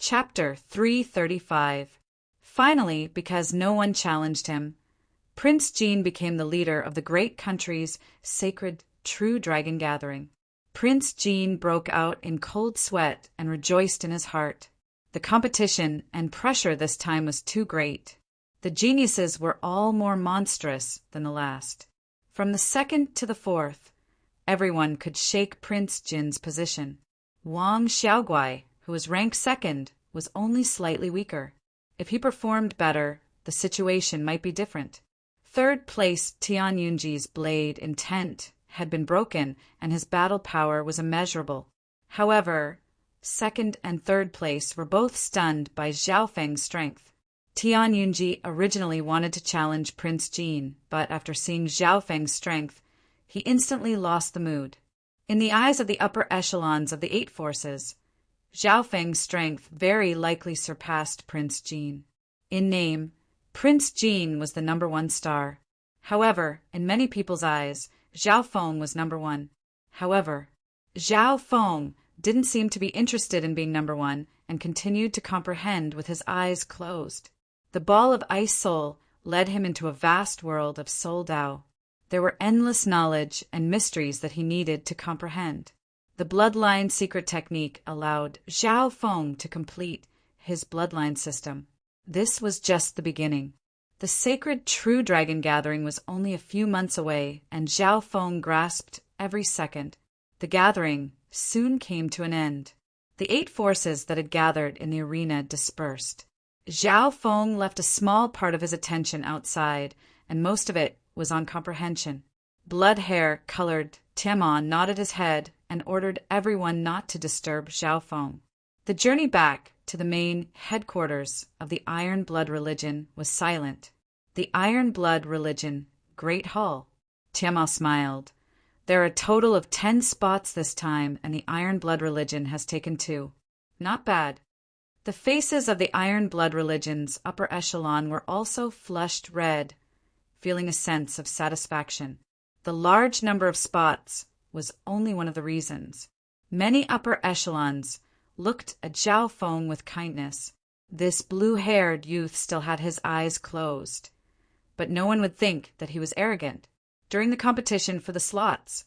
Chapter 335. Finally, because no one challenged him, Prince Jean became the leader of the great country's sacred true dragon gathering. Prince Jean broke out in cold sweat and rejoiced in his heart. The competition and pressure this time was too great. The geniuses were all more monstrous than the last. From the second to the fourth, everyone could shake Prince Jin's position. Wang Xiaoguai, who was ranked second, was only slightly weaker. If he performed better, the situation might be different. Third place Tian Yunji's blade intent had been broken and his battle power was immeasurable. However, second and third place were both stunned by Zhao Feng's strength. Tian Yunji originally wanted to challenge Prince Jean, but after seeing Zhao Feng's strength, he instantly lost the mood. In the eyes of the upper echelons of the eight forces, Zhao Feng's strength very likely surpassed Prince Jean. In name, Prince Jean was the #1 star. However, in many people's eyes, Zhao Feng was #1. However, Zhao Feng didn't seem to be interested in being #1 and continued to comprehend with his eyes closed. The ball of ice soul led him into a vast world of soul Dao. There were endless knowledge and mysteries that he needed to comprehend. The bloodline secret technique allowed Zhao Feng to complete his bloodline system. This was just the beginning. The sacred true dragon gathering was only a few months away, and Zhao Feng grasped every second. The gathering soon came to an end. The eight forces that had gathered in the arena dispersed. Zhao Feng left a small part of his attention outside, and most of it was on comprehension. Blood hair-colored Tiaman nodded his head and ordered everyone not to disturb Zhao Feng. The journey back to the main headquarters of the Iron Blood religion was silent. The Iron Blood religion, Great Hall. Tiaman smiled. There are a total of 10 spots this time, and the Iron Blood religion has taken 2. Not bad. The faces of the Iron Blood religion's upper echelon were also flushed red, feeling a sense of satisfaction. The large number of spots was only one of the reasons. Many upper echelons looked at Zhao Feng with kindness. This blue-haired youth still had his eyes closed, but no one would think that he was arrogant. During the competition for the slots,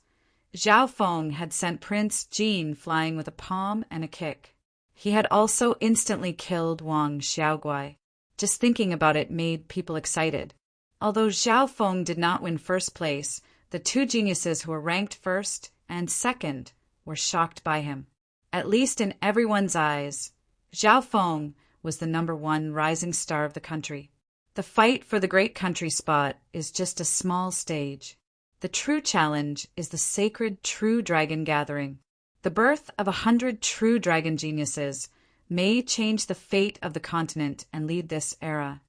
Zhao Feng had sent Prince Jean flying with a palm and a kick. He had also instantly killed Wang Xiaoguai. Just thinking about it made people excited. Although Zhao Feng did not win first place, the two geniuses who were ranked first and second were shocked by him. At least in everyone's eyes, Zhao Feng was the #1 rising star of the country. The fight for the great country spot is just a small stage. The true challenge is the sacred true dragon gathering. The birth of 100 true dragon geniuses may change the fate of the continent and lead this era.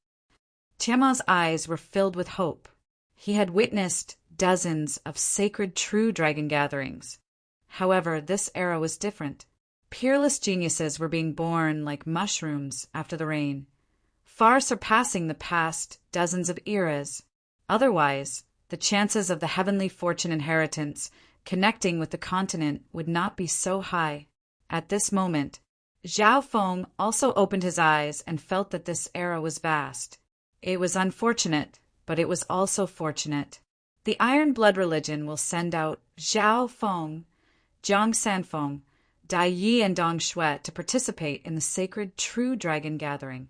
Tiaman's eyes were filled with hope. He had witnessed dozens of sacred true dragon gatherings. However, this era was different. Peerless geniuses were being born like mushrooms after the rain, far surpassing the past dozens of eras. Otherwise, the chances of the heavenly fortune inheritance connecting with the continent would not be so high. At this moment, Zhao Feng also opened his eyes and felt that this era was vast. It was unfortunate, but it was also fortunate. The Iron Blood religion will send out Zhao Feng, Jiang Sanfeng, Dai Yi and Dong Shui to participate in the sacred true dragon gathering.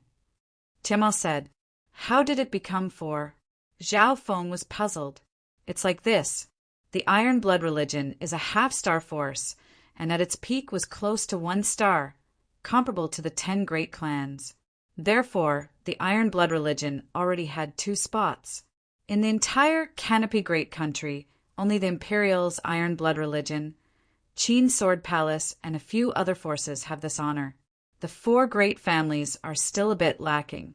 Tiamal said, "How did it become 4?" Zhao Feng was puzzled. It's like this. The Iron Blood religion is a half-star force, and at its peak was close to 1 star, comparable to the 10 great clans. Therefore, the Iron Blood religion already had 2 spots. In the entire Canopy Great Country, only the Imperial's Iron Blood religion, Qin Sword Palace, and a few other forces have this honor. The 4 great families are still a bit lacking.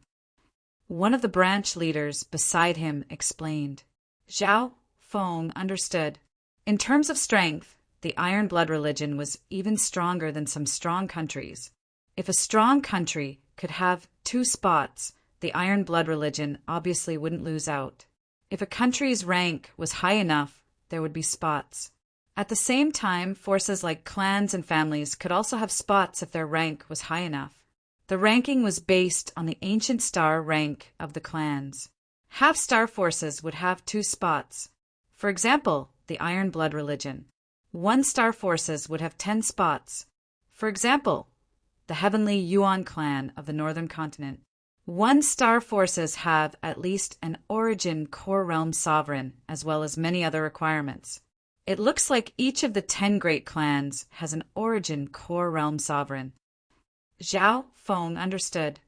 One of the branch leaders beside him explained. Zhao Feng understood. In terms of strength, the Iron Blood religion was even stronger than some strong countries. If a strong country could have 2 spots, the Iron Blood religion obviously wouldn't lose out. If a country's rank was high enough, there would be spots. At the same time, forces like clans and families could also have spots if their rank was high enough. The ranking was based on the ancient star rank of the clans. Half-star forces would have 2 spots. For example, the Iron Blood religion. 1-star forces would have 10 spots. For example, the Heavenly Yuan clan of the Northern Continent. 1-star forces have at least an origin core realm sovereign, as well as many other requirements. It looks like each of the 10 great clans has an origin core realm sovereign. Zhao Feng understood.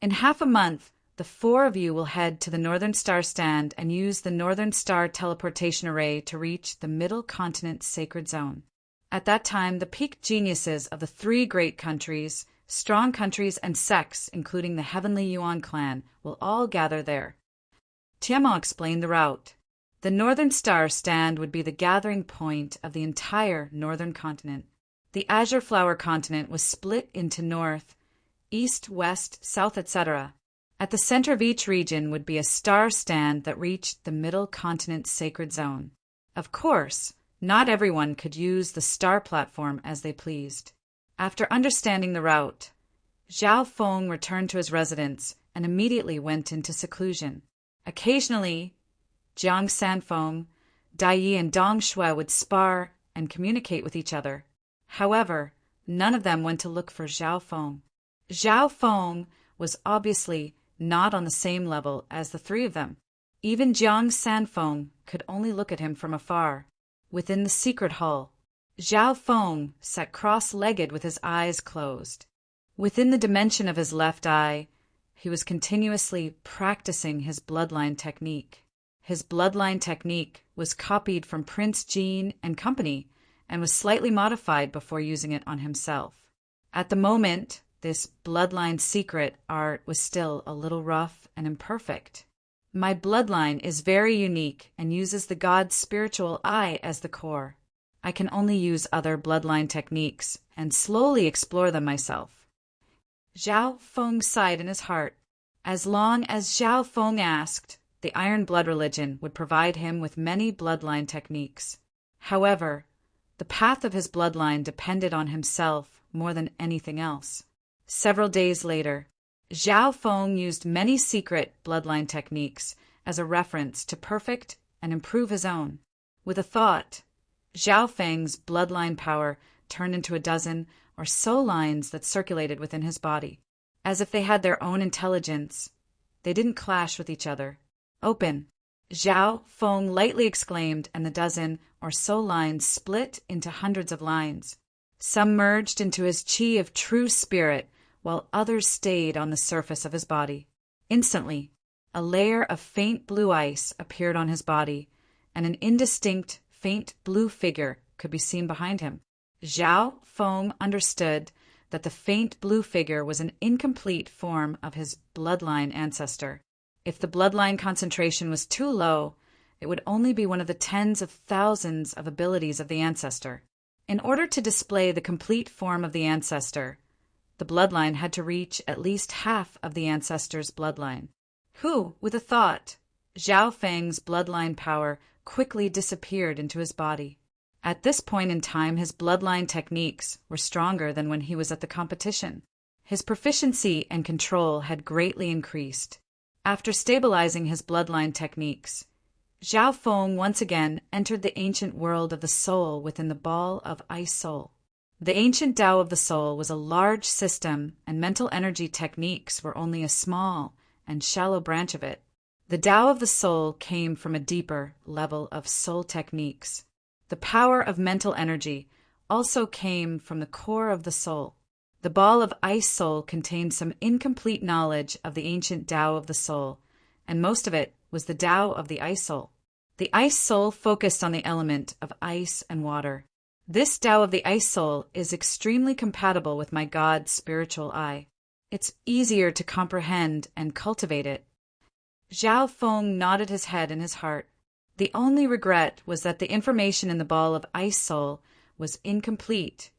In half a month, the 4 of you will head to the Northern Star Stand and use the Northern Star teleportation array to reach the Middle Continent Sacred Zone. At that time, the peak geniuses of the 3 great countries, strong countries and sects, including the Heavenly Yuan clan, will all gather there. Tiamo explained the route. The Northern Star Stand would be the gathering point of the entire Northern Continent. The Azure Flower Continent was split into north, east, west, south, etc. At the center of each region would be a star stand that reached the Middle Continent Sacred Zone. Of course, not everyone could use the star platform as they pleased. After understanding the route, Zhao Feng returned to his residence and immediately went into seclusion. Occasionally, Jiang Sanfeng, Dai Yi, and Dong Shui would spar and communicate with each other. However, none of them went to look for Zhao Feng. Zhao Feng was obviously not on the same level as the 3 of them. Even Jiang Sanfeng could only look at him from afar. Within the secret hall, Zhao Feng sat cross-legged with his eyes closed. Within the dimension of his left eye, he was continuously practicing his bloodline technique. His bloodline technique was copied from Prince Jean and company and was slightly modified before using it on himself. At the moment, this bloodline secret art was still a little rough and imperfect. My bloodline is very unique and uses the god's spiritual eye as the core. I can only use other bloodline techniques and slowly explore them myself. Zhao Feng sighed in his heart. As long as Zhao Feng asked, the Iron Blood religion would provide him with many bloodline techniques. However, the path of his bloodline depended on himself more than anything else. Several days later, Zhao Feng used many secret bloodline techniques as a reference to perfect and improve his own. With a thought, Zhao Feng's bloodline power turned into a dozen or so lines that circulated within his body. As if they had their own intelligence, they didn't clash with each other. Open! Zhao Feng lightly exclaimed, and the dozen or so lines split into hundreds of lines. Some merged into his chi of true spirit, while others stayed on the surface of his body. Instantly, a layer of faint blue ice appeared on his body, and an indistinct, faint blue figure could be seen behind him. Zhao Feng understood that the faint blue figure was an incomplete form of his bloodline ancestor. If the bloodline concentration was too low, it would only be one of the tens of thousands of abilities of the ancestor. In order to display the complete form of the ancestor, the bloodline had to reach at least half of the ancestor's bloodline. With a thought, Zhao Feng's bloodline power quickly disappeared into his body. At this point in time, his bloodline techniques were stronger than when he was at the competition. His proficiency and control had greatly increased. After stabilizing his bloodline techniques, Zhao Feng once again entered the ancient world of the soul within the ball of ice soul. The ancient Tao of the soul was a large system, and mental energy techniques were only a small and shallow branch of it. The Tao of the soul came from a deeper level of soul techniques. The power of mental energy also came from the core of the soul. The ball of ice soul contained some incomplete knowledge of the ancient Tao of the soul, and most of it was the Tao of the ice soul. The ice soul focused on the element of ice and water. This Tao of the ice soul is extremely compatible with my God's spiritual eye. It's easier to comprehend and cultivate it. Zhao Feng nodded his head in his heart. The only regret was that the information in the ball of ice soul was incomplete,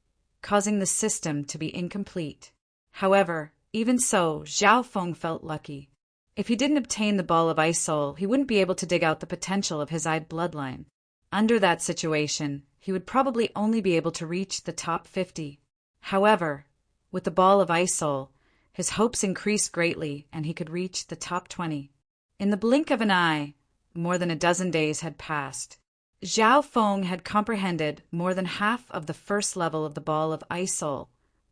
causing the system to be incomplete. However, even so, Zhao Feng felt lucky. If he didn't obtain the ball of ice soul, he wouldn't be able to dig out the potential of his eye bloodline. Under that situation, he would probably only be able to reach the top 50. However, with the ball of ice soul, His hopes increased greatly, and he could reach the top 20. In the blink of an eye, more than a dozen days had passed. Zhao Feng had comprehended more than half of the first level of the ball of Ice Soul,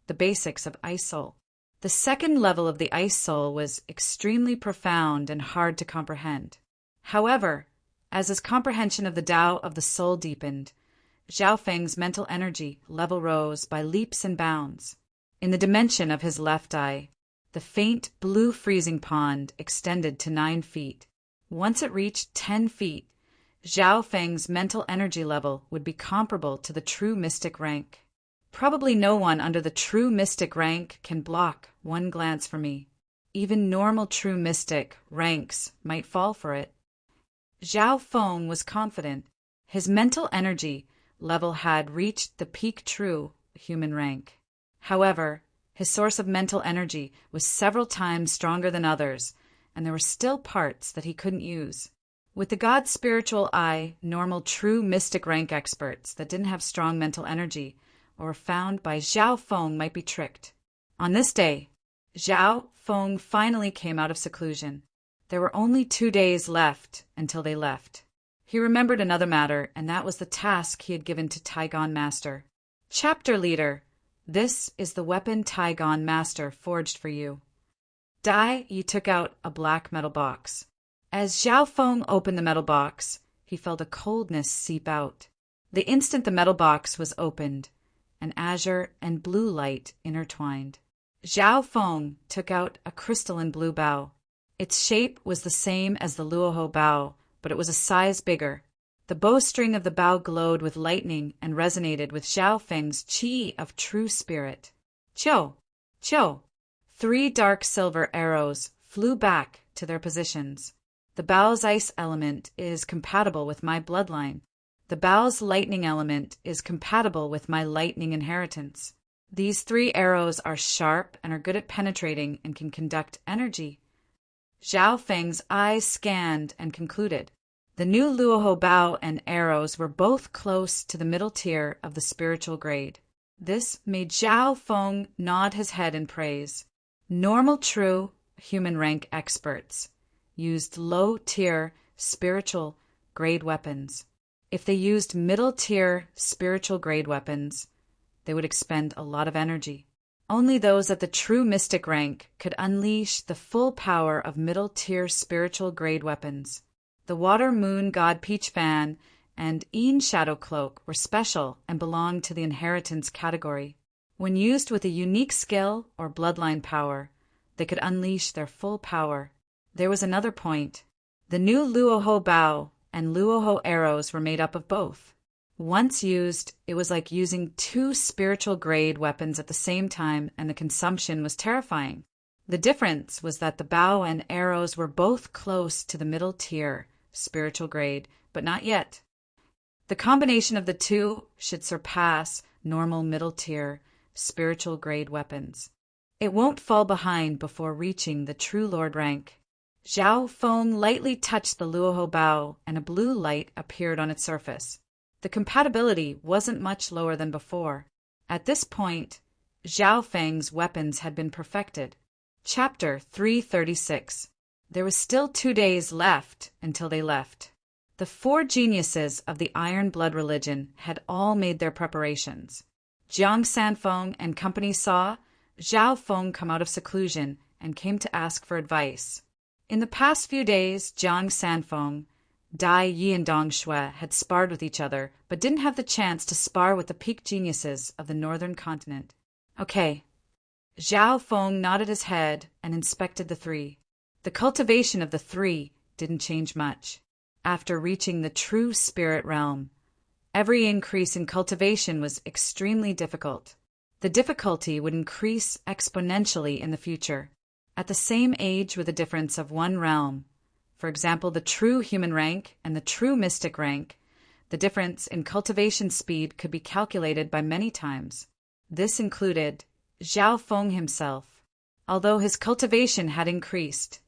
the basics of Ice Soul. The second level of the Ice Soul was extremely profound and hard to comprehend. However, as his comprehension of the Tao of the Soul deepened, Zhao Feng's mental energy level rose by leaps and bounds. In the dimension of his left eye, the faint blue freezing pond extended to 9 feet. Once it reached 10 feet, Zhao Feng's mental energy level would be comparable to the true mystic rank. Probably no one under the true mystic rank can block one glance from me. Even normal true mystic ranks might fall for it. Zhao Feng was confident. His mental energy level had reached the peak true human rank. However, his source of mental energy was several times stronger than others, and there were still parts that he couldn't use. With the God's spiritual eye, normal true mystic rank experts that didn't have strong mental energy or were found by Zhao Feng might be tricked. On this day, Zhao Feng finally came out of seclusion. There were only 2 days left until they left. He remembered another matter, and that was the task he had given to Taigon Master. Chapter Leader, this is the weapon Taigon Master forged for you. Dai Yi took out a black metal box. As Zhao Feng opened the metal box, he felt a coldness seep out. The instant the metal box was opened, an azure and blue light intertwined. Zhao Feng took out a crystalline blue bow. Its shape was the same as the Luoho bow, but it was a size bigger. The bowstring of the bow glowed with lightning and resonated with Zhao Feng's qi of true spirit. Cho! Cho! 3 dark silver arrows flew back to their positions. The bow's ice element is compatible with my bloodline. The bow's lightning element is compatible with my lightning inheritance. These 3 arrows are sharp and are good at penetrating and can conduct energy. Zhao Feng's eyes scanned and concluded. The new Luoho bow and arrows were both close to the middle tier of the spiritual grade. This made Zhao Feng nod his head in praise. Normal true human rank experts used low-tier spiritual grade weapons. If they used middle-tier spiritual grade weapons, they would expend a lot of energy. Only those at the true mystic rank could unleash the full power of middle-tier spiritual grade weapons. The Water Moon God Peach Fan and Een Shadow Cloak were special and belonged to the inheritance category. When used with a unique skill or bloodline power, they could unleash their full power. There was another point. The new Luoho bow and Luoho arrows were made up of both. Once used, it was like using 2 spiritual grade weapons at the same time, and the consumption was terrifying. The difference was that the bow and arrows were both close to the middle tier spiritual grade, but not yet. The combination of the 2 should surpass normal middle tier spiritual grade weapons. It won't fall behind before reaching the true Lord rank. Zhao Feng lightly touched the Luoho bow, and a blue light appeared on its surface. The compatibility wasn't much lower than before. At this point, Zhao Feng's weapons had been perfected. Chapter 336. There was still 2 days left until they left. The 4 geniuses of the Iron Blood religion had all made their preparations. Jiang Sanfeng and company saw Zhao Feng come out of seclusion and came to ask for advice. In the past few days, Jiang Sanfeng, Dai Yi and Dong Shui had sparred with each other, but didn't have the chance to spar with the peak geniuses of the northern continent. Okay. Zhao Feng nodded his head and inspected the 3. The cultivation of the 3 didn't change much. After reaching the true spirit realm, every increase in cultivation was extremely difficult. The difficulty would increase exponentially in the future. At the same age with a difference of 1 realm, for example, the true human rank and the true mystic rank, the difference in cultivation speed could be calculated by many times. This included Zhao Feng himself. Although his cultivation had increased,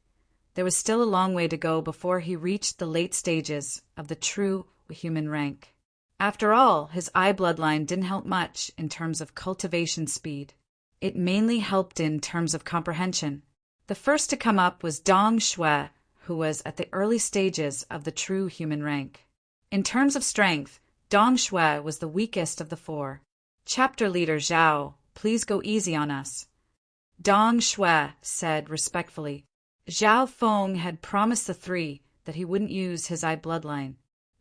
there was still a long way to go before he reached the late stages of the true human rank. After all, his eye bloodline didn't help much in terms of cultivation speed. It mainly helped in terms of comprehension. The first to come up was Dong Shui, who was at the early stages of the true human rank. In terms of strength, Dong Shui was the weakest of the four. Chapter leader Zhao, please go easy on us, Dong Shui said respectfully. Zhao Feng had promised the three that he wouldn't use his eye bloodline.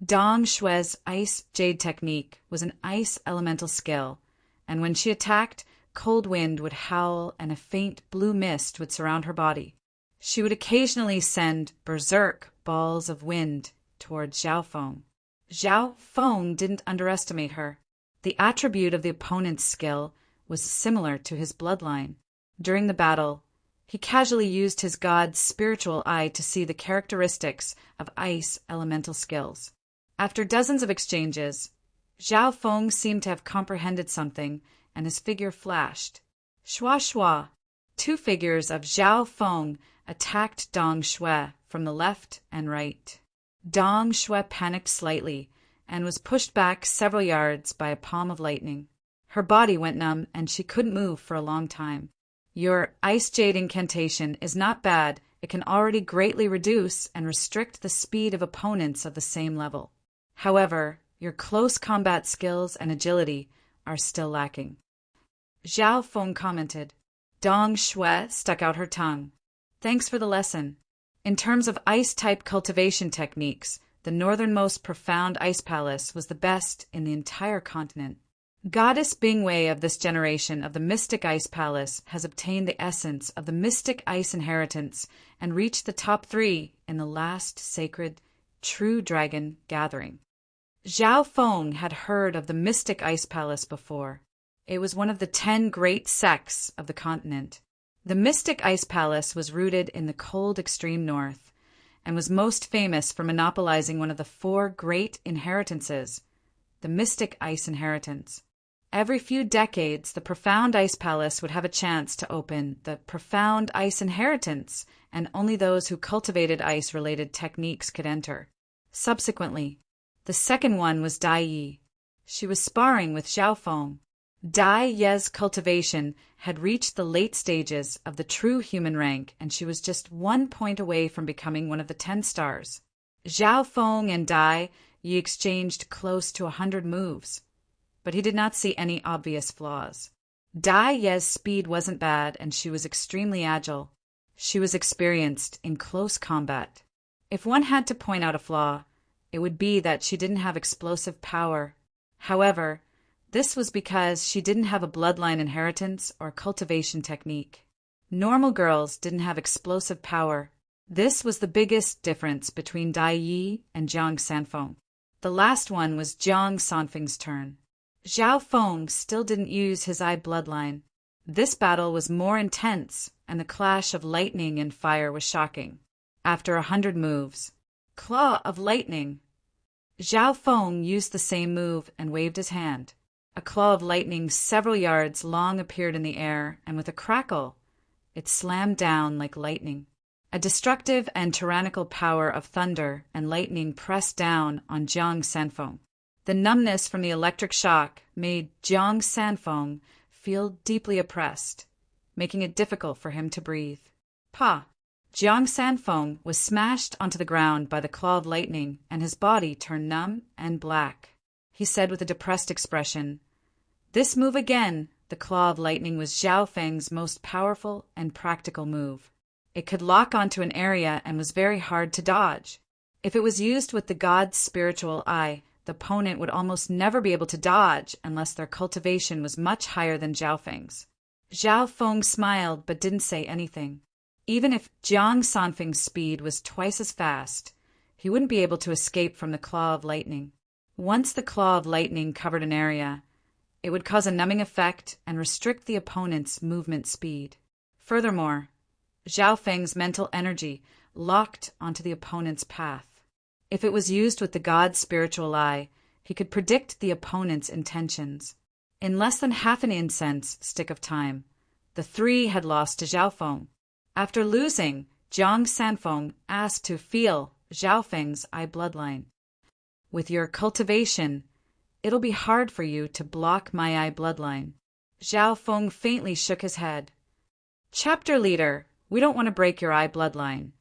Dong Shui's ice jade technique was an ice elemental skill, and when she attacked, cold wind would howl and a faint blue mist would surround her body. She would occasionally send berserk balls of wind towards Zhao Feng. Zhao Feng didn't underestimate her. The attribute of the opponent's skill was similar to his bloodline. During the battle, he casually used his god's spiritual eye to see the characteristics of ice elemental skills. After dozens of exchanges, Zhao Feng seemed to have comprehended something, and his figure flashed. Shua shua! 2 figures of Zhao Feng attacked Dong Shui from the left and right. Dong Shui panicked slightly and was pushed back several yards by a palm of lightning. Her body went numb and she couldn't move for a long time. Your Ice Jade incantation is not bad. It can already greatly reduce and restrict the speed of opponents of the same level. However, your close combat skills and agility are still lacking. Zhao Feng commented. Dong Shui stuck out her tongue. Thanks for the lesson. In terms of ice-type cultivation techniques, the northernmost profound ice palace was the best in the entire continent. Goddess Bingwei of this generation of the Mystic Ice Palace has obtained the essence of the Mystic Ice Inheritance and reached the top 3 in the last sacred True Dragon gathering. Zhao Feng had heard of the Mystic Ice Palace before. It was one of the 10 great sects of the continent. The Mystic Ice Palace was rooted in the cold extreme north and was most famous for monopolizing one of the 4 great inheritances, the Mystic Ice Inheritance. Every few decades, the Profound Ice Palace would have a chance to open the Profound Ice Inheritance, and only those who cultivated ice-related techniques could enter. Subsequently, the second one was Dai Yi. She was sparring with Zhao Feng. Dai Ye's cultivation had reached the late stages of the true human rank, and she was just 1 point away from becoming one of the 10 stars. Zhao Feng and Dai Yi exchanged close to 100 moves, but he did not see any obvious flaws. Dai Ye's speed wasn't bad, and she was extremely agile. She was experienced in close combat. If one had to point out a flaw, it would be that she didn't have explosive power. However, this was because she didn't have a bloodline inheritance or cultivation technique. Normal girls didn't have explosive power. This was the biggest difference between Dai Yi and Jiang Sanfeng. The last one was Jiang Sanfeng's turn. Zhao Feng still didn't use his eye bloodline. This battle was more intense, and the clash of lightning and fire was shocking. After 100 moves, Claw of Lightning! Zhao Feng used the same move and waved his hand. A claw of lightning several yards long appeared in the air, and with a crackle, it slammed down like lightning. A destructive and tyrannical power of thunder and lightning pressed down on Jiang Sanfeng. The numbness from the electric shock made Jiang Sanfeng feel deeply oppressed, making it difficult for him to breathe. Pa! Jiang Sanfeng was smashed onto the ground by the claw of lightning, and his body turned numb and black. He said with a depressed expression, "This move again, the claw of lightning, was Zhao Feng's most powerful and practical move. It could lock onto an area and was very hard to dodge. If it was used with the god's spiritual eye, the opponent would almost never be able to dodge unless their cultivation was much higher than Zhao Feng's." Zhao Feng smiled but didn't say anything. Even if Jiang Sanfeng's speed was twice as fast, he wouldn't be able to escape from the claw of lightning. Once the claw of lightning covered an area, it would cause a numbing effect and restrict the opponent's movement speed. Furthermore, Zhao Feng's mental energy locked onto the opponent's path. If it was used with the god's spiritual eye, he could predict the opponent's intentions. In less than half an incense stick of time, the 3 had lost to Zhao Feng. After losing, Jiang Sanfeng asked to feel Zhao Feng's eye bloodline. "With your cultivation, it'll be hard for you to block my eye bloodline. Zhao Feng faintly shook his head. Chapter leader, we don't want to break your eye bloodline,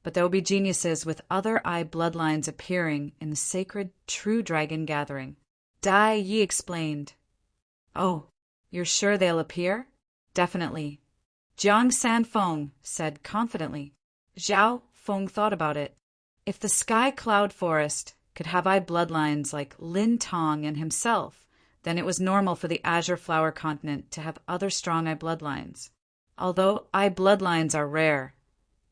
but there will be geniuses with other eye bloodlines appearing in the sacred True Dragon Gathering. Dai Yi explained. Oh, you're sure they'll appear? Definitely. Jiang Sanfeng said confidently. Zhao Feng thought about it. If the Sky Cloud Forest could have eye bloodlines like Lin Tong and himself, then it was normal for the Azure Flower Continent to have other strong eye bloodlines. Although eye bloodlines are rare,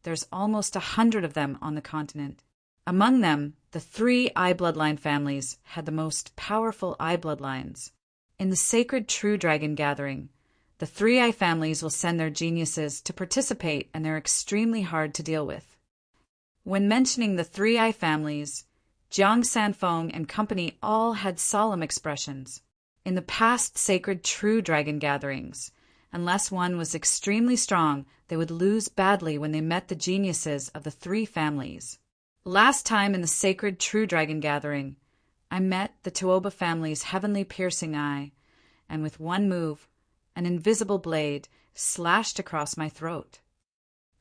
there's almost 100 of them on the continent. Among them, the 3 eye bloodline families had the most powerful eye bloodlines. In the sacred True Dragon Gathering, the 3 eye families will send their geniuses to participate, and they're extremely hard to deal with. When mentioning the 3 eye families, Jiang Sanfeng and company all had solemn expressions. In the past sacred True Dragon Gatherings, unless one was extremely strong, they would lose badly when they met the geniuses of the 3 families. Last time in the sacred True Dragon Gathering, I met the Tuoba family's heavenly piercing eye, and with one move, an invisible blade slashed across my throat.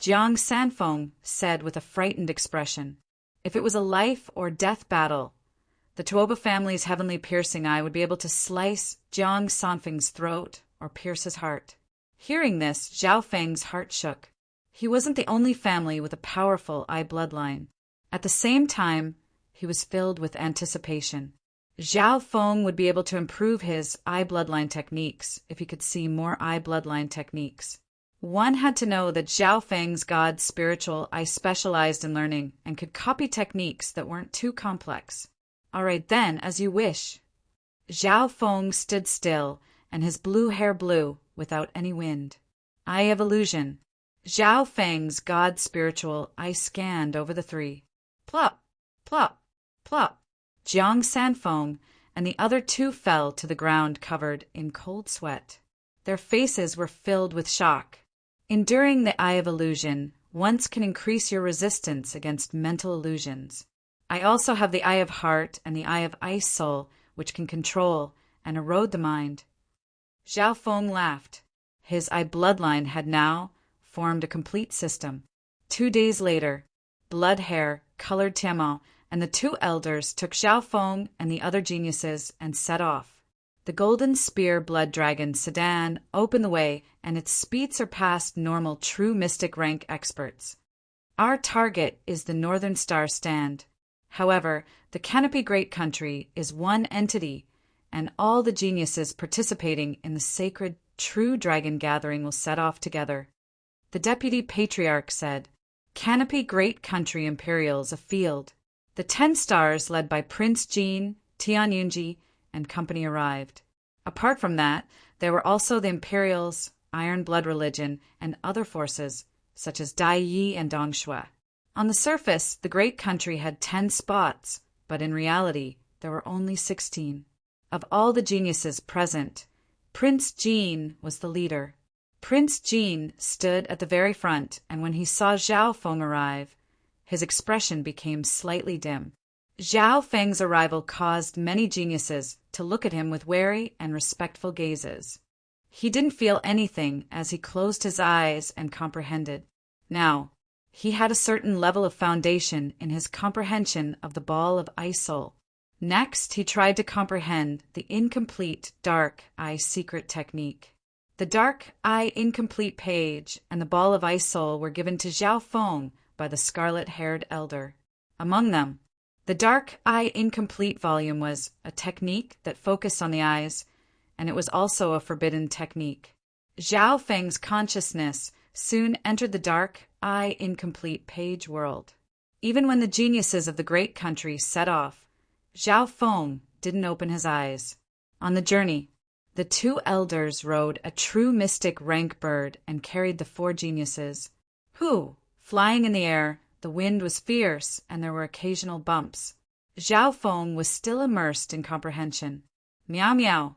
Jiang Sanfeng said with a frightened expression, if it was a life or death battle, the Tuoba family's heavenly piercing eye would be able to slice Jiang Sanfeng's throat or pierce his heart. Hearing this, Zhao Feng's heart shook. He wasn't the only family with a powerful eye bloodline. At the same time, he was filled with anticipation. Zhao Feng would be able to improve his eye bloodline techniques if he could see more eye bloodline techniques. One had to know that Zhao Feng's god spiritual eye specialized in learning and could copy techniques that weren't too complex. All right then, as you wish. Zhao Feng stood still, and his blue hair blew without any wind. Eye of Illusion. Zhao Feng's god spiritual eye scanned over the 3. Plop, plop, plop. Jiang Sanfeng and the other 2 fell to the ground covered in cold sweat. Their faces were filled with shock. Enduring the Eye of Illusion once can increase your resistance against mental illusions. I also have the Eye of Heart and the Eye of Ice Soul, which can control and erode the mind. Zhao Feng laughed. His eye bloodline had now formed a complete system. 2 days later, Blood Hair, Colored Tiamo, and the 2 elders took Zhao Feng and the other geniuses and set off. The Golden Spear Blood Dragon sedan opened the way, and its speed surpassed normal true mystic rank experts. Our target is the Northern Star Stand. However, the Canopy Great Country is one entity, and all the geniuses participating in the sacred True Dragon Gathering will set off together. The Deputy Patriarch said, Canopy Great Country Imperials afield. The 10 stars led by Prince Jean, Tian Yunji, and company arrived. Apart from that, there were also the Imperials, Iron Blood Religion, and other forces, such as Dai Yi and Dong Shui. On the surface, the Great Country had 10 spots, but in reality, there were only 16. Of all the geniuses present, Prince Jean was the leader. Prince Jean stood at the very front, and when he saw Zhao Feng arrive, his expression became slightly dim. Zhao Feng's arrival caused many geniuses to look at him with wary and respectful gazes. He didn't feel anything as he closed his eyes and comprehended. Now, he had a certain level of foundation in his comprehension of the Ball of Ice Soul. Next, he tried to comprehend the incomplete Dark Eye secret technique. The Dark Eye incomplete page and the Ball of Ice Soul were given to Zhao Feng by the scarlet-haired elder. Among them, the Dark Eye Incomplete volume was a technique that focused on the eyes, and it was also a forbidden technique. Zhao Feng's consciousness soon entered the Dark Eye Incomplete page world. Even when the geniuses of the Great Country set off, Zhao Feng didn't open his eyes. On the journey, the 2 elders rode a true mystic rank bird and carried the 4 geniuses, who, flying in the air, the wind was fierce, and there were occasional bumps. Zhao Feng was still immersed in comprehension. Meow meow.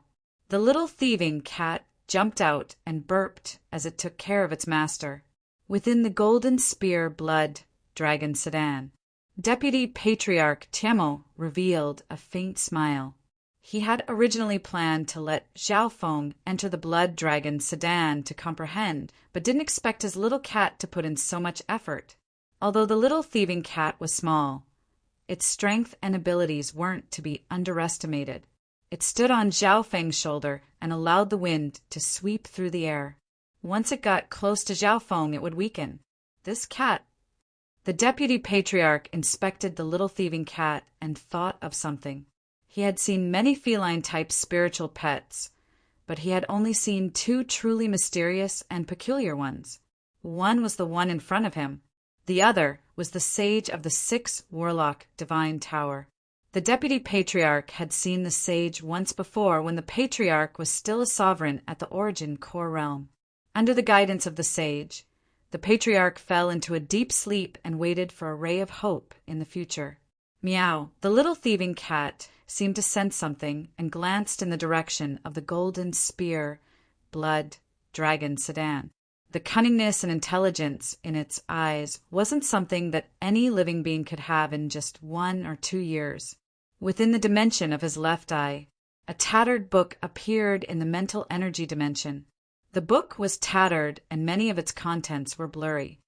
The little thieving cat jumped out and burped as it took care of its master. Within the Golden Spear Blood Dragon sedan, Deputy Patriarch Tiamo revealed a faint smile. He had originally planned to let Xiao Feng enter the blood dragon sedan to comprehend, but didn't expect his little cat to put in so much effort. Although the little thieving cat was small, its strength and abilities weren't to be underestimated. It stood on Xiao Feng's shoulder and allowed the wind to sweep through the air. Once it got close to Xiao Feng, it would weaken. This cat. The deputy patriarch inspected the little thieving cat and thought of something. He had seen many feline-type spiritual pets, but he had only seen two truly mysterious and peculiar ones. One was the one in front of him. The other was the sage of the 6 Warlock Divine Tower. The deputy patriarch had seen the sage once before when the patriarch was still a sovereign at the Origin Core realm. Under the guidance of the sage, the patriarch fell into a deep sleep and waited for a ray of hope in the future. Meow, the little thieving cat, seemed to sense something and glanced in the direction of the golden spear blood dragon sedan. The cunningness and intelligence in its eyes wasn't something that any living being could have in just 1 or 2 years. Within the dimension of his left eye, a tattered book appeared in the mental energy dimension. The book was tattered and many of its contents were blurry.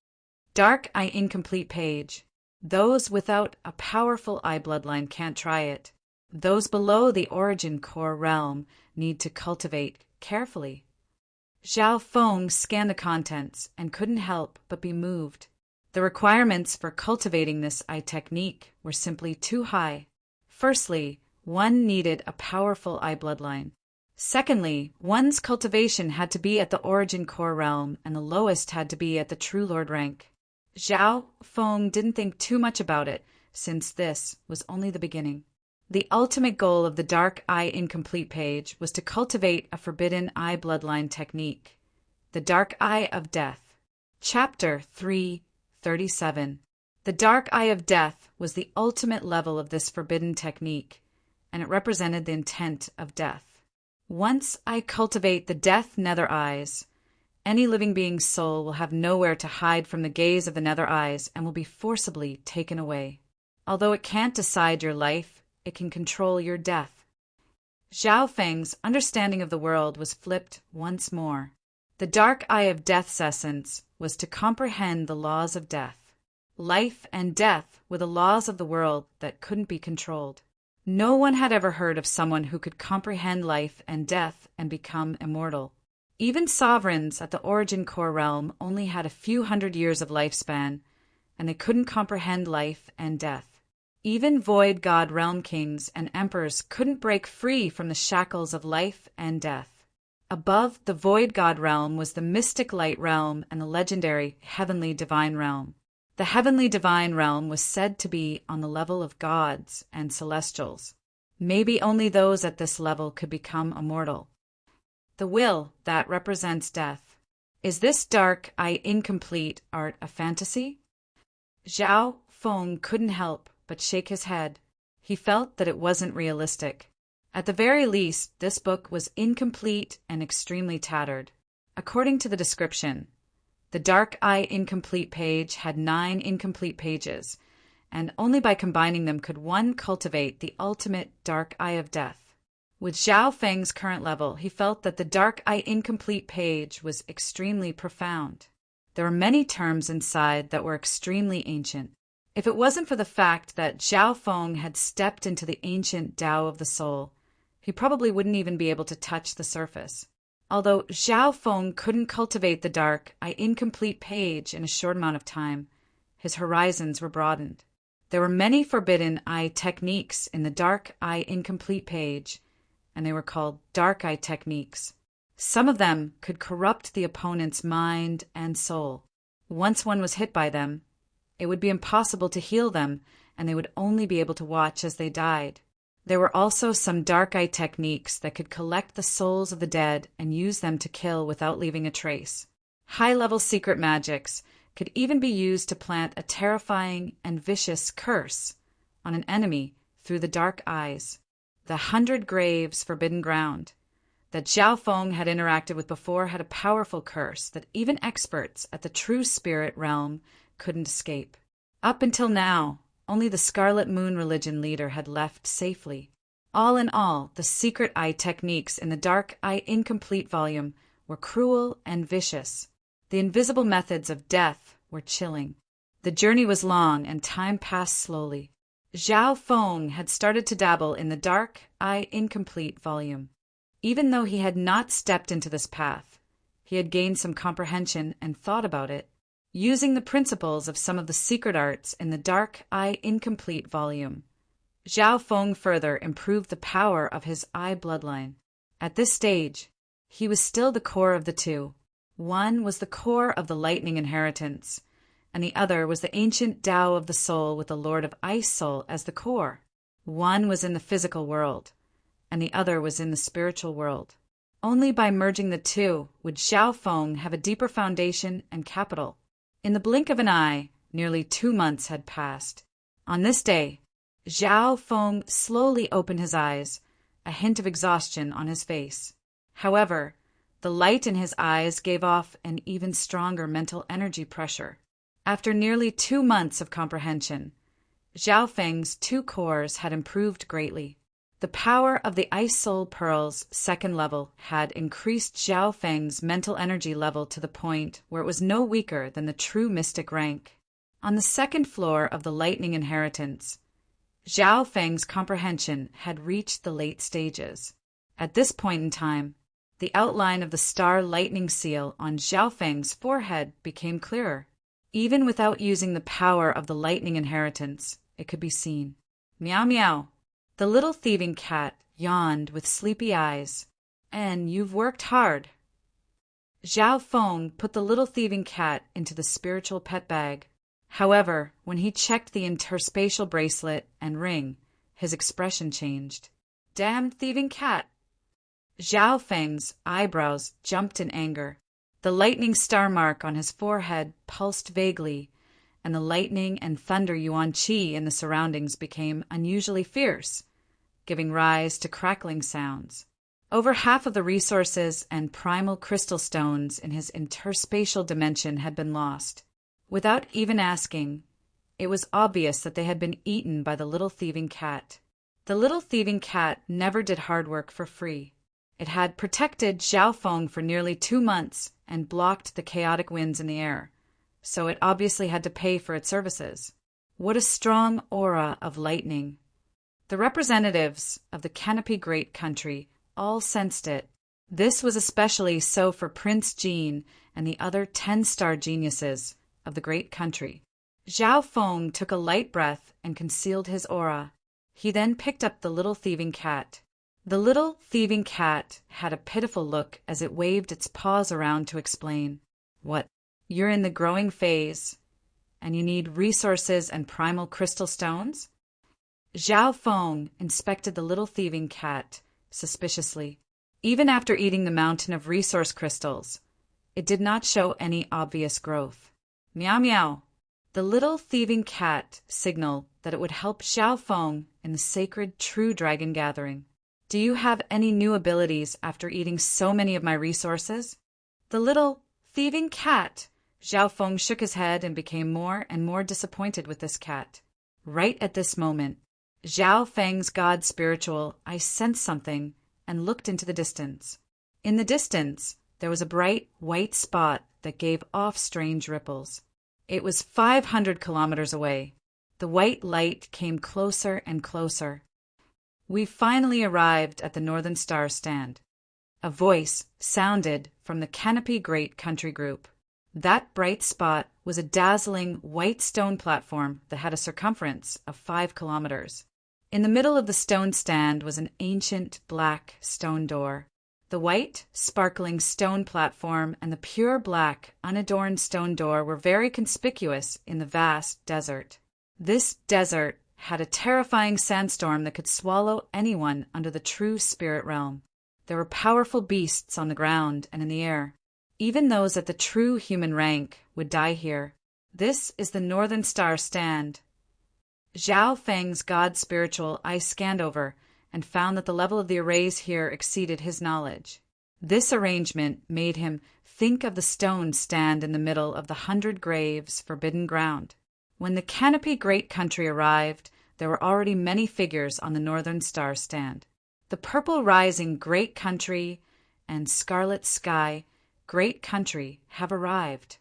Dark eye incomplete page. Those without a powerful eye bloodline can't try it. Those below the origin core realm need to cultivate carefully. Xiao Feng scanned the contents and couldn't help but be moved. The requirements for cultivating this eye technique were simply too high. Firstly, one needed a powerful eye bloodline. Secondly, one's cultivation had to be at the origin core realm, and the lowest had to be at the True Lord rank. Xiao Feng didn't think too much about it, since this was only the beginning. The ultimate goal of the Dark Eye Incomplete page was to cultivate a forbidden eye bloodline technique, the Dark Eye of Death. Chapter 3:37. The Dark Eye of Death was the ultimate level of this forbidden technique, and it represented the intent of death. Once I cultivate the Death Nether Eyes, any living being's soul will have nowhere to hide from the gaze of the Nether Eyes and will be forcibly taken away. Although it can't decide your life, it can control your death. Xiao Feng's understanding of the world was flipped once more. The Dark Eye of Death's essence was to comprehend the laws of death. Life and death were the laws of the world that couldn't be controlled. No one had ever heard of someone who could comprehend life and death and become immortal. Even sovereigns at the origin core realm only had a few hundred years of lifespan, and they couldn't comprehend life and death. Even void god realm kings and emperors couldn't break free from the shackles of life and death. Above the void god realm was the mystic light realm and the legendary heavenly divine realm. The heavenly divine realm was said to be on the level of gods and celestials. Maybe only those at this level could become immortal. The will that represents death. Is this Dark Eye Incomplete art a fantasy? Xiao Feng couldn't help but shake his head. He felt that it wasn't realistic. At the very least, this book was incomplete and extremely tattered. According to the description, the Dark Eye Incomplete page had 9 incomplete pages, and only by combining them could one cultivate the ultimate Dark Eye of Death. With Xiao Feng's current level, he felt that the Dark Eye Incomplete page was extremely profound. There were many terms inside that were extremely ancient. If it wasn't for the fact that Xiao Feng had stepped into the ancient Tao of the soul, he probably wouldn't even be able to touch the surface. Although Xiao Feng couldn't cultivate the Dark Eye Incomplete page in a short amount of time, his horizons were broadened. There were many forbidden eye techniques in the Dark Eye Incomplete page, and they were called Dark Eye techniques. Some of them could corrupt the opponent's mind and soul. Once one was hit by them, it would be impossible to heal them, and they would only be able to watch as they died. There were also some Dark Eye techniques that could collect the souls of the dead and use them to kill without leaving a trace. High-level secret magics could even be used to plant a terrifying and vicious curse on an enemy through the dark eyes. The 100 Graves Forbidden Ground that Xiao Feng had interacted with before had a powerful curse that even experts at the True Spirit realm couldn't escape. Up until now, only the Scarlet Moon religion leader had left safely. All in all, the secret eye techniques in the Dark Eye Incomplete volume were cruel and vicious. The invisible methods of death were chilling. The journey was long and time passed slowly. Zhao Feng had started to dabble in the Dark Eye Incomplete volume. Even though he had not stepped into this path, he had gained some comprehension and thought about it, using the principles of some of the secret arts in the Dark Eye Incomplete volume. Zhao Feng further improved the power of his eye bloodline. At this stage, he was still the core of the two. One was the core of the lightning inheritance, and the other was the ancient Tao of the soul with the Lord of Ice Soul as the core. One was in the physical world, and the other was in the spiritual world. Only by merging the two would Zhao Feng have a deeper foundation and capital. In the blink of an eye, nearly 2 months had passed. On this day, Zhao Feng slowly opened his eyes, a hint of exhaustion on his face. However, the light in his eyes gave off an even stronger mental energy pressure. After nearly 2 months of comprehension, Zhao Feng's 2 cores had improved greatly. The power of the Ice Soul Pearl's 2nd level had increased Zhao Feng's mental energy level to the point where it was no weaker than the true mystic rank. On the 2nd floor of the Lightning Inheritance, Zhao Feng's comprehension had reached the late stages. At this point in time, the outline of the star lightning seal on Zhao Feng's forehead became clearer. Even without using the power of the Lightning Inheritance, it could be seen. Meow meow. The little thieving cat yawned with sleepy eyes. And you've worked hard. Zhao Feng put the little thieving cat into the spiritual pet bag. However, when he checked the interspatial bracelet and ring, his expression changed. Damn thieving cat! Zhao Feng's eyebrows jumped in anger. The lightning star mark on his forehead pulsed vaguely, and the lightning and thunder yuan qi in the surroundings became unusually fierce, giving rise to crackling sounds. Over half of the resources and primal crystal stones in his interspatial dimension had been lost. Without even asking, it was obvious that they had been eaten by the little thieving cat. The little thieving cat never did hard work for free. It had protected Zhao Feng for nearly 2 months and blocked the chaotic winds in the air, so it obviously had to pay for its services. What a strong aura of lightning! The representatives of the Canopy Great Country all sensed it. This was especially so for Prince Jean and the other 10-star geniuses of the Great Country. Zhao Feng took a light breath and concealed his aura. He then picked up the little thieving cat. The little thieving cat had a pitiful look as it waved its paws around to explain. What? You're in the growing phase, and you need resources and primal crystal stones? Zhao Feng inspected the little thieving cat suspiciously. Even after eating the mountain of resource crystals, it did not show any obvious growth. Meow meow. The little thieving cat signaled that it would help Zhao Feng in the sacred true dragon gathering. Do you have any new abilities after eating so many of my resources? The little thieving cat. Zhao Feng shook his head and became more and more disappointed with this cat. Right at this moment, Zhao Feng's god spiritual eye sensed something and looked into the distance. In the distance, there was a bright white spot that gave off strange ripples. It was 500 kilometers away. The white light came closer and closer. We finally arrived at the Northern Star stand. A voice sounded from the Canopy Great Country Group. That bright spot was a dazzling white stone platform that had a circumference of 5 kilometers. In the middle of the stone stand was an ancient black stone door. The white, sparkling stone platform and the pure black, unadorned stone door were very conspicuous in the vast desert. This desert had a terrifying sandstorm that could swallow anyone under the true spirit realm. There were powerful beasts on the ground and in the air. Even those at the true human rank would die here. This is the Northern Star stand. Zhao Feng's god spiritual eye scanned over and found that the level of the arrays here exceeded his knowledge. This arrangement made him think of the stone stand in the middle of the 100 Graves forbidden ground. When the Canopy Great Country arrived, there were already many figures on the Northern Star stand. The Purple Rising Great Country and Scarlet Sky Great Country have arrived.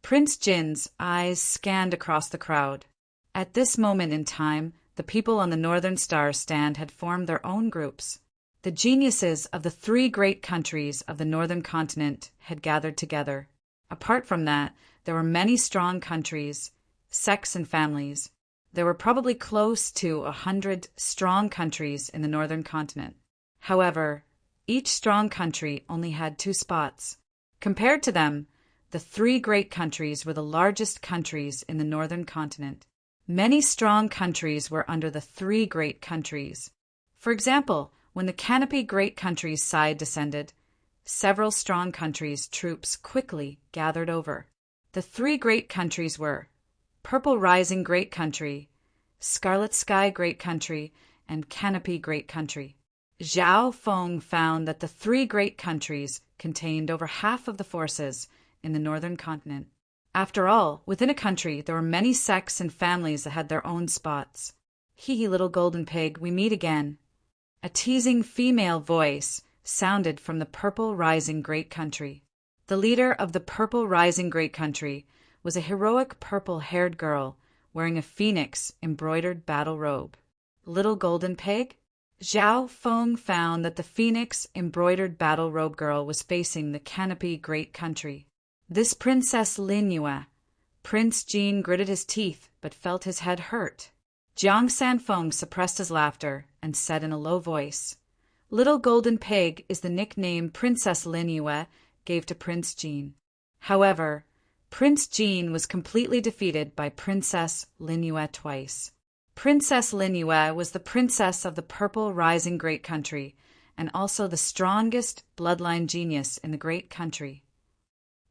Prince Jin's eyes scanned across the crowd. At this moment in time, the people on the Northern Star stand had formed their own groups. The geniuses of the three great countries of the northern continent had gathered together. Apart from that, there were many strong countries, sects and families. There were probably close to 100 strong countries in the northern continent. However, each strong country only had 2 spots. Compared to them, the three great countries were the largest countries in the northern continent. Many strong countries were under the three great countries. For example, when the Canopy Great Countries side descended, several strong countries' troops quickly gathered over. The three great countries were Purple Rising Great Country, Scarlet Sky Great Country, and Canopy Great Country. Zhao Feng found that the three great countries contained over half of the forces in the northern continent. After all, within a country there were many sects and families that had their own spots. Hee hee, little golden pig, we meet again. A teasing female voice sounded from the Purple Rising Great Country. The leader of the Purple Rising Great Country was a heroic purple-haired girl wearing a phoenix-embroidered battle robe. Little golden pig? Zhao Feng found that the phoenix-embroidered battle robe girl was facing the Canopy Great Country. This Princess Lin Yue. Prince Jin gritted his teeth but felt his head hurt. Jiang Sanfeng suppressed his laughter and said in a low voice, Little Golden Pig is the nickname Princess Lin Yue gave to Prince Jin. However, Prince Jin was completely defeated by Princess Lin Yue twice. Princess Lin Yue was the princess of the Purple Rising Great Country and also the strongest bloodline genius in the Great Country.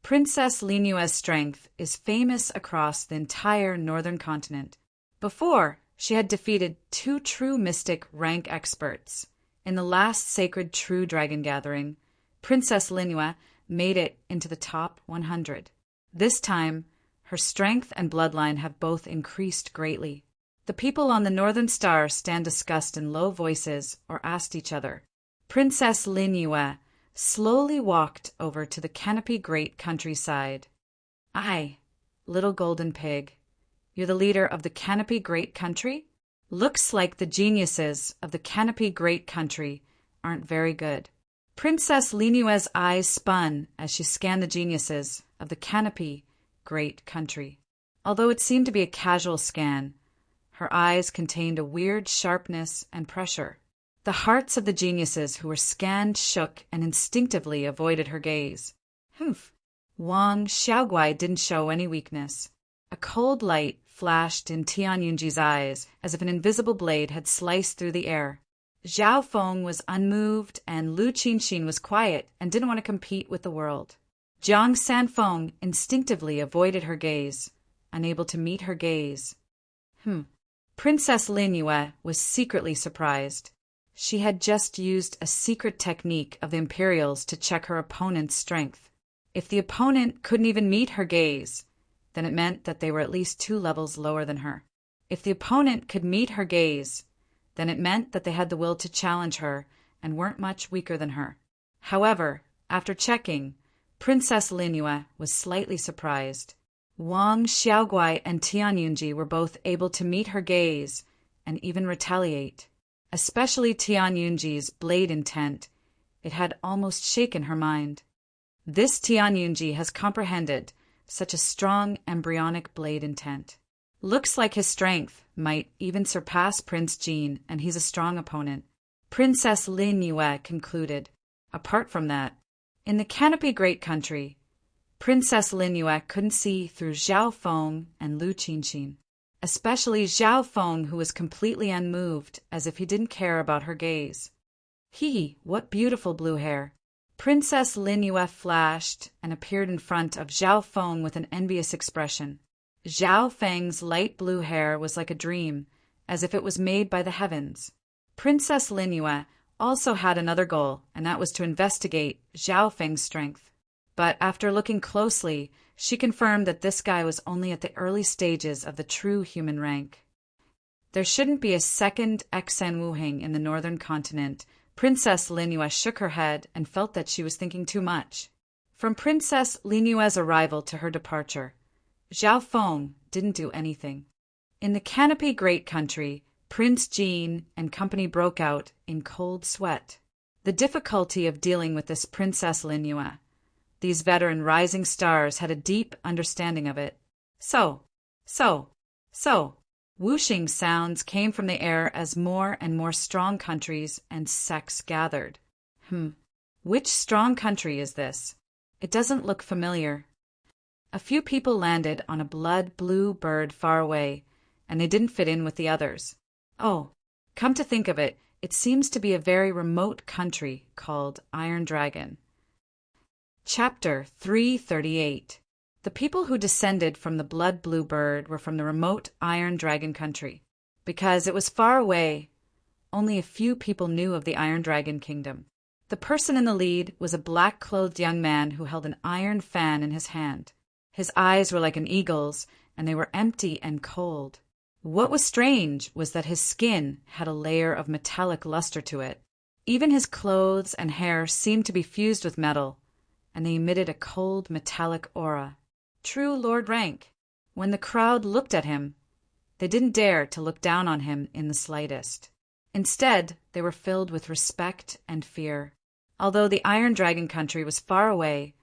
Princess Lin Yue's strength is famous across the entire northern continent. Before, she had defeated 2 true mystic rank experts. In the last sacred true dragon gathering, Princess Lin Yue made it into the top 100. This time, her strength and bloodline have both increased greatly. The people on the Northern Star stand discussed in low voices or asked each other. Princess Lin Yue slowly walked over to the Canopy Great Countryside. Aye, little golden pig, you're the leader of the Canopy Great Country? Looks like the geniuses of the Canopy Great Country aren't very good. Princess Lin Yue's eyes spun as she scanned the geniuses of the Canopy Great Country. Although it seemed to be a casual scan, her eyes contained a weird sharpness and pressure. The hearts of the geniuses who were scanned shook and instinctively avoided her gaze. Humph! Wang Xiaoguai didn't show any weakness. A cold light flashed in Tian Yunji's eyes as if an invisible blade had sliced through the air. Zhao Feng was unmoved and Lu Qinxin was quiet and didn't want to compete with the world. Jiang Sanfeng instinctively avoided her gaze, unable to meet her gaze. Princess Lin Yue was secretly surprised. She had just used a secret technique of the Imperials to check her opponent's strength. If the opponent couldn't even meet her gaze, then it meant that they were at least 2 levels lower than her. If the opponent could meet her gaze, then it meant that they had the will to challenge her and weren't much weaker than her. However, after checking, Princess Lin Yue was slightly surprised. Wang Xiaoguai and Tian Yunji were both able to meet her gaze and even retaliate. Especially Tian Yunji's blade intent, it had almost shaken her mind. This Tian Yunji has comprehended such a strong embryonic blade intent. Looks like his strength might even surpass Prince Jin, and he's a strong opponent. Princess Lin Yue concluded. Apart from that, in the Canopy Great Country, Princess Lin Yue couldn't see through Zhao Feng and Lu Qinxin. Especially Zhao Feng, who was completely unmoved, as if he didn't care about her gaze. What beautiful blue hair! Princess Lin Yue flashed and appeared in front of Zhao Feng with an envious expression. Zhao Feng's light blue hair was like a dream, as if it was made by the heavens. Princess Lin Yue also had another goal, and that was to investigate Zhao Feng's strength. But after looking closely, she confirmed that this guy was only at the early stages of the true human rank. There shouldn't be a second Exan Wuhing in the northern continent. Princess Linyue shook her head and felt that she was thinking too much. From Princess Linyue's arrival to her departure, Zhao Feng didn't do anything. In the Canopy Great Country, Prince Jean and company broke out in cold sweat. The difficulty of dealing with this Princess Linyue. These veteran rising stars had a deep understanding of it. So. Whooshing sounds came from the air as more and more strong countries and sects gathered. Which strong country is this? It doesn't look familiar. A few people landed on a blood-blue bird far away, and they didn't fit in with the others. Oh, come to think of it, it seems to be a very remote country called Iron Dragon. Chapter 338. The people who descended from the blood-blue bird were from the remote Iron Dragon country. Because it was far away, only a few people knew of the Iron Dragon kingdom. The person in the lead was a black-clothed young man who held an iron fan in his hand. His eyes were like an eagle's, and they were empty and cold. What was strange was that his skin had a layer of metallic luster to it. Even his clothes and hair seemed to be fused with metal, and they emitted a cold metallic aura. True Lord rank. When the crowd looked at him, they didn't dare to look down on him in the slightest. Instead, they were filled with respect and fear. Although the Iron Dragon country was far away,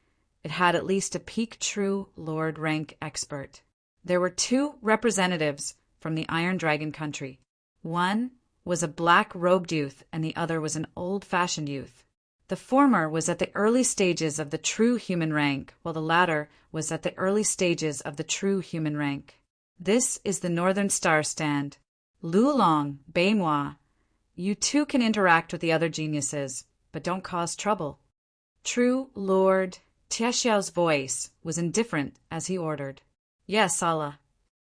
it had at least a peak true Lord rank expert. There were two representatives from the Iron Dragon country. One was a black-robed youth, and the other was an old-fashioned youth. The former was at the early stages of the true human rank, while the latter was at the early stages of the true human rank. This is the Northern Star Stand. Lulong, Beimoi, you too can interact with the other geniuses, but don't cause trouble. True Lord Tiexiao's voice was indifferent as he ordered. Yes, Allah.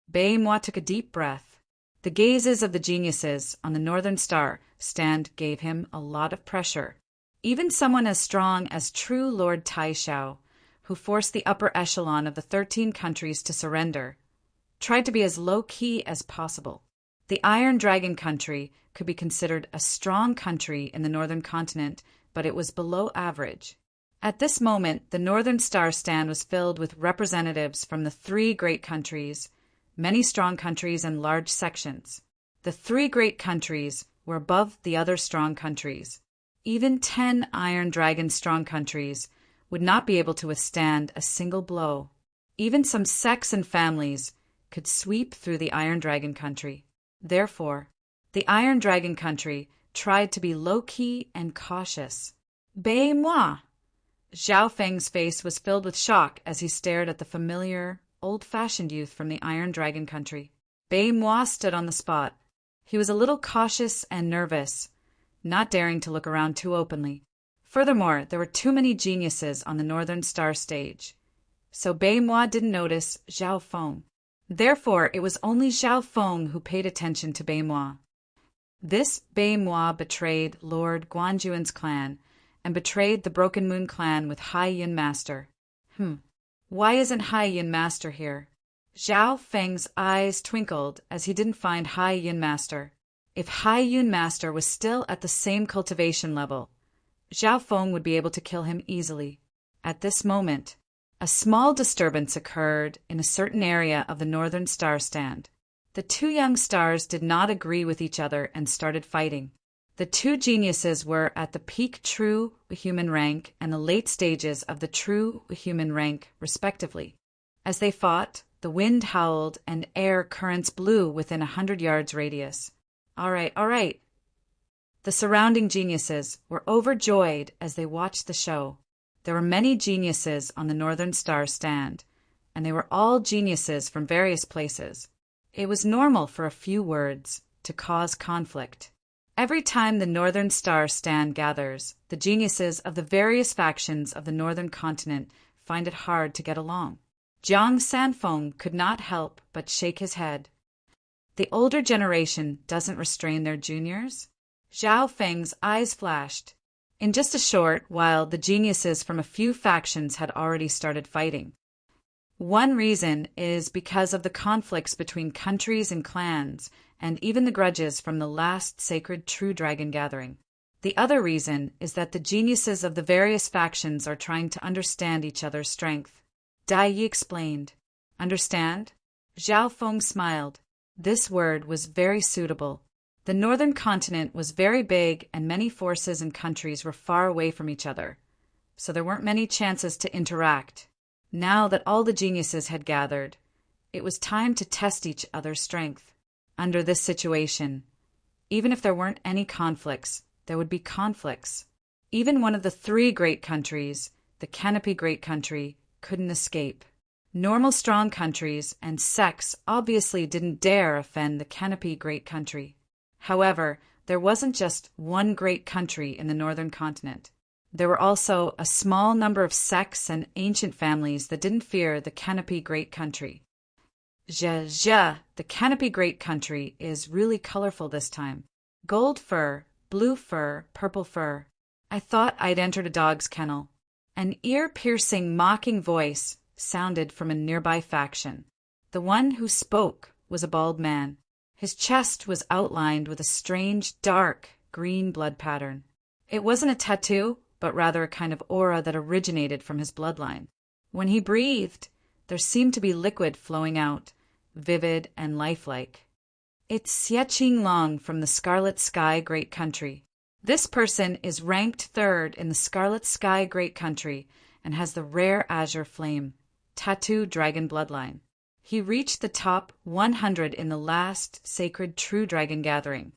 Beimoi took a deep breath. The gazes of the geniuses on the Northern Star Stand gave him a lot of pressure. Even someone as strong as true Lord Taixiao, who forced the upper echelon of the 13 countries to surrender, tried to be as low-key as possible. The Iron Dragon country could be considered a strong country in the northern continent, but it was below average. At this moment, the Northern Star Stand was filled with representatives from the 3 great countries, many strong countries and large sections. The 3 great countries were above the other strong countries. Even 10 Iron Dragon strong countries would not be able to withstand a single blow. Even some sects and families could sweep through the Iron Dragon country. Therefore, the Iron Dragon country tried to be low-key and cautious. Beimoi! Zhao Feng's face was filled with shock as he stared at the familiar, old-fashioned youth from the Iron Dragon country. Beimoi stood on the spot. He was a little cautious and nervous, not daring to look around too openly. Furthermore, there were too many geniuses on the Northern Star stage, so Beimoi didn't notice Zhao Feng. Therefore, it was only Zhao Feng who paid attention to Beimoi. This Beimoi betrayed Lord Guanjuan's clan and betrayed the Broken Moon clan with Hai Yun Master. Why isn't Hai Yun Master here? Zhao Feng's eyes twinkled as he didn't find Hai Yun Master. If Hai Yun Master was still at the same cultivation level, Zhao Feng would be able to kill him easily. At this moment, a small disturbance occurred in a certain area of the Northern Star Stand. The 2 young stars did not agree with each other and started fighting. The 2 geniuses were at the peak true human rank and the late stages of the true human rank, respectively. As they fought, the wind howled and air currents blew within 100 yards radius. All right. The surrounding geniuses were overjoyed as they watched the show. There were many geniuses on the Northern Star Stand, and they were all geniuses from various places. It was normal for a few words to cause conflict. Every time the Northern Star Stand gathers, the geniuses of the various factions of the northern continent find it hard to get along. Jiang Sanfeng could not help but shake his head. The older generation doesn't restrain their juniors? Zhao Feng's eyes flashed. In just a short while, the geniuses from a few factions had already started fighting. One reason is because of the conflicts between countries and clans, and even the grudges from the last sacred true dragon gathering. The other reason is that the geniuses of the various factions are trying to understand each other's strength. Dai Yi explained. Understand? Zhao Feng smiled. This word was very suitable. The northern continent was very big and many forces and countries were far away from each other, so there weren't many chances to interact. Now that all the geniuses had gathered, it was time to test each other's strength. Under this situation, even if there weren't any conflicts, there would be conflicts. Even one of the three great countries, the Canopy Great Country, couldn't escape. Normal strong countries and sects obviously didn't dare offend the Canopy Great Country. However, there wasn't just one great country in the northern continent. There were also a small number of sects and ancient families that didn't fear the Canopy Great Country. The Canopy Great Country is really colorful this time. Gold fur, blue fur, purple fur. I thought I'd entered a dog's kennel. An ear-piercing, mocking voice sounded from a nearby faction. The one who spoke was a bald man. His chest was outlined with a strange, dark, green blood pattern. It wasn't a tattoo, but rather a kind of aura that originated from his bloodline. When he breathed, there seemed to be liquid flowing out, vivid and lifelike. It's Xie Long from the Scarlet Sky Great Country. This person is ranked 3rd in the Scarlet Sky Great Country and has the rare azure flame, tattoo dragon bloodline. He reached the top 100 in the last sacred true dragon gathering.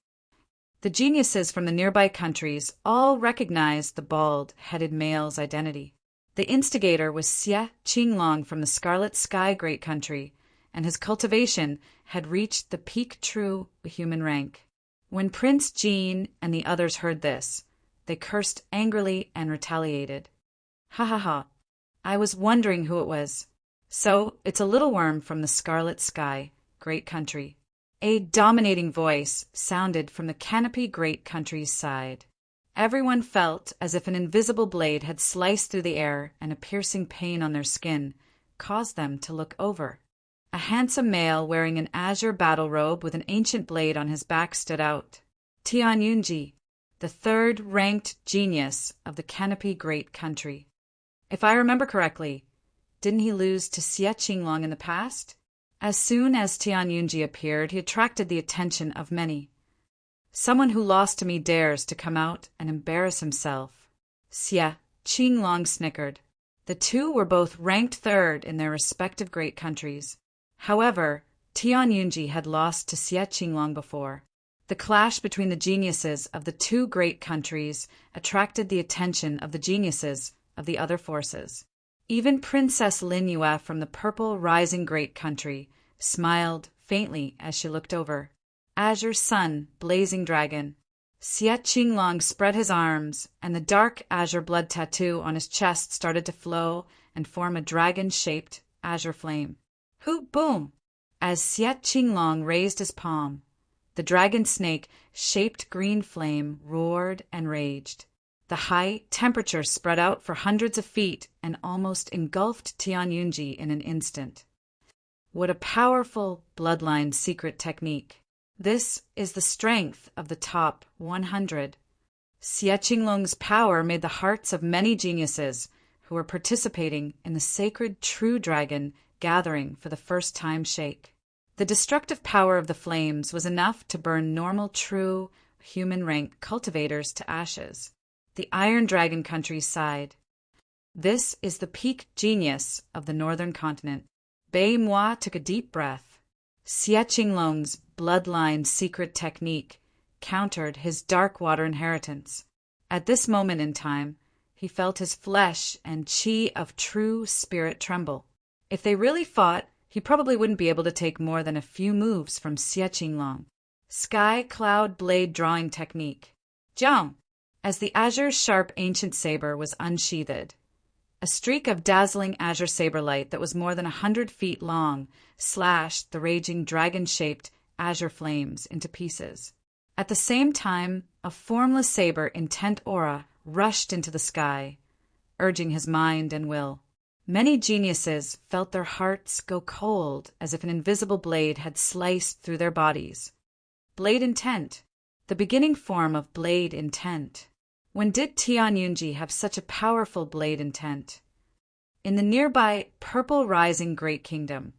The geniuses from the nearby countries all recognized the bald-headed male's identity. The instigator was Xie Qinglong from the Scarlet Sky Great Country, and his cultivation had reached the peak true human rank. When Prince Jean and the others heard this, they cursed angrily and retaliated. Ha ha ha, I was wondering who it was. So, it's a little worm from the Scarlet Sky Great Country. A dominating voice sounded from the Canopy Great Country's side. Everyone felt as if an invisible blade had sliced through the air, and a piercing pain on their skin caused them to look over. A handsome male wearing an azure battle robe with an ancient blade on his back stood out. Tian Yunji, the 3rd-ranked genius of the Canopy Great Country. If I remember correctly, didn't he lose to Xie Qinglong in the past? As soon as Tian Yunji appeared, he attracted the attention of many. Someone who lost to me dares to come out and embarrass himself. Xie Qinglong snickered. The two were both ranked 3rd in their respective great countries. However, Tian Yunji had lost to Xie Qinglong before. The clash between the geniuses of the two great countries attracted the attention of the geniuses of the other forces. Even Princess Lin Yue from the Purple Rising Great Country smiled faintly as she looked over. Azure Sun, Blazing Dragon. Xie Qinglong spread his arms, and the dark azure blood tattoo on his chest started to flow and form a dragon-shaped azure flame. Hoop boom! As Xie Qinglong raised his palm, the dragon snake-shaped green flame roared and raged. The high temperature spread out for hundreds of feet and almost engulfed Tian Yunji in an instant. What a powerful bloodline secret technique. This is the strength of the top 100. Xie Qinglong's power made the hearts of many geniuses who were participating in the sacred true dragon gathering for the first time shake. The destructive power of the flames was enough to burn normal true human rank cultivators to ashes. The Iron Dragon Country sighed. This is the peak genius of the northern continent. Bei Moi took a deep breath. Xie Qinglong's bloodline secret technique countered his dark water inheritance. At this moment in time, he felt his flesh and qi of true spirit tremble. If they really fought, he probably wouldn't be able to take more than a few moves from Xie Qinglong. Sky Cloud Blade Drawing Technique. Jiang! As the azure sharp ancient saber was unsheathed, a streak of dazzling azure saber light that was more than 100 feet long slashed the raging dragon-shaped azure flames into pieces. At the same time, a formless saber intent aura rushed into the sky, urging his mind and will. Many geniuses felt their hearts go cold as if an invisible blade had sliced through their bodies. Blade intent, the beginning form of blade intent. When did Tianyunji have such a powerful blade intent? In the nearby Purple Rising Great Kingdom,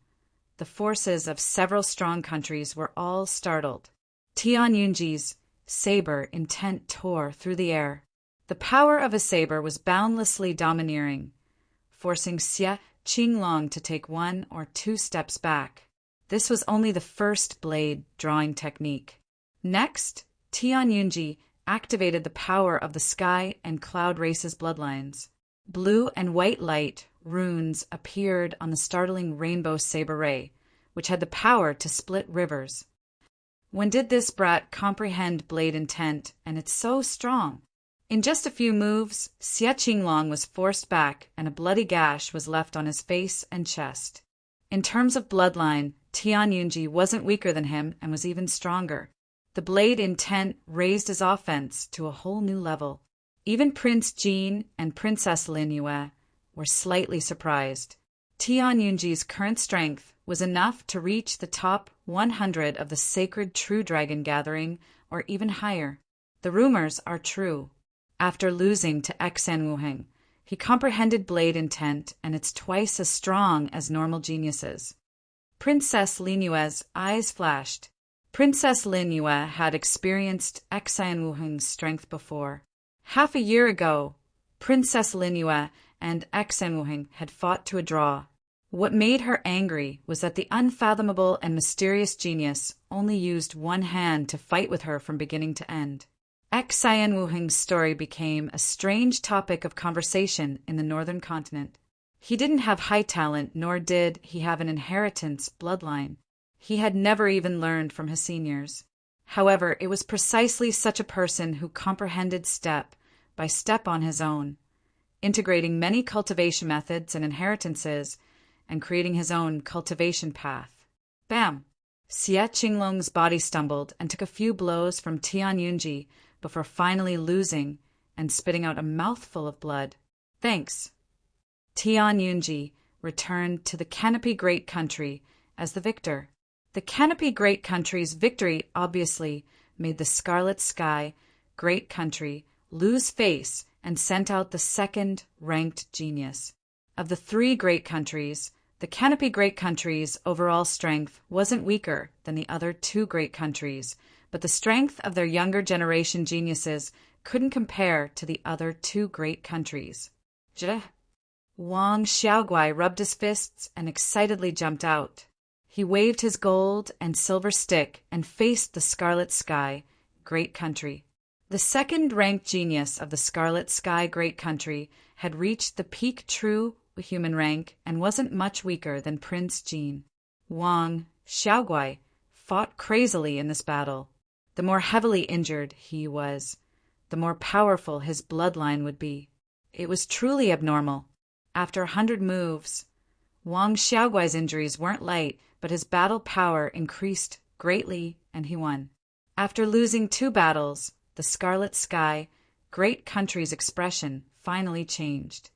the forces of several strong countries were all startled. Tianyunji's saber intent tore through the air. The power of a saber was boundlessly domineering, forcing Xie Qinglong to take 1 or 2 steps back. This was only the first blade drawing technique. Next, Tianyunji activated the power of the sky and cloud race's bloodlines. Blue and white light runes appeared on the startling rainbow saber ray, which had the power to split rivers. When did this brat comprehend blade intent, and it's so strong? In just a few moves, Xie Qinglong was forced back and a bloody gash was left on his face and chest. In terms of bloodline, Tianyunji wasn't weaker than him and was even stronger. The blade intent raised his offense to a whole new level. Even Prince Jin and Princess Lin Yue were slightly surprised. Tianyunji's current strength was enough to reach the top 100 of the sacred True Dragon Gathering, or even higher. The rumors are true. After losing to Xan Wuheng, he comprehended blade intent, and it's twice as strong as normal geniuses. Princess Lin Yue's eyes flashed. Princess Lin Yue had experienced Xan Wuheng's strength before. Half a year ago, Princess Lin Yue and Xan Wuheng had fought to a draw. What made her angry was that the unfathomable and mysterious genius only used one hand to fight with her from beginning to end. Xan Wuheng's story became a strange topic of conversation in the northern continent. He didn't have high talent, nor did he have an inheritance bloodline. He had never even learned from his seniors. However, it was precisely such a person who comprehended step by step on his own, integrating many cultivation methods and inheritances, and creating his own cultivation path. Bam! Xie Qinglong's body stumbled and took a few blows from Tianyunji before finally losing and spitting out a mouthful of blood. Thanks. Tianyunji returned to the Canopy Great Country as the victor. The Canopy Great Country's victory obviously made the Scarlet Sky Great Country lose face and sent out the second ranked genius. Of the 3 great countries, the Canopy Great Country's overall strength wasn't weaker than the other 2 great countries, but the strength of their younger generation geniuses couldn't compare to the other 2 great countries. Wang Xiaoguai rubbed his fists and excitedly jumped out. He waved his gold and silver stick and faced the Scarlet Sky Great Country. The second-ranked genius of the Scarlet Sky Great Country had reached the peak true human rank and wasn't much weaker than Prince Jin. Wang Xiaoguai fought crazily in this battle. The more heavily injured he was, the more powerful his bloodline would be. It was truly abnormal. After 100 moves, Wang Xiaoguai's injuries weren't light, but his battle power increased greatly and he won. After losing 2 battles, the Scarlet Sky Great Country's expression finally changed.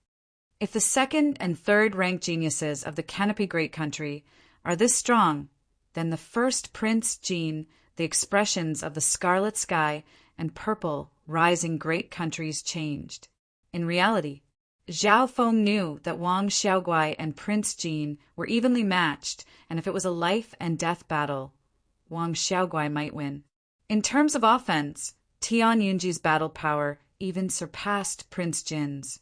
If the second and third ranked geniuses of the Canopy Great Country are this strong, then the first Prince Jin, the expressions of the Scarlet Sky and Purple Rising Great Countries changed. In reality, Zhao Feng knew that Wang Xiaoguai and Prince Jin were evenly matched, and if it was a life-and-death battle, Wang Xiaoguai might win. In terms of offense, Tianyunji's battle power even surpassed Prince Jin's.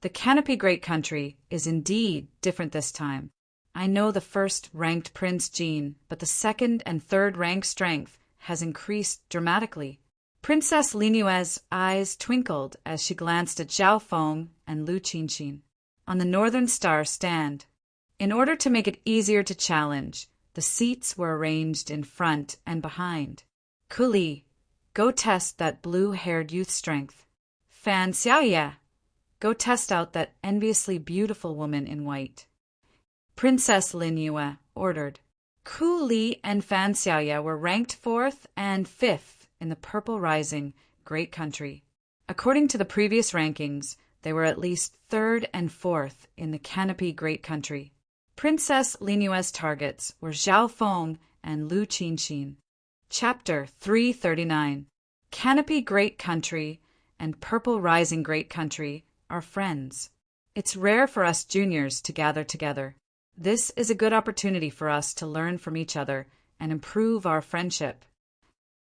The Canopy Great Country is indeed different this time. I know the first-ranked Prince Jin, but the second and third-ranked strength has increased dramatically. Princess Lin Yue's eyes twinkled as she glanced at Zhao Feng and Lu Qinxin on the Northern Star stand. In order to make it easier to challenge, the seats were arranged in front and behind. Kuli, go test that blue-haired youth's strength. Fan Xiaoye, go test out that enviously beautiful woman in white. Princess Lin Yue ordered. Ku Li and Fan Xiaoye were ranked 4th and 5th in the Purple Rising Great Country. According to the previous rankings, They were at least third and fourth in the Canopy Great Country. Princess Linue's targets were Zhao Feng and Lu Qinxin. Chapter 339. Canopy Great Country and Purple Rising Great Country are friends. It's rare for us juniors to gather together. This is a good opportunity for us to learn from each other and improve our friendship.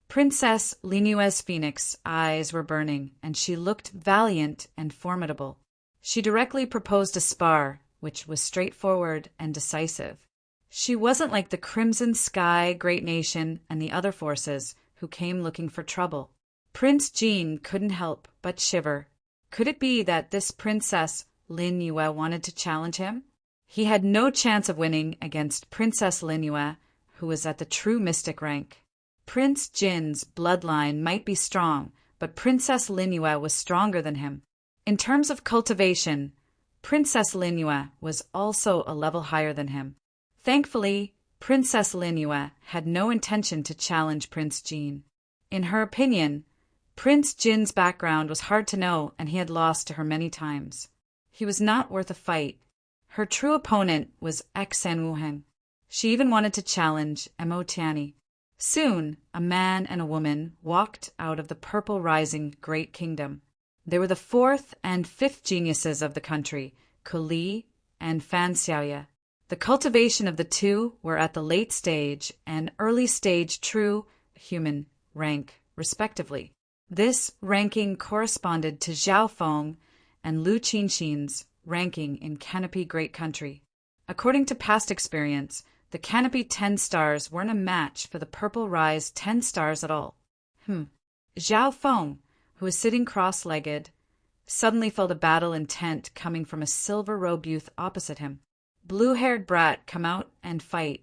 Princess Linue's phoenix eyes were burning, and she looked valiant and formidable. She directly proposed a spar, which was straightforward and decisive. She wasn't like the Crimson Sky, Great Nation, and the other forces who came looking for trouble. Prince Jean couldn't help but shiver. Could it be that this Princess Linue wanted to challenge him? He had no chance of winning against Princess Linue, who was at the true mystic rank. Prince Jin's bloodline might be strong, but Princess Linue was stronger than him. In terms of cultivation, Princess Linue was also a level higher than him. Thankfully, Princess Linue had no intention to challenge Prince Jin. In her opinion, Prince Jin's background was hard to know, and he had lost to her many times. He was not worth a fight. Her true opponent was Xen Wuheng. She even wanted to challenge Mo Tianyi. Soon, a man and a woman walked out of the Purple Rising Great Kingdom. They were the fourth and fifth geniuses of the country, Ku Li and Fan Xiaoye. The cultivation of the two were at the late stage and early stage true human rank, respectively. This ranking corresponded to Zhao Feng and Lu Qinxin's ranking in Canopy Great Country. According to past experience, the Canopy 10 stars weren't a match for the Purple Rise 10 stars at all. Zhao Feng, who was sitting cross-legged, suddenly felt a battle intent coming from a silver-robed youth opposite him. Blue-haired brat, come out and fight.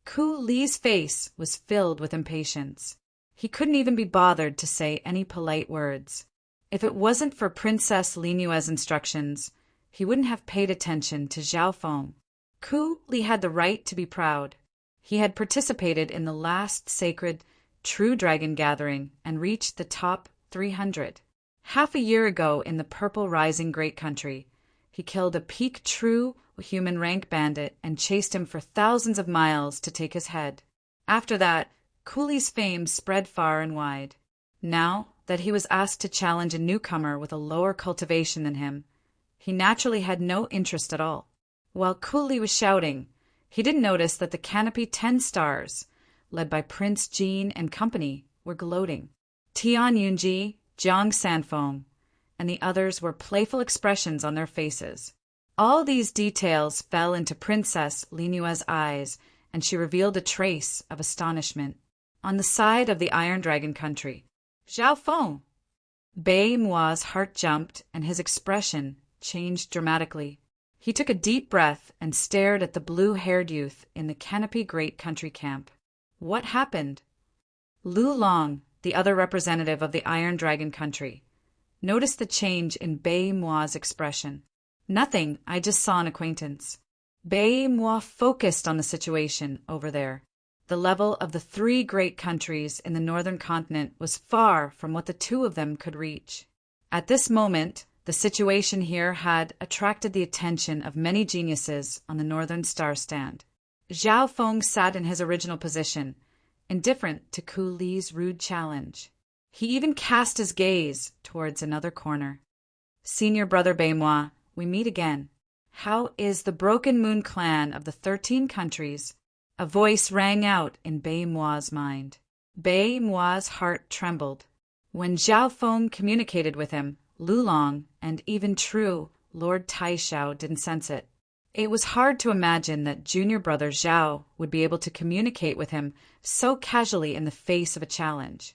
Ku Li's face was filled with impatience. He couldn't even be bothered to say any polite words. If it wasn't for Princess Linue's instructions, he wouldn't have paid attention to Zhao Feng. Ku Li had the right to be proud. He had participated in the last sacred True Dragon gathering and reached the top 300. Half a year ago in the Purple Rising Great Country, he killed a peak true human rank bandit and chased him for thousands of miles to take his head. After that, Ku Li's fame spread far and wide. Now that he was asked to challenge a newcomer with a lower cultivation than him, he naturally had no interest at all. While Ku Li was shouting, he didn't notice that the Canopy 10 stars, led by Prince Jean and company, were gloating. Tian Yunji, Jiang Sanfeng, and the others were playful expressions on their faces. All these details fell into Princess Linue's eyes, and she revealed a trace of astonishment. On the side of the Iron Dragon country, Zhao Feng! Bei Mua's heart jumped, and his expression changed dramatically. He took a deep breath and stared at the blue-haired youth in the Canopy Great Country camp. What happened? Lu Long, the other representative of the Iron Dragon country, noticed the change in Bei Mua's expression. Nothing, I just saw an acquaintance. Bei Mua focused on the situation over there. The level of the three great countries in the northern continent was far from what the two of them could reach. At this moment, the situation here had attracted the attention of many geniuses on the northern star stand. Zhao Feng sat in his original position, indifferent to Ku Li's rude challenge. He even cast his gaze towards another corner. Senior brother Bei Mua, we meet again. How is the Broken Moon clan of the 13 countries? A voice rang out in Bei Mua's mind. Bei Mua's heart trembled. When Zhao Feng communicated with him, Lu Long and even true Lord Taishao didn't sense it. It was hard to imagine that junior brother Zhao would be able to communicate with him so casually in the face of a challenge.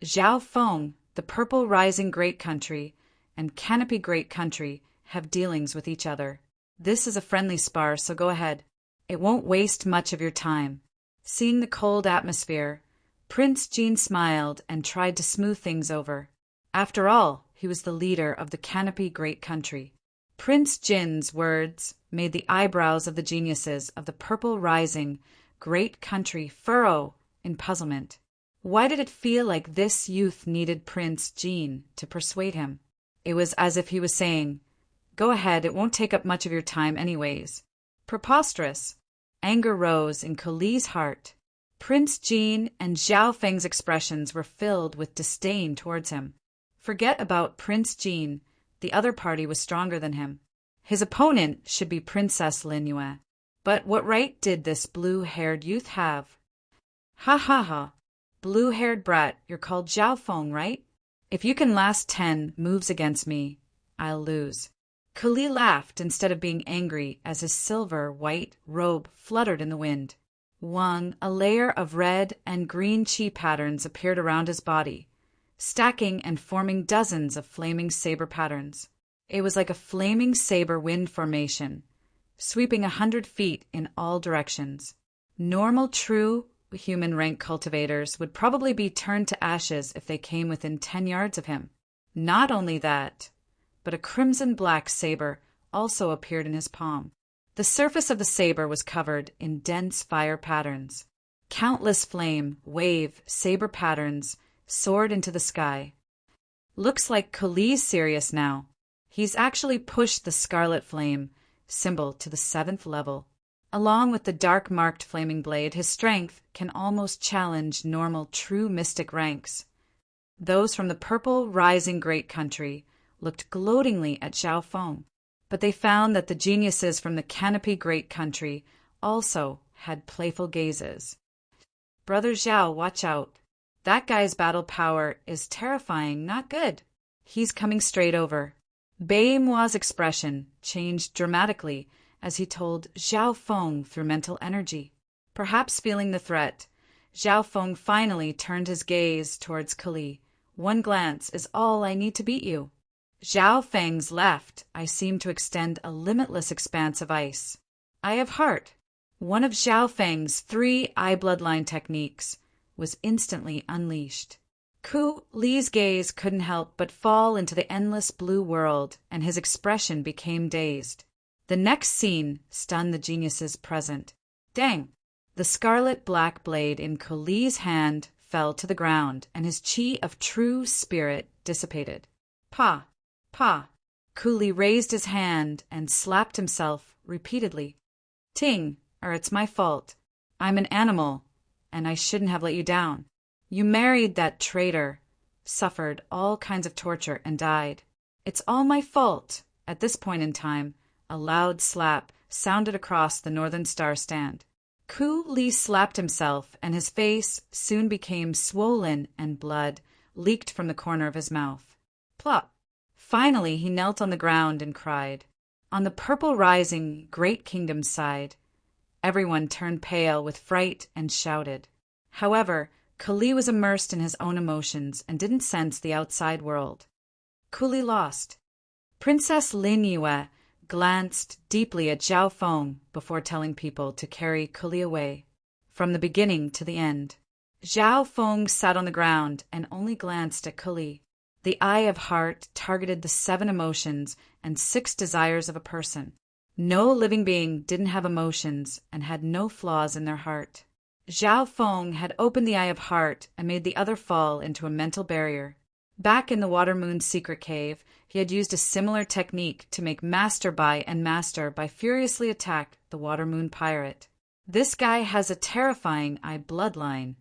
Zhao Feng, the Purple Rising Great Country, and Canopy Great Country have dealings with each other. This is a friendly spar, so go ahead. It won't waste much of your time. Seeing the cold atmosphere, Prince Jean smiled and tried to smooth things over. After all, he was the leader of the Canopy Great Country. Prince Jin's words made the eyebrows of the geniuses of the Purple Rising Great Country furrow in puzzlement. Why did it feel like this youth needed Prince Jean to persuade him? It was as if he was saying, "Go ahead, it won't take up much of your time anyways." Preposterous. Anger rose in Kuli's heart. Prince Jean and Zhao Feng's expressions were filled with disdain towards him. Forget about Prince Jean, the other party was stronger than him. His opponent should be Princess Lin Yue. But what right did this blue-haired youth have? Ha ha ha. Blue-haired brat, you're called Zhao Feng, right? If you can last 10 moves against me, I'll lose. Kuli laughed instead of being angry as his silver-white robe fluttered in the wind. A layer of red and green chi patterns appeared around his body, stacking and forming dozens of flaming saber patterns. It was like a flaming saber wind formation, sweeping 100 feet in all directions. Normal, true human rank cultivators would probably be turned to ashes if they came within 10 yards of him. Not only that, but a crimson-black saber also appeared in his palm. The surface of the saber was covered in dense fire patterns. Countless flame, wave, saber patterns soared into the sky. Looks like Kuli's serious now. He's actually pushed the scarlet flame symbol to the 7th level. Along with the dark-marked flaming blade, his strength can almost challenge normal true mystic ranks. Those from the purple rising great country looked gloatingly at Zhao Feng, but they found that the geniuses from the canopy great country also had playful gazes. Brother Zhao, watch out. That guy's battle power is terrifying, not good. He's coming straight over. Bei Mua's expression changed dramatically as he told Zhao Feng through mental energy. Perhaps feeling the threat, Zhao Feng finally turned his gaze towards Kuli. One glance is all I need to beat you. Zhao Feng's left eye seemed to extend a limitless expanse of ice. Eye of Heart, one of Zhao Feng's 3 eye bloodline techniques, was instantly unleashed. Kuli's gaze couldn't help but fall into the endless blue world, and his expression became dazed. The next scene stunned the geniuses present. Dang! The scarlet-black blade in Kuli's hand fell to the ground, and his chi of true spirit dissipated. Pa! Pa! Kuli raised his hand and slapped himself repeatedly. Ting, it's my fault. I'm an animal, and I shouldn't have let you down. You married that traitor, suffered all kinds of torture, and died. It's all my fault. At this point in time, a loud slap sounded across the Northern Star stand. Kuli slapped himself, and his face soon became swollen and blood leaked from the corner of his mouth. Plop! Finally, he knelt on the ground and cried. On the purple rising great kingdom's side, everyone turned pale with fright and shouted. However, Kuli was immersed in his own emotions and didn't sense the outside world. Kuli lost. Princess Lin Yue glanced deeply at Zhao Feng before telling people to carry Kuli away. From the beginning to the end, Zhao Feng sat on the ground and only glanced at Kuli. The Eye of Heart targeted the 7 emotions and 6 desires of a person. No living being didn't have emotions and had no flaws in their heart. Zhao Feng had opened the Eye of Heart and made the other fall into a mental barrier. Back in the Water Moon's secret cave, he had used a similar technique to make Master Bai and Master Bai furiously attack the Water Moon pirate. This guy has a terrifying eye bloodline.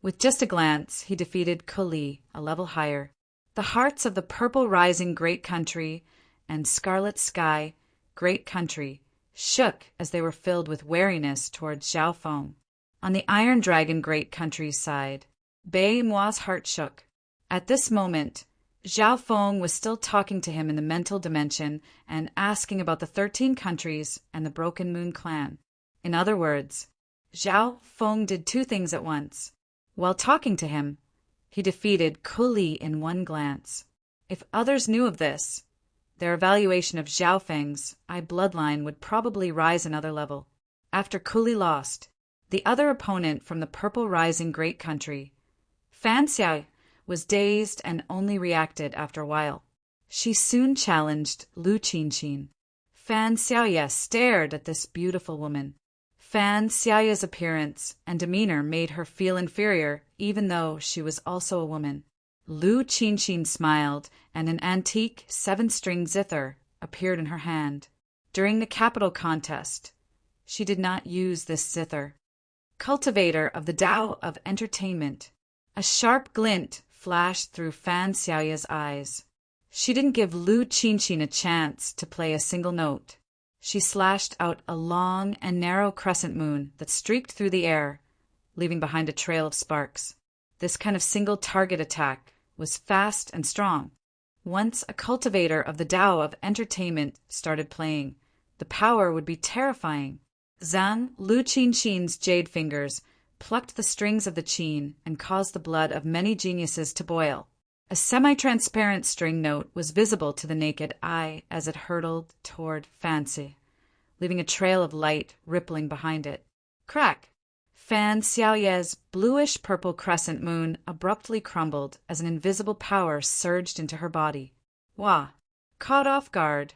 With just a glance, he defeated Kuli, a level higher. The hearts of the purple rising great country and scarlet sky great country shook as they were filled with wariness towards Zhao Feng. On the Iron Dragon great country's side, Bei Mua's heart shook. At this moment, Zhao Feng was still talking to him in the mental dimension and asking about the 13 countries and the Broken Moon clan. In other words, Zhao Feng did 2 things at once. While talking to him, he defeated Kuli in one glance. If others knew of this, their evaluation of Zhao Feng's eye bloodline would probably rise another level. After Kuli lost, the other opponent from the purple rising great country, Fan Xiao, was dazed and only reacted after a while. She soon challenged Lu Qinqin. Fan Xiaoye stared at this beautiful woman. Fan Xiaoye's appearance and demeanor made her feel inferior, even though she was also a woman. Lu Qinshin smiled, and an antique 7-string zither appeared in her hand. During the capital contest, she did not use this zither. Cultivator of the Tao of Entertainment. A sharp glint flashed through Fan Xiaoya's eyes. She didn't give Lu Qinshin a chance to play a single note. She slashed out a long and narrow crescent moon that streaked through the air, leaving behind a trail of sparks. This kind of single-target attack was fast and strong. Once a cultivator of the Tao of Entertainment started playing, the power would be terrifying. Zhang Lu Qinshin's jade fingers plucked the strings of the qin and caused the blood of many geniuses to boil. A semi-transparent string note was visible to the naked eye as it hurtled toward Fancy, leaving a trail of light rippling behind it. Crack! Fan Xiaoya's bluish-purple crescent moon abruptly crumbled as an invisible power surged into her body. Wah! Caught off guard,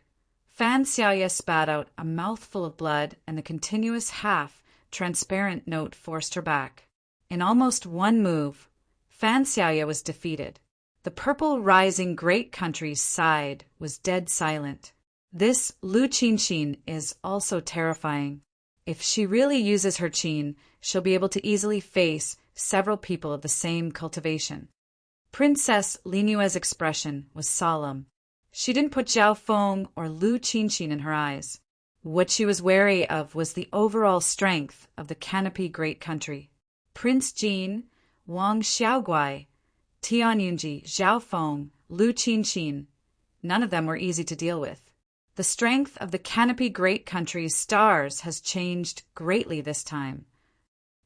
Fan Xiaoya spat out a mouthful of blood, and the continuous half-transparent note forced her back. In almost one move, Fan Xiaoya was defeated. The purple rising great country's side was dead silent. This Lu Qinshin is also terrifying. If she really uses her qin, she'll be able to easily face several people of the same cultivation. Princess Linyue's expression was solemn. She didn't put Zhao Feng or Lu Qinshin in her eyes. What she was wary of was the overall strength of the canopy great country. Prince Jin, Wang Xiaoguai, Tian Yunji, Zhao Feng, Lu Qinshin, none of them were easy to deal with. The strength of the canopy great country's stars has changed greatly this time.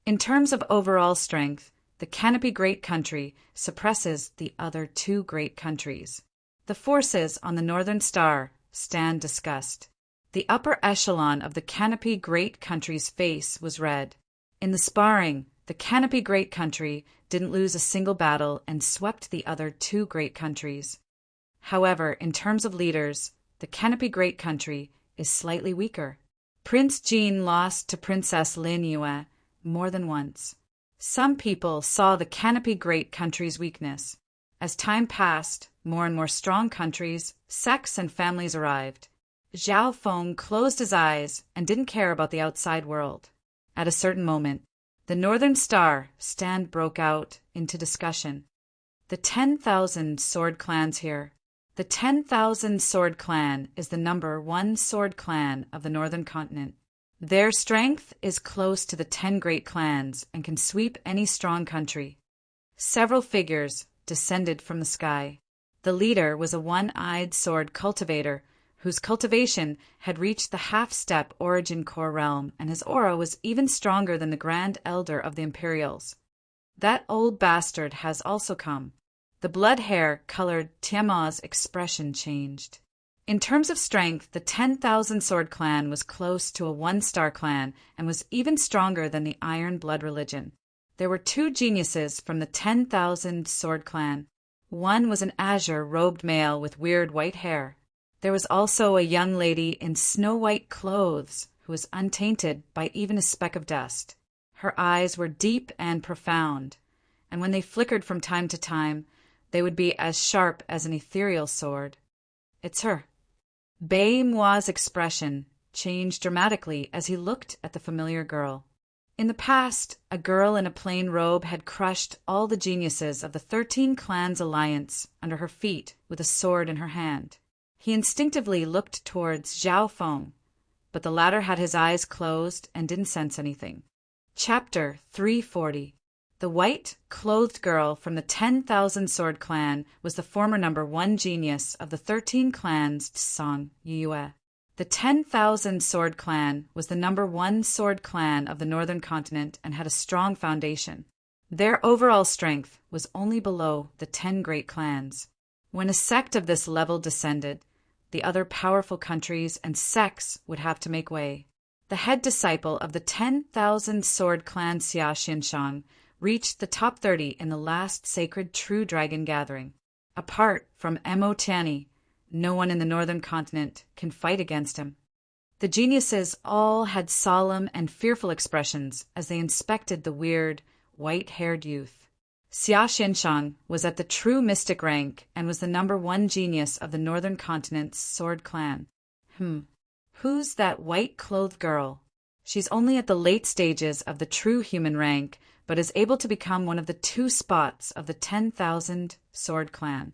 In terms of overall strength, the canopy great country suppresses the other two great countries. The forces on the northern star stand discussed. The upper echelon of the canopy great country's face was red. In the sparring, the canopy great country didn't lose a single battle and swept the other two great countries. However, in terms of leaders, the canopy great country is slightly weaker. Prince Jin lost to Princess Linyue more than once. Some people saw the canopy great country's weakness. As time passed, more and more strong countries, sects, and families arrived. Zhao Feng closed his eyes and didn't care about the outside world. At a certain moment, the Northern Star stand broke out into discussion. The 10,000 sword clans here. The 10,000 sword clan is the number 1 sword clan of the northern continent. Their strength is close to the 10 great clans and can sweep any strong country. Several figures descended from the sky. The leader was a one-eyed sword cultivator whose cultivation had reached the half-step origin core realm, and his aura was even stronger than the Grand Elder of the Imperials. That old bastard has also come. The blood hair colored Tiamat's expression changed. In terms of strength, the 10,000 sword clan was close to a 1-star clan and was even stronger than the Iron Blood religion. There were 2 geniuses from the 10,000 sword clan. One was an azure-robed male with weird white hair. There was also a young lady in snow-white clothes who was untainted by even a speck of dust. Her eyes were deep and profound, and when they flickered from time to time, they would be as sharp as an ethereal sword. It's her. Bei Mua's expression changed dramatically as he looked at the familiar girl. In the past, a girl in a plain robe had crushed all the geniuses of the 13 Clans Alliance under her feet with a sword in her hand. He instinctively looked towards Zhao Feng, but the latter had his eyes closed and didn't sense anything. Chapter 340. The white-clothed girl from the 10,000 sword clan was the former number 1 genius of the 13 clans Song Yue. The 10,000 sword clan was the number 1 sword clan of the northern continent and had a strong foundation. Their overall strength was only below the 10 great clans. When a sect of this level descended, the other powerful countries and sects would have to make way. The head disciple of the 10,000 sword clan Xia Xinshang reached the top 30 in the last sacred True Dragon gathering. Apart from Mo Tianyi, no one in the northern continent can fight against him. The geniuses all had solemn and fearful expressions as they inspected the weird, white-haired youth. Xia Xianshang was at the true mystic rank and was the #1 genius of the Northern Continent's sword clan. Who's that white-clothed girl? She's only at the late stages of the true human rank, but is able to become one of the 2 spots of the 10,000 sword clan.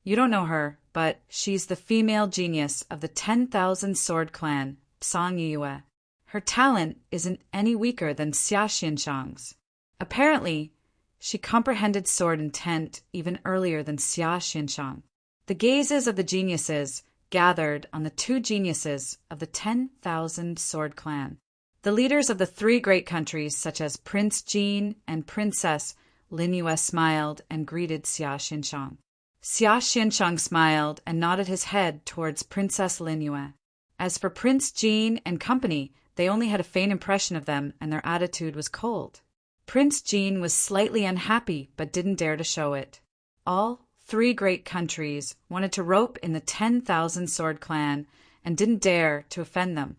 You don't know her, but she's the female genius of the 10,000 sword clan, Zhang Yue. Her talent isn't any weaker than Xia Xianshang's. Apparently, she comprehended sword intent even earlier than Xia Xianshang. The gazes of the geniuses gathered on the 2 geniuses of the 10,000 sword clan. The leaders of the 3 great countries, such as Prince Jin and Princess Lin Yue, smiled and greeted Xia Xianshang. Xia Xianshang smiled and nodded his head towards Princess Lin Yue. As for Prince Jin and company, they only had a faint impression of them, and their attitude was cold. Prince Jin was slightly unhappy, but didn't dare to show it. All 3 great countries wanted to rope in the 10,000 sword clan and didn't dare to offend them.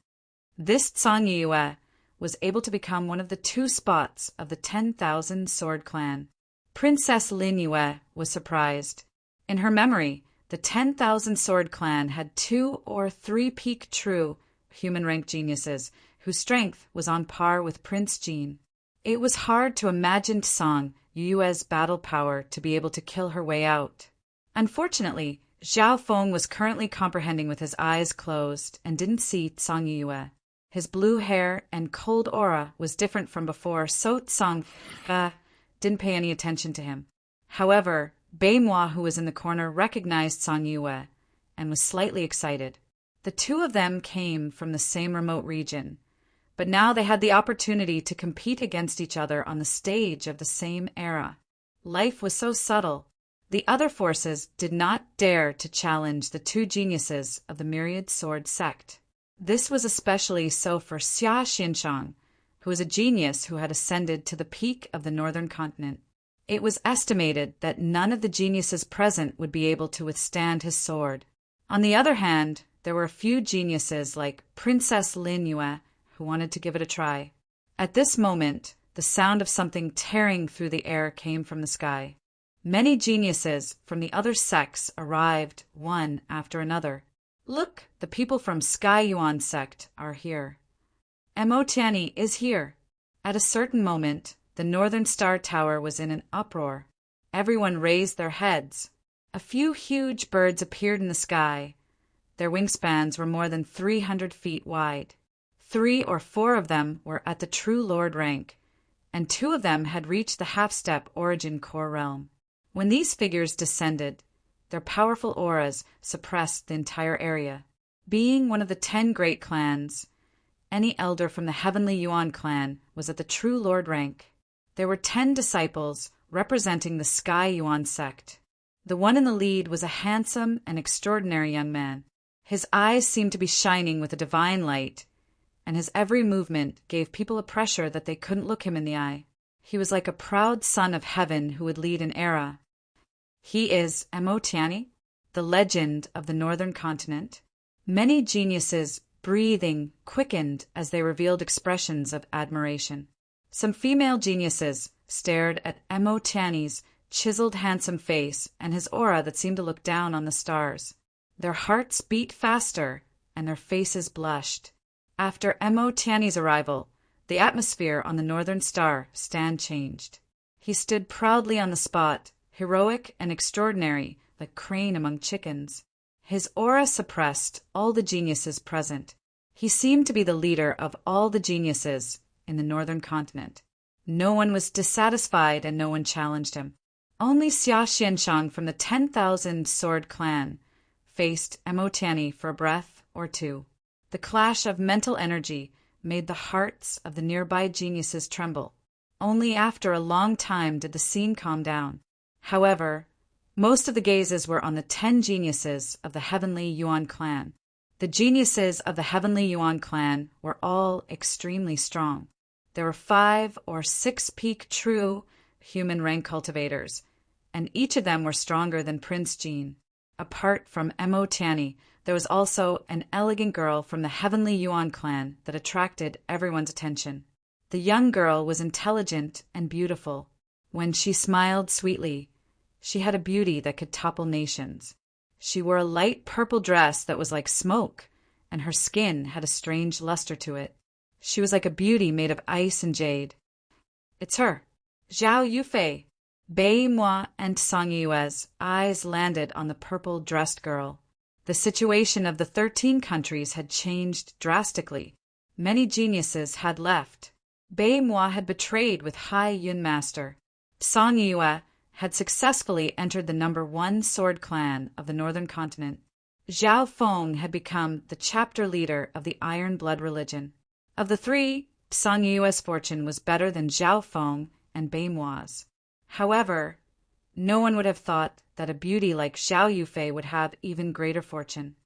This Zhang Yue was able to become one of the 2 spots of the 10,000 sword clan. Princess Lin Yue was surprised. In her memory, the 10,000 sword clan had 2 or 3 peak true human rank geniuses whose strength was on par with Prince Jin. It was hard to imagine Zhang Yue's battle power to be able to kill her way out. Unfortunately, Zhao Feng was currently comprehending with his eyes closed and didn't see Zhang Yue. His blue hair and cold aura was different from before, so Zhang didn't pay any attention to him. However, Beimoi, who was in the corner, recognized Zhang Yue and was slightly excited. The 2 of them came from the same remote region, but now they had the opportunity to compete against each other on the stage of the same era. Life was so subtle. The other forces did not dare to challenge the 2 geniuses of the Myriad Sword sect. This was especially so for Xia Xianshang, who was a genius who had ascended to the peak of the Northern Continent. It was estimated that none of the geniuses present would be able to withstand his sword. On the other hand, there were a few geniuses like Princess Lin Yue who wanted to give it a try. At this moment, the sound of something tearing through the air came from the sky. Many geniuses from the other sects arrived, one after another. Look, the people from Sky Yuan sect are here. Mo Tianyi is here. At a certain moment, the Northern Star Tower was in an uproar. Everyone raised their heads. A few huge birds appeared in the sky. Their wingspans were more than 300 feet wide. 3 or 4 of them were at the true Lord rank, and 2 of them had reached the half-step origin core realm. When these figures descended, their powerful auras suppressed the entire area. Being one of the 10 great clans, any elder from the Heavenly Yuan clan was at the true Lord rank. There were 10 disciples representing the Sky Yuan sect. The one in the lead was a handsome and extraordinary young man. His eyes seemed to be shining with a divine light, and his every movement gave people a pressure that they couldn't look him in the eye. He was like a proud son of heaven who would lead an era. He is Mo Tianyi, the legend of the Northern Continent. Many geniuses breathing quickened as they revealed expressions of admiration. Some female geniuses stared at Mo Tianyi's chiseled handsome face and his aura that seemed to look down on the stars. Their hearts beat faster and their faces blushed. After Mo Tianyi's arrival, the atmosphere on the Northern Star stand changed. He stood proudly on the spot, heroic and extraordinary, like crane among chickens. His aura suppressed all the geniuses present. He seemed to be the leader of all the geniuses in the Northern Continent. No one was dissatisfied and no one challenged him. Only Xia Xianshang from the 10,000 sword clan faced Mo Tianyi for a breath or 2. The clash of mental energy made the hearts of the nearby geniuses tremble. Only after a long time did the scene calm down. However, most of the gazes were on the 10 geniuses of the Heavenly Yuan clan. The geniuses of the Heavenly Yuan clan were all extremely strong. There were 5 or 6 peak true human rank cultivators, and each of them were stronger than Prince Jin. Apart from Mo Tianyi, there was also an elegant girl from the Heavenly Yuan clan that attracted everyone's attention. The young girl was intelligent and beautiful. When she smiled sweetly, she had a beauty that could topple nations. She wore a light purple dress that was like smoke, and her skin had a strange luster to it. She was like a beauty made of ice and jade. It's her, Zhao Yufei. Bei Moi and Song Yue's eyes landed on the purple-dressed girl. The situation of the 13 countries had changed drastically. Many geniuses had left. Bei Moi had betrayed with Hai Yun Master. Song Yue had successfully entered the #1 sword clan of the northern continent. Zhao Feng had become the chapter leader of the Iron Blood religion. Of the three, Song Yue's fortune was better than Zhao Feng and Bei Moi's. However, no one would have thought that a beauty like Zhao Yufei would have even greater fortune.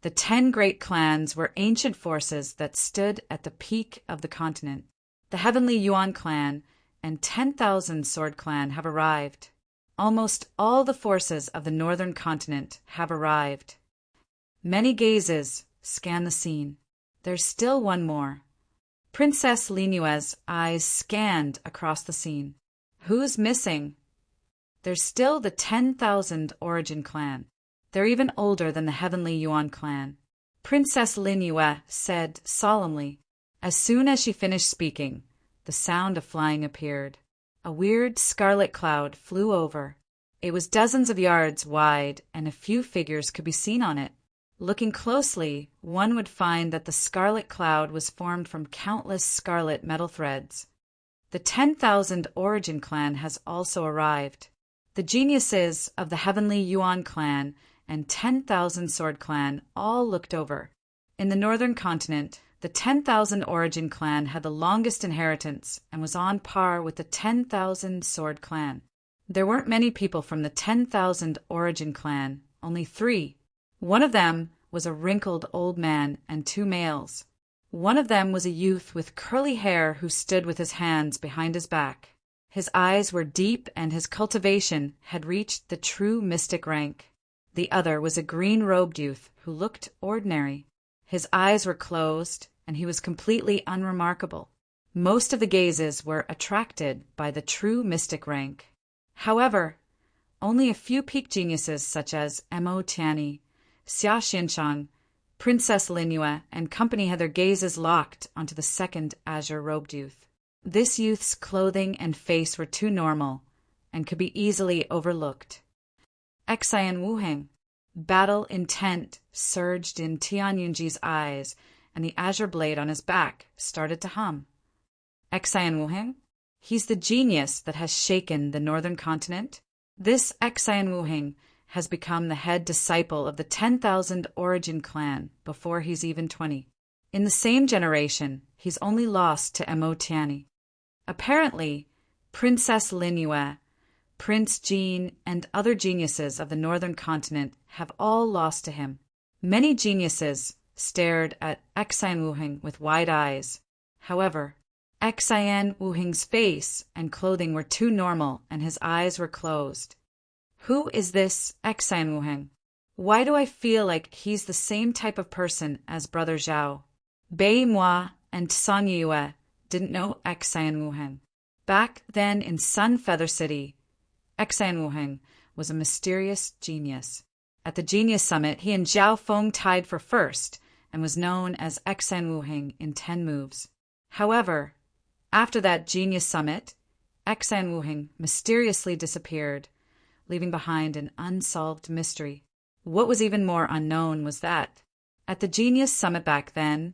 The 10 great clans were ancient forces that stood at the peak of the continent. The Heavenly Yuan clan and 10,000 Sword clan have arrived. Almost all the forces of the northern continent have arrived. Many gazes scan the scene. There's still one more. Princess Linyue's eyes scanned across the scene. Who's missing? There's still the 10,000 Origin clan. They're even older than the Heavenly Yuan clan. Princess Linyue said solemnly. As soon as she finished speaking, the sound of flying appeared. A weird scarlet cloud flew over. It was dozens of yards wide, and a few figures could be seen on it. Looking closely, one would find that the scarlet cloud was formed from countless scarlet metal threads. The 10,000 Origin clan has also arrived. The geniuses of the Heavenly Yuan clan and 10,000 Sword clan all looked over. In the northern continent, the 10,000 Origin clan had the longest inheritance and was on par with the 10,000 Sword clan. There weren't many people from the 10,000 Origin clan, only 3. One of them was a wrinkled old man and 2 males. One of them was a youth with curly hair who stood with his hands behind his back. His eyes were deep and his cultivation had reached the true mystic rank. The other was a green-robed youth who looked ordinary. His eyes were closed, and he was completely unremarkable. Most of the gazes were attracted by the true mystic rank. However, only a few peak geniuses such as Mo Tianyi, Xia Xinshang, Princess Linyue, and company had their gazes locked onto the second azure-robed youth. This youth's clothing and face were too normal and could be easily overlooked. Xian Wuheng. Battle intent surged in Tian Yunji's eyes, and the azure blade on his back started to hum. Xian Wuheng? He's the genius that has shaken the northern continent. This Xian Wuheng has become the head disciple of the 10,000 Origin clan before he's even 20. In the same generation, he's only lost to Mo Tianyi. Apparently, Princess Linyue, Prince Jean, and other geniuses of the northern continent have all lost to him. Many geniuses stared at Xian Wuheng with wide eyes. However, Xian Wuheng's face and clothing were too normal and his eyes were closed. Who is this Xian Wuheng? Why do I feel like he's the same type of person as Brother Zhao? Bei Moi and Song Yue didn't know Xian Wuheng. Back then in Sun Feather City, Xian Wuheng was a mysterious genius. At the Genius Summit, he and Zhao Feng tied for first and was known as Xian Wuheng in 10 moves. However, after that Genius Summit, Xian Wuheng mysteriously disappeared, leaving behind an unsolved mystery. What was even more unknown was that, at the Genius Summit back then,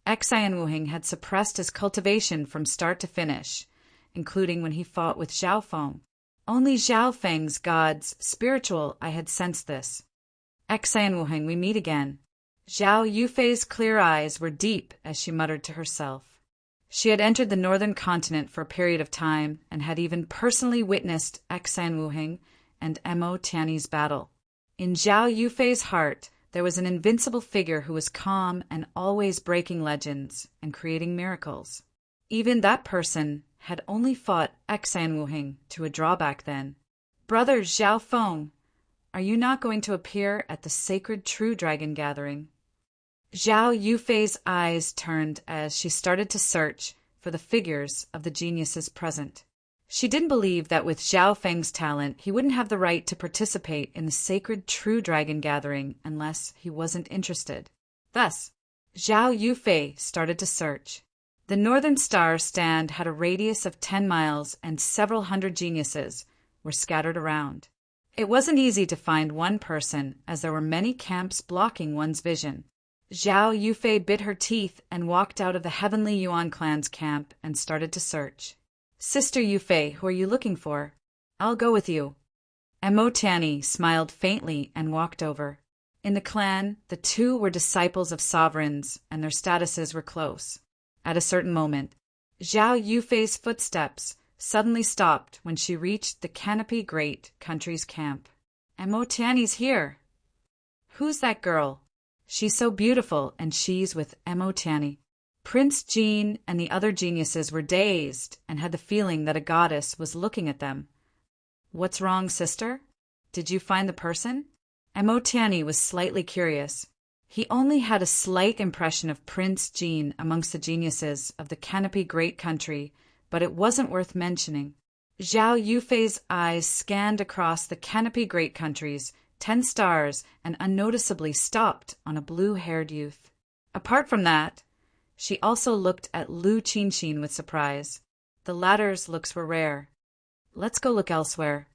Xian Wuheng had suppressed his cultivation from start to finish, including when he fought with Zhao Feng. Only Zhao Feng's god's spiritual I had sensed this. Xian Wuheng, we meet again. Zhao Yufei's clear eyes were deep as she muttered to herself. She had entered the northern continent for a period of time and had even personally witnessed Xian Wuheng and Mo Tianyi's battle. In Zhao Yufei's heart, there was an invincible figure who was calm and always breaking legends and creating miracles. Even that person had only fought Xian Wuheng to a draw back then. Brother Zhao Feng, are you not going to appear at the sacred True Dragon gathering? Zhao Yufei's eyes turned as she started to search for the figures of the geniuses present. She didn't believe that with Zhao Feng's talent, he wouldn't have the right to participate in the sacred true dragon gathering unless he wasn't interested. Thus, Zhao Yufei started to search. The Northern Star stand had a radius of 10 miles and several hundred geniuses were scattered around. It wasn't easy to find one person as there were many camps blocking one's vision. Zhao Yufei bit her teeth and walked out of the Heavenly Yuan clan's camp and started to search. Sister Yufei, who are you looking for? I'll go with you. Mo Tianyi smiled faintly and walked over. In the clan, the two were disciples of sovereigns and their statuses were close. At a certain moment, Zhao Yufei's footsteps suddenly stopped when she reached the Canopy Great Country's camp. Mo Tianyi's here. Who's that girl? She's so beautiful, and she's with Mo Tianyi. Prince Jean and the other geniuses were dazed and had the feeling that a goddess was looking at them. What's wrong, sister? Did you find the person? Mo Tianyi was slightly curious. He only had a slight impression of Prince Jean amongst the geniuses of the Canopy Great Country, but it wasn't worth mentioning. Zhao Yufei's eyes scanned across the Canopy Great Countries, 10 stars, and unnoticeably stopped on a blue-haired youth. Apart from that, she also looked at Lu Qinxin with surprise. The latter's looks were rare. Let's go look elsewhere.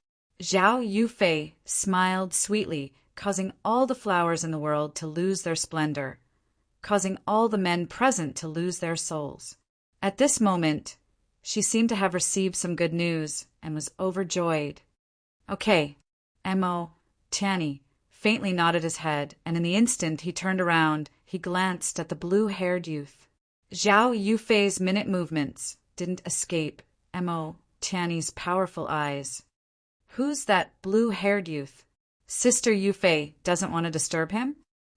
Zhao Yufei smiled sweetly, causing all the flowers in the world to lose their splendor, causing all the men present to lose their souls. At this moment, she seemed to have received some good news and was overjoyed. Okay, Mo Tianyi faintly nodded his head, and in the instant he turned around, he glanced at the blue-haired youth. Zhao Yufei's minute movements didn't escape Mo Tianyi's powerful eyes. Who's that blue-haired youth? Sister Yufei doesn't want to disturb him?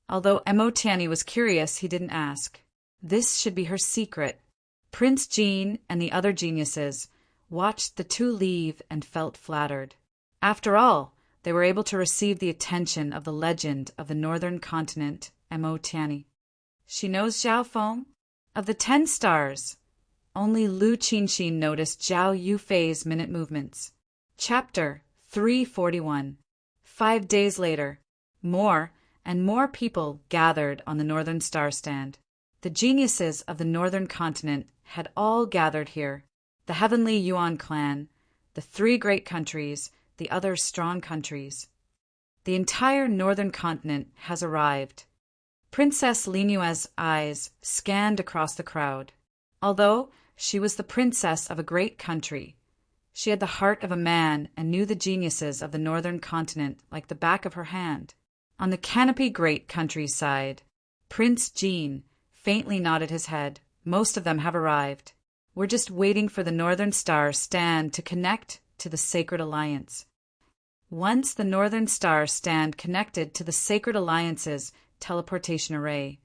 Although Mo Tianyi was curious, he didn't ask. This should be her secret. Prince Jean and the other geniuses watched the two leave and felt flattered. After all, they were able to receive the attention of the legend of the northern continent, Mo Tianyi. She knows Zhao Feng? Of the 10 stars, only Lu Qinxin noticed Zhao Yufei's minute movements. Chapter 341. 5 days later, more and more people gathered on the Northern Star stand. The geniuses of the northern continent had all gathered here. The Heavenly Yuan clan, the 3 great countries, the other strong countries. The entire northern continent has arrived. Princess Linyue's eyes scanned across the crowd. Although she was the princess of a great country, she had the heart of a man and knew the geniuses of the northern continent like the back of her hand. On the Canopy Great Country's side, Prince Jean faintly nodded his head. Most of them have arrived. We're just waiting for the Northern Star stand to connect to the Sacred Alliance. Once the Northern Star stand connected to the Sacred Alliance's teleportation array,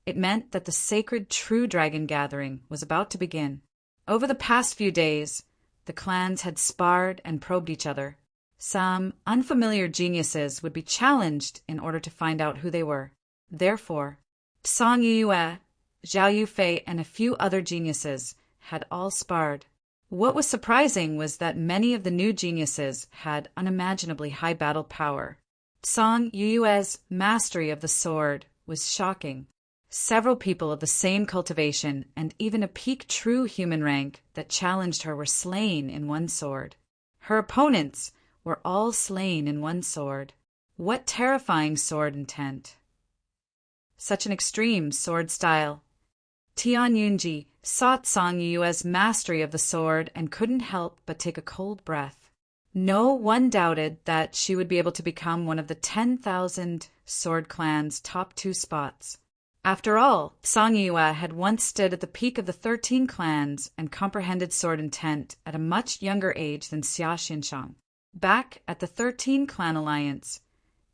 it meant that the sacred True Dragon Gathering was about to begin. Over the past few days, the clans had sparred and probed each other. Some unfamiliar geniuses would be challenged in order to find out who they were. Therefore, Song Yue, Zhao Yufei, and a few other geniuses had all sparred. What was surprising was that many of the new geniuses had unimaginably high battle power. Song Yue's mastery of the sword was shocking. Several people of the same cultivation and even a peak true human rank that challenged her were slain in one sword. Her opponents were all slain in one sword. What terrifying sword intent! Such an extreme sword style. Tian Yunji saw Song Yue's mastery of the sword and couldn't help but take a cold breath. No one doubted that she would be able to become one of the 10,000 sword clan's top 2 spots. After all, Song Yue had once stood at the peak of the 13 clans and comprehended sword intent at a much younger age than Xia Xinshang. Back at the 13 clan alliance,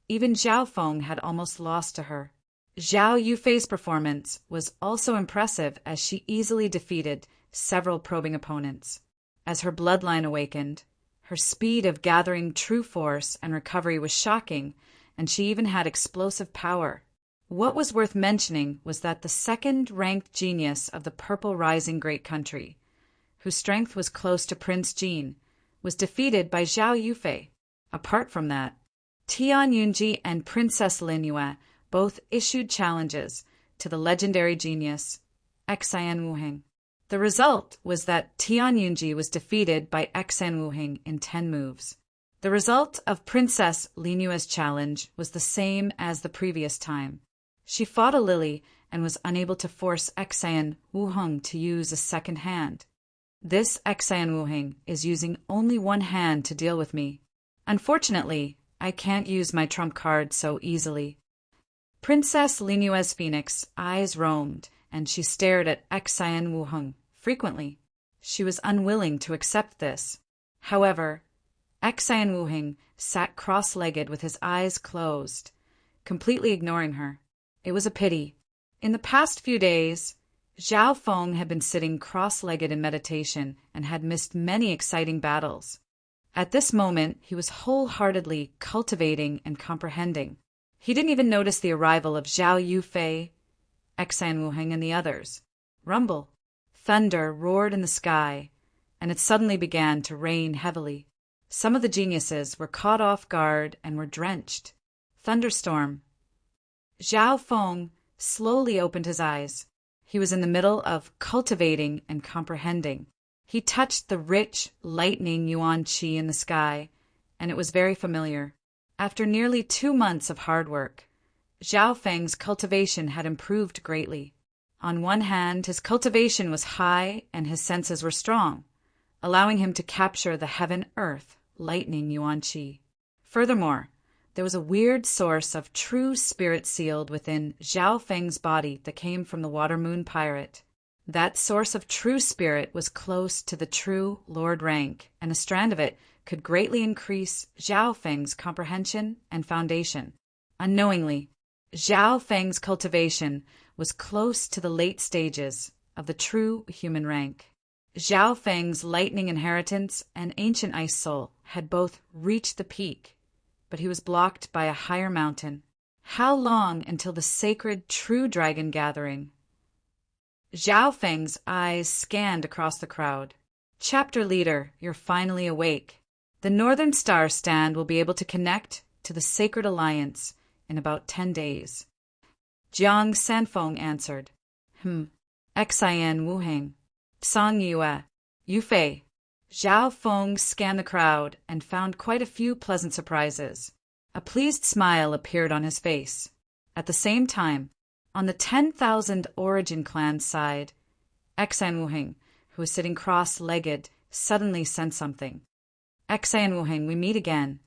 even Zhao Feng had almost lost to her. Zhao Yufei's performance was also impressive as she easily defeated several probing opponents. As her bloodline awakened, her speed of gathering true force and recovery was shocking, and she even had explosive power. What was worth mentioning was that the second-ranked genius of the Purple Rising Great Country, whose strength was close to Prince Jin, was defeated by Zhao Yufei. Apart from that, Tian Yunji and Princess Lin Yue both issued challenges to the legendary genius Xian Wuheng. The result was that Tian Yunji was defeated by Xian Wuheng in 10 moves. The result of Princess Lin Yue's challenge was the same as the previous time. She fought a lily and was unable to force Xian Wuheng to use a second hand. This Xian Wuheng is using only one hand to deal with me. Unfortunately, I can't use my trump card so easily. Princess Lin Yue's phoenix eyes roamed, and she stared at Xian Wuheng frequently. She was unwilling to accept this. However, Xian Wuheng sat cross-legged with his eyes closed, completely ignoring her. It was a pity. In the past few days, Zhao Feng had been sitting cross-legged in meditation and had missed many exciting battles. At this moment, he was wholeheartedly cultivating and comprehending. He didn't even notice the arrival of Zhao Yufei, Xian Wuheng, and the others. Rumble. Thunder roared in the sky, and it suddenly began to rain heavily. Some of the geniuses were caught off guard and were drenched. Thunderstorm. Zhao Feng slowly opened his eyes. He was in the middle of cultivating and comprehending. He touched the rich, lightning yuan qi in the sky, and it was very familiar. After nearly 2 months of hard work, Zhao Feng's cultivation had improved greatly. On one hand, his cultivation was high and his senses were strong, allowing him to capture the heaven-earth lightning yuan qi. Furthermore, there was a weird source of true spirit sealed within Zhao Feng's body that came from the water-moon pirate. That source of true spirit was close to the true Lord rank, and a strand of it could greatly increase Zhao Feng's comprehension and foundation. Unknowingly, Zhao Feng's cultivation was close to the late stages of the true human rank. Zhao Feng's lightning inheritance and ancient ice soul had both reached the peak, but he was blocked by a higher mountain. How long until the sacred true dragon gathering? Zhao Feng's eyes scanned across the crowd. Chapter leader, you're finally awake. The Northern Star stand will be able to connect to the Sacred Alliance in about 10 days. Jiang Sanfeng answered. Xian Wuheng, Song Yue, Yufei. Zhao Feng scanned the crowd and found quite a few pleasant surprises. A pleased smile appeared on his face. At the same time, on the 10,000 Origin Clan side, Xian Wuheng, who was sitting cross-legged, suddenly sensed something. Xian Wuheng, we meet again.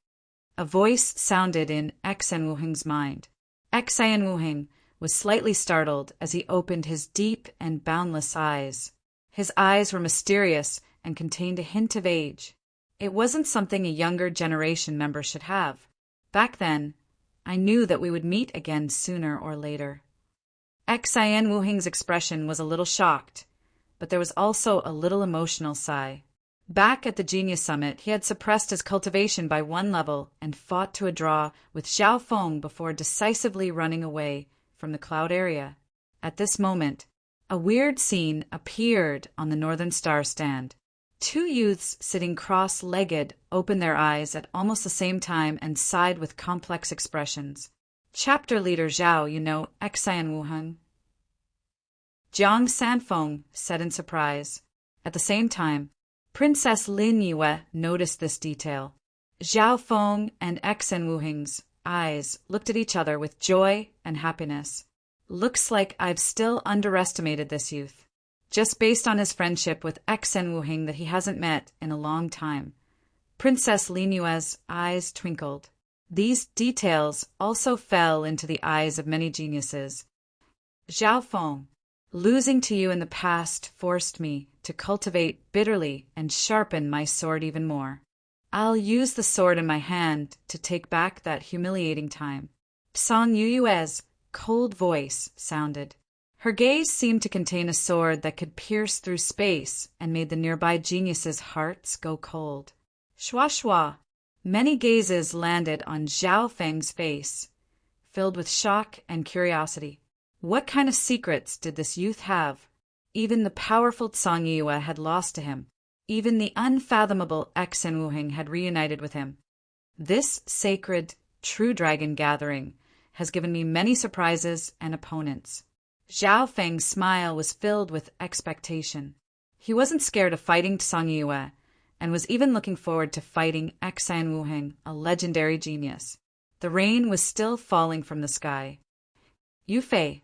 A voice sounded in Xian Wuheng's mind. Xian Wuheng was slightly startled as he opened his deep and boundless eyes. His eyes were mysterious and contained a hint of age. It wasn't something a younger generation member should have. Back then, I knew that we would meet again sooner or later. Xian Wuheng's expression was a little shocked, but there was also a little emotional sigh. Back at the Genius Summit, he had suppressed his cultivation by 1 level and fought to a draw with Zhao Feng before decisively running away from the cloud area. At this moment, a weird scene appeared on the Northern Star stand. 2 youths sitting cross-legged opened their eyes at almost the same time and sighed with complex expressions. Chapter leader Zhao, you know, Xian Wuheng. Jiang Sanfeng said in surprise. At the same time, Princess Lin Yue noticed this detail. Zhao Feng and Xian Wuheng's eyes looked at each other with joy and happiness. Looks like I've still underestimated this youth, just based on his friendship with Xian Wuheng that he hasn't met in a long time. Princess Lin Yue's eyes twinkled. These details also fell into the eyes of many geniuses. Zhao Feng, losing to you in the past forced me to cultivate bitterly and sharpen my sword even more. I'll use the sword in my hand to take back that humiliating time. Song Yue's cold voice sounded. Her gaze seemed to contain a sword that could pierce through space and made the nearby geniuses' hearts go cold. Shua shua. Many gazes landed on Zhao Feng's face, filled with shock and curiosity. What kind of secrets did this youth have? Even the powerful Tsang Yue had lost to him. Even the unfathomable Exen Wuheng had reunited with him. This sacred, true dragon gathering has given me many surprises and opponents. Zhao Feng's smile was filled with expectation. He wasn't scared of fighting Tsang Yue, and was even looking forward to fighting Exen Wuheng, a legendary genius. The rain was still falling from the sky. Yufei.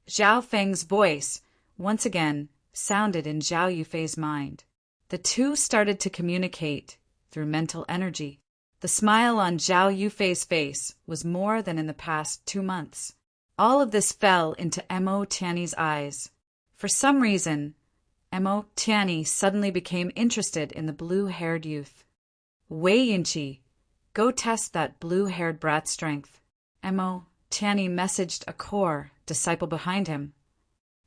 Zhao Feng's voice, once again, sounded in Zhao Yufei's mind. The two started to communicate through mental energy. The smile on Zhao Yufei's face was more than in the past 2 months. All of this fell into Mo Tiany's eyes. For some reason, Mo Tiany suddenly became interested in the blue-haired youth. Wei Yunqi, go test that blue-haired brat's strength. Mo Tiany messaged a core disciple behind him.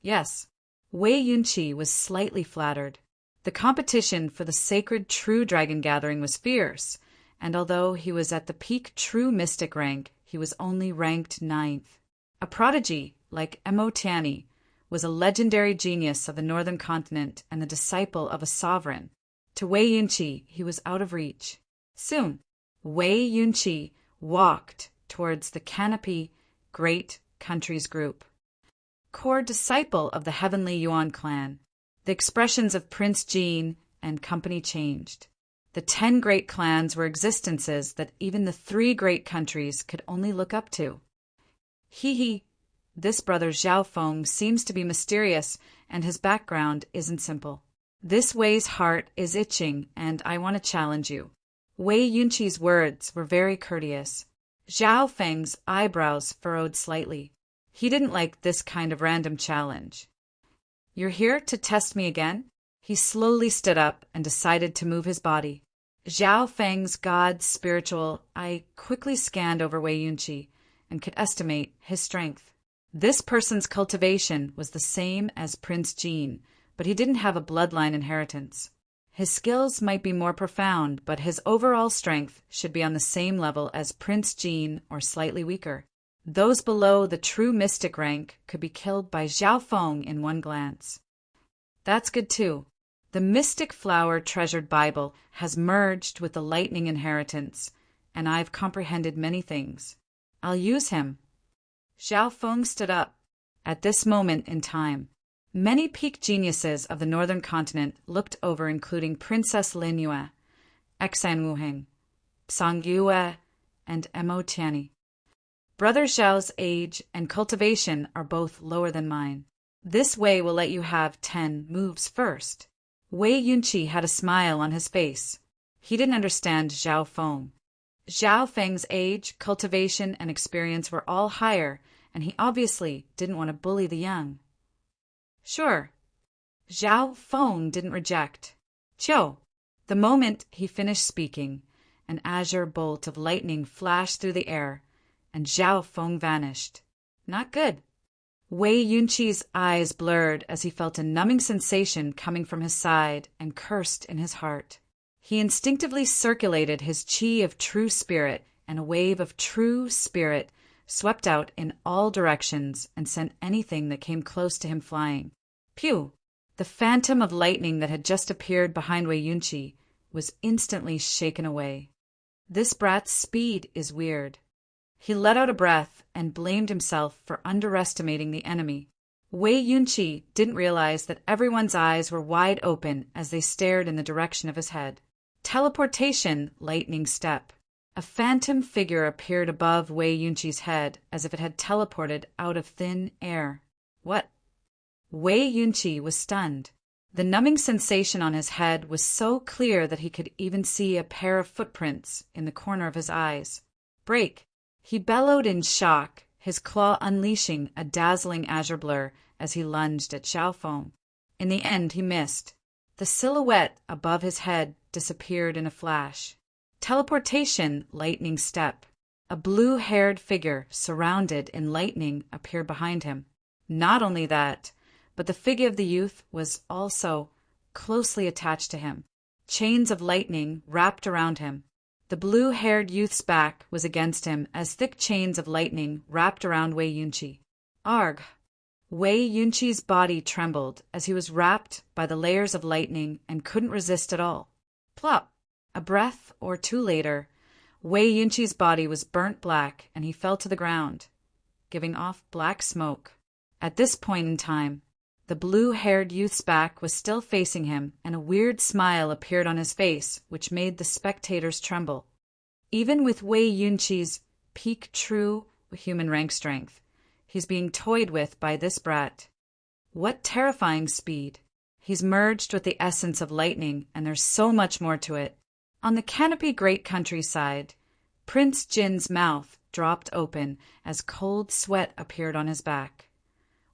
Yes, Wei Yunqi was slightly flattered. The competition for the sacred true dragon gathering was fierce, and although he was at the peak true mystic rank, he was only ranked 9th. A prodigy like Mo Tiany was a legendary genius of the northern continent and the disciple of a sovereign. To Wei Yunqi, he was out of reach. Soon, Wei Yunqi walked towards the Canopy Great Countries group. Core disciple of the Heavenly Yuan clan. The expressions of Prince Jin and company changed. The 10 great clans were existences that even the 3 great countries could only look up to. He, this brother Zhao Feng seems to be mysterious, and his background isn't simple. This Wei's heart is itching, and I want to challenge you. Wei Yunqi's words were very courteous. Zhao Feng's eyebrows furrowed slightly. He didn't like this kind of random challenge. You're here to test me again? He slowly stood up and decided to move his body. Zhao Feng's god's spiritual eye quickly scanned over Wei Yunqi and could estimate his strength. This person's cultivation was the same as Prince Jin, but he didn't have a bloodline inheritance. His skills might be more profound, but his overall strength should be on the same level as Prince Jin or slightly weaker. Those below the true mystic rank could be killed by Zhao Feng in one glance. That's good too. The Mystic Flower Treasured Bible has merged with the Lightning Inheritance, and I've comprehended many things. I'll use him. Zhao Feng stood up. At this moment in time, many peak geniuses of the northern continent looked over, including Princess Lin Yue, Exan Wuheng, Tsang Yue, and Mo Tiany. Brother Zhao's age and cultivation are both lower than mine. This Wei will let you have 10 moves first. Wei Yunqi had a smile on his face. He didn't understand Zhao Feng. Zhao Feng's age, cultivation, and experience were all higher, and he obviously didn't want to bully the young. Sure. Zhao Feng didn't reject. Qiu. The moment he finished speaking, an azure bolt of lightning flashed through the air, and Zhao Feng vanished. Not good. Wei Yunqi's eyes blurred as he felt a numbing sensation coming from his side and cursed in his heart. He instinctively circulated his qi of true spirit, and a wave of true spirit swept out in all directions and sent anything that came close to him flying. Pew! The phantom of lightning that had just appeared behind Wei Yunqi was instantly shaken away. This brat's speed is weird. He let out a breath and blamed himself for underestimating the enemy. Wei Yunqi didn't realize that everyone's eyes were wide open as they stared in the direction of his head. Teleportation, lightning step. A phantom figure appeared above Wei Yunqi's head as if it had teleported out of thin air. What? Wei Yunqi was stunned. The numbing sensation on his head was so clear that he could even see a pair of footprints in the corner of his eyes. Break! He bellowed in shock, his claw unleashing a dazzling azure blur as he lunged at Zhao Feng. In the end, he missed. The silhouette above his head disappeared in a flash. Teleportation, lightning step. A blue-haired figure surrounded in lightning appeared behind him. Not only that, but the figure of the youth was also closely attached to him. Chains of lightning wrapped around him. The blue-haired youth's back was against him as thick chains of lightning wrapped around Wei Yunqi. Arg! Wei Yunqi's body trembled as he was wrapped by the layers of lightning and couldn't resist at all. Plop! A breath or two later, Wei Yunqi's body was burnt black and he fell to the ground, giving off black smoke. At this point in time, the blue-haired youth's back was still facing him and a weird smile appeared on his face, which made the spectators tremble. Even with Wei Yunqi's peak true human rank strength, he's being toyed with by this brat. What terrifying speed! He's merged with the essence of lightning, and there's so much more to it. On the canopy great countryside, Prince Jin's mouth dropped open as cold sweat appeared on his back.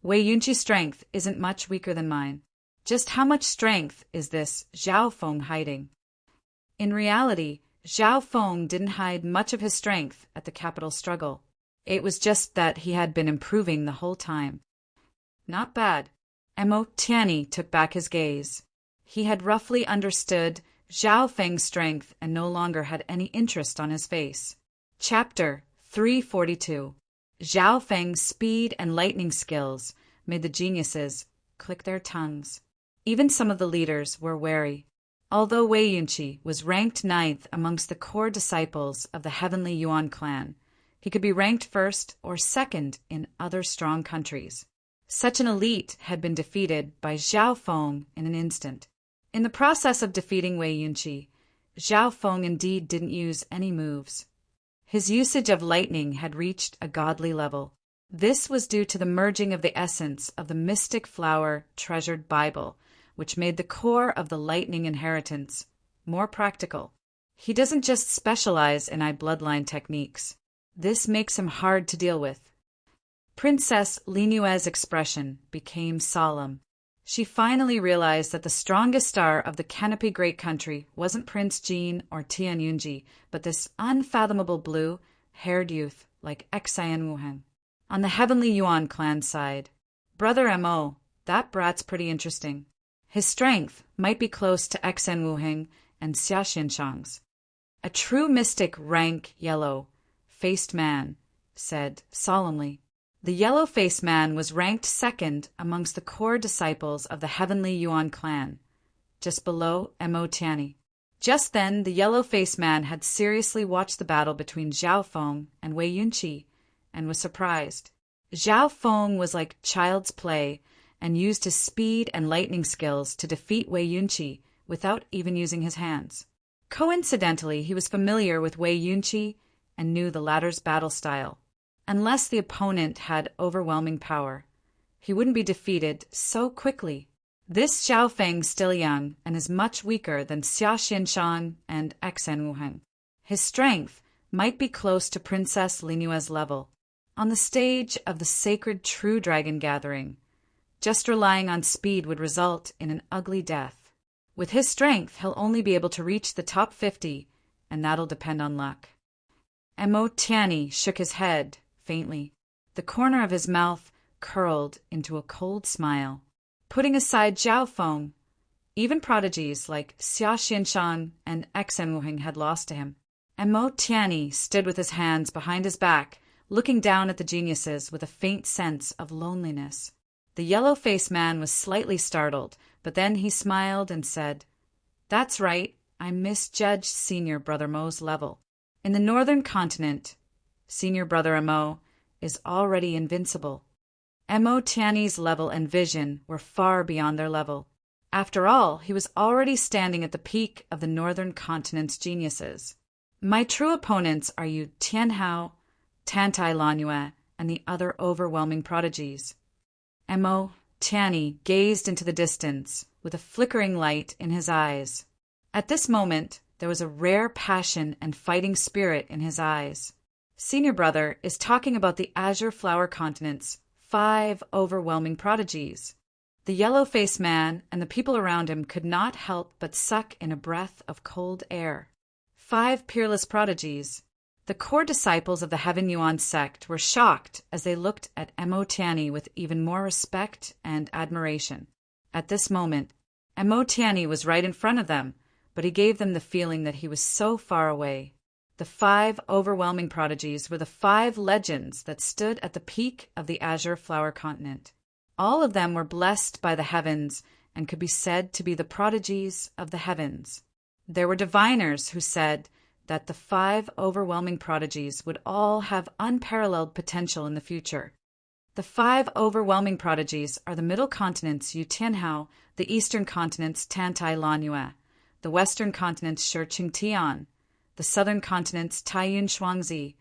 Wei Yunqi's strength isn't much weaker than mine. Just how much strength is this Zhao Feng hiding? In reality, Zhao Feng didn't hide much of his strength at the capital struggle. It was just that he had been improving the whole time. Not bad. Mo Tianyi took back his gaze. He had roughly understood Zhao Feng's strength and no longer had any interest on his face. Chapter 342. Zhao Feng's speed and lightning skills made the geniuses click their tongues. Even some of the leaders were wary. Although Wei Yunqi was ranked 9th amongst the core disciples of the Heavenly Yuan clan, he could be ranked 1st or 2nd in other strong countries. Such an elite had been defeated by Zhao Feng in an instant. In the process of defeating Wei Yunqi, Zhao Feng indeed didn't use any moves. His usage of lightning had reached a godly level. This was due to the merging of the essence of the mystic flower treasured Bible, which made the core of the lightning inheritance more practical. He doesn't just specialize in bloodline techniques. This makes him hard to deal with. Princess Linyue's expression became solemn. She finally realized that the strongest star of the canopy great country wasn't Prince Jin or Tian Yunji, but this unfathomable blue-haired youth like Xian Wuheng. On the Heavenly Yuan clan side, Brother Mo, that brat's pretty interesting. His strength might be close to Xian Wuheng and Xia Xianshang's. A true mystic rank yellow-faced man said solemnly. The yellow-faced man was ranked 2nd amongst the core disciples of the Heavenly Yuan clan, just below Mo Tianyi. Just then, the yellow-faced man had seriously watched the battle between Zhao Feng and Wei Yunqi and was surprised. Zhao Feng was like child's play and used his speed and lightning skills to defeat Wei Yunqi without even using his hands. Coincidentally, he was familiar with Wei Yunqi and knew the latter's battle style. Unless the opponent had overwhelming power, he wouldn't be defeated so quickly. This Zhao Feng still young and is much weaker than Xia Xianshan and Xian Wuheng. His strength might be close to Princess Linyue's level. On the stage of the sacred True Dragon gathering, just relying on speed would result in an ugly death. With his strength, he'll only be able to reach the top 50, and that'll depend on luck. Mo Tianyi shook his head faintly. The corner of his mouth curled into a cold smile. Putting aside Zhao Feng, even prodigies like Xia Xianshan and Xian Wuheng had lost to him. Mo Tianyi stood with his hands behind his back, looking down at the geniuses with a faint sense of loneliness. The yellow-faced man was slightly startled, but then he smiled and said, "That's right, I misjudged Senior Brother Mo's level. In the northern continent, Senior Brother Mo is already invincible. Mo Tianyi's level and vision were far beyond their level. After all, he was already standing at the peak of the northern continent's geniuses. My true opponents are you Tianhao, Tantai Lanyue, and the other overwhelming prodigies." Mo Tianyi gazed into the distance with a flickering light in his eyes. At this moment, there was a rare passion and fighting spirit in his eyes. Senior Brother is talking about the Azure Flower Continent's 5 overwhelming prodigies. The yellow-faced man and the people around him could not help but suck in a breath of cold air. 5 peerless prodigies. The core disciples of the Heaven Yuan sect were shocked as they looked at Mo Tianyi with even more respect and admiration. At this moment, Mo Tianyi was right in front of them, but he gave them the feeling that he was so far away. The 5 overwhelming prodigies were the 5 legends that stood at the peak of the Azure Flower Continent. All of them were blessed by the heavens and could be said to be the prodigies of the heavens. There were diviners who said that the 5 overwhelming prodigies would all have unparalleled potential in the future. The 5 overwhelming prodigies are the middle continent's Yutinhao, the eastern continent's Tantai Lanue, the western continent's Shurqingtian, the southern continent's Taiyun Shuangzi,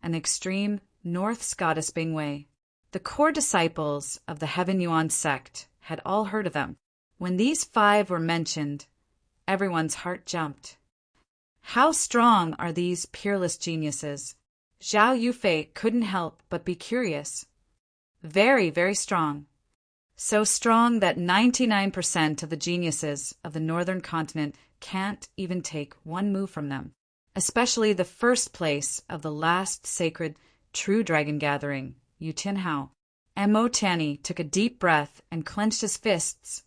and the extreme north's goddess Bingwei. The core disciples of the Heaven Yuan sect had all heard of them. When these 5 were mentioned, everyone's heart jumped. How strong are these peerless geniuses? Zhao Yufei couldn't help but be curious. Very, very strong. So strong that 99% of the geniuses of the northern continent can't even take one move from them. Especially the first place of the last sacred true dragon gathering, Yutinhao. Mo Tianyi took a deep breath and clenched his fists,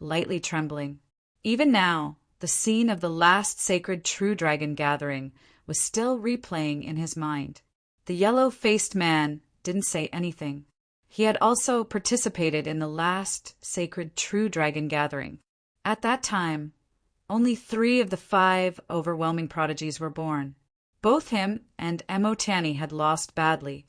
lightly trembling. Even now, the scene of the last sacred true dragon gathering was still replaying in his mind. The yellow-faced man didn't say anything. He had also participated in the last sacred true dragon gathering. At that time, only 3 of the 5 overwhelming prodigies were born. Both him and Mo Tianyi had lost badly.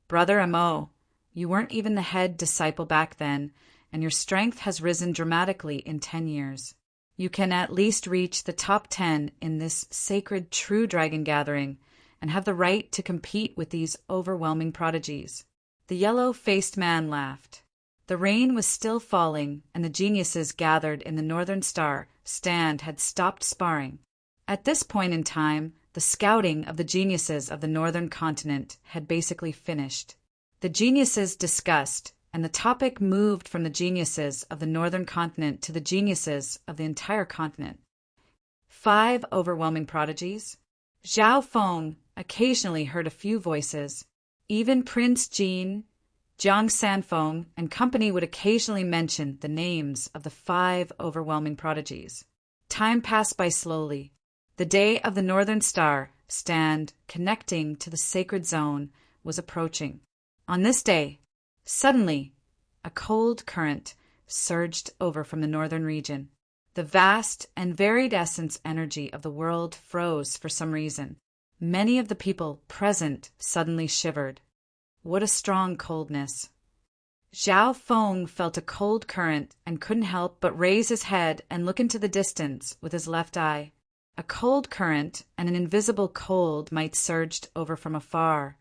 Brother Mo, you weren't even the head disciple back then, and your strength has risen dramatically in 10 years. You can at least reach the top 10 in this sacred true dragon gathering and have the right to compete with these overwhelming prodigies. The yellow-faced man laughed. The rain was still falling, and the geniuses gathered in the Northern Star stand had stopped sparring. At this point in time, the scouting of the geniuses of the northern continent had basically finished. The geniuses discussed, and the topic moved from the geniuses of the northern continent to the geniuses of the entire continent. 5 overwhelming prodigies. Zhao Feng occasionally heard a few voices. Even Prince Jin, Jiang Sanfeng, and company would occasionally mention the names of the 5 overwhelming prodigies. Time passed by slowly. The day of the Northern Star stand connecting to the sacred zone was approaching. On this day, suddenly, a cold current surged over from the northern region. The vast and varied essence energy of the world froze for some reason. Many of the people present suddenly shivered. What a strong coldness. Zhao Feng felt a cold current and couldn't help but raise his head and look into the distance with his left eye. A cold current and an invisible cold might surged over from afar,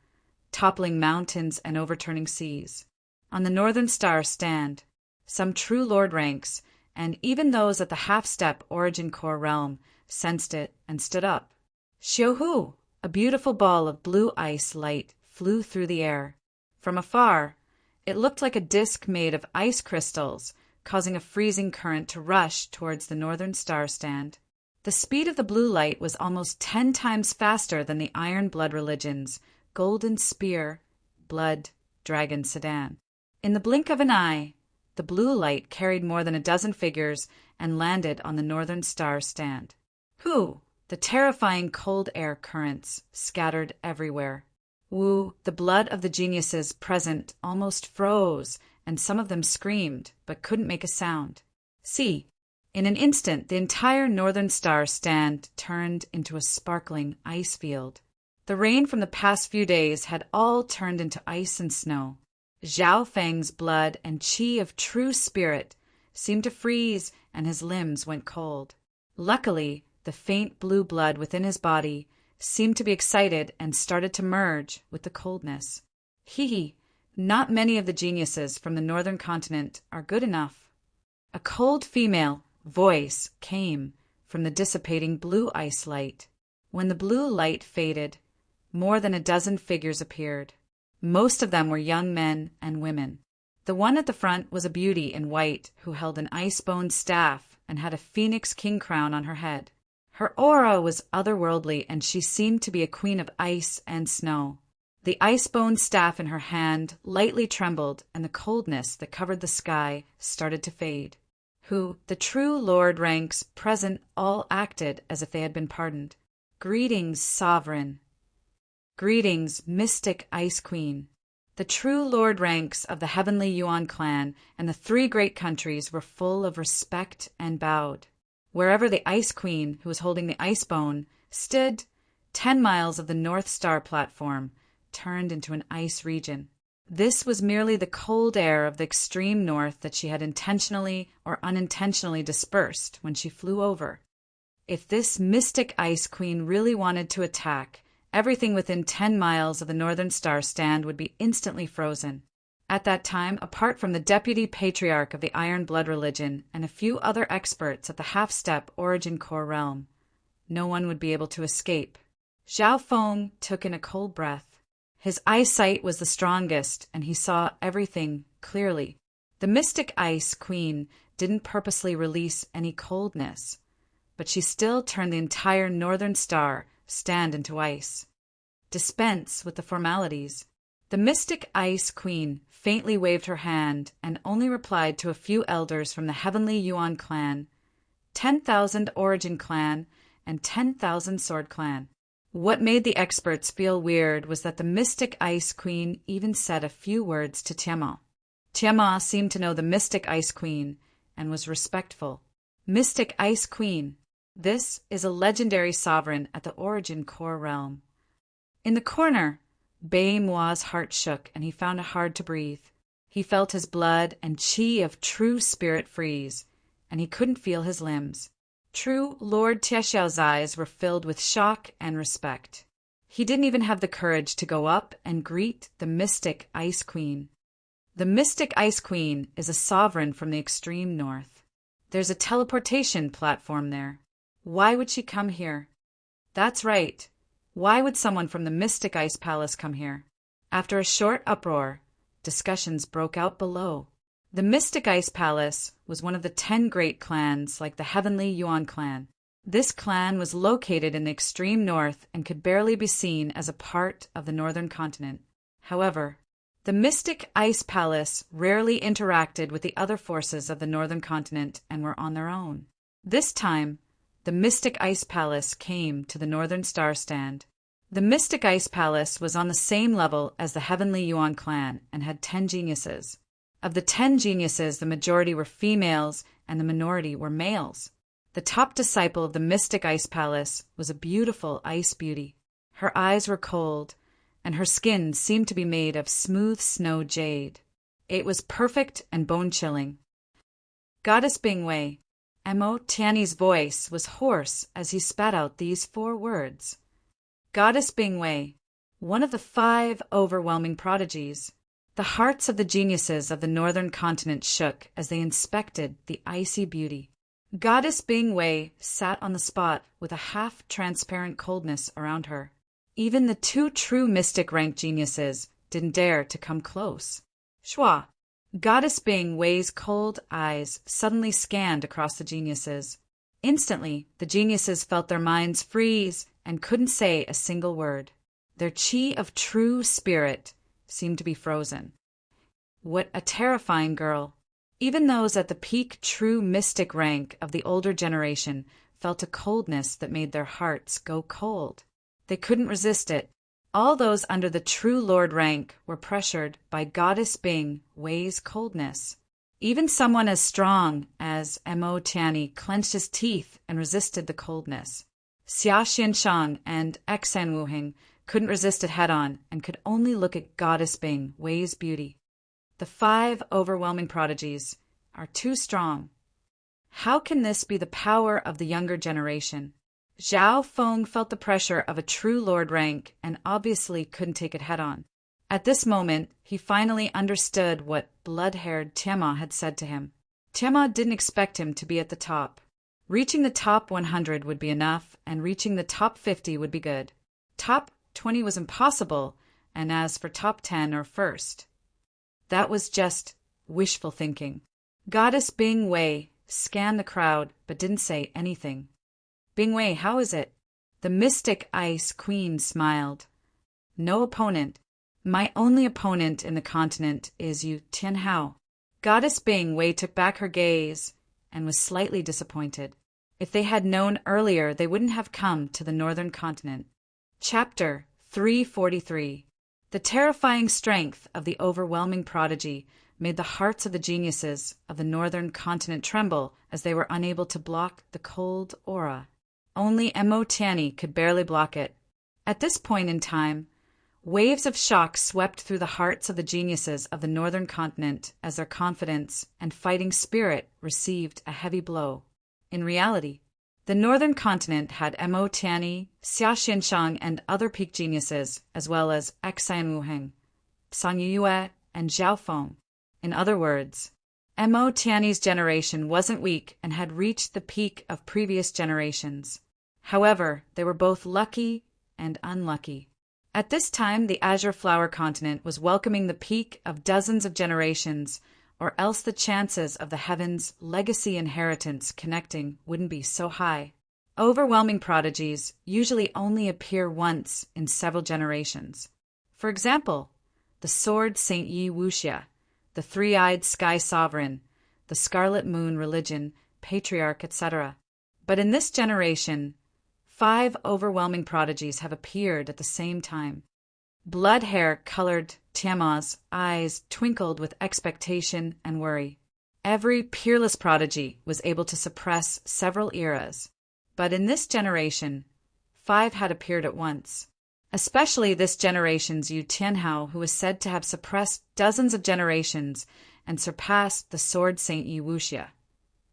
toppling mountains and overturning seas. On the Northern Star stand some true lord ranks, and even those at the half-step origin core realm sensed it and stood up. Xiuhu, a beautiful ball of blue ice light, flew through the air. From afar, it looked like a disk made of ice crystals, causing a freezing current to rush towards the Northern Star stand. The speed of the blue light was almost 10 times faster than the Iron Blood religion's Golden Spear Blood Dragon Sedan. In the blink of an eye, the blue light carried more than a dozen figures and landed on the Northern Star stand. Hu! The terrifying cold air currents scattered everywhere. Wu, the blood of the geniuses present almost froze, and some of them screamed, but couldn't make a sound. See, in an instant the entire Northern Star stand turned into a sparkling ice field. The rain from the past few days had all turned into ice and snow. Zhao Feng's blood and qi of true spirit seemed to freeze, and his limbs went cold. Luckily, the faint blue blood within his body seemed to be excited and started to merge with the coldness. Not many of the geniuses from the northern continent are good enough. A cold female voice came from the dissipating blue ice light. When the blue light faded, more than a dozen figures appeared. Most of them were young men and women. The one at the front was a beauty in white who held an ice-bone staff and had a phoenix king crown on her head. Her aura was otherworldly, and she seemed to be a queen of ice and snow. The ice-bone staff in her hand lightly trembled, and the coldness that covered the sky started to fade. Who, the true lord ranks present, all acted as if they had been pardoned. Greetings, sovereign. Greetings, mystic ice queen. The true lord ranks of the heavenly Yuan clan and the three great countries were full of respect and bowed. Wherever the Ice Queen, who was holding the ice bone, stood, 10 miles of the North Star platform turned into an ice region. This was merely the cold air of the extreme north that she had intentionally or unintentionally dispersed when she flew over. If this mystic Ice Queen really wanted to attack, everything within 10 miles of the Northern Star stand would be instantly frozen. At that time, apart from the deputy patriarch of the Iron Blood religion and a few other experts at the half-step origin core realm, no one would be able to escape. Zhao Feng took in a cold breath. His eyesight was the strongest, and he saw everything clearly. The mystic Ice Queen didn't purposely release any coldness, but she still turned the entire Northern Star stand into ice. Dispense with the formalities. The mystic Ice Queen faintly waved her hand and only replied to a few elders from the heavenly Yuan clan, 10,000 Origin clan, and 10,000 Sword clan. What made the experts feel weird was that the mystic Ice Queen even said a few words to Tiamat. Tiamat seemed to know the mystic Ice Queen and was respectful. Mystic Ice Queen. This is a legendary sovereign at the Origin core realm. In the corner, Bei Mua's heart shook and he found it hard to breathe. He felt his blood and qi of true spirit freeze, and he couldn't feel his limbs. True Lord Tiexiao's eyes were filled with shock and respect. He didn't even have the courage to go up and greet the mystic Ice Queen. The mystic Ice Queen is a sovereign from the extreme north. There's a teleportation platform there. Why would she come here? That's right. Why would someone from the Mystic Ice Palace come here? After a short uproar, discussions broke out below. The Mystic Ice Palace was one of the 10 great clans like the Heavenly Yuan clan. This clan was located in the extreme north and could barely be seen as a part of the northern continent. However, the Mystic Ice Palace rarely interacted with the other forces of the northern continent and were on their own. This time, the Mystic Ice Palace came to the Northern Star stand. The Mystic Ice Palace was on the same level as the Heavenly Yuan clan and had 10 geniuses. Of the 10 geniuses, the majority were females and the minority were males. The top disciple of the Mystic Ice Palace was a beautiful ice beauty. Her eyes were cold, and her skin seemed to be made of smooth snow jade. It was perfect and bone-chilling. Goddess Bingwei. Mo Tianyi's voice was hoarse as he spat out these 4 words. Goddess Bingwei, one of the 5 overwhelming prodigies. The hearts of the geniuses of the northern continent shook as they inspected the icy beauty. Goddess Bingwei sat on the spot with a half-transparent coldness around her. Even the 2 true mystic rank geniuses didn't dare to come close. Shua. Goddess Bingwei's cold eyes suddenly scanned across the geniuses. Instantly, the geniuses felt their minds freeze and couldn't say a single word. Their qi of true spirit seemed to be frozen. What a terrifying girl! Even those at the peak true mystic rank of the older generation felt a coldness that made their hearts go cold. They couldn't resist it. All those under the true lord rank were pressured by Goddess Bingwei's coldness. Even someone as strong as Mo Tianyi clenched his teeth and resisted the coldness. Xia Xianshang and Xan Wuheng couldn't resist it head-on and could only look at Goddess Bingwei's beauty. The 5 overwhelming prodigies are too strong. How can this be the power of the younger generation? Zhao Feng felt the pressure of a true lord rank and obviously couldn't take it head-on. At this moment, he finally understood what blood-haired Tiamat had said to him. Tiamat didn't expect him to be at the top. Reaching the top 100 would be enough, and reaching the top 50 would be good. Top 20 was impossible, and as for top 10 or first, that was just wishful thinking. Goddess Bingwei scanned the crowd but didn't say anything. Bingwei, how is it? The Mystic Ice Queen smiled. No opponent. My only opponent in the continent is you, Tianhao. Goddess Bingwei took back her gaze and was slightly disappointed. If they had known earlier, they wouldn't have come to the northern continent. Chapter 343. The terrifying strength of the overwhelming prodigy made the hearts of the geniuses of the northern continent tremble as they were unable to block the cold aura. Only Mo Tianyi could barely block it. At this point in time, waves of shock swept through the hearts of the geniuses of the northern continent as their confidence and fighting spirit received a heavy blow. In reality, the northern continent had Mo Tianyi, Xia Xianshang, and other peak geniuses, as well as Xian Wuheng, Sang Yue, and Zhao Feng. In other words, Mo Tianyi's generation wasn't weak and had reached the peak of previous generations. However, they were both lucky and unlucky. At this time, the Azure Flower continent was welcoming the peak of dozens of generations, or else the chances of the heavens' legacy inheritance connecting wouldn't be so high. Overwhelming prodigies usually only appear once in several generations. For example, the Sword Saint Yi Wuxia, the Three-Eyed Sky Sovereign, the Scarlet Moon Religion, Patriarch, etc. But in this generation, 5 overwhelming prodigies have appeared at the same time. Blood hair-colored Tiamat's eyes twinkled with expectation and worry. Every peerless prodigy was able to suppress several eras. But in this generation, 5 had appeared at once. Especially this generation's Yu Tianhao, who was said to have suppressed dozens of generations and surpassed the Sword Saint Yi Wuxia,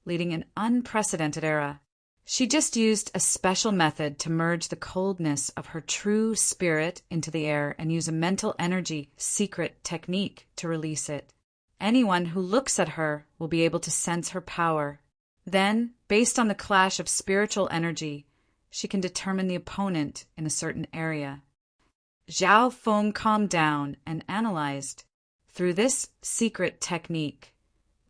leading an unprecedented era. She just used a special method to merge the coldness of her true spirit into the air and use a mental energy secret technique to release it. Anyone who looks at her will be able to sense her power. Then, based on the clash of spiritual energy, she can determine the opponent in a certain area. Zhao Feng calmed down and analyzed. Through this secret technique,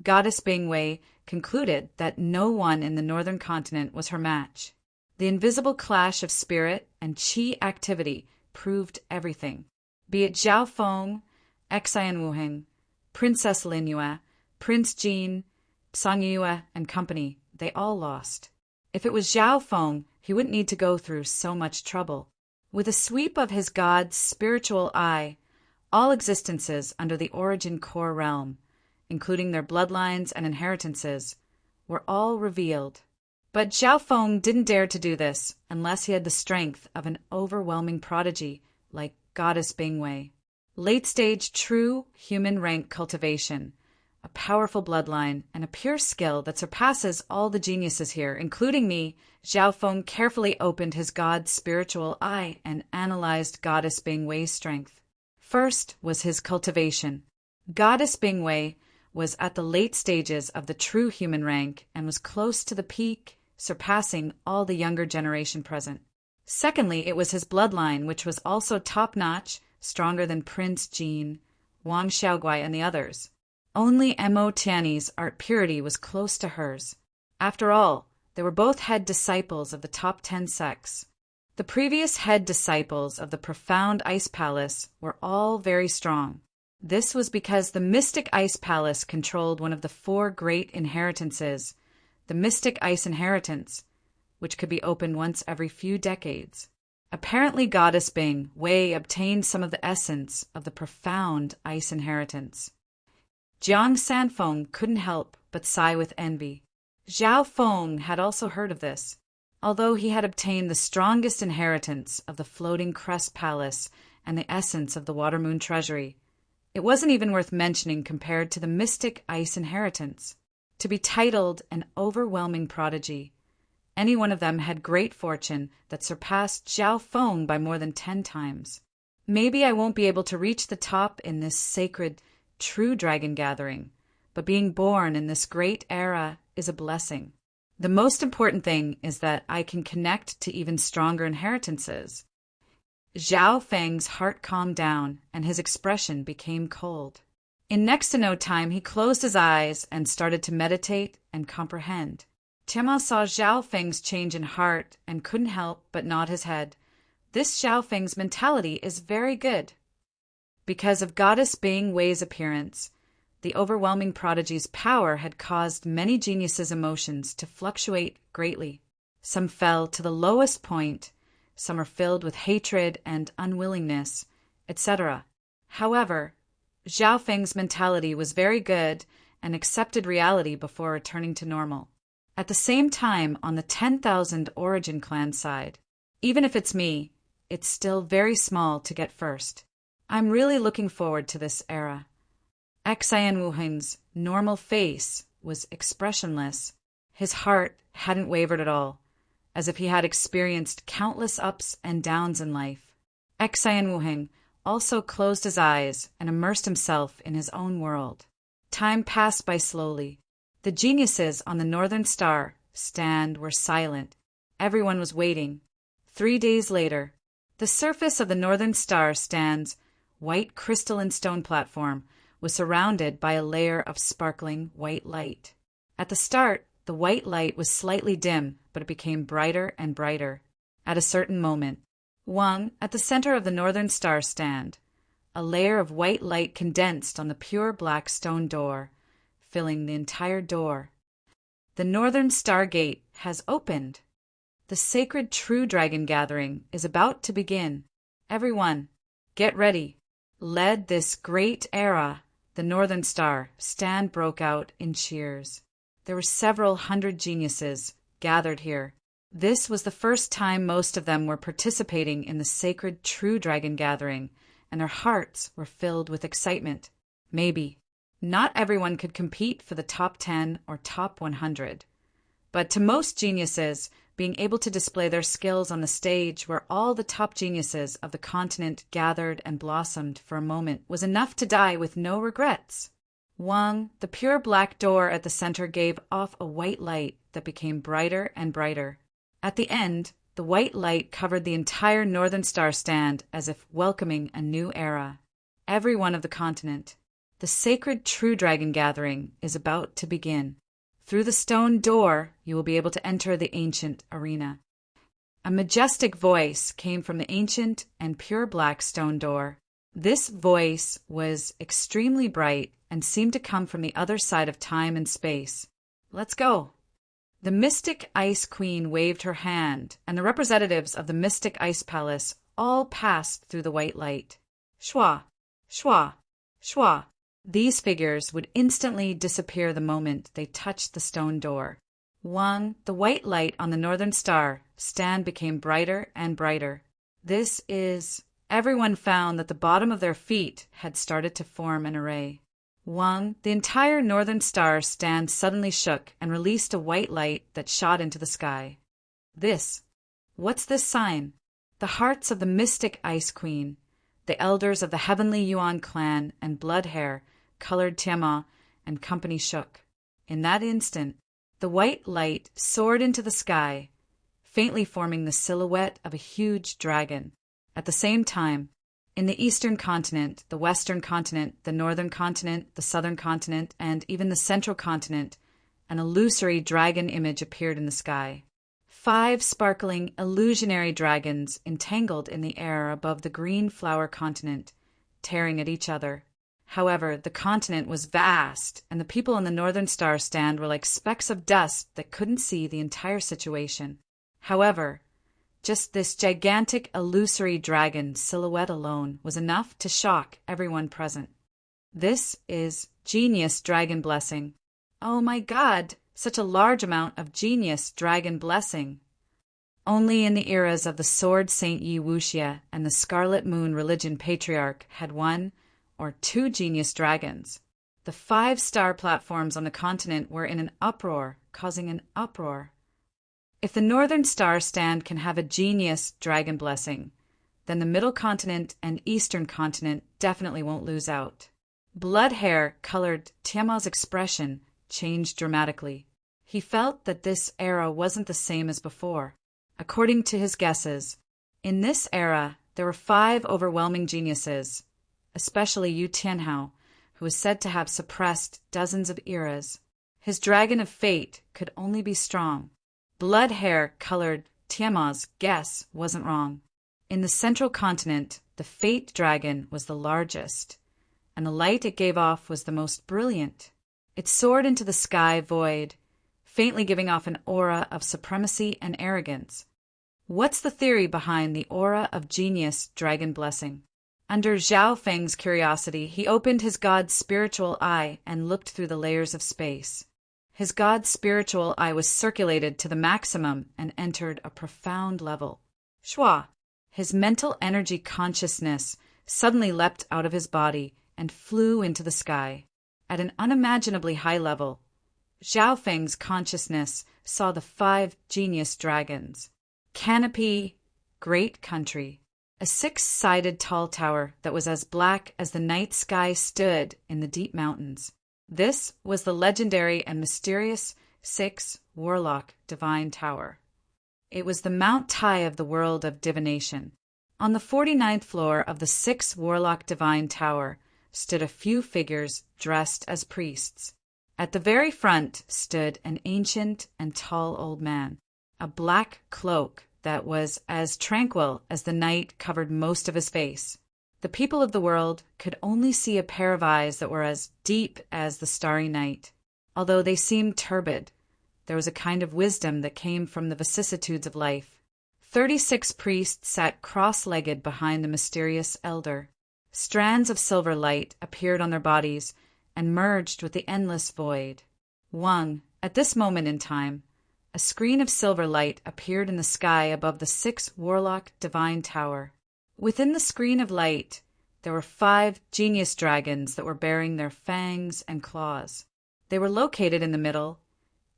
Goddess Bingwei concluded that no one in the northern continent was her match. The invisible clash of spirit and qi activity proved everything. Be it Zhao Feng, Xian Wuheng, Princess Lin Yue, Prince Jin, Sang Yue, and company, they all lost. If it was Zhao Feng, he wouldn't need to go through so much trouble. With a sweep of his god's spiritual eye, all existences under the origin core realm, including their bloodlines and inheritances, were all revealed. But Zhao Feng didn't dare to do this unless he had the strength of an overwhelming prodigy like Goddess Bingwei. Late-stage true human rank cultivation, a powerful bloodline, and a pure skill that surpasses all the geniuses here, including me. Zhao Feng carefully opened his god's spiritual eye and analyzed Goddess Bingwei's strength. First was his cultivation. Goddess Bingwei was at the late stages of the true human rank and was close to the peak, surpassing all the younger generation present. Secondly, it was his bloodline, which was also top-notch, stronger than Prince Jin, Wang Xiaoguai, and the others. Only Mo Tianyi's art purity was close to hers. After all, they were both head disciples of the top 10 sects. The previous head disciples of the profound Ice Palace were all very strong. This was because the Mystic Ice Palace controlled one of the 4 great inheritances, the Mystic Ice Inheritance, which could be opened once every few decades. Apparently, Goddess Bing Wei obtained some of the essence of the profound Ice Inheritance. Jiang Sanfeng couldn't help but sigh with envy. Zhao Feng had also heard of this. Although he had obtained the strongest inheritance of the Floating Crest Palace and the essence of the Water Moon Treasury, it wasn't even worth mentioning compared to the Mystic Ice Inheritance. To be titled an overwhelming prodigy, any one of them had great fortune that surpassed Zhao Feng by more than 10 times. Maybe I won't be able to reach the top in this sacred, true dragon gathering, but being born in this great era is a blessing. The most important thing is that I can connect to even stronger inheritances. Zhao Feng's heart calmed down, and his expression became cold. In next to no time, he closed his eyes and started to meditate and comprehend. Tiamat saw Zhao Feng's change in heart and couldn't help but nod his head. This Zhao Feng's mentality is very good. Because of Goddess Bing Wei's appearance, the overwhelming prodigy's power had caused many geniuses' emotions to fluctuate greatly. Some fell to the lowest point, some are filled with hatred and unwillingness, etc. However, Zhao Feng's mentality was very good and accepted reality before returning to normal. At the same time, on the 10,000 Origin Clan side, even if it's me, it's still very small to get first. I'm really looking forward to this era. Xian Wuheng's normal face was expressionless. His heart hadn't wavered at all, as if he had experienced countless ups and downs in life. Xian Wuheng also closed his eyes and immersed himself in his own world. Time passed by slowly. The geniuses on the Northern Star stand were silent. Everyone was waiting. 3 days later, the surface of the Northern Star Stand's white crystalline stone platform was surrounded by a layer of sparkling white light. At the start, the white light was slightly dim, but it became brighter and brighter. At a certain moment, Wang, at the center of the Northern Star Stand, a layer of white light condensed on the pure black stone door, filling the entire door. The Northern Star Gate has opened. The sacred True Dragon Gathering is about to begin. Everyone, get ready. Led this great era, the Northern Star Stand broke out in cheers. There were several hundred geniuses gathered here. This was the first time most of them were participating in the sacred True Dragon Gathering, and their hearts were filled with excitement. Maybe not everyone could compete for the top 10 or top 100, but to most geniuses, being able to display their skills on the stage where all the top geniuses of the continent gathered and blossomed for a moment was enough to die with no regrets. Wang, the pure black door at the center, gave off a white light that became brighter and brighter. At the end, the white light covered the entire Northern Star Stand as if welcoming a new era. Every one of the continent. The sacred True Dragon Gathering is about to begin. Through the stone door, you will be able to enter the ancient arena. A majestic voice came from the ancient and pure black stone door. This voice was extremely bright and seemed to come from the other side of time and space. Let's go. The Mystic Ice Queen waved her hand, and the representatives of the Mystic Ice Palace all passed through the white light. Shwa, shwa, shwa. These figures would instantly disappear the moment they touched the stone door. Wang, the white light on the Northern Star Stand became brighter and brighter. This is... Everyone found that the bottom of their feet had started to form an array. Wang, the entire Northern Star Stand suddenly shook and released a white light that shot into the sky. What's this sign? The hearts of the Mystic Ice Queen, the elders of the Heavenly Yuan clan and Bloodhair, colored Tiamat, and company shook. In that instant, the white light soared into the sky, faintly forming the silhouette of a huge dragon. At the same time, in the Eastern continent, the Western continent, the Northern continent, the Southern continent, and even the Central continent, an illusory dragon image appeared in the sky. 5 sparkling, illusionary dragons entangled in the air above the green flower continent, tearing at each other. However, the continent was vast, and the people in the Northern Star Stand were like specks of dust that couldn't see the entire situation. However, just this gigantic illusory dragon silhouette alone was enough to shock everyone present. This is genius dragon blessing. Oh my God, such a large amount of genius dragon blessing. Only in the eras of the Sword Saint Yi Wuxia and the Scarlet Moon Religion Patriarch had 1 or 2 genius dragons. The 5-star platforms on the continent were in an uproar, causing an uproar. If the Northern Star Stand can have a genius dragon blessing, then the Middle Continent and Eastern Continent definitely won't lose out. Bloodhair colored Tiamat's expression changed dramatically. He felt that this era wasn't the same as before. According to his guesses, in this era there were 5 overwhelming geniuses, especially Yu Tianhao, who was said to have suppressed dozens of eras. His dragon of fate could only be strong. Bloodhair colored Tiamat's guess wasn't wrong. In the Central Continent, the Fate Dragon was the largest, and the light it gave off was the most brilliant. It soared into the sky void, faintly giving off an aura of supremacy and arrogance. What's the theory behind the aura of genius dragon blessing? Under Zhao Feng's curiosity, he opened his god's spiritual eye and looked through the layers of space. His god's spiritual eye was circulated to the maximum and entered a profound level. Shua! His mental energy consciousness suddenly leapt out of his body and flew into the sky. At an unimaginably high level, Zhao Feng's consciousness saw the 5 genius dragons. Canopy, great country. A 6-sided tall tower that was as black as the night sky stood in the deep mountains. This was the legendary and mysterious 6 Warlock Divine Tower. It was the Mount Tai of the world of divination. On the 49th floor of the 6 Warlock Divine Tower stood a few figures dressed as priests. At the very front stood an ancient and tall old man, a black cloak that was as tranquil as the night covered most of his face. The people of the world could only see a pair of eyes that were as deep as the starry night. Although they seemed turbid, there was a kind of wisdom that came from the vicissitudes of life. 36 priests sat cross-legged behind the mysterious elder. Strands of silver light appeared on their bodies and merged with the endless void. Wang, at this moment in time, a screen of silver light appeared in the sky above the 6 Warlock Divine Tower. Within the screen of light, there were 5 genius dragons that were bearing their fangs and claws. They were located in the middle,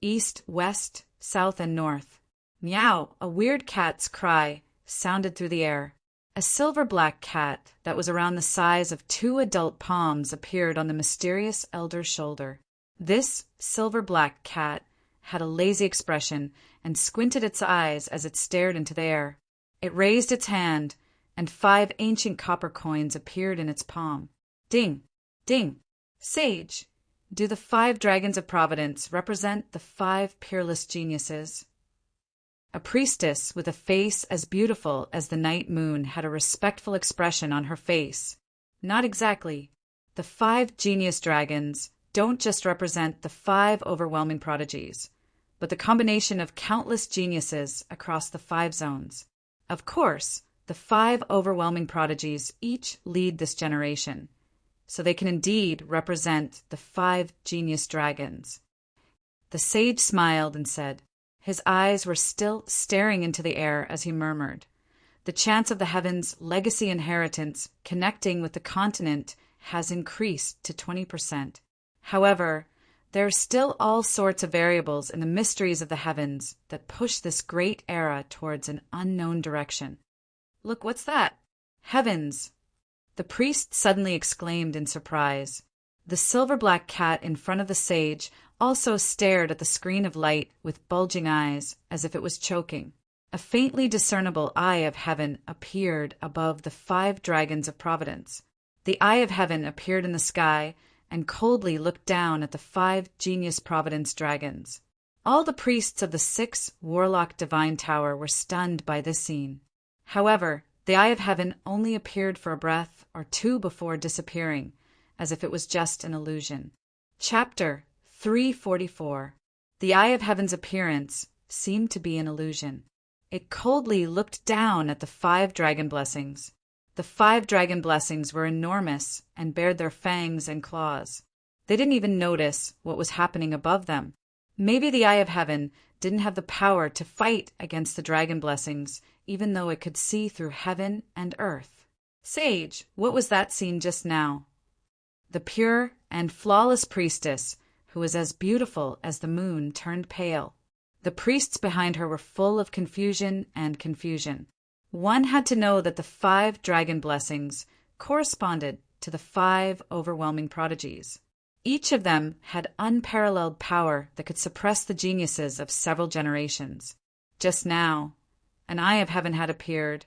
east, west, south, and north. Meow, a weird cat's cry, sounded through the air. A silver-black cat that was around the size of 2 adult palms appeared on the mysterious elder's shoulder. This silver-black cat had a lazy expression and squinted its eyes as it stared into the air. It raised its hand, and 5 ancient copper coins appeared in its palm. Ding! Ding! Sage, do the 5 dragons of Providence represent the 5 peerless geniuses? A priestess with a face as beautiful as the night moon had a respectful expression on her face. Not exactly. The 5 genius dragons don't just represent the 5 overwhelming prodigies, but the combination of countless geniuses across the 5 zones. Of course, the 5 overwhelming prodigies each lead this generation, so they can indeed represent the 5 genius dragons. The sage smiled and said, his eyes were still staring into the air as he murmured, the chance of the heavens' legacy inheritance connecting with the continent has increased to 20%. However, there are still all sorts of variables in the mysteries of the heavens that push this great era towards an unknown direction. Look, what's that? Heavens! The priest suddenly exclaimed in surprise. The silver-black cat in front of the sage also stared at the screen of light with bulging eyes as if it was choking. A faintly discernible eye of heaven appeared above the 5 dragons of Providence. The eye of heaven appeared in the sky and coldly looked down at the 5 genius Providence dragons. All the priests of the 6 Warlock Divine Tower were stunned by this scene. However, the eye of heaven only appeared for a breath or 2 before disappearing, as if it was just an illusion. Chapter 344. The eye of heaven's appearance seemed to be an illusion. It coldly looked down at the 5 dragon blessings. The 5 dragon blessings were enormous and bared their fangs and claws. They didn't even notice what was happening above them. Maybe the eye of heaven didn't have the power to fight against the dragon blessings, even though it could see through heaven and earth. Sage, what was that scene just now? The pure and flawless priestess, who was as beautiful as the moon, turned pale. The priests behind her were full of confusion and confusion. One had to know that the 5 dragon blessings corresponded to the 5 overwhelming prodigies. Each of them had unparalleled power that could suppress the geniuses of several generations. Just now, an eye of heaven had appeared,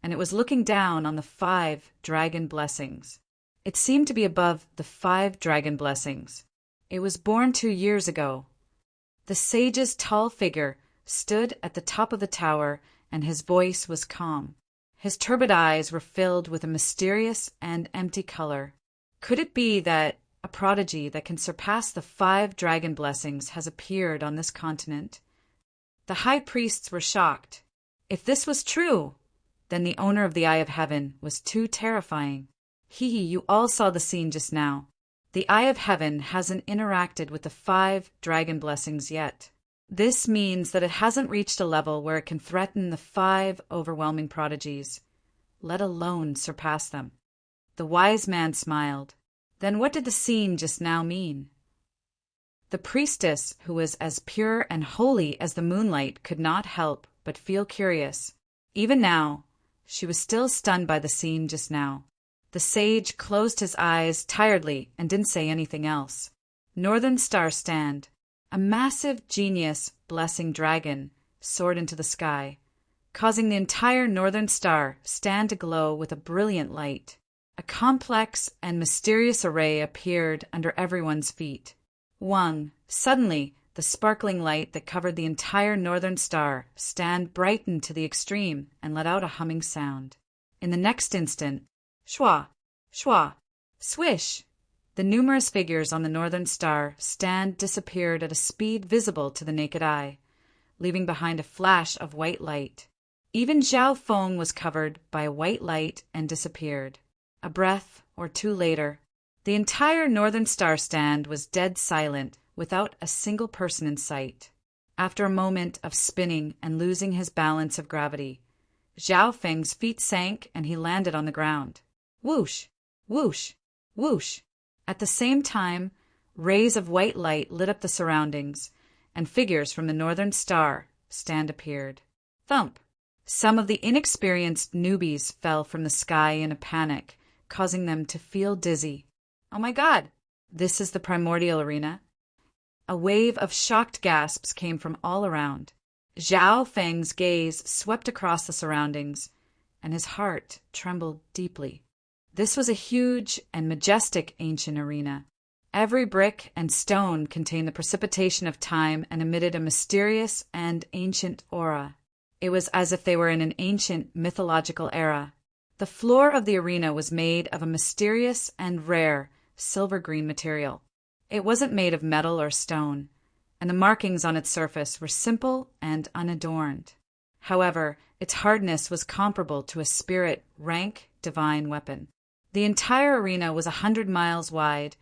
and it was looking down on the 5 dragon blessings. It seemed to be above the 5 dragon blessings. It was born 2 years ago. The sage's tall figure stood at the top of the tower, and his voice was calm. His turbid eyes were filled with a mysterious and empty color. Could it be that a prodigy that can surpass the 5 dragon blessings has appeared on this continent? The high priests were shocked. If this was true, Then the owner of the Eye of Heaven was too terrifying. You all saw the scene just now. The Eye of Heaven hasn't interacted with the 5 dragon blessings yet. This means that it hasn't reached a level where it can threaten the 5 overwhelming prodigies, let alone surpass them. The wise man smiled. Then what did the scene just now mean? The priestess, who was as pure and holy as the moonlight, could not help but feel curious. Even now, she was still stunned by the scene just now. The sage closed his eyes tiredly and didn't say anything else. Northern Star Stand, a massive genius blessing dragon, soared into the sky, causing the entire Northern Star Stand to glow with a brilliant light. A complex and mysterious array appeared under everyone's feet. Suddenly, the sparkling light that covered the entire Northern Star Stand brightened to the extreme and let out a humming sound. In the next instant, shwa, shwa, swish! The numerous figures on the Northern Star Stand disappeared at a speed visible to the naked eye, leaving behind a flash of white light. Even Zhao Feng was covered by a white light and disappeared. A breath or two later, the entire Northern Star Stand was dead silent, without a single person in sight. After a moment of spinning and losing his balance of gravity, Zhao Feng's feet sank and he landed on the ground. Whoosh! Whoosh! Whoosh! At the same time, rays of white light lit up the surroundings, and figures from the Northern Star Stand appeared. Thump! Some of the inexperienced newbies fell from the sky in a panic, causing them to feel dizzy. Oh my God! This is the primordial arena. A wave of shocked gasps came from all around. Zhao Feng's gaze swept across the surroundings, and his heart trembled deeply. This was a huge and majestic ancient arena. Every brick and stone contained the precipitation of time and emitted a mysterious and ancient aura. It was as if they were in an ancient mythological era. The floor of the arena was made of a mysterious and rare silver-green material. It wasn't made of metal or stone, and the markings on its surface were simple and unadorned. However, its hardness was comparable to a spirit rank divine weapon. The entire arena was 100 miles wide,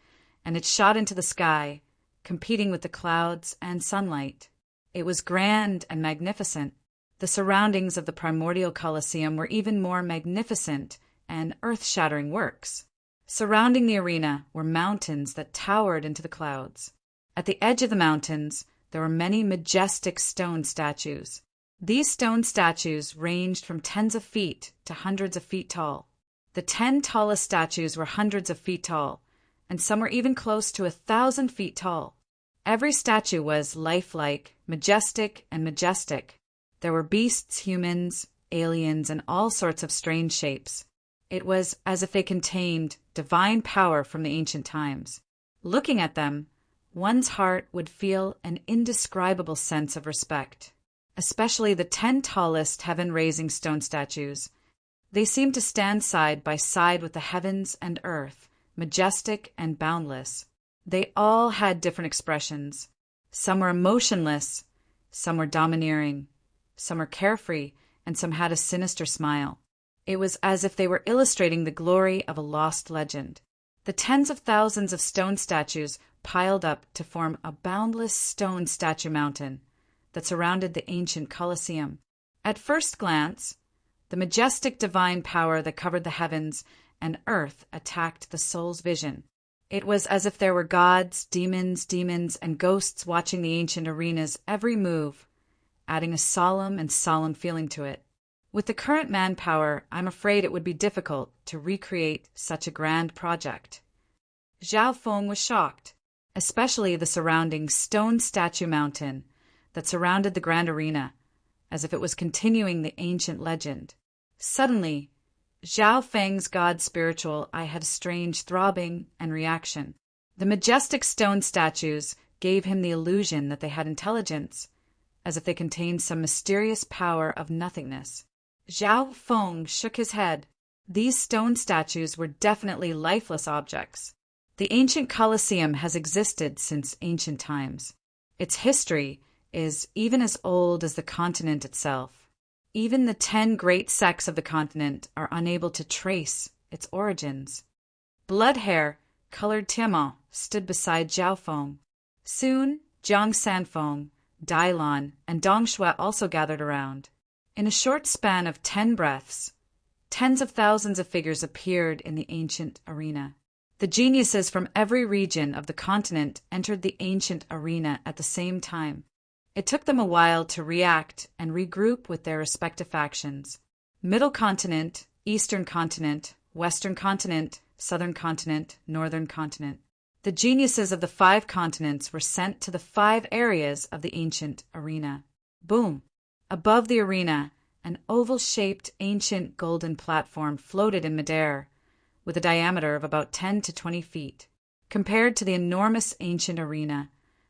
and it shot into the sky, competing with the clouds and sunlight. It was grand and magnificent. The surroundings of the primordial Colosseum were even more magnificent and earth-shattering works. Surrounding the arena were mountains that towered into the clouds. At the edge of the mountains, there were many majestic stone statues. These stone statues ranged from tens of feet to hundreds of feet tall. The 10 tallest statues were hundreds of feet tall, and some were even close to 1,000 feet tall. Every statue was lifelike, majestic, and majestic. There were beasts, humans, aliens, and all sorts of strange shapes. It was as if they contained divine power from the ancient times. Looking at them, one's heart would feel an indescribable sense of respect, especially the 10 tallest heaven-raising stone statues. They seemed to stand side by side with the heavens and earth, majestic and boundless. They all had different expressions. Some were emotionless, some were domineering, some were carefree, and some had a sinister smile. It was as if they were illustrating the glory of a lost legend. The tens of thousands of stone statues piled up to form a boundless stone statue mountain that surrounded the ancient Colosseum. At first glance, the majestic divine power that covered the heavens and earth attacked the soul's vision. It was as if there were gods, demons, and ghosts watching the ancient arena's every move, adding a solemn feeling to it. With the current manpower, I'm afraid it would be difficult to recreate such a grand project. Zhao Feng was shocked, especially the surrounding stone statue mountain that surrounded the grand arena, as if it was continuing the ancient legend. Suddenly, Zhao Feng's god spiritual eye had a strange throbbing and reaction. The majestic stone statues gave him the illusion that they had intelligence, as if they contained some mysterious power of nothingness. Zhao Feng shook his head. These stone statues were definitely lifeless objects. The ancient Colosseum has existed since ancient times. Its history is even as old as the continent itself. Even the 10 great sects of the continent are unable to trace its origins. Blood hair, colored Tiamo stood beside Zhao Feng. Soon, Jiang Sanfeng, Dailon, and Dong Shui also gathered around. In a short span of 10 breaths, tens of thousands of figures appeared in the ancient arena. The geniuses from every region of the continent entered the ancient arena at the same time. It took them a while to react and regroup with their respective factions. Middle continent, eastern continent, western continent, southern continent, northern continent. The geniuses of the 5 continents were sent to the 5 areas of the ancient arena. Boom! Above the arena, an oval-shaped ancient golden platform floated in midair, with a diameter of about 10 to 20 feet. Compared to the enormous ancient arena,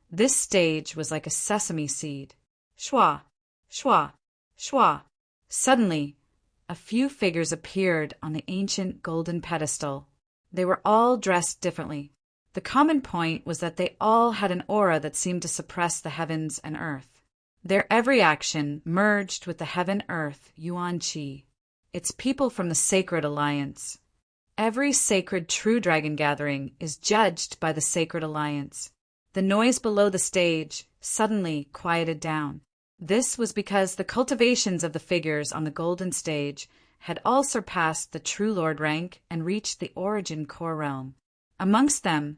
this stage was like a sesame seed. Shwa, shwa, shwa. Suddenly, a few figures appeared on the ancient golden pedestal. They were all dressed differently. The common point was that they all had an aura that seemed to suppress the heavens and earth. Their every action merged with the heaven-earth Yuan Qi. It's people from the Sacred Alliance. Every sacred true dragon gathering is judged by the Sacred Alliance. The noise below the stage suddenly quieted down. This was because the cultivations of the figures on the golden stage had all surpassed the True Lord rank and reached the Origin Core realm. Amongst them,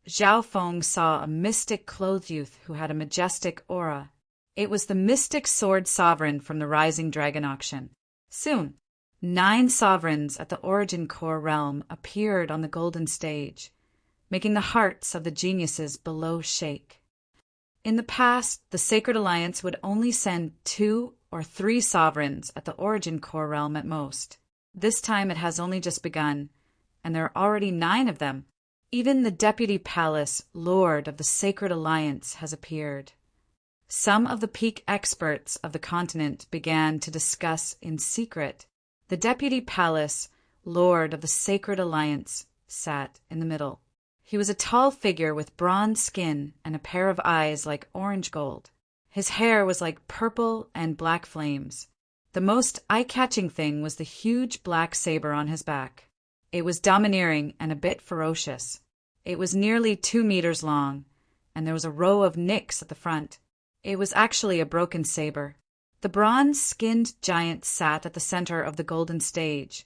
Zhao Feng saw a mystic clothed youth who had a majestic aura. It was the mystic sword sovereign from the Rising Dragon auction. Soon, 9 sovereigns at the Origin Core realm appeared on the golden stage, making the hearts of the geniuses below shake. In the past, the Sacred Alliance would only send 2 or 3 sovereigns at the Origin Core realm at most. This time it has only just begun, and there are already 9 of them. Even the Deputy Palace Lord of the Sacred Alliance has appeared. Some of the peak experts of the continent began to discuss in secret. The Deputy Palace Lord of the Sacred Alliance sat in the middle. He was a tall figure with bronze skin and a pair of eyes like orange gold. His hair was like purple and black flames. The most eye-catching thing was the huge black saber on his back. It was domineering and a bit ferocious. It was nearly 2 meters long, and there was a row of nicks at the front. It was actually a broken saber. The bronze-skinned giant sat at the center of the golden stage,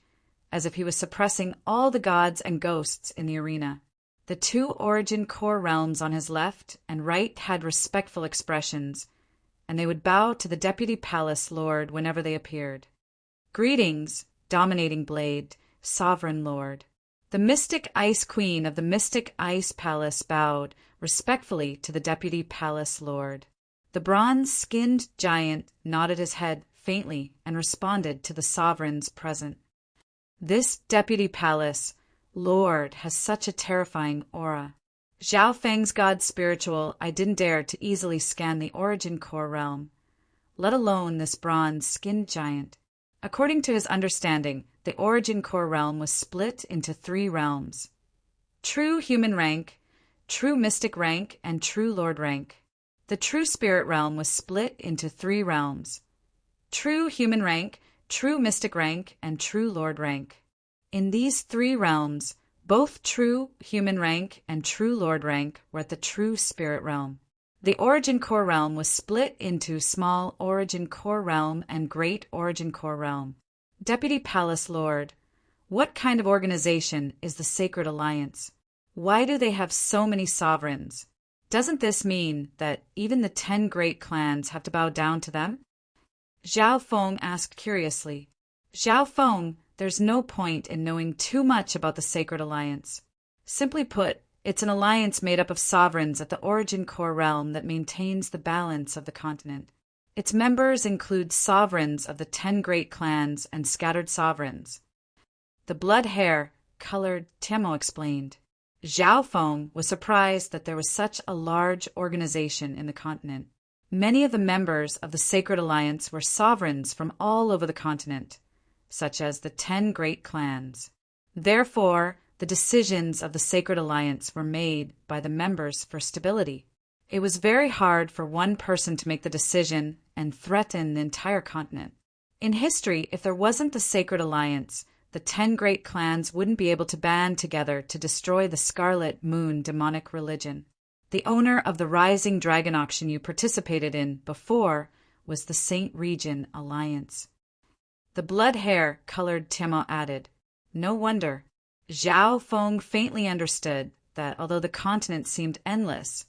as if he was suppressing all the gods and ghosts in the arena. The 2 Origin Core realms on his left and right had respectful expressions, and they would bow to the Deputy Palace Lord whenever they appeared. Greetings, Dominating Blade, Sovereign Lord. The Mystic Ice Queen of the Mystic Ice Palace bowed respectfully to the Deputy Palace Lord. The bronze-skinned giant nodded his head faintly and responded to the sovereigns present. This Deputy Palace Lord has such a terrifying aura. Zhao Feng's god spiritual, I didn't dare to easily scan the Origin Core realm, let alone this bronze-skinned giant. According to his understanding, the Origin Core realm was split into 3 realms: True Human rank, True Mystic rank, and True Lord rank. The True Spirit realm was split into 3 realms: True Human rank, True Mystic rank, and True Lord rank. In these 3 realms, both True Human rank and True Lord rank were at the True Spirit realm. The Origin Core realm was split into Small Origin Core realm and Great Origin Core realm. Deputy Palace Lord, what kind of organization is the Sacred Alliance? Why do they have so many sovereigns? Doesn't this mean that even the 10 great clans have to bow down to them? Zhao Feng asked curiously. Zhao Feng, there's no point in knowing too much about the Sacred Alliance. Simply put, it's an alliance made up of sovereigns at the Origin Core realm that maintains the balance of the continent. Its members include sovereigns of the 10 great clans and scattered sovereigns. The blood hair, colored Tiamo explained. Zhao Feng was surprised that there was such a large organization in the continent. Many of the members of the Sacred Alliance were sovereigns from all over the continent, such as the 10 great clans. Therefore, the decisions of the Sacred Alliance were made by the members for stability. It was very hard for one person to make the decision and threaten the entire continent. In history, if there wasn't the Sacred Alliance, the 10 great clans wouldn't be able to band together to destroy the Scarlet Moon demonic religion. The owner of the Rising Dragon auction you participated in before was the Saint Regin Alliance. The blood hair colored Timo added, "No wonder." Zhao Feng faintly understood that although the continent seemed endless,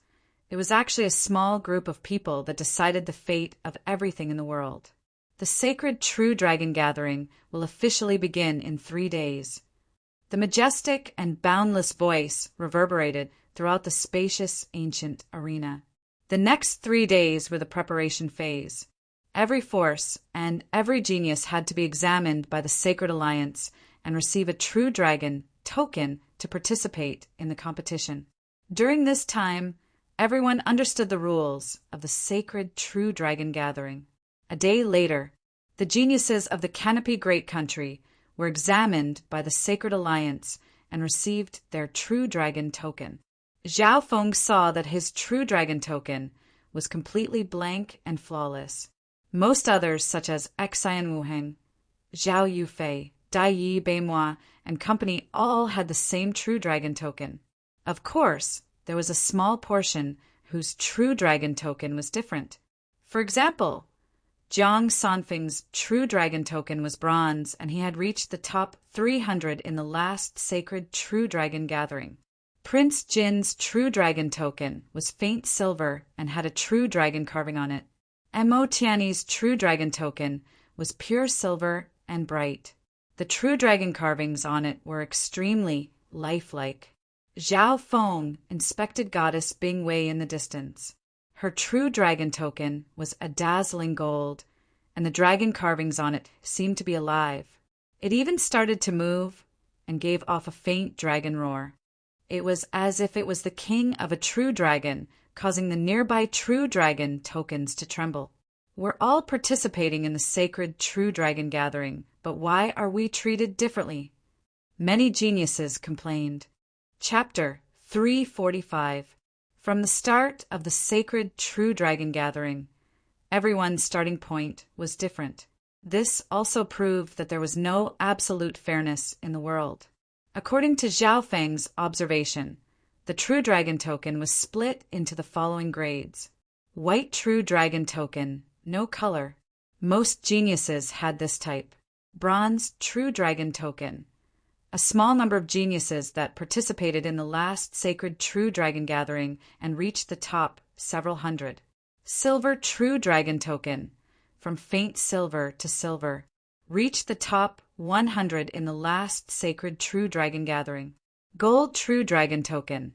it was actually a small group of people that decided the fate of everything in the world. The sacred True Dragon Gathering will officially begin in 3 days. The majestic and boundless voice reverberated throughout the spacious ancient arena. The next 3 days were the preparation phase. Every force and every genius had to be examined by the Sacred Alliance and receive a True Dragon token to participate in the competition. During this time, everyone understood the rules of the sacred True Dragon Gathering. A day later, the geniuses of the Canopy Great Country were examined by the Sacred Alliance and received their True Dragon token. Zhao Feng saw that his True Dragon token was completely blank and flawless. Most others, such as Xian Wuheng, Zhao Yufei, Dai Yi Beimoi, and company all had the same True Dragon token. Of course, there was a small portion whose True Dragon token was different. For example, Jiang Sanfeng's True Dragon token was bronze, and he had reached the top 300 in the last sacred True Dragon Gathering. Prince Jin's True Dragon token was faint silver and had a True Dragon carving on it. Mo Tiany's True Dragon token was pure silver and bright. The True Dragon carvings on it were extremely lifelike. Zhao Feng inspected Goddess Bing Wei in the distance. Her True Dragon token was a dazzling gold, and the dragon carvings on it seemed to be alive. It even started to move and gave off a faint dragon roar. It was as if it was the king of a true dragon, causing the nearby True Dragon tokens to tremble. We're all participating in the sacred True Dragon Gathering, but why are we treated differently? Many geniuses complained. Chapter 345. From the start of the sacred True Dragon Gathering, everyone's starting point was different. This also proved that there was no absolute fairness in the world. According to Zhao Feng's observation, the True Dragon token was split into the following grades. White True Dragon token, no color. Most geniuses had this type. Bronze True Dragon token. A small number of geniuses that participated in the last sacred True Dragon Gathering and reached the top several hundred. Silver True Dragon token, from faint silver to silver, reached the top 100 in the last sacred True Dragon Gathering. Gold True Dragon token,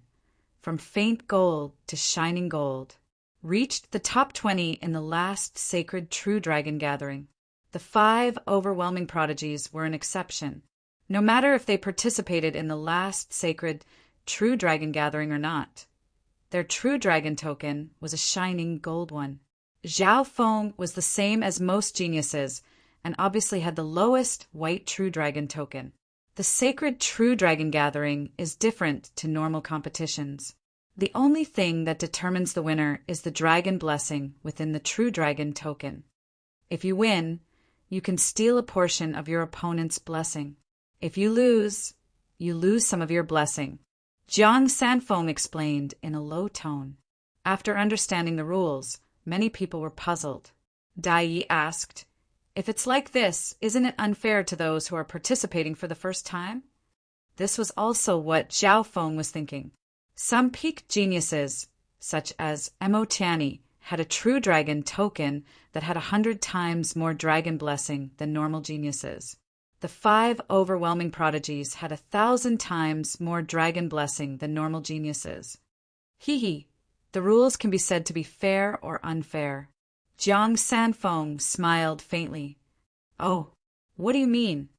from faint gold to shining gold, reached the top 20 in the last sacred True Dragon Gathering. The 5 overwhelming prodigies were an exception. No matter if they participated in the last sacred True Dragon Gathering or not, their True Dragon token was a shining gold one. Zhao Feng was the same as most geniuses and obviously had the lowest White True Dragon token. The sacred True Dragon Gathering is different to normal competitions. The only thing that determines the winner is the dragon blessing within the True Dragon token. If you win, you can steal a portion of your opponent's blessing. If you lose some of your blessing. Jiang Sanfeng explained in a low tone. After understanding the rules, many people were puzzled. Dai Yi asked, "If it's like this, isn't it unfair to those who are participating for the first time?" This was also what Zhao Feng was thinking. Some peak geniuses, such as Mo Tiany, had a True Dragon token that had 100 times more dragon blessing than normal geniuses. The 5 overwhelming prodigies had 1,000 times more dragon blessing than normal geniuses. The rules can be said to be fair or unfair. Jiang Sanfeng smiled faintly. "Oh, what do you mean?"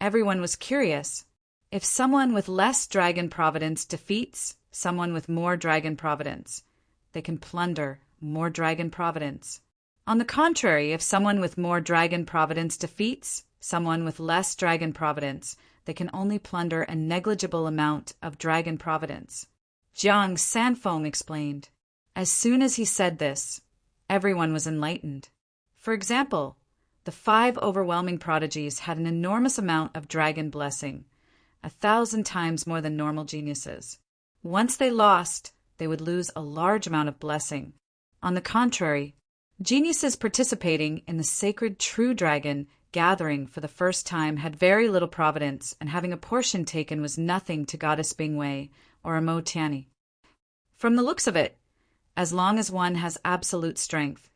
Everyone was curious. If someone with less dragon providence defeats someone with more dragon providence, they can plunder more dragon providence. On the contrary, if someone with more dragon providence defeats someone with less dragon providence, they can only plunder a negligible amount of dragon providence. Jiang Sanfeng explained. As soon as he said this, everyone was enlightened. For example, The 5 overwhelming prodigies had an enormous amount of dragon blessing, 1,000 times more than normal geniuses. Once they lost, they would lose a large amount of blessing. On the contrary, geniuses participating in the sacred true dragon gathering for the first time had very little providence, and having a portion taken was nothing to Goddess Bingwei or Amo Tiani. From the looks of it, as long as one has absolute strength,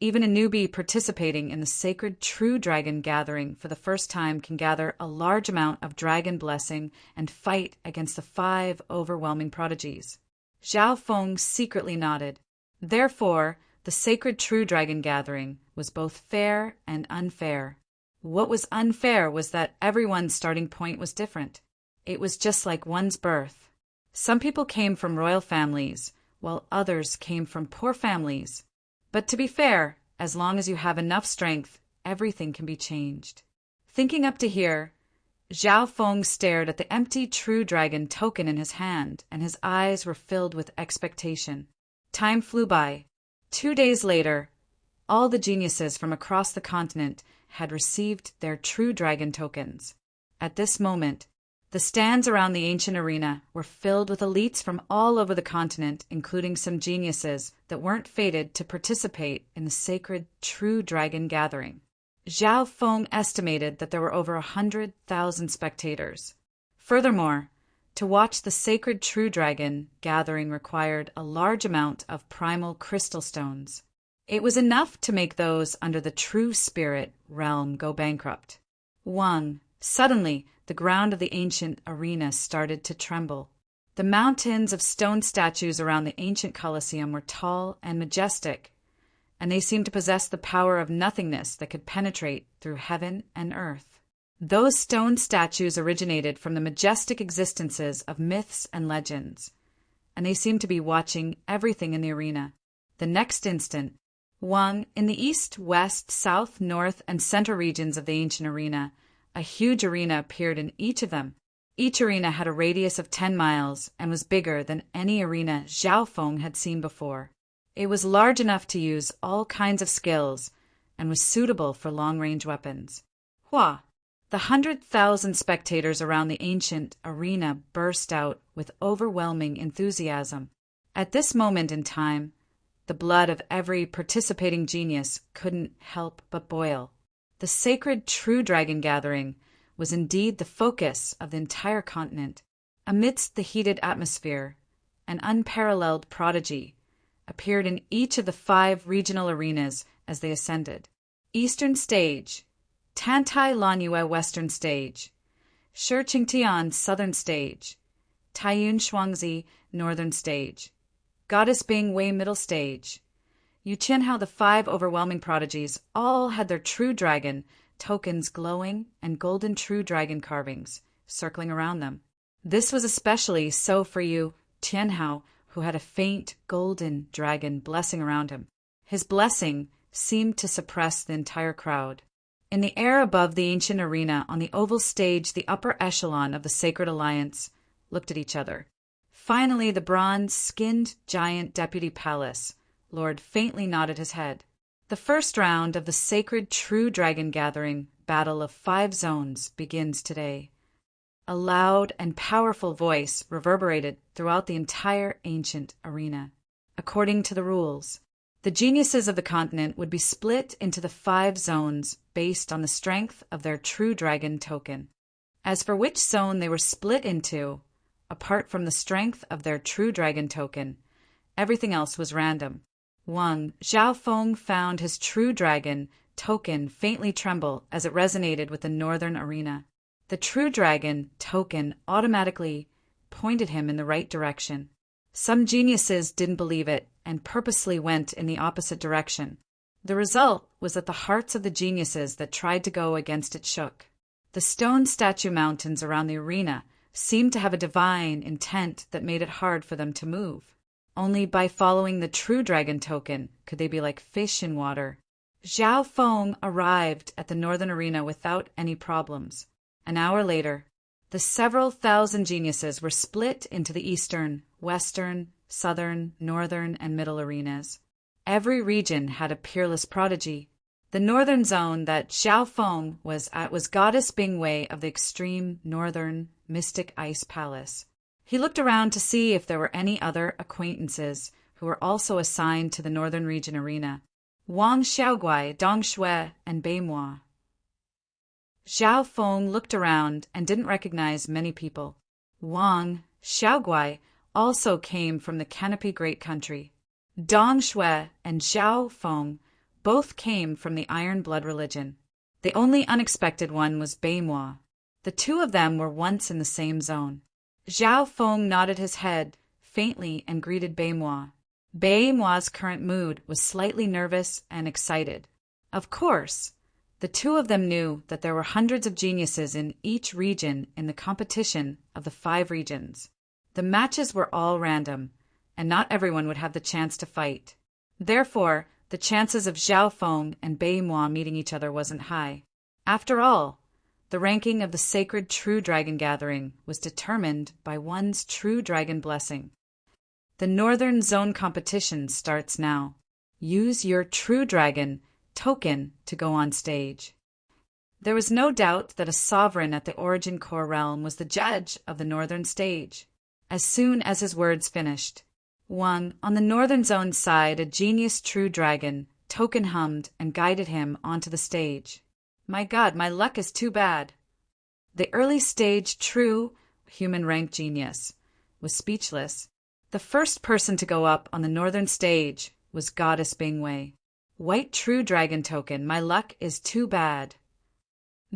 even a newbie participating in the sacred true dragon gathering for the first time can gather a large amount of dragon blessing and fight against the 5 overwhelming prodigies. Zhao Feng secretly nodded. Therefore, the sacred true dragon gathering was both fair and unfair. What was unfair was that everyone's starting point was different. It was just like one's birth. Some people came from royal families, while others came from poor families. But to be fair, as long as you have enough strength, everything can be changed. Thinking up to here, Zhao Feng stared at the empty true dragon token in his hand, and his eyes were filled with expectation. Time flew by. 2 days later, all the geniuses from across the continent had received their true dragon tokens. At this moment, the stands around the ancient arena were filled with elites from all over the continent, including some geniuses that weren't fated to participate in the sacred true dragon gathering. Zhao Feng estimated that there were over 100,000 spectators. Furthermore, to watch the sacred true dragon gathering required a large amount of primal crystal stones. It was enough to make those under the true spirit realm go bankrupt. Suddenly, the ground of the ancient arena started to tremble. The mountains of stone statues around the ancient Colosseum were tall and majestic, and they seemed to possess the power of nothingness that could penetrate through heaven and earth. Those stone statues originated from the majestic existences of myths and legends, and they seemed to be watching everything in the arena. The next instant, in the east, west, south, north, and center regions of the ancient arena, a huge arena appeared in each of them. Each arena had a radius of 10 miles and was bigger than any arena Zhao Feng had seen before. It was large enough to use all kinds of skills and was suitable for long-range weapons. The 100,000 spectators around the ancient arena burst out with overwhelming enthusiasm. At this moment in time, the blood of every participating genius couldn't help but boil. The sacred true dragon gathering was indeed the focus of the entire continent. Amidst the heated atmosphere, an unparalleled prodigy appeared in each of the 5 regional arenas as they ascended. Eastern Stage, Tantai Lanyue Western Stage, Shi Qingtian Southern Stage, Taiyun Shuangzi Northern Stage, Goddess Bingwei Middle Stage. Yu Qianhao, the 5 overwhelming prodigies, all had their true dragon tokens glowing and golden true dragon carvings circling around them. This was especially so for Yu Qianhao, who had a faint golden dragon blessing around him. His blessing seemed to suppress the entire crowd. In the air above the ancient arena, on the oval stage, the upper echelon of the Sacred Alliance looked at each other. Finally, the bronze-skinned giant deputy palace lord faintly nodded his head. The first round of the sacred true dragon gathering battle of 5 zones begins today. A loud and powerful voice reverberated throughout the entire ancient arena. According to the rules, the geniuses of the continent would be split into the 5 zones based on the strength of their true dragon token. As for which zone they were split into, apart from the strength of their true dragon token, everything else was random. Zhao Feng found his true dragon token faintly tremble as it resonated with the northern arena. The true dragon token automatically pointed him in the right direction. Some geniuses didn't believe it and purposely went in the opposite direction. The result was that the hearts of the geniuses that tried to go against it shook. The stone statue mountains around the arena seemed to have a divine intent that made it hard for them to move. Only by following the true dragon token could they be like fish in water. Zhao Feng arrived at the northern arena without any problems. An hour later, the several thousand geniuses were split into the eastern, western, southern, northern, and middle arenas. Every region had a peerless prodigy. The northern zone that Xiao Feng was at was Goddess Bingwei of the extreme northern mystic ice palace. He looked around to see if there were any other acquaintances who were also assigned to the northern region arena. Wang Xiaoguai, Dong Shui, and Beimoi. Xiao Feng looked around and didn't recognize many people. Wang Xiaoguai also came from the Canopy Great Country. Dong Shui and Xiao Feng both came from the Iron Blood religion. The only unexpected one was Beimoi. The two of them were once in the same zone. Xiao Feng nodded his head faintly and greeted Beimoi. Beimoi's current mood was slightly nervous and excited. Of course, the two of them knew that there were hundreds of geniuses in each region in the competition of the 5 regions. The matches were all random, and not everyone would have the chance to fight. Therefore, the chances of Xiao Feng and Beimoi meeting each other wasn't high. After all, the ranking of the sacred True Dragon Gathering was determined by one's True Dragon blessing. The Northern Zone competition starts now. Use your True Dragon token to go on stage. There was no doubt that a sovereign at the Origin Core realm was the judge of the Northern stage. As soon as his words finished, on the Northern Zone side, a genius True Dragon token hummed and guided him onto the stage. My God, my luck is too bad. The early stage True human rank genius was speechless. The first person to go up on the Northern stage was Goddess Bingwei. White True Dragon token, my luck is too bad.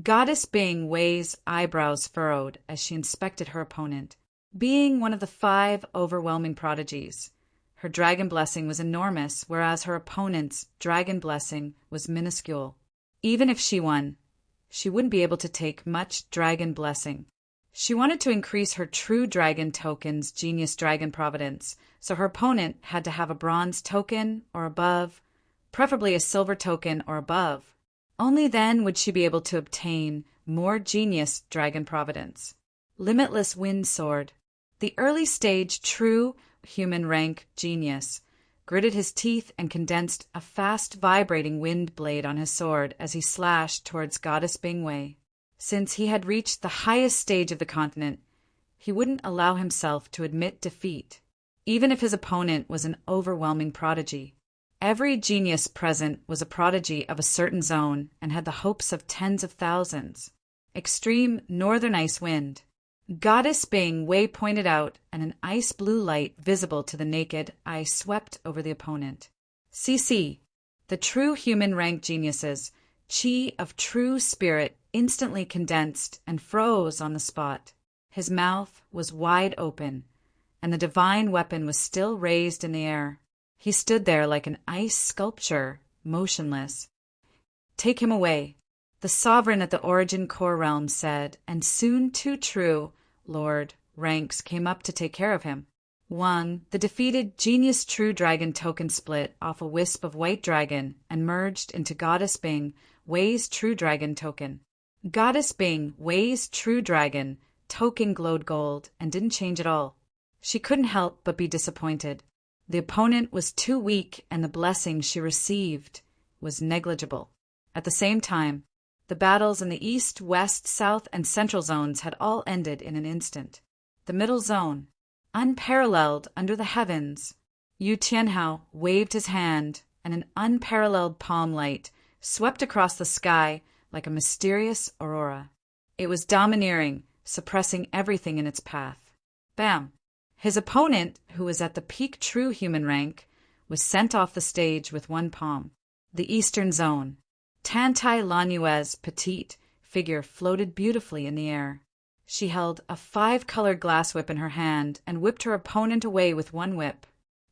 Goddess Bingwei's eyebrows furrowed as she inspected her opponent. Being one of the 5 overwhelming prodigies, her dragon blessing was enormous, whereas her opponent's dragon blessing was minuscule. Even if she won, she wouldn't be able to take much dragon blessing. She wanted to increase her True Dragon token's genius dragon providence, so her opponent had to have a bronze token or above, preferably a silver token or above. Only then would she be able to obtain more genius dragon providence. Limitless Wind Sword. The early stage True human rank genius gritted his teeth and condensed a fast vibrating wind blade on his sword as he slashed towards Goddess Bingwei. Since he had reached the highest stage of the continent, he wouldn't allow himself to admit defeat, even if his opponent was an overwhelming prodigy. Every genius present was a prodigy of a certain zone and had the hopes of tens of thousands. Extreme northern ice wind. Goddess Bingwei pointed out, and an ice blue light visible to the naked eye swept over the opponent. CC. The true human rank geniuses, chi of true spirit, instantly condensed and froze on the spot. His mouth was wide open, and the divine weapon was still raised in the air. He stood there like an ice sculpture, motionless. Take him away, the sovereign at the Origin Core realm said, and soon 2 True Lord ranks came up to take care of him. The defeated genius True Dragon token split off a wisp of white dragon and merged into Goddess Bingwei's True Dragon token. Goddess Bingwei's True Dragon token glowed gold and didn't change at all. She couldn't help but be disappointed. The opponent was too weak and the blessing she received was negligible. At the same time, the battles in the East, West, South, and Central zones had all ended in an instant. The middle zone, unparalleled under the heavens. Yu Tianhao waved his hand, and an unparalleled palm light swept across the sky like a mysterious aurora. It was domineering, suppressing everything in its path. Bam! His opponent, who was at the peak true human rank, was sent off the stage with 1 palm. The Eastern Zone. Tantai Lanue's petite figure floated beautifully in the air. She held a 5-colored glass whip in her hand and whipped her opponent away with 1 whip.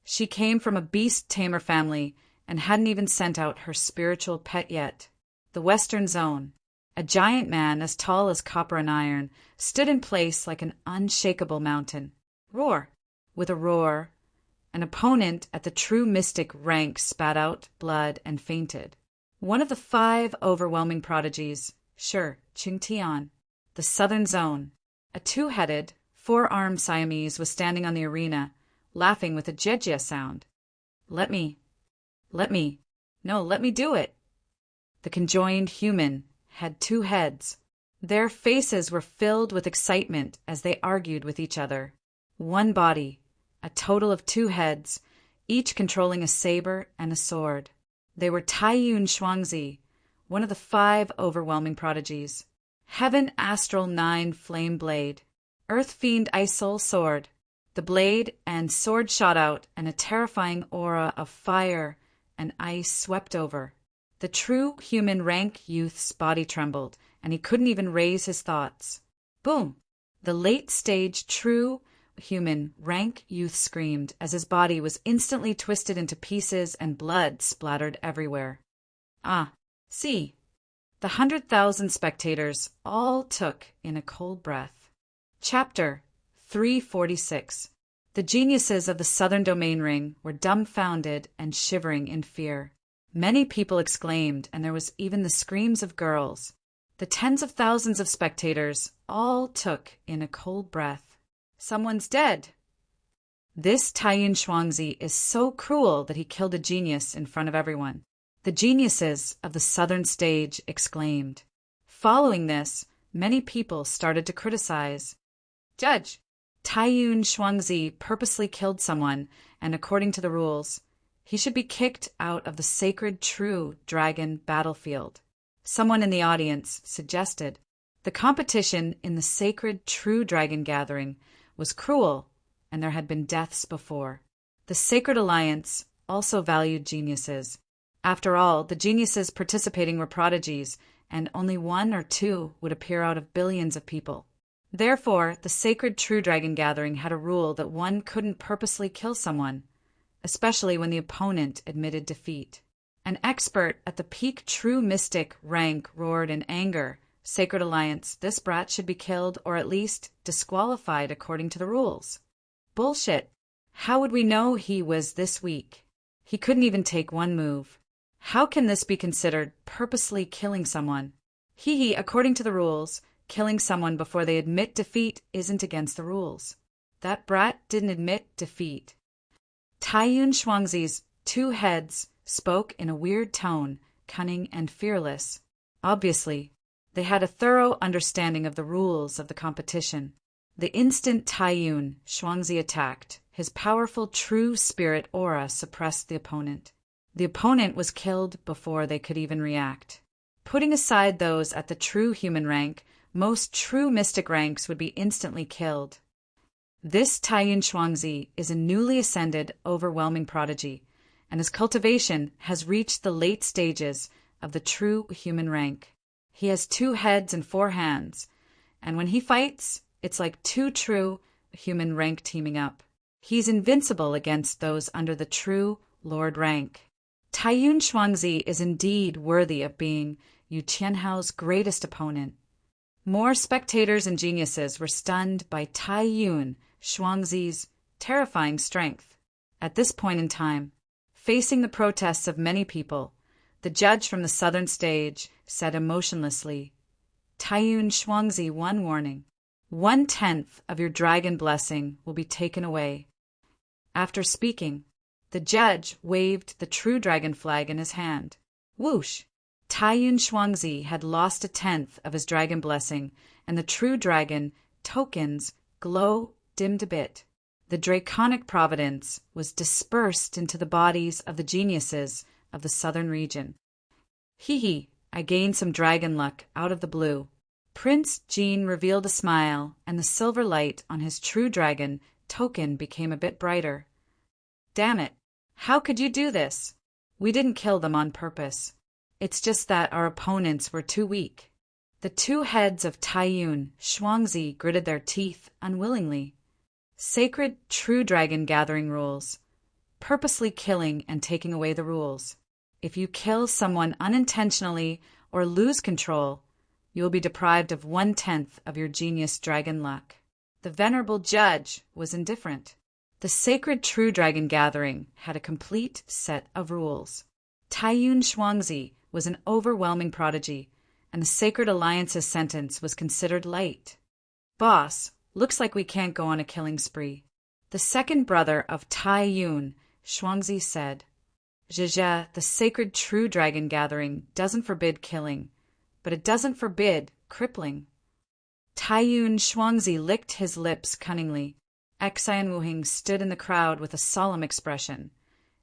She came from a beast tamer family and hadn't even sent out her spiritual pet yet. The Western Zone. A giant man as tall as copper and iron stood in place like an unshakable mountain. Roar! With a roar, an opponent at the true mystic rank spat out blood and fainted. One of the 5 overwhelming prodigies, sure, Qingtian. The Southern Zone. A 2-headed, 4-armed Siamese was standing on the arena, laughing with a jejia sound. Let me do it. the conjoined human, had two heads. Their faces were filled with excitement as they argued with each other. One body, a total of two heads, each controlling a saber and a sword. They were Taiyun Shuangzi, one of the 5 overwhelming prodigies. Heaven Astral 9 Flame Blade, Earth Fiend Ice Soul Sword. The blade and sword shot out, and a terrifying aura of fire and ice swept over. The true human rank youth's body trembled, and he couldn't even raise his thoughts. Boom! The late-stage true human rank youth screamed as his body was instantly twisted into pieces and blood splattered everywhere. Ah, see! The 100,000 spectators all took in a cold breath. Chapter 346. The geniuses of the Southern Domain Ring were dumbfounded and shivering in fear. Many people exclaimed, and there was even the screams of girls. The tens of thousands of spectators all took in a cold breath. Someone's dead. This Taiyun Shuangzi is so cruel that he killed a genius in front of everyone. The geniuses of the southern stage exclaimed. Following this, many people started to criticize. Judge, Taiyun Shuangzi purposely killed someone, and according to the rules, he should be kicked out of the sacred true dragon battlefield. Someone in the audience suggested. The competition in the sacred true dragon gathering was cruel, and there had been deaths before. The Sacred Alliance also valued geniuses. After all, the geniuses participating were prodigies, and only 1 or 2 would appear out of billions of people. Therefore, the sacred true dragon gathering had a rule that one couldn't purposely kill someone, especially when the opponent admitted defeat. An expert at the peak true mystic rank roared in anger. Sacred Alliance, this brat should be killed or at least disqualified according to the rules. Bullshit. How would we know he was this weak? He couldn't even take one move. How can this be considered purposely killing someone? According to the rules, killing someone before they admit defeat isn't against the rules. That brat didn't admit defeat. Taiyun Shuangzi's 2 heads spoke in a weird tone, cunning and fearless. Obviously, they had a thorough understanding of the rules of the competition. The instant Taiyun Shuangzi attacked, his powerful true spirit aura suppressed the opponent. The opponent was killed before they could even react. Putting aside those at the true human rank, most true mystic ranks would be instantly killed. This Taiyun Shuangzi is a newly ascended, overwhelming prodigy, and his cultivation has reached the late stages of the true human rank. He has 2 heads and 4 hands, and when he fights, it's like 2 true human rank teaming up. He's invincible against those under the true Lord rank. Taiyun Shuangzi is indeed worthy of being Yu Qianhao's greatest opponent. More spectators and geniuses were stunned by Taiyun Shuangzi's terrifying strength. At this point in time, facing the protests of many people, the judge from the southern stage said emotionlessly, Taiyun Shuangzi, one warning. 1/10 of your dragon blessing will be taken away. After speaking, the judge waved the true dragon flag in his hand. Whoosh! Taiyun Shuangzi had lost 1/10 of his dragon blessing, and the true dragon tokens glow dimmed a bit. The draconic providence was dispersed into the bodies of the geniuses of the southern region. I gained some dragon luck out of the blue. Prince Jean revealed a smile, and the silver light on his true dragon token became a bit brighter. Damn it! How could you do this? We didn't kill them on purpose. It's just that our opponents were too weak. The 2 heads of Taiyun Shuangzi gritted their teeth unwillingly. Sacred true dragon gathering rules. Purposely killing and taking away the rules. If you kill someone unintentionally or lose control, you will be deprived of 1/10 of your genius dragon luck. The venerable judge was indifferent. The sacred true dragon gathering had a complete set of rules. Taiyun Shuangzi was an overwhelming prodigy, and the Sacred Alliance's sentence was considered light. Boss, looks like we can't go on a killing spree. The second brother of Taiyun Shuangzi said. Zhezhe, the sacred true dragon gathering, doesn't forbid killing, but it doesn't forbid crippling. Taiyun Shuangzi licked his lips cunningly. Xian Wuhing stood in the crowd with a solemn expression.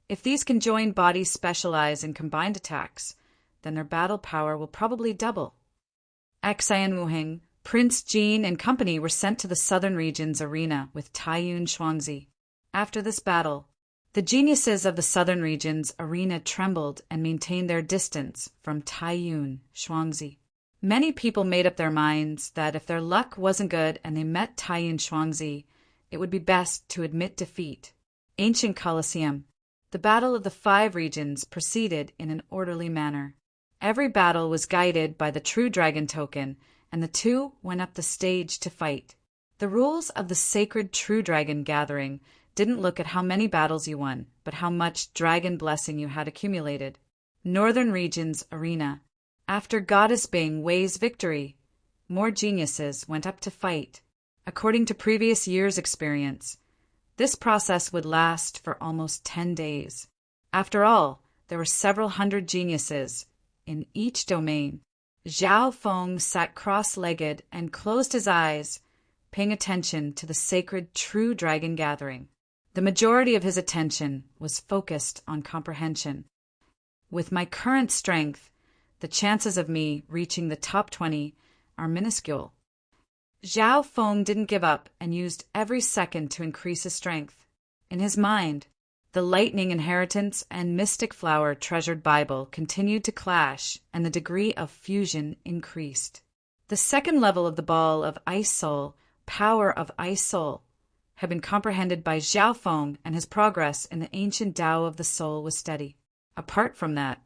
If these conjoined bodies specialize in combined attacks, then their battle power will probably double. Xian Wuhing, Prince Jin and company were sent to the southern region's arena with Taiyun Shuangzi. After this battle, the geniuses of the southern region's arena trembled and maintained their distance from Taiyun Shuangzi. Many people made up their minds that if their luck wasn't good and they met Taiyun Shuangzi, it would be best to admit defeat. Ancient Colosseum. The Battle of the Five Regions proceeded in an orderly manner. Every battle was guided by the True Dragon token, and the two went up the stage to fight. The rules of the sacred True Dragon gathering didn't look at how many battles you won, but how much dragon blessing you had accumulated. Northern Region's Arena. After Goddess Bing Wei's victory, more geniuses went up to fight. According to previous years' experience, this process would last for almost 10 days. After all, there were several hundred geniuses in each domain. Zhao Feng sat cross-legged and closed his eyes, paying attention to the sacred True Dragon gathering. The majority of his attention was focused on comprehension. With my current strength, the chances of me reaching the top 20 are minuscule. Zhao Feng didn't give up and used every second to increase his strength. In his mind, the Lightning Inheritance and Mystic Flower Treasured Bible continued to clash, and the degree of fusion increased. The second level of the Ball of Ice Soul, Power of Ice Soul, had been comprehended by Zhao Feng, and his progress in the ancient Tao of the Soul was steady. Apart from that,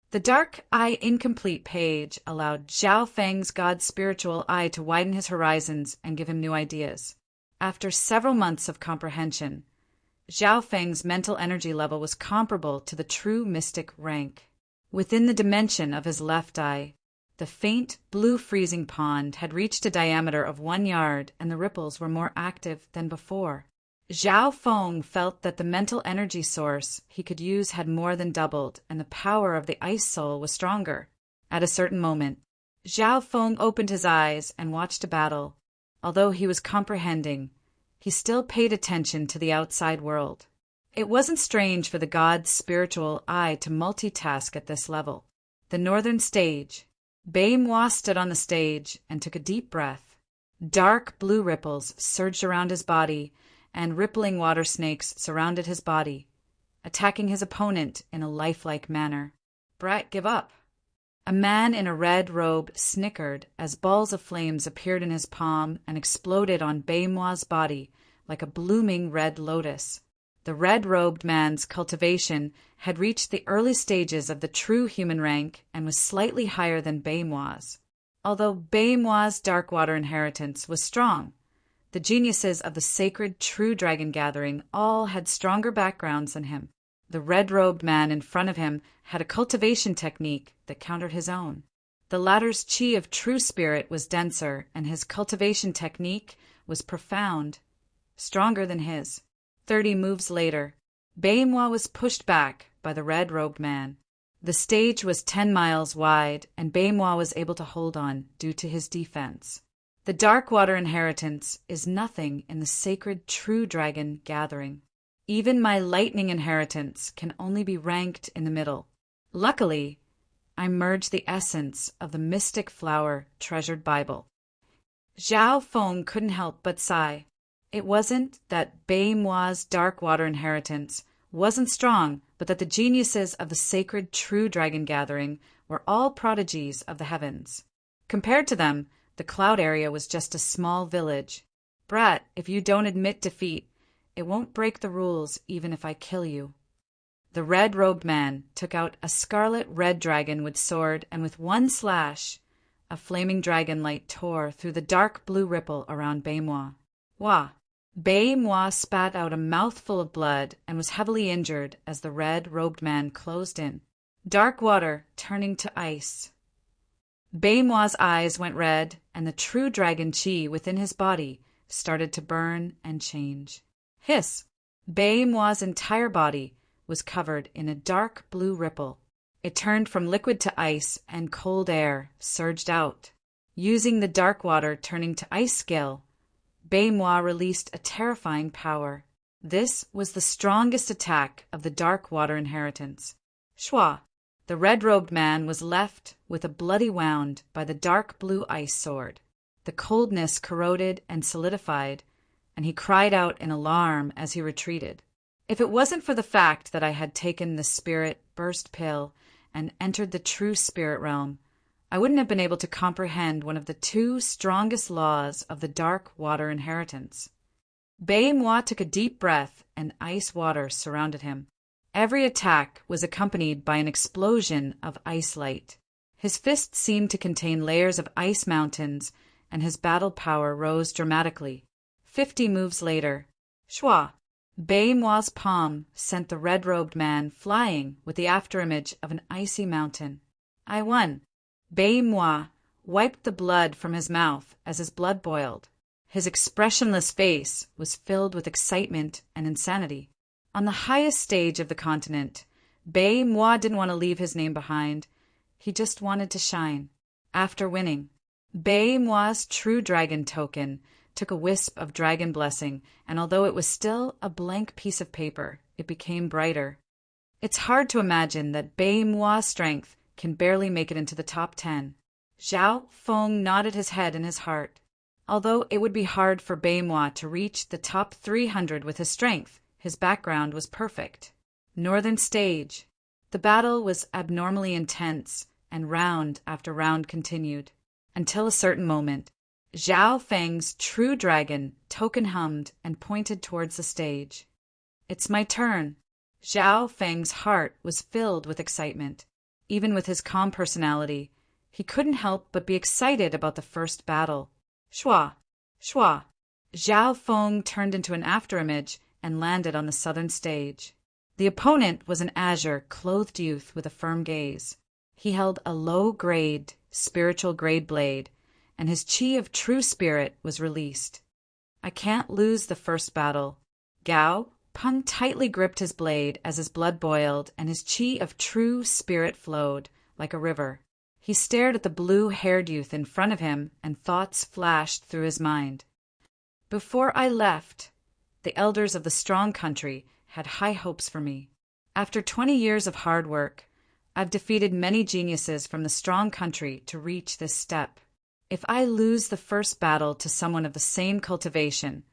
the Dark Eye Incomplete page allowed Zhao Feng's God's spiritual eye to widen his horizons and give him new ideas. After several months of comprehension, Zhao Feng's mental energy level was comparable to the true mystic rank. Within the dimension of his left eye, the faint blue freezing pond had reached a diameter of 1 yard, and the ripples were more active than before. Zhao Feng felt that the mental energy source he could use had more than doubled, and the power of the Ice Soul was stronger. At a certain moment, Zhao Feng opened his eyes and watched a battle. Although he was comprehending, he still paid attention to the outside world. It wasn't strange for the god's spiritual eye to multitask at this level. The northern stage. Baimwa stood on the stage and took a deep breath. Dark blue ripples surged around his body, and rippling water snakes surrounded his body, attacking his opponent in a lifelike manner. "Brat, give up." A man in a red robe snickered as balls of flames appeared in his palm and exploded on Baimwa's body like a blooming red lotus. The red-robed man's cultivation had reached the early stages of the true human rank and was slightly higher than Baimwa's. Although Baimwa's Darkwater inheritance was strong, the geniuses of the sacred True Dragon gathering all had stronger backgrounds than him. The red-robed man in front of him had a cultivation technique that countered his own. The latter's chi of true spirit was denser, and his cultivation technique was profound, stronger than his. 30 moves later, Baimwa was pushed back by the red-robed man. The stage was 10 miles wide, and Baimwa was able to hold on due to his defense. The Darkwater inheritance is nothing in the sacred True Dragon gathering. Even my Lightning inheritance can only be ranked in the middle. Luckily, I merged the essence of the Mystic Flower Treasured Bible. Zhao Feng couldn't help but sigh. It wasn't that Baimwa's Darkwater inheritance wasn't strong, but that the geniuses of the sacred True Dragon gathering were all prodigies of the heavens. Compared to them, the cloud area was just a small village. "Brat, if you don't admit defeat, it won't break the rules even if I kill you." The red-robed man took out a scarlet red dragon with sword, and with one slash, a flaming dragon light tore through the dark blue ripple around Baimwa. Wah! Baimwa spat out a mouthful of blood and was heavily injured as the red-robed man closed in. Dark water turning to ice. Baimwa's eyes went red, and the true dragon chi within his body started to burn and change. Hiss! Baimwa's entire body, was covered in a dark blue ripple. It turned from liquid to ice, and cold air surged out. Using the dark water turning to ice skill, Bae-moi released a terrifying power. This was the strongest attack of the dark water inheritance. Shwa, the red-robed man, was left with a bloody wound by the dark blue ice sword. The coldness corroded and solidified, and he cried out in alarm as he retreated. If it wasn't for the fact that I had taken the spirit burst pill and entered the true spirit realm, I wouldn't have been able to comprehend one of the two strongest laws of the dark water inheritance. Bae-moi took a deep breath, and ice water surrounded him. Every attack was accompanied by an explosion of ice light. His fists seemed to contain layers of ice mountains, and his battle power rose dramatically. 50 moves later, Shwa, Bae-moi's palm sent the red-robed man flying with the afterimage of an icy mountain. I won. Bae-moi wiped the blood from his mouth as his blood boiled. His expressionless face was filled with excitement and insanity. On the highest stage of the continent, Bae-moi didn't want to leave his name behind. He just wanted to shine. After winning, Bae-moi's true dragon token took a wisp of dragon blessing, and although it was still a blank piece of paper, it became brighter. It's hard to imagine that Bae-moi's strength can barely make it into the top 10. Zhao Feng nodded his head in his heart. Although it would be hard for Bae-moi to reach the top 300 with his strength, his background was perfect. Northern stage. The battle was abnormally intense, and round after round continued. Until a certain moment, Zhao Feng's true dragon token hummed and pointed towards the stage. It's my turn. Zhao Feng's heart was filled with excitement. Even with his calm personality, he couldn't help but be excited about the first battle. Shwa, Shwa. Zhao Feng turned into an afterimage and landed on the southern stage. The opponent was an azure, clothed youth with a firm gaze. He held a low-grade, spiritual grade blade, and his chi of true spirit was released. I can't lose the first battle. Gao Pun tightly gripped his blade as his blood boiled and his chi of true spirit flowed like a river. He stared at the blue-haired youth in front of him, and thoughts flashed through his mind. Before I left, the elders of the strong country had high hopes for me. After 20 years of hard work, I've defeated many geniuses from the strong country to reach this step. If I lose the first battle to someone of the same cultivation,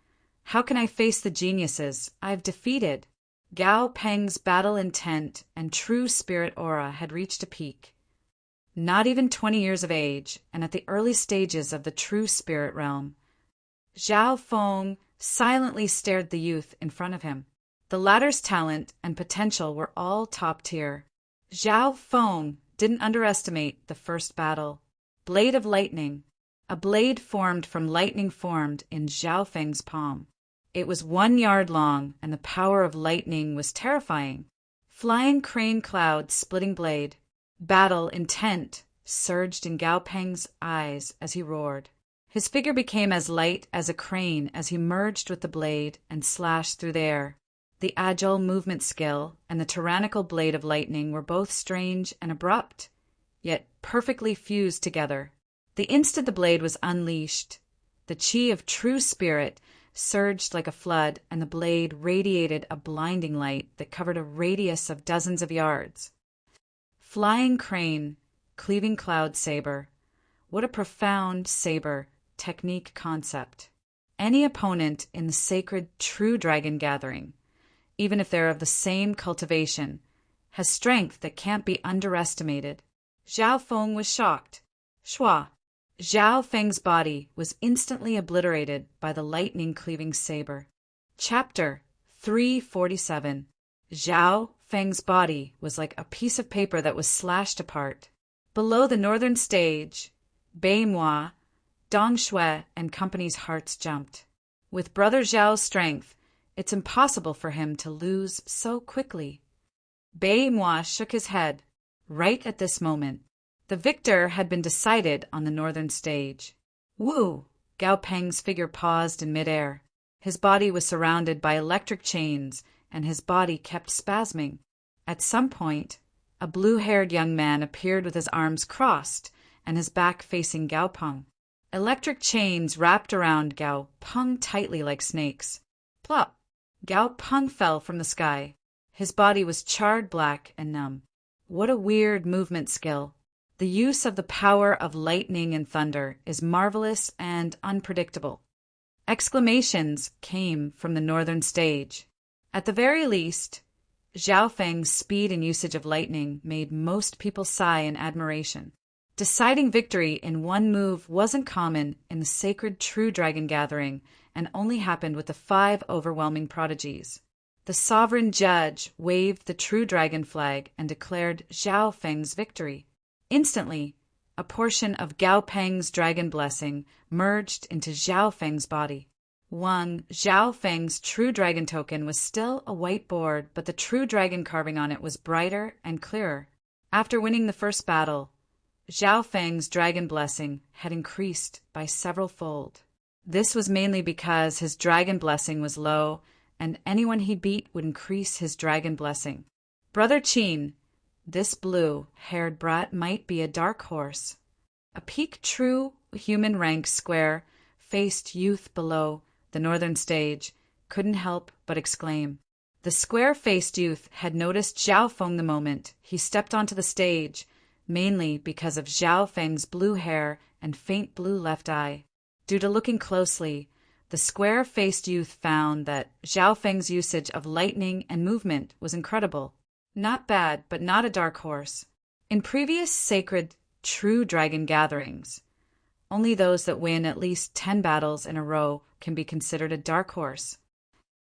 how can I face the geniuses I've defeated? Gao Peng's battle intent and true spirit aura had reached a peak. Not even 20 years of age, and at the early stages of the true spirit realm, Zhao Feng silently stared the youth in front of him. The latter's talent and potential were all top tier. Zhao Feng didn't underestimate the first battle. Blade of Lightning. A blade formed from lightning formed in Zhao Feng's palm. It was 1 yard long, and the power of lightning was terrifying. Flying crane cloud splitting blade. Battle intent surged in Gao Peng's eyes as he roared. His figure became as light as a crane as he merged with the blade and slashed through the air. The agile movement skill and the tyrannical blade of lightning were both strange and abrupt, yet perfectly fused together. The instant the blade was unleashed, the chi of true spirit surged like a flood, and the blade radiated a blinding light that covered a radius of dozens of yards. Flying crane, cleaving cloud saber. What a profound saber technique concept. Any opponent in the sacred true dragon gathering, even if they're of the same cultivation, has strength that can't be underestimated. Zhao Feng was shocked. Shwa. Zhao Feng's body was instantly obliterated by the lightning-cleaving saber. Chapter 347. Zhao Feng's body was like a piece of paper that was slashed apart. Below the northern stage, Bae-moi, Dong Shui, and company's hearts jumped. With Brother Zhao's strength, it's impossible for him to lose so quickly. Bae-moi shook his head. Right at this moment, the victor had been decided on the northern stage. Woo! Gao Peng's figure paused in midair. His body was surrounded by electric chains, and his body kept spasming. At some point, a blue-haired young man appeared with his arms crossed and his back facing Gao Peng. Electric chains wrapped around Gao Peng tightly like snakes. Plop! Gao Peng fell from the sky. His body was charred black and numb. What a weird movement skill. The use of the power of lightning and thunder is marvelous and unpredictable. Exclamations came from the northern stage. At the very least, Zhao Feng's speed and usage of lightning made most people sigh in admiration. Deciding victory in one move wasn't common in the sacred True Dragon Gathering and only happened with the 5 overwhelming prodigies. The sovereign judge waved the True Dragon flag and declared Zhao Feng's victory. Instantly, a portion of Gao Peng's dragon blessing merged into Zhao Feng's body. Zhao Feng's True Dragon token was still a white board, but the True Dragon carving on it was brighter and clearer. After winning the first battle, Zhao Feng's dragon blessing had increased by several-fold. This was mainly because his dragon blessing was low, and anyone he beat would increase his dragon blessing. Brother Qin, this blue-haired brat might be a dark horse. A peak true human rank square-faced youth below the northern stage couldn't help but exclaim. The square-faced youth had noticed Zhao Feng the moment he stepped onto the stage, mainly because of Zhao Feng's blue hair and faint blue left eye. Due to looking closely, the square-faced youth found that Zhao Feng's usage of lightning and movement was incredible. Not bad, but not a dark horse. In previous sacred True Dragon gatherings, only those that win at least 10 battles in a row can be considered a dark horse.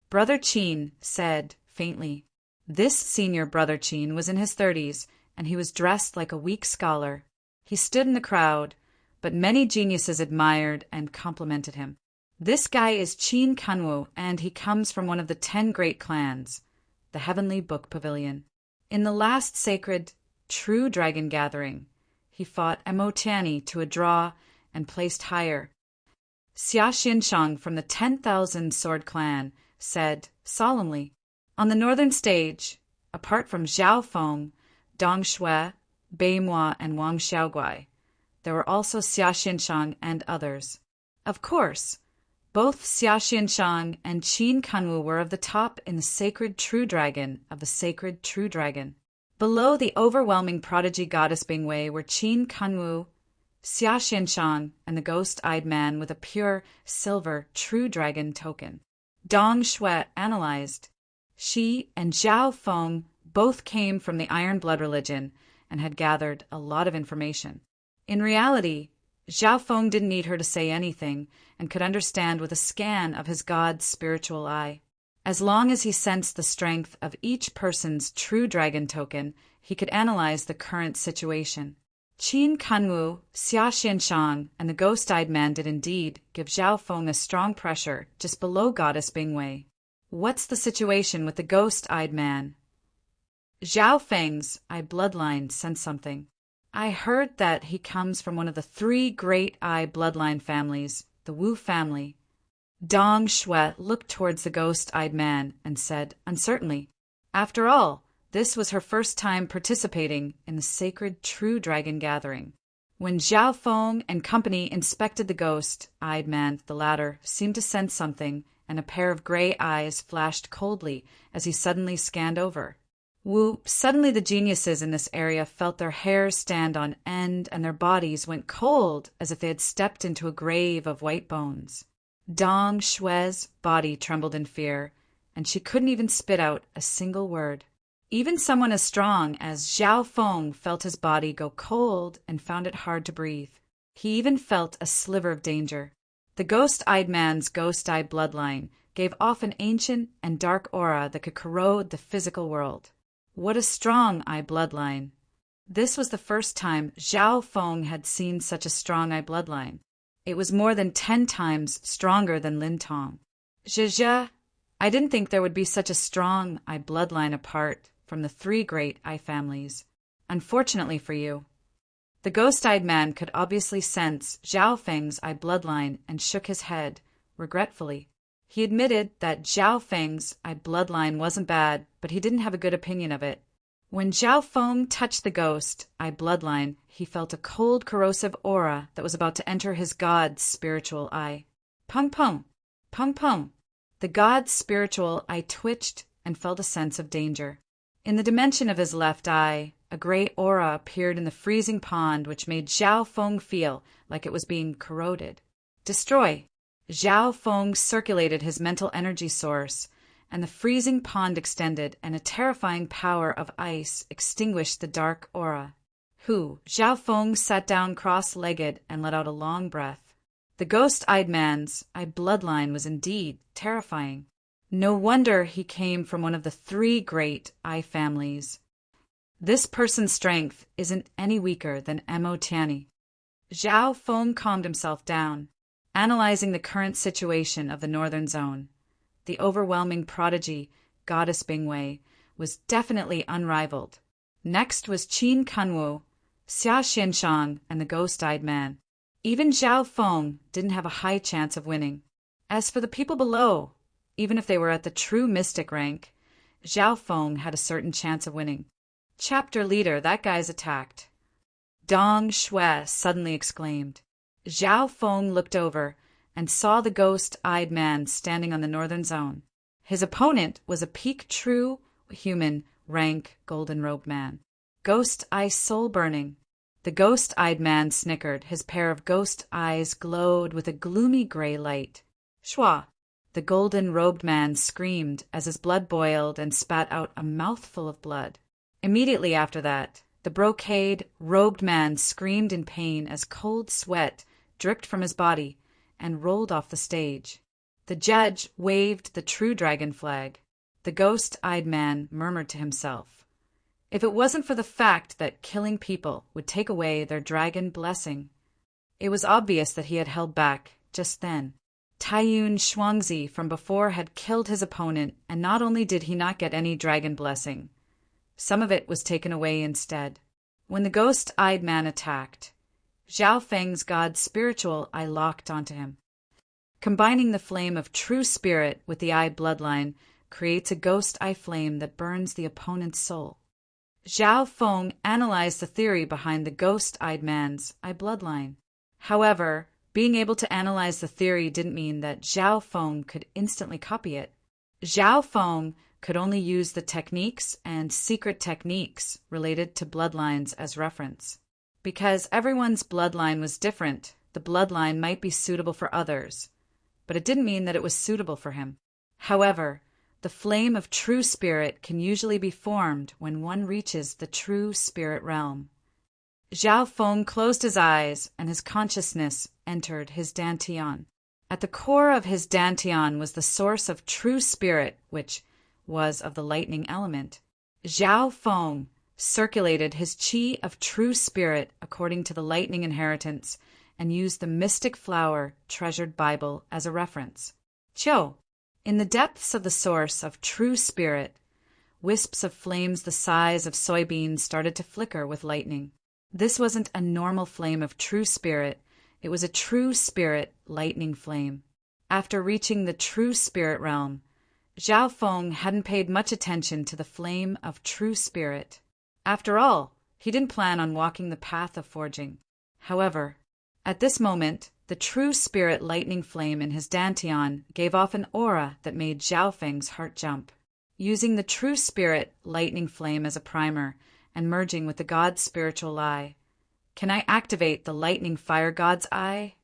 Brother Qin said faintly. This senior Brother Qin was in his 30s, and he was dressed like a weak scholar. He stood in the crowd, but many geniuses admired and complimented him. This guy is Qin Kanwu, and he comes from one of the 10 great clans, the Heavenly Book Pavilion. In the last sacred True Dragon gathering, he fought Mo Tianyi to a draw and placed higher. Xia Xinshang from the 10,000 Sword Clan said solemnly, on the northern stage, apart from Zhao Feng, Dong Shui, Bei Mo, and Wang Xiaoguai, there were also Xia Xinshang and others. Of course, both Xia Xinshang and Qin Kanwu were of the top in the sacred True Dragon of the sacred True Dragon. Below the overwhelming prodigy goddess Bingwei were Qin Kanwu, Xia Xinshang, and the ghost-eyed man with a pure silver True Dragon token. Dong Shui analyzed. She and Zhao Feng both came from the Iron Blood religion and had gathered a lot of information. In reality, Zhao Feng didn't need her to say anything and could understand with a scan of his god's spiritual eye. As long as he sensed the strength of each person's True Dragon token, he could analyze the current situation. Qin Kanwu, Xia Xinshang, and the ghost-eyed man did indeed give Zhao Feng a strong pressure just below goddess Bingwei. What's the situation with the ghost-eyed man? Zhao Feng's eye bloodline sensed something. I heard that he comes from one of the 3 great eye bloodline families, the Wu family. Dong Shui looked towards the ghost-eyed man and said uncertainly, after all, this was her first time participating in the sacred True Dragon gathering. When Zhao Feng and company inspected the ghost-eyed man, the latter seemed to sense something, and a pair of gray eyes flashed coldly as he suddenly scanned over. Suddenly the geniuses in this area felt their hairs stand on end and their bodies went cold as if they had stepped into a grave of white bones. Dong Shui's body trembled in fear, and she couldn't even spit out a single word. Even someone as strong as Zhao Feng felt his body go cold and found it hard to breathe. He even felt a sliver of danger. The ghost-eyed man's ghost-eye bloodline gave off an ancient and dark aura that could corrode the physical world. What a strong eye bloodline. This was the first time Zhao Feng had seen such a strong eye bloodline. It was more than 10 times stronger than Lin Tong. Zhe, I didn't think there would be such a strong eye bloodline apart from the 3 great eye families. Unfortunately for you. The ghost-eyed man could obviously sense Zhao Feng's eye bloodline and shook his head, regretfully. He admitted that Zhao Feng's eye bloodline wasn't bad, but he didn't have a good opinion of it. When Zhao Feng touched the ghost eye bloodline, he felt a cold, corrosive aura that was about to enter his god's spiritual eye. Pung pung, pung pung. The god's spiritual eye twitched and felt a sense of danger. In the dimension of his left eye, a gray aura appeared in the freezing pond, which made Zhao Feng feel like it was being corroded. Destroy! Zhao Feng circulated his mental energy source, and the freezing pond extended, and a terrifying power of ice extinguished the dark aura. Zhao Feng sat down cross-legged and let out a long breath. The ghost-eyed man's eye bloodline was indeed terrifying. No wonder he came from one of the 3 great eye families. This person's strength isn't any weaker than Mo Tianyi. Zhao Feng calmed himself down, analyzing the current situation of the northern zone. The overwhelming prodigy, Goddess Bingwei, was definitely unrivaled. Next was Qin Kunwu, Xia Xianshang, and the ghost-eyed man. Even Zhao Feng didn't have a high chance of winning. As for the people below, even if they were at the true mystic rank, Zhao Feng had a certain chance of winning. Chapter leader, that guy's attacked. Dong Shui suddenly exclaimed. Zhao Feng looked over and saw the ghost-eyed man standing on the northern zone. His opponent was a peak true human rank golden-robed man. Ghost-eye soul-burning. The ghost-eyed man snickered. His pair of ghost eyes glowed with a gloomy gray light. Shua! The golden-robed man screamed as his blood boiled and spat out a mouthful of blood. Immediately after that, the brocade-robed man screamed in pain as cold sweat dripped from his body and rolled off the stage. The judge waved the true dragon flag. The ghost-eyed man murmured to himself, if it wasn't for the fact that killing people would take away their dragon blessing. It was obvious that he had held back just then. Taiyun Shuangzi from before had killed his opponent, and not only did he not get any dragon blessing, some of it was taken away instead. When the ghost-eyed man attacked, Zhao Feng's god's spiritual eye locked onto him. Combining the flame of true spirit with the eye bloodline creates a ghost eye flame that burns the opponent's soul. Zhao Feng analyzed the theory behind the ghost-eyed man's eye bloodline. However, being able to analyze the theory didn't mean that Zhao Feng could instantly copy it. Zhao Feng could only use the techniques and secret techniques related to bloodlines as reference. Because everyone's bloodline was different, the bloodline might be suitable for others, but it didn't mean that it was suitable for him. However, the flame of true spirit can usually be formed when one reaches the true spirit realm. Zhao Feng closed his eyes and his consciousness entered his dantian. At the core of his dantian was the source of true spirit, which was of the lightning element. Zhao Feng circulated his qi of true spirit according to the lightning inheritance and used the mystic flower treasured Bible as a reference. Qiu. In the depths of the source of true spirit, wisps of flames the size of soybeans started to flicker with lightning. This wasn't a normal flame of true spirit, it was a true spirit lightning flame. After reaching the true spirit realm, Zhao Feng hadn't paid much attention to the flame of true spirit. After all, he didn't plan on walking the path of forging. However, at this moment, the true spirit lightning flame in his dantian gave off an aura that made Zhao Feng's heart jump. Using the true spirit lightning flame as a primer and merging with the god's spiritual eye, can I activate the lightning fire god's eye?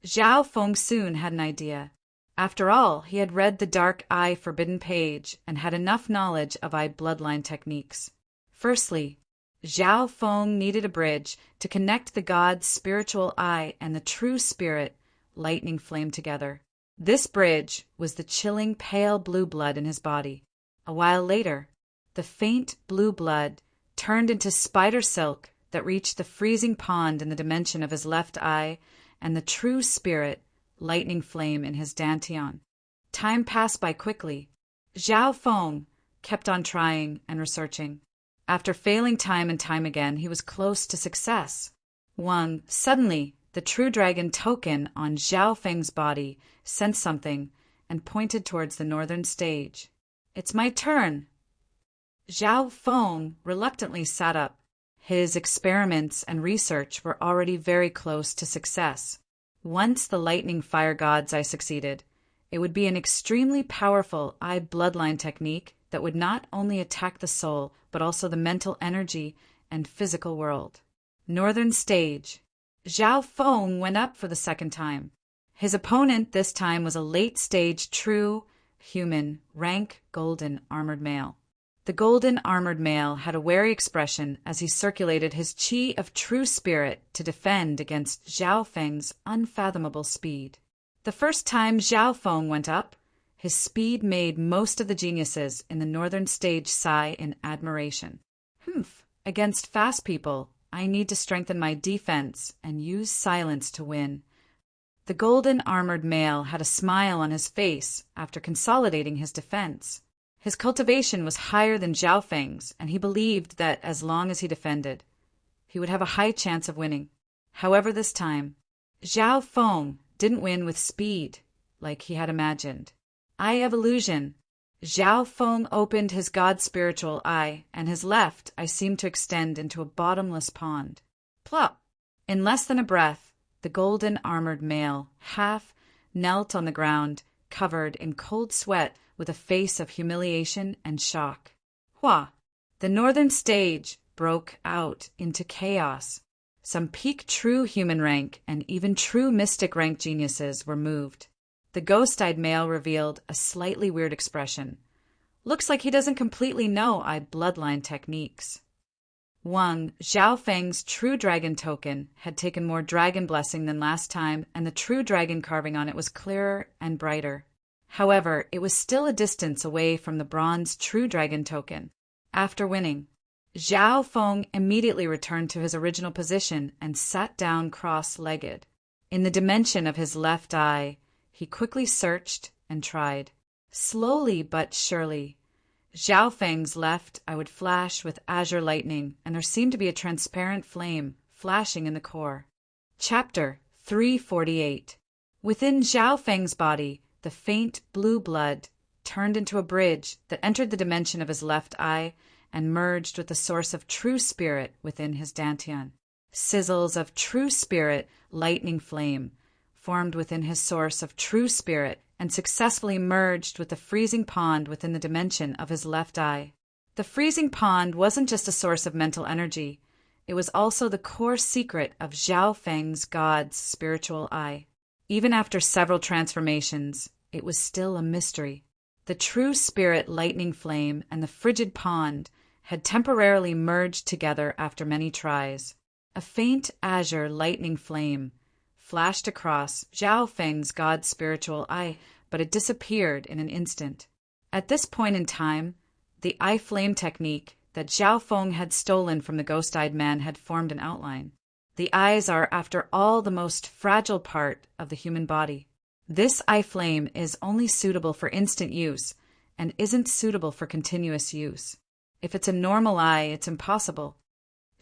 Zhao Feng soon had an idea. After all, he had read the Dark Eye Forbidden Page and had enough knowledge of eye bloodline techniques. Firstly, Zhao Feng needed a bridge to connect the god's spiritual eye and the true spirit lightning flame together. This bridge was the chilling pale blue blood in his body. A while later, the faint blue blood turned into spider silk that reached the freezing pond in the dimension of his left eye and the true spirit lightning flame in his dantian. Time passed by quickly. Zhao Feng kept on trying and researching. After failing time and time again, he was close to success. Suddenly, the true dragon token on Zhao Feng's body sensed something and pointed towards the northern stage. "It's my turn." Zhao Feng reluctantly sat up. His experiments and research were already very close to success. Once the lightning fire god's eye succeeded, it would be an extremely powerful eye bloodline technique that would not only attack the soul, but also the mental energy and physical world. Northern stage. Zhao Feng went up for the second time. His opponent this time was a late-stage true human, rank golden armored male. The golden armored male had a wary expression as he circulated his chi of true spirit to defend against Zhao Feng's unfathomable speed. The first time Zhao Feng went up, his speed made most of the geniuses in the northern stage sigh in admiration. Against fast people, I need to strengthen my defense and use silence to win. The golden armored male had a smile on his face after consolidating his defense. His cultivation was higher than Zhao Feng's, and he believed that as long as he defended, he would have a high chance of winning. However, this time, Zhao Feng didn't win with speed like he had imagined. Eye of illusion. Zhao Feng opened his god spiritual eye, and his left eye seemed to extend into a bottomless pond. Plop! In less than a breath, the golden armored male half knelt on the ground, covered in cold sweat with a face of humiliation and shock. Hua! The northern stage broke out into chaos. Some peak true human rank and even true mystic rank geniuses were moved. The ghost-eyed male revealed a slightly weird expression. Looks like he doesn't completely know eye bloodline techniques. Wang, Zhao Feng's true dragon token, had taken more dragon blessing than last time, and the true dragon carving on it was clearer and brighter. However, it was still a distance away from the bronze true dragon token. After winning, Zhao Feng immediately returned to his original position and sat down cross-legged. In the dimension of his left eye, he quickly searched and tried. Slowly but surely, Zhao Feng's left eye would flash with azure lightning, and there seemed to be a transparent flame flashing in the core. Chapter 348. Within Zhao Feng's body, the faint blue blood turned into a bridge that entered the dimension of his left eye and merged with the source of true spirit within his dantian. Sizzles of true spirit lightning flame formed within his source of true spirit and successfully merged with the freezing pond within the dimension of his left eye. The freezing pond wasn't just a source of mental energy, it was also the core secret of Zhao Feng's god's spiritual eye. Even after several transformations, it was still a mystery. The true spirit lightning flame and the frigid pond had temporarily merged together after many tries. A faint azure lightning flame flashed across Zhao Feng's god's spiritual eye, but it disappeared in an instant. At this point in time, the eye flame technique that Zhao Feng had stolen from the ghost-eyed man had formed an outline. The eyes are, after all, the most fragile part of the human body. This eye flame is only suitable for instant use and isn't suitable for continuous use. If it's a normal eye, it's impossible.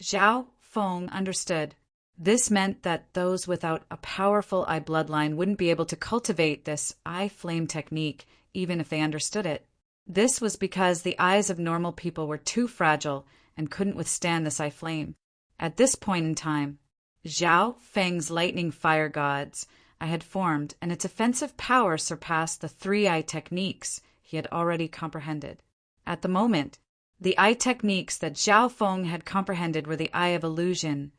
Zhao Feng understood. This meant that those without a powerful eye bloodline wouldn't be able to cultivate this eye flame technique, even if they understood it. This was because the eyes of normal people were too fragile and couldn't withstand this eye flame. At this point in time, Zhao Feng's lightning fire gods I had formed, and its offensive power surpassed the three eye techniques he had already comprehended. At the moment, the eye techniques that Zhao Feng had comprehended were the eye of illusion,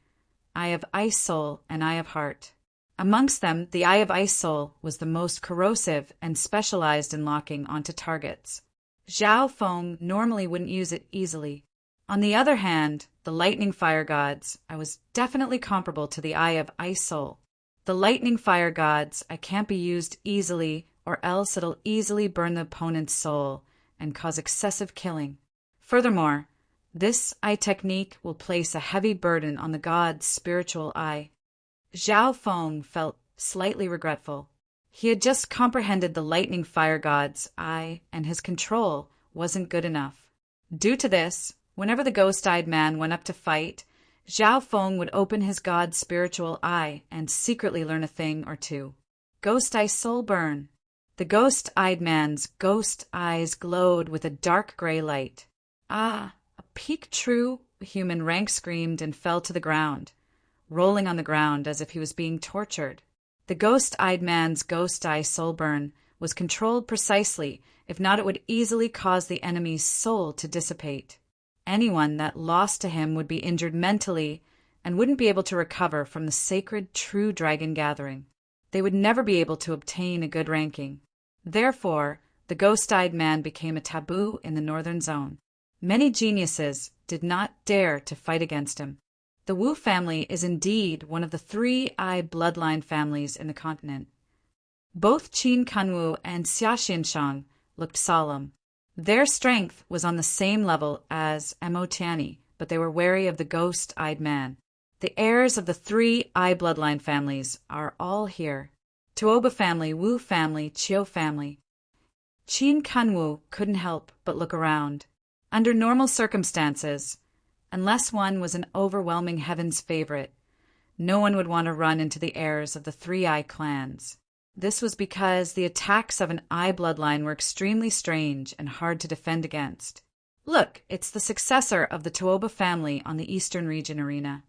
eye of ice soul, and eye of heart. Amongst them, the eye of ice soul was the most corrosive and specialized in locking onto targets. Zhao Feng normally wouldn't use it easily. On the other hand, the lightning fire gods, I was definitely comparable to the eye of ice soul. The lightning fire gods, I can't be used easily, or else it'll easily burn the opponent's soul and cause excessive killing. Furthermore, this eye technique will place a heavy burden on the god's spiritual eye. Zhao Feng felt slightly regretful. He had just comprehended the lightning fire god's eye, and his control wasn't good enough. Due to this, whenever the ghost-eyed man went up to fight, Zhao Feng would open his god's spiritual eye and secretly learn a thing or two. Ghost Eye Soul Burn. The ghost-eyed man's ghost eyes glowed with a dark gray light. "Ah, a peak true," human rank screamed and fell to the ground, rolling on the ground as if he was being tortured. The ghost-eyed man's ghost eye soul burn was controlled precisely, if not it would easily cause the enemy's soul to dissipate. Anyone that lost to him would be injured mentally and wouldn't be able to recover from the sacred true dragon gathering. They would never be able to obtain a good ranking. Therefore, the ghost-eyed man became a taboo in the northern zone. Many geniuses did not dare to fight against him. The Wu family is indeed one of the 3-eye bloodline families in the continent. Both Qin Kanwu and Xia Xianshang looked solemn. Their strength was on the same level as Mo Tianyi, but they were wary of the ghost-eyed man. The heirs of the 3-eye bloodline families are all here. Tuoba family, Wu family, Chiu family. Qin Kanwu couldn't help but look around. Under normal circumstances, unless one was an overwhelming heaven's favorite, no one would want to run into the heirs of the 3-eye clans. This was because the attacks of an eye bloodline were extremely strange and hard to defend against. Look, it's the successor of the Tuoba family on the Eastern region arena.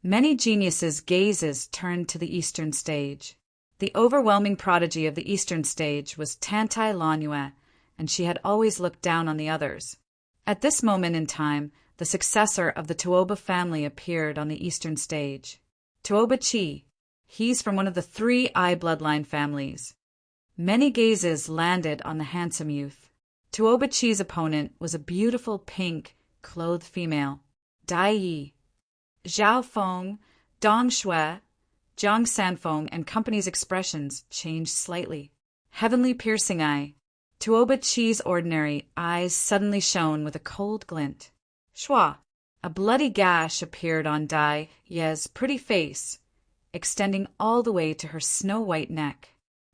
Many geniuses' gazes turned to the Eastern stage. The overwhelming prodigy of the Eastern stage was Tantai Lanyue, and she had always looked down on the others. At this moment in time, the successor of the Tuoba family appeared on the Eastern stage. Tuoba Chi. He's from one of the 3-eye bloodline families. Many gazes landed on the handsome youth. Tuoba Chi's opponent was a beautiful pink, clothed female. Dai Yi. Zhao Feng, Dong Shui, Zhang Sanfeng and company's expressions changed slightly. Heavenly piercing eye. Tuoba Chi's ordinary eyes suddenly shone with a cold glint. Shua. A bloody gash appeared on Dai Ye's pretty face, extending all the way to her snow-white neck.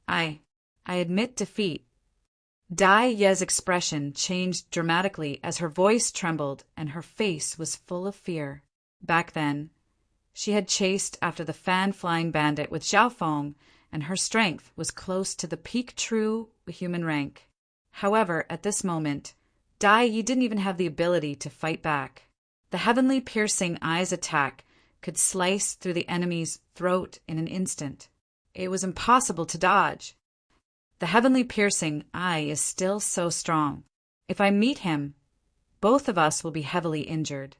I admit defeat. Dai Ye's expression changed dramatically as her voice trembled and her face was full of fear. Back then, she had chased after the fan-flying bandit with Zhao Feng, and her strength was close to the peak true human rank. However, at this moment, Dai Yi didn't even have the ability to fight back. The heavenly piercing eyes attack could slice through the enemy's throat in an instant. It was impossible to dodge. The heavenly piercing eye is still so strong. If I meet him, both of us will be heavily injured.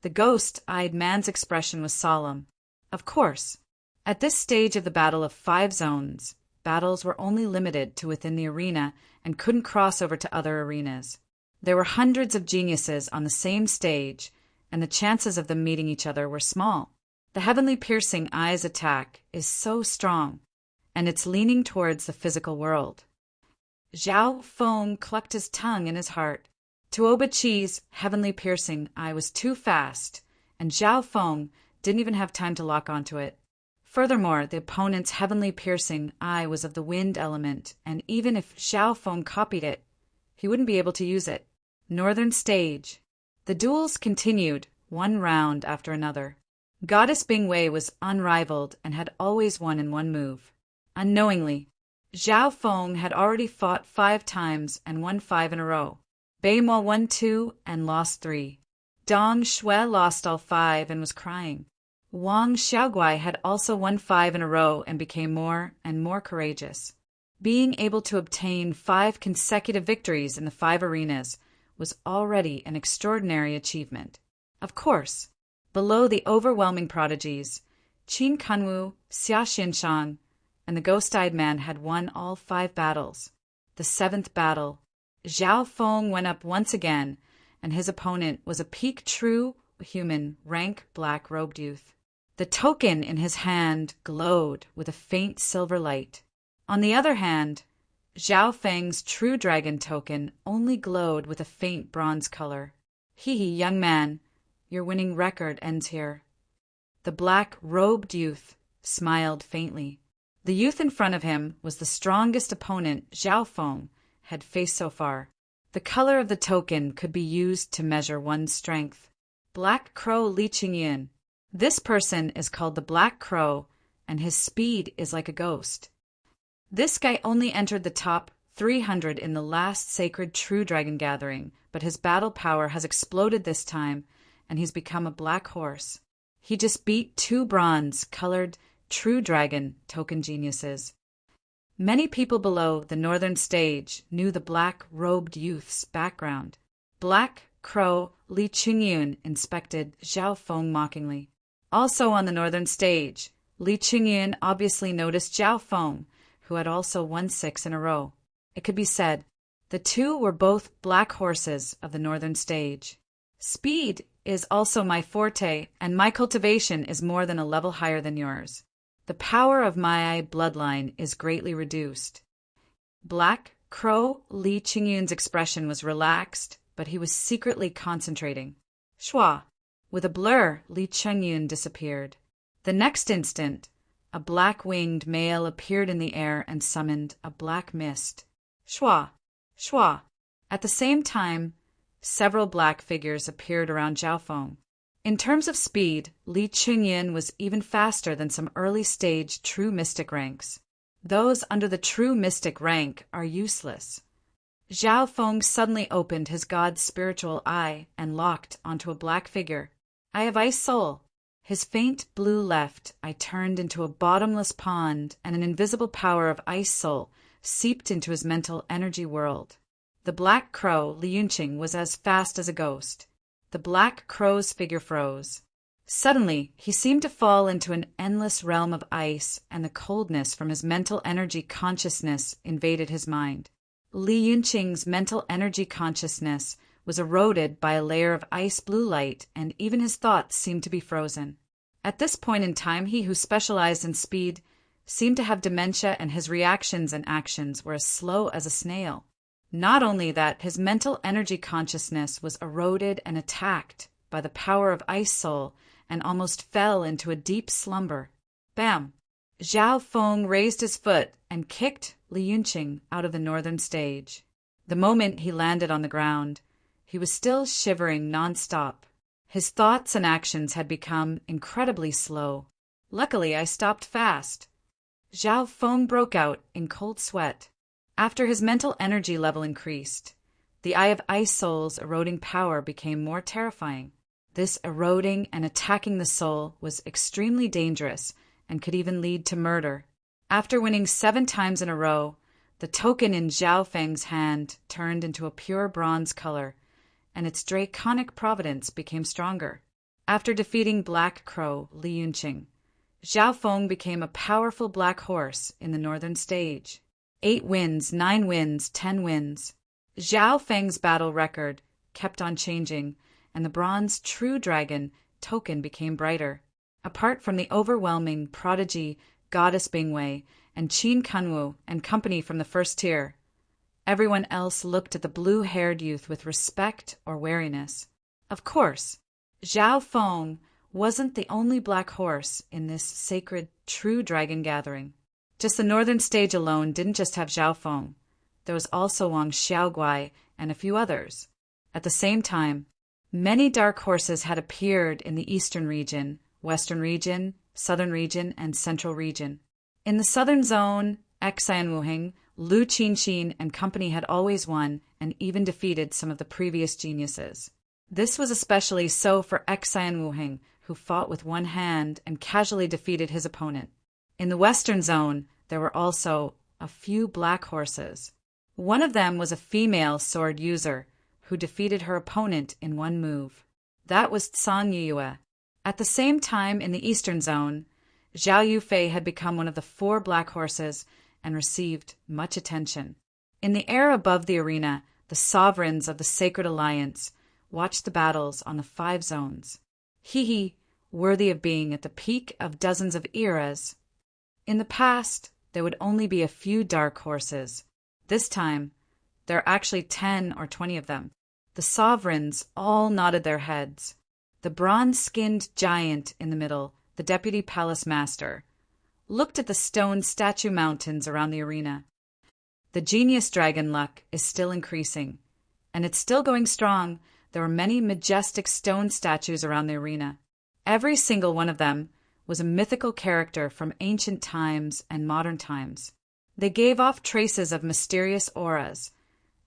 The ghost-eyed man's expression was solemn. Of course, at this stage of the Battle of 5 Zones, battles were only limited to within the arena and couldn't cross over to other arenas. There were hundreds of geniuses on the same stage, and the chances of them meeting each other were small. The heavenly piercing eyes attack is so strong, and it's leaning towards the physical world. Zhao Feng clucked his tongue in his heart. Tuoba Chi's heavenly piercing eye was too fast, and Zhao Feng didn't even have time to lock onto it. Furthermore, the opponent's heavenly piercing eye was of the wind element, and even if Zhao Feng copied it, he wouldn't be able to use it. Northern stage. The duels continued, one round after another. Goddess Bingwei was unrivaled and had always won in one move. Unknowingly, Zhao Feng had already fought 5 times and won 5 in a row. Bei Mo won 2 and lost 3. Dong Shui lost all 5 and was crying. Wang Xiaoguai had also won 5 in a row and became more and more courageous. Being able to obtain 5 consecutive victories in the 5 arenas was already an extraordinary achievement. Of course, below the overwhelming prodigies, Qin Kanwu, Xia Xianshang, and the ghost-eyed man had won all 5 battles. The 7th battle, Zhao Feng went up once again, and his opponent was a peak true human rank black-robed youth. The token in his hand glowed with a faint silver light. On the other hand, Zhao Feng's true dragon token only glowed with a faint bronze color. Hee, young man, your winning record ends here. The black-robed youth smiled faintly. The youth in front of him was the strongest opponent Zhao Feng had faced so far. The color of the token could be used to measure one's strength. Black Crow Li Qingyin. This person is called the Black Crow, and his speed is like a ghost. This guy only entered the top 300 in the last Sacred True Dragon Gathering, but his battle power has exploded this time, and he's become a black horse. He just beat 2 bronze-colored True Dragon token geniuses. Many people below the northern stage knew the black-robed youth's background. Black Crow Li Qingyun inspected Zhao Feng mockingly. Also on the northern stage, Li Qingyun obviously noticed Zhao Feng, who had also won 6 in a row. It could be said, the two were both black horses of the northern stage. Speed is also my forte, and my cultivation is more than a level higher than yours. The power of my bloodline is greatly reduced. Black Crow Li Qingyun's expression was relaxed, but he was secretly concentrating. Shua. With a blur, Li Qingyun disappeared. The next instant, a black-winged male appeared in the air and summoned a black mist. Shua. Shua. At the same time, several black figures appeared around Zhao Feng. In terms of speed, Li Qingyun was even faster than some early-stage true mystic ranks. Those under the true mystic rank are useless. Zhao Feng suddenly opened his god's spiritual eye and locked onto a black figure. I have ice soul. His faint blue left eye turned into a bottomless pond, and an invisible power of ice soul seeped into his mental energy world. The black crow, Li Yunqing, was as fast as a ghost. The black crow's figure froze. Suddenly, he seemed to fall into an endless realm of ice, and the coldness from his mental energy consciousness invaded his mind. Li Yunqing's mental energy consciousness was eroded by a layer of ice blue light, and even his thoughts seemed to be frozen. At this point in time, he who specialized in speed seemed to have dementia, and his reactions and actions were as slow as a snail. Not only that, his mental energy consciousness was eroded and attacked by the power of ice soul and almost fell into a deep slumber. Bam! Zhao Feng raised his foot and kicked Li Yunqing out of the northern stage. The moment he landed on the ground, he was still shivering nonstop. His thoughts and actions had become incredibly slow. Luckily, I stopped fast. Zhao Feng broke out in cold sweat. After his mental energy level increased, the Eye of Ice Soul's eroding power became more terrifying. This eroding and attacking the soul was extremely dangerous and could even lead to murder. After winning 7 times in a row, the token in Zhao Feng's hand turned into a pure bronze color, and its draconic providence became stronger. After defeating Black Crow Li Yunqing, Zhao Feng became a powerful black horse in the northern stage. 8 wins, 9 wins, 10 wins. Zhao Feng's battle record kept on changing, and the bronze True Dragon token became brighter. Apart from the overwhelming prodigy Goddess Bingwei and Qin Kunwu and company from the first tier, everyone else looked at the blue-haired youth with respect or wariness. Of course, Zhao Feng wasn't the only black horse in this sacred True Dragon gathering. Just the northern stage alone didn't just have Zhao Feng. There was also Wang Xiaoguai and a few others. At the same time, many dark horses had appeared in the eastern region, western region, southern region, and central region. In the southern zone, Xian Wuheng, Lu Qinxin and company had always won and even defeated some of the previous geniuses. This was especially so for Xian Wuheng, who fought with one hand and casually defeated his opponent. In the western zone, there were also a few black horses. One of them was a female sword user who defeated her opponent in one move. That was Zhang Yue. At the same time, in the eastern zone, Zhao Yufei had become one of the 4 black horses and received much attention. In the air above the arena, the sovereigns of the Sacred Alliance watched the battles on the 5 zones. He, worthy of being at the peak of dozens of eras. In the past, there would only be a few dark horses. This time, there are actually 10 or 20 of them. The sovereigns all nodded their heads. The bronze-skinned giant in the middle, the deputy palace master, looked at the stone statue mountains around the arena. The genius dragon luck is still increasing, and it's still going strong. There were many majestic stone statues around the arena. Every single one of them was a mythical character from ancient times and modern times. They gave off traces of mysterious auras,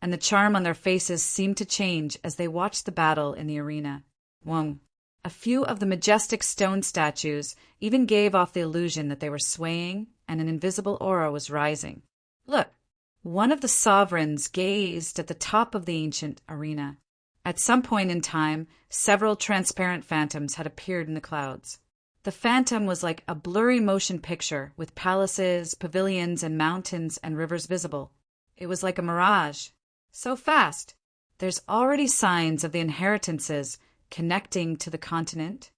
and the charm on their faces seemed to change as they watched the battle in the arena. Whoa. A few of the majestic stone statues even gave off the illusion that they were swaying and an invisible aura was rising. Look, one of the sovereigns gazed at the top of the ancient arena. At some point in time, several transparent phantoms had appeared in the clouds. The phantom was like a blurry motion picture with palaces, pavilions, and mountains and rivers visible. It was like a mirage. So fast. There's already signs of the inheritances connecting to the continent.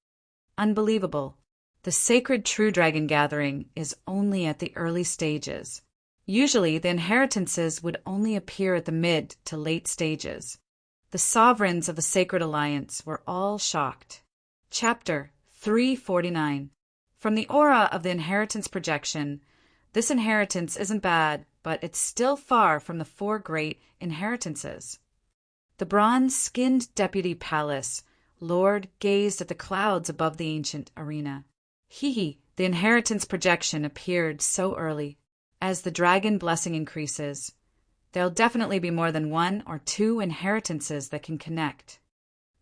Unbelievable. The sacred True Dragon gathering is only at the early stages. Usually, the inheritances would only appear at the mid to late stages. The sovereigns of the Sacred Alliance were all shocked. Chapter 349. From the aura of the inheritance projection, this inheritance isn't bad, but it's still far from the 4 great inheritances. The bronze-skinned deputy palace lord gazed at the clouds above the ancient arena. The inheritance projection appeared so early. As the dragon blessing increases, there'll definitely be more than 1 or 2 inheritances that can connect.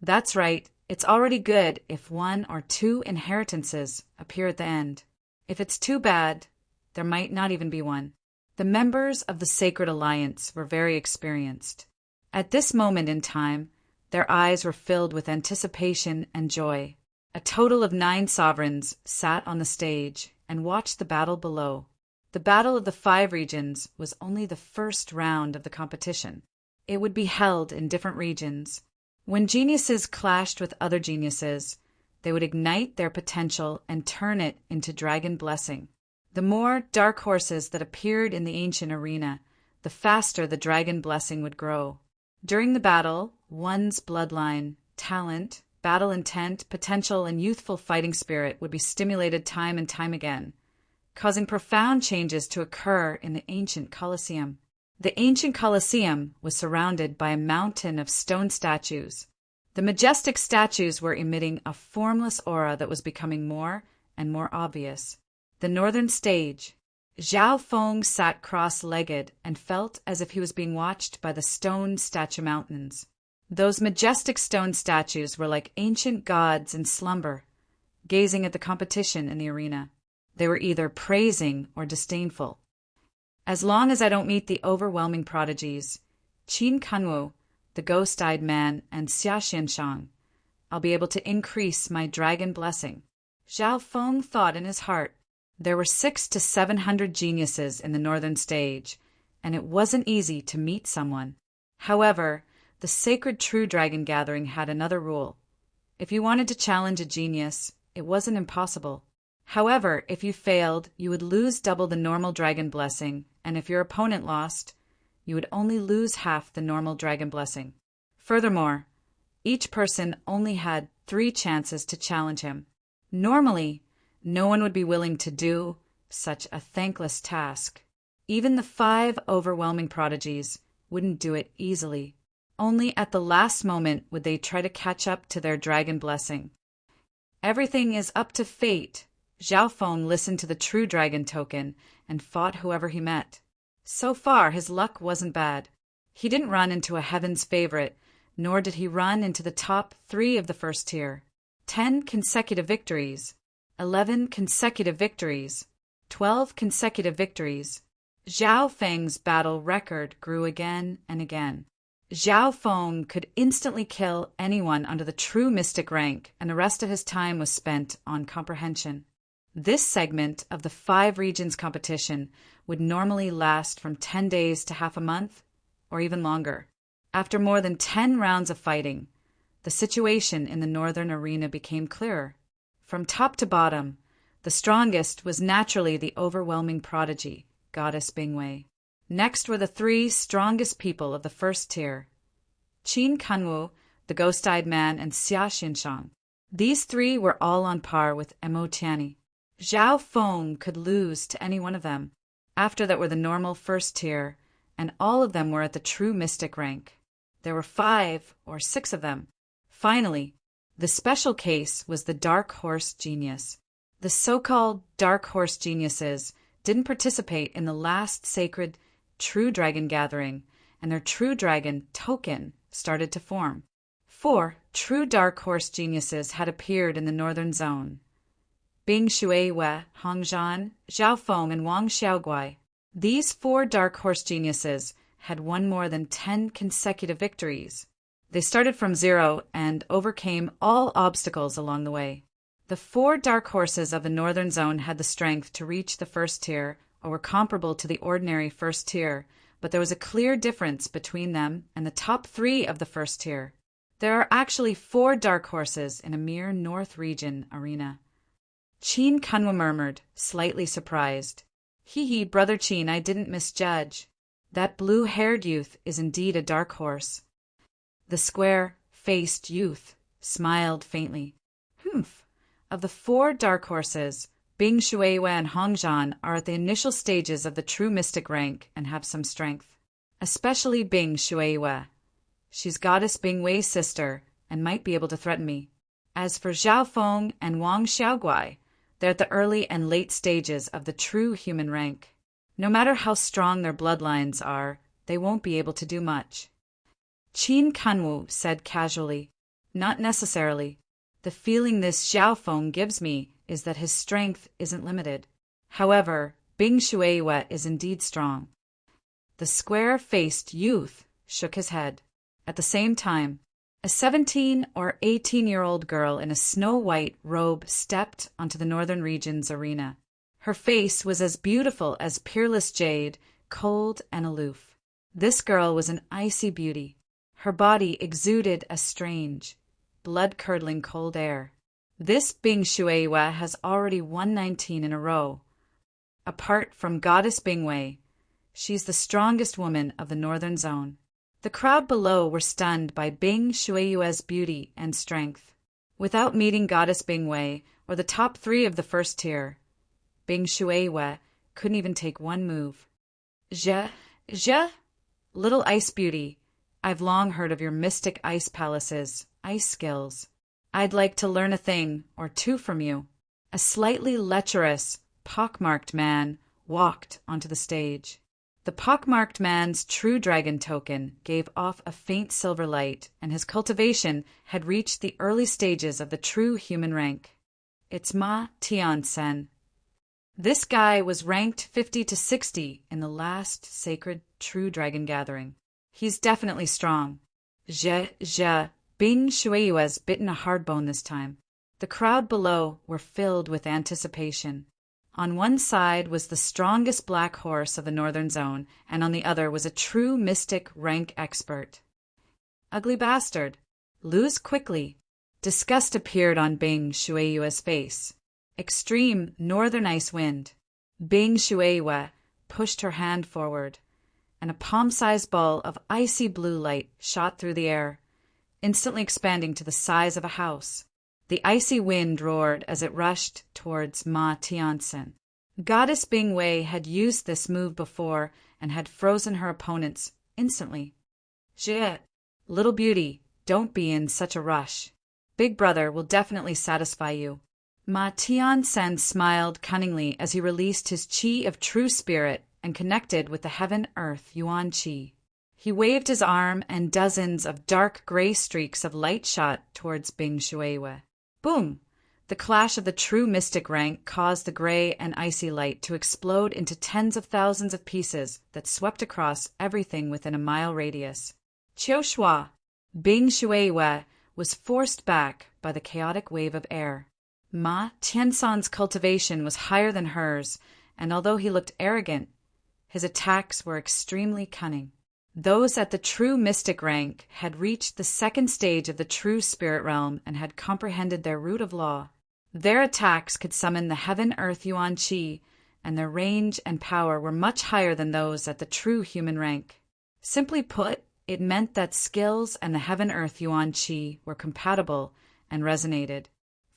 That's right, it's already good if 1 or 2 inheritances appear at the end. If it's too bad, there might not even be one. The members of the Sacred Alliance were very experienced. At this moment in time, their eyes were filled with anticipation and joy. A total of 9 sovereigns sat on the stage and watched the battle below. The Battle of the 5 Regions was only the first round of the competition. It would be held in different regions. When geniuses clashed with other geniuses, they would ignite their potential and turn it into dragon blessing. The more dark horses that appeared in the ancient arena, the faster the dragon blessing would grow. During the battle, one's bloodline, talent, battle intent, potential, and youthful fighting spirit would be stimulated time and time again, causing profound changes to occur in the ancient Colosseum. The ancient Colosseum was surrounded by a mountain of stone statues. The majestic statues were emitting a formless aura that was becoming more and more obvious. The northern stage. Zhao Feng sat cross-legged and felt as if he was being watched by the stone statue mountains. Those majestic stone statues were like ancient gods in slumber, gazing at the competition in the arena. They were either praising or disdainful. As long as I don't meet the overwhelming prodigies, Qin Kanwu, the ghost-eyed man, and Xia Xianshang, I'll be able to increase my dragon blessing. Zhao Feng thought in his heart. There were 600 to 700 geniuses in the northern stage, and it wasn't easy to meet someone. However, the sacred True Dragon gathering had another rule. If you wanted to challenge a genius, it wasn't impossible. However, if you failed, you would lose double the normal dragon blessing, and if your opponent lost, you would only lose half the normal dragon blessing. Furthermore, each person only had 3 chances to challenge him. Normally, no one would be willing to do such a thankless task. Even the 5 overwhelming prodigies wouldn't do it easily. Only at the last moment would they try to catch up to their dragon blessing. Everything is up to fate. Zhao Feng listened to the True Dragon token and fought whoever he met. So far, his luck wasn't bad. He didn't run into a heaven's favorite, nor did he run into the top 3 of the first tier. 10 consecutive victories. 11 consecutive victories, 12 consecutive victories. Zhao Feng's battle record grew again and again. Zhao Feng could instantly kill anyone under the true mystic rank, and the rest of his time was spent on comprehension. This segment of the 5 regions competition would normally last from 10 days to half a month, or even longer. After more than 10 rounds of fighting, the situation in the northern arena became clearer. From top to bottom, the strongest was naturally the overwhelming prodigy, Goddess Bingwei. Next were the 3 strongest people of the first tier, Qin Kanwu, the ghost-eyed man, and Xia Xianshang. These 3 were all on par with Mo Tianyi. Zhao Feng could lose to any one of them. After that were the normal first tier, and all of them were at the true mystic rank. There were 5 or 6 of them. Finally, the special case was the Dark Horse Genius. The so-called Dark Horse Geniuses didn't participate in the last sacred true dragon gathering, and their true dragon token started to form. 4 true dark horse geniuses had appeared in the northern zone: Bing Shuiwei, Hong Zhan, Zhao Feng, and Wang Xiaoguai. These 4 dark horse geniuses had won more than 10 consecutive victories. They started from zero and overcame all obstacles along the way. The 4 dark horses of the northern zone had the strength to reach the first tier, or were comparable to the ordinary first tier, but there was a clear difference between them and the top 3 of the first tier. There are actually 4 dark horses in a mere North Region arena. Qin Kunwa murmured, slightly surprised. Hee, Brother Qin, I didn't misjudge. That blue-haired youth is indeed a dark horse. The square-faced youth smiled faintly. Humph. Of the 4 dark horses, Bing Shuiwei and Hong Zhan are at the initial stages of the true mystic rank and have some strength. Especially Bing Shuiwei. She's Goddess Bing Wei's sister and might be able to threaten me. As for Zhao Feng and Wang Xiaoguai, they're at the early and late stages of the true human rank. No matter how strong their bloodlines are, they won't be able to do much. Qin Kunwu said casually, Not necessarily. The feeling this Zhao Feng gives me is that his strength isn't limited. However, Bing Shuiwei is indeed strong. The square-faced youth shook his head. At the same time, a 17 or 18-year-old girl in a snow-white robe stepped onto the Northern Region's arena. Her face was as beautiful as peerless jade, cold and aloof. This girl was an icy beauty. Her body exuded a strange, blood-curdling cold air. This Bing Shuiwei has already won 19 in a row. Apart from Goddess Bing Wei, she's the strongest woman of the Northern Zone. The crowd below were stunned by Bing Shuiwei's beauty and strength. Without meeting Goddess Bing Wei or the top 3 of the first tier, Bing Shuiwei couldn't even take one move. Je, little ice beauty, I've long heard of your mystic ice palaces, ice skills. I'd like to learn a thing or 2 from you. A slightly lecherous, pockmarked man walked onto the stage. The pockmarked man's true dragon token gave off a faint silver light, and his cultivation had reached the early stages of the true human rank. It's Ma Tiansen. This guy was ranked 50 to 60 in the last sacred true dragon gathering. He's definitely strong. Bing Shuiwei's bitten a hard bone this time. The crowd below were filled with anticipation. On one side was the strongest black horse of the Northern Zone, and on the other was a true mystic rank expert. Ugly bastard. Lose quickly. Disgust appeared on Bing Shuiwei's face. Extreme northern ice wind. Bing Shuiwei pushed her hand forward, and a palm-sized ball of icy blue light shot through the air, instantly expanding to the size of a house. The icy wind roared as it rushed towards Ma Tiansen. Goddess Bing Wei had used this move before and had frozen her opponents instantly. Zhe, little beauty, don't be in such a rush. Big brother will definitely satisfy you. Ma Tiansen smiled cunningly as he released his qi of true spirit and connected with the heaven-earth yuan qi. He waved his arm and dozens of dark gray streaks of light shot towards Bing Shuiwei. Boom! The clash of the true mystic rank caused the gray and icy light to explode into tens of thousands of pieces that swept across everything within a mile radius. Qiu Shua! Bing Shuiwei was forced back by the chaotic wave of air. Ma Tiansan's cultivation was higher than hers, and although he looked arrogant, his attacks were extremely cunning. Those at the true mystic rank had reached the second stage of the true spirit realm and had comprehended their root of law. Their attacks could summon the heaven-earth yuan qi, and their range and power were much higher than those at the true human rank. Simply put, it meant that skills and the heaven-earth yuan qi were compatible and resonated.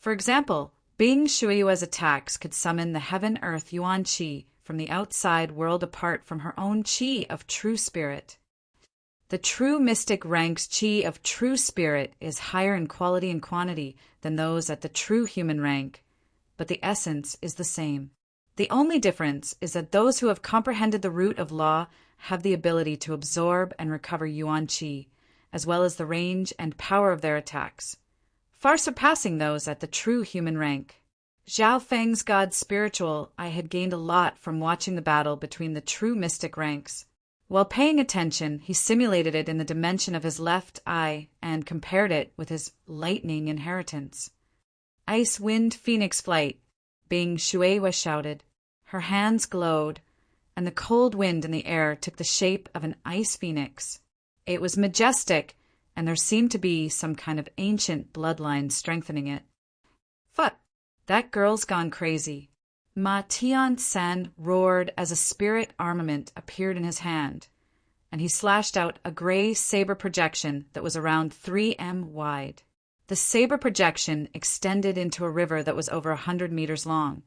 For example, Bing Shuiwei's attacks could summon the heaven-earth yuan qi from the outside world apart from her own qi of true spirit. The true mystic rank's qi of true spirit is higher in quality and quantity than those at the true human rank, but the essence is the same. The only difference is that those who have comprehended the root of law have the ability to absorb and recover yuan qi, as well as the range and power of their attacks, far surpassing those at the true human rank. Zhao Feng's god spiritual I had gained a lot from watching the battle between the true mystic ranks. While paying attention, he simulated it in the dimension of his left eye and compared it with his lightning inheritance. Ice Wind Phoenix Flight, Bing Shueihua shouted. Her hands glowed, and the cold wind in the air took the shape of an ice phoenix. It was majestic, and there seemed to be some kind of ancient bloodline strengthening it. Fuck, that girl's gone crazy. Ma Tian-san roared as a spirit armament appeared in his hand, and he slashed out a gray saber projection that was around 3 m wide. The saber projection extended into a river that was over 100 meters long,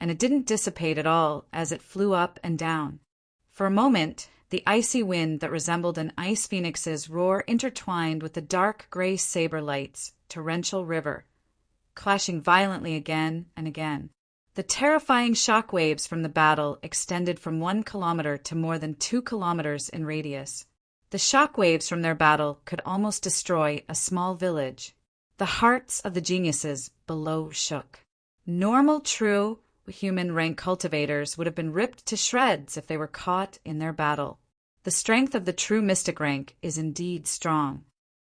and it didn't dissipate at all as it flew up and down. For a moment, the icy wind that resembled an ice phoenix's roar intertwined with the dark gray saber lights torrential river, clashing violently again and again. The terrifying shock waves from the battle extended from 1 kilometer to more than 2 kilometers in radius. The shock waves from their battle could almost destroy a small village. The hearts of the geniuses below shook. Normal, true human rank cultivators would have been ripped to shreds if they were caught in their battle. The strength of the true mystic rank is indeed strong.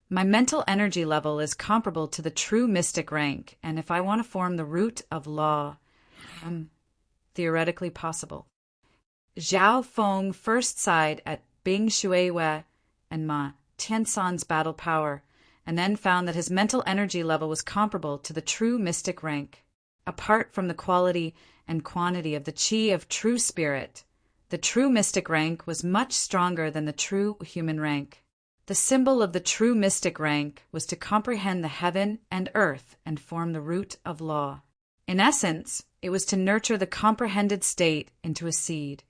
My mental energy level is comparable to the true mystic rank, and if I want to form the root of law, theoretically possible. Zhao Feng first sighed at Bing Shueihua and Ma Tiansan's battle power, and then found that his mental energy level was comparable to the true mystic rank. Apart from the quality and quantity of the qi of true spirit, the true mystic rank was much stronger than the true human rank. The symbol of the true mystic rank was to comprehend the heaven and earth and form the root of law. In essence, it was to nurture the comprehended state into a seed,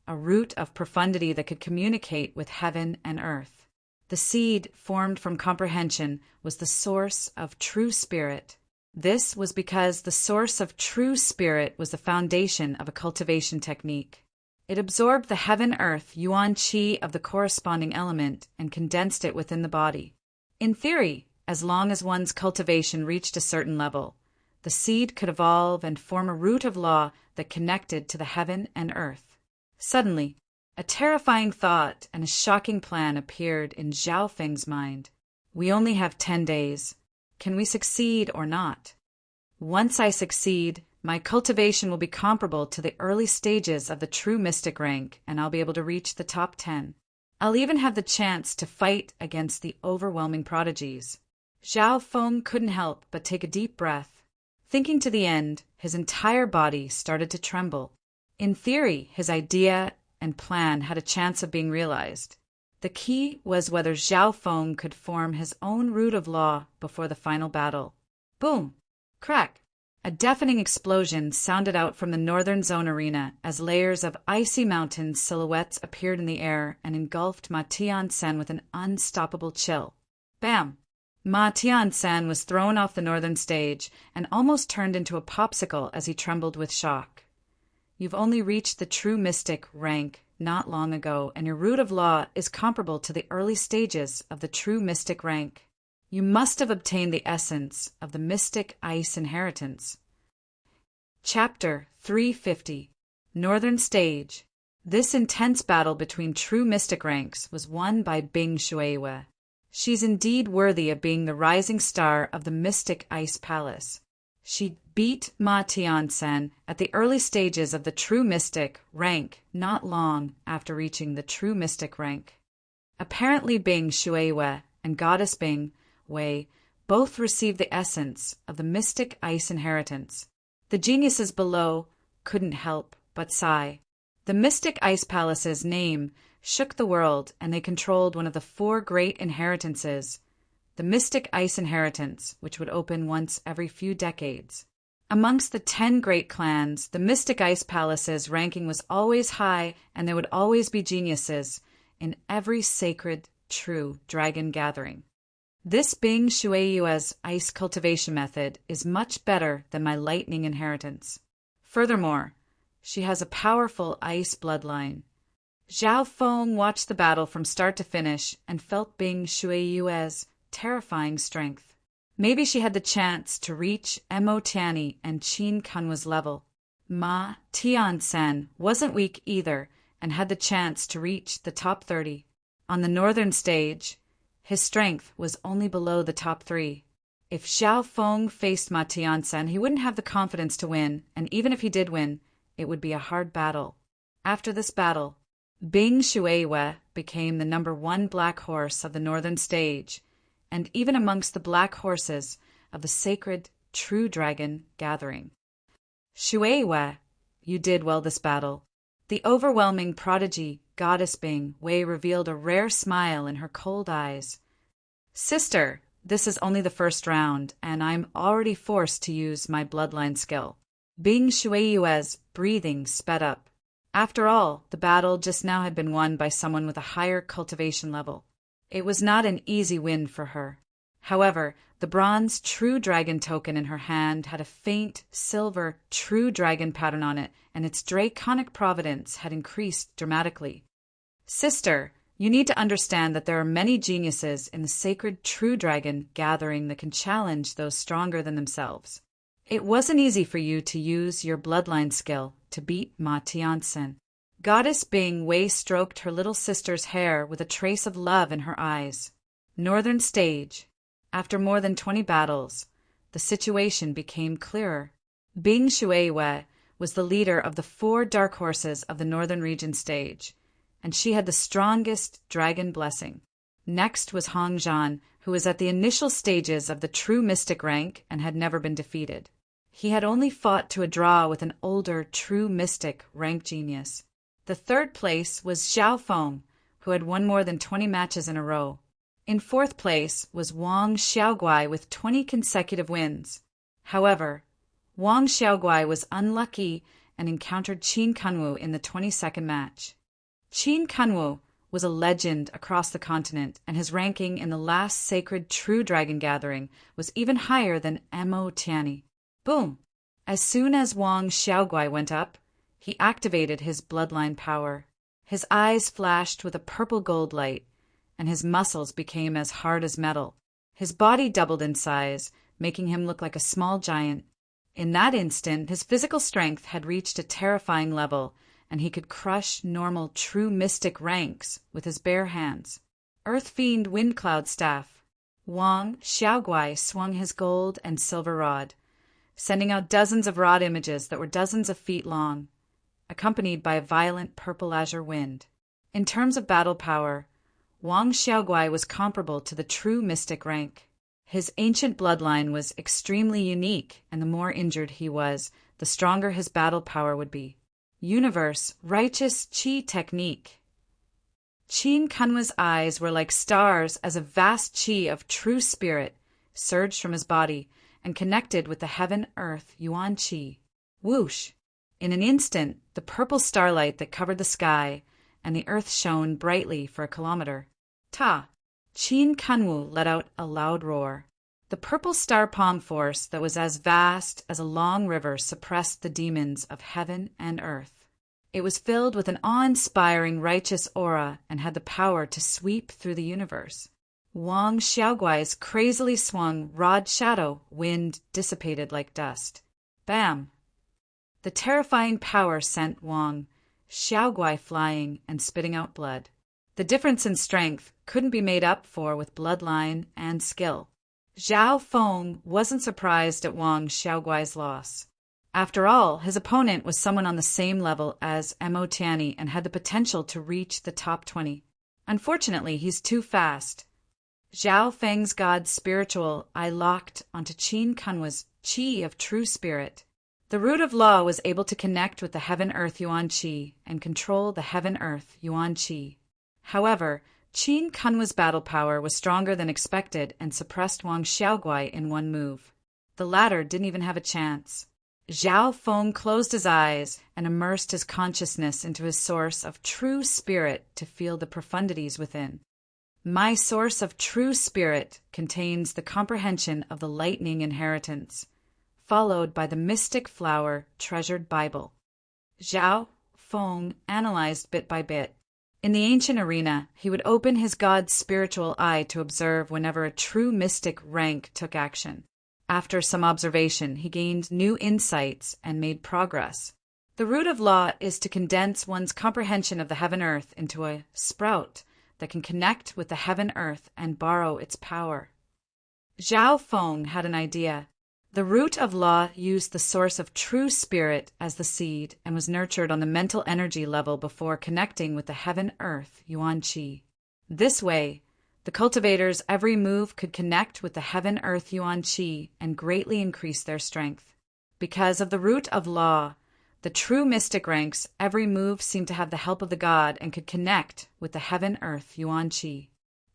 a root of profundity that could communicate with heaven and earth. The seed formed from comprehension was the source of true spirit. This was because the source of true spirit was the foundation of a cultivation technique. It absorbed the heaven-earth yuan qi of the corresponding element and condensed it within the body. In theory, as long as one's cultivation reached a certain level, the seed could evolve and form a root of law that connected to the heaven and earth. Suddenly, a terrifying thought and a shocking plan appeared in Zhao Feng's mind. We only have 10 days. Can we succeed or not? Once I succeed, my cultivation will be comparable to the early stages of the true mystic rank, and I'll be able to reach the top 10. I'll even have the chance to fight against the overwhelming prodigies. Zhao Feng couldn't help but take a deep breath. Thinking to the end, his entire body started to tremble. In theory, his idea and plan had a chance of being realized. The key was whether Zhao Feng could form his own root of law before the final battle. Boom! Crack! A deafening explosion sounded out from the northern zone arena as layers of icy mountain silhouettes appeared in the air and engulfed Ma Tian-san with an unstoppable chill. Bam! Ma Tian-san was thrown off the northern stage and almost turned into a popsicle as he trembled with shock. You've only reached the true mystic rank not long ago, and your root of law is comparable to the early stages of the true mystic rank. You must have obtained the essence of the mystic ice inheritance. Chapter 350 Northern Stage. This intense battle between true mystic ranks was won by Bing Shueihua. She's indeed worthy of being the rising star of the mystic ice palace. She beat Ma Tian-san at the early stages of the true mystic rank not long after reaching the true mystic rank. Apparently Bing Shueihua and Goddess Bing Wei both received the essence of the mystic ice inheritance. The geniuses below couldn't help but sigh. The mystic ice palace's name shook the world, and they controlled one of the 4 great inheritances, the mystic ice inheritance, which would open once every few decades. Amongst the 10 great clans, the mystic ice palace's ranking was always high, and there would always be geniuses in every sacred, true dragon gathering. This Bing Shueihua's ice cultivation method is much better than my lightning inheritance. Furthermore, She has a powerful ice bloodline. Zhao Feng watched the battle from start to finish and felt Bing Shuiyue's terrifying strength. Maybe she had the chance to reach Mo Tianyi and Qin Kunwa's level. Ma Tiansen wasn't weak either and had the chance to reach the top 30. On the northern stage, his strength was only below the top 3. If Zhao Feng faced Ma Tiansen, he wouldn't have the confidence to win, and even if he did win, it would be a hard battle. After this battle, Bing Shuiyue became the #1 black horse of the northern stage, and even amongst the black horses of the sacred True Dragon gathering. Shuiyue, you did well this battle. The overwhelming prodigy, Goddess Bing Wei revealed a rare smile in her cold eyes. Sister, this is only the first round, and I'm already forced to use my bloodline skill. Bing Shuiyue's breathing sped up. After all, the battle just now had been won by someone with a higher cultivation level. It was not an easy win for her. However, the bronze True Dragon token in her hand had a faint silver True Dragon pattern on it, and its draconic providence had increased dramatically. Sister, you need to understand that there are many geniuses in the sacred True Dragon gathering that can challenge those stronger than themselves. It wasn't easy for you to use your bloodline skill to beat Ma Tiansen. Goddess Bing Wei stroked her little sister's hair with a trace of love in her eyes. Northern stage. After more than 20 battles, the situation became clearer. Bing Shuiyue was the leader of the 4 dark horses of the northern region stage, and she had the strongest dragon blessing. Next was Hong Zhan, who was at the initial stages of the true mystic rank and had never been defeated. He had only fought to a draw with an older true mystic rank genius. The third place was Zhao Feng, who had won more than 20 matches in a row. In fourth place was Wang Xiaoguai with 20 consecutive wins. However, Wang Xiaoguai was unlucky and encountered Qin Kunwu in the 22nd match. Qin Kunwu was a legend across the continent, and his ranking in the last sacred True Dragon gathering was even higher than Mo Tianyi. Boom! As soon as Wang Xiaoguai went up, he activated his bloodline power. His eyes flashed with a purple gold light, and his muscles became as hard as metal. His body doubled in size, making him look like a small giant. In that instant, his physical strength had reached a terrifying level, and he could crush normal true mystic ranks with his bare hands. Earth Fiend Wind Cloud Staff. Wang Xiaoguai swung his gold and silver rod, sending out dozens of rod images that were dozens of feet long, accompanied by a violent purple azure wind. In terms of battle power, Wang Xiaoguai was comparable to the true mystic rank. His ancient bloodline was extremely unique, and the more injured he was, the stronger his battle power would be. Universe Righteous Qi Technique. Qin Kunwa's eyes were like stars as a vast qi of true spirit surged from his body and connected with the heaven-earth yuan qi. Whoosh! In an instant, the purple starlight that covered the sky and the earth shone brightly for a kilometer. Ta! Qin Kunwu let out a loud roar. The purple star palm force that was as vast as a long river suppressed the demons of heaven and earth. It was filled with an awe-inspiring righteous aura and had the power to sweep through the universe. Wang Xiaoguai's crazily swung rod shadow wind dissipated like dust. Bam! The terrifying power sent Wang Xiaoguai flying and spitting out blood. The difference in strength couldn't be made up for with bloodline and skill. Zhao Feng wasn't surprised at Wang Xiaoguai's loss. After all, his opponent was someone on the same level as Mo Tianyi and had the potential to reach the top 20. Unfortunately, he's too fast. Zhao Feng's god's spiritual eye locked onto Qin Kunwa's qi of true spirit. The root of law was able to connect with the heaven-earth yuan qi and control the heaven-earth yuan qi. However, Qin Kunwa's battle power was stronger than expected and suppressed Wang Xiaoguai in one move. The latter didn't even have a chance. Zhao Feng closed his eyes and immersed his consciousness into his source of true spirit to feel the profundities within. My source of true spirit contains the comprehension of the lightning inheritance, followed by the mystic flower treasured Bible. Zhao Feng analyzed bit by bit. In the ancient arena, he would open his god's spiritual eye to observe whenever a true mystic rank took action. After some observation, he gained new insights and made progress. The root of law is to condense one's comprehension of the heaven-earth into a sprout that can connect with the heaven-earth and borrow its power. Zhao Feng had an idea. The root of law used the source of true spirit as the seed and was nurtured on the mental energy level before connecting with the heaven-earth yuan qi. This way, the cultivator's every move could connect with the heaven-earth yuan qi and greatly increase their strength. Because of the root of law, the true mystic ranks every move seemed to have the help of the god and could connect with the heaven-earth yuan qi.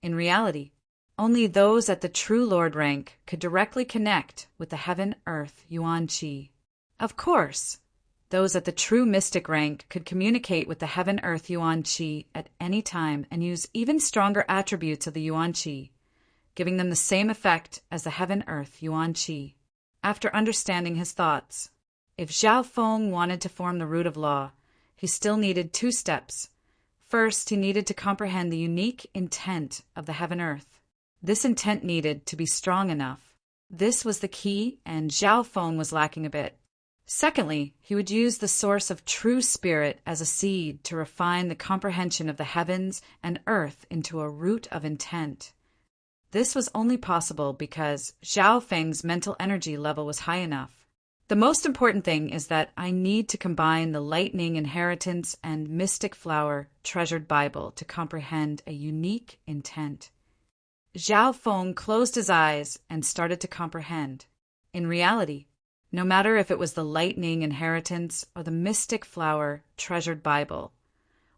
In reality, only those at the true Lord rank could directly connect with the heaven-earth yuan qi. Of course, those at the true mystic rank could communicate with the heaven-earth yuan qi at any time and use even stronger attributes of the yuan qi, giving them the same effect as the heaven-earth yuan qi. After understanding his thoughts, if Zhao Feng wanted to form the root of law, he still needed 2 steps. First, he needed to comprehend the unique intent of the heaven-earth. This intent needed to be strong enough. This was the key, and Zhao Feng was lacking a bit. Secondly, he would use the source of true spirit as a seed to refine the comprehension of the heavens and earth into a root of intent. This was only possible because Zhao Feng's mental energy level was high enough. The most important thing is that I need to combine the lightning inheritance and mystic flower treasured Bible to comprehend a unique intent. Zhao Feng closed his eyes and started to comprehend. In reality, no matter if it was the lightning inheritance or the mystic flower treasured Bible,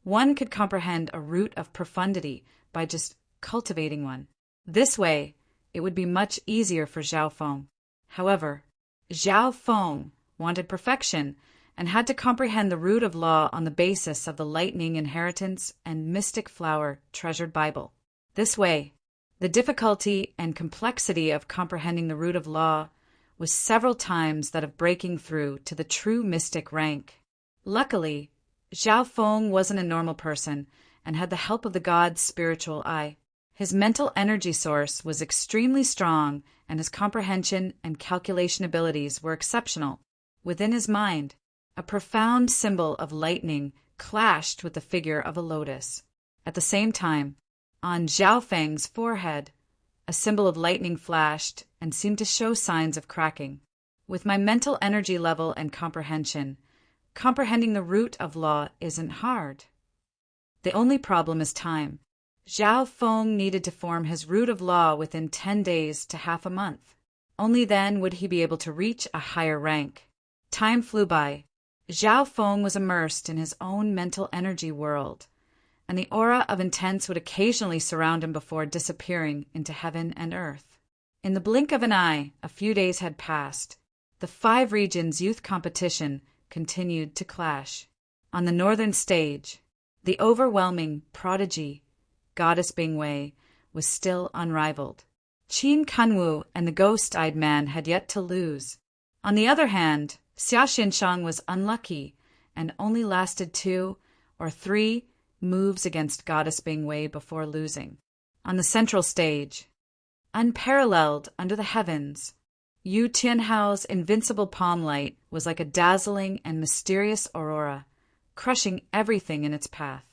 one could comprehend a root of profundity by just cultivating one. This way, it would be much easier for Zhao Feng. However, Zhao Feng wanted perfection and had to comprehend the root of law on the basis of the lightning inheritance and mystic flower treasured Bible. This way, the difficulty and complexity of comprehending the root of law was several times that of breaking through to the true mystic rank. Luckily, Zhao Feng wasn't a normal person and had the help of the god's spiritual eye. His mental energy source was extremely strong and his comprehension and calculation abilities were exceptional. Within his mind, a profound symbol of lightning clashed with the figure of a lotus. At the same time, on Zhao Feng's forehead, a symbol of lightning flashed and seemed to show signs of cracking. With my mental energy level and comprehension, comprehending the root of law isn't hard. The only problem is time. Zhao Feng needed to form his root of law within 10 days to half a month. Only then would he be able to reach a higher rank. Time flew by. Zhao Feng was immersed in his own mental energy world, and the aura of intense would occasionally surround him before disappearing into heaven and earth. In the blink of an eye, a few days had passed. The 5 regions youth competition continued to clash. On the northern stage, the overwhelming prodigy, Goddess Bingwei, was still unrivaled. Qin Kunwu and the ghost-eyed man had yet to lose. On the other hand, Xia Xinshang was unlucky and only lasted 2 or 3 moves against Goddess Bingwei before losing. On the central stage, unparalleled under the heavens, Yu Tianhao's invincible palm light was like a dazzling and mysterious aurora, crushing everything in its path.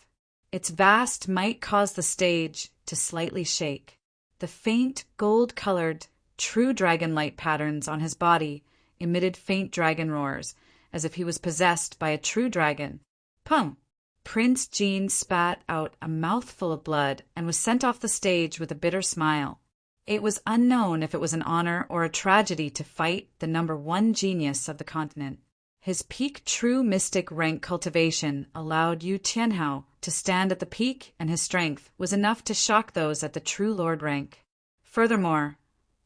Its vast might caused the stage to slightly shake. The faint gold-colored, true dragon light patterns on his body emitted faint dragon roars, as if he was possessed by a true dragon. Pum! Prince Jean spat out a mouthful of blood and was sent off the stage with a bitter smile. It was unknown if it was an honor or a tragedy to fight the #1 genius of the continent. His peak true mystic rank cultivation allowed Yu Tianhao to stand at the peak, and his strength was enough to shock those at the true lord rank. Furthermore,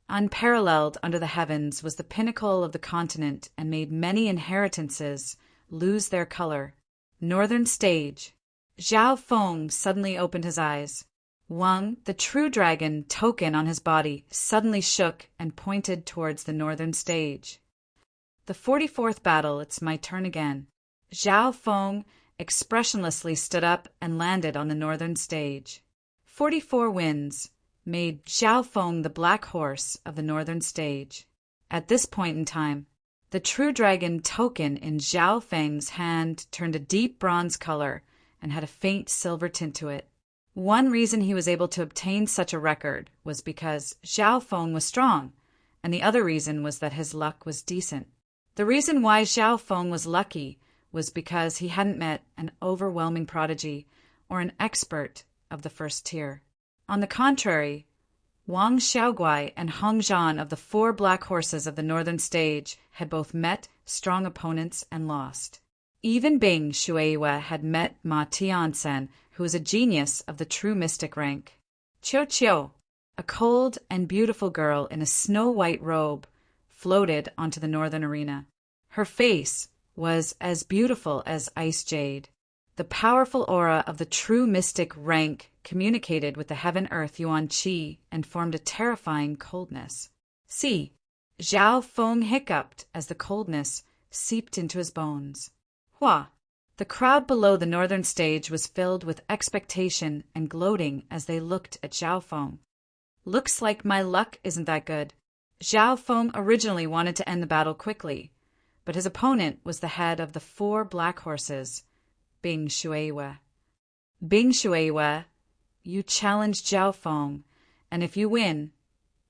unparalleled under the heavens was the pinnacle of the continent and made many inheritances lose their color. Northern stage. Zhao Feng suddenly opened his eyes. Wang, the true dragon token on his body, suddenly shook and pointed towards the northern stage. The 44th battle, it's my turn again. Zhao Feng expressionlessly stood up and landed on the northern stage. 44 wins made Zhao Feng the black horse of the northern stage. At this point in time, the true dragon token in Zhao Feng's hand turned a deep bronze color and had a faint silver tint to it. One reason he was able to obtain such a record was because Zhao Feng was strong, and the other reason was that his luck was decent. The reason why Zhao Feng was lucky was because he hadn't met an overwhelming prodigy or an expert of the first tier. On the contrary, Wang Xiaoguai and Hong Zhan of the 4 black horses of the northern stage had both met strong opponents and lost. Even Bing Shuiwe had met Ma Tiansen, who was a genius of the true mystic rank. Qiu Qiu, a cold and beautiful girl in a snow-white robe, floated onto the northern arena. Her face was as beautiful as ice jade. The powerful aura of the true mystic rank communicated with the heaven-earth Yuan Qi and formed a terrifying coldness. See, Zhao Feng hiccuped as the coldness seeped into his bones. Hua! The crowd below the northern stage was filled with expectation and gloating as they looked at Zhao Feng. Looks like my luck isn't that good. Zhao Feng originally wanted to end the battle quickly, but his opponent was the head of the 4 black horses, Bing Shuiwe. Bing Shuiwe, you challenge Zhao Feng, and if you win,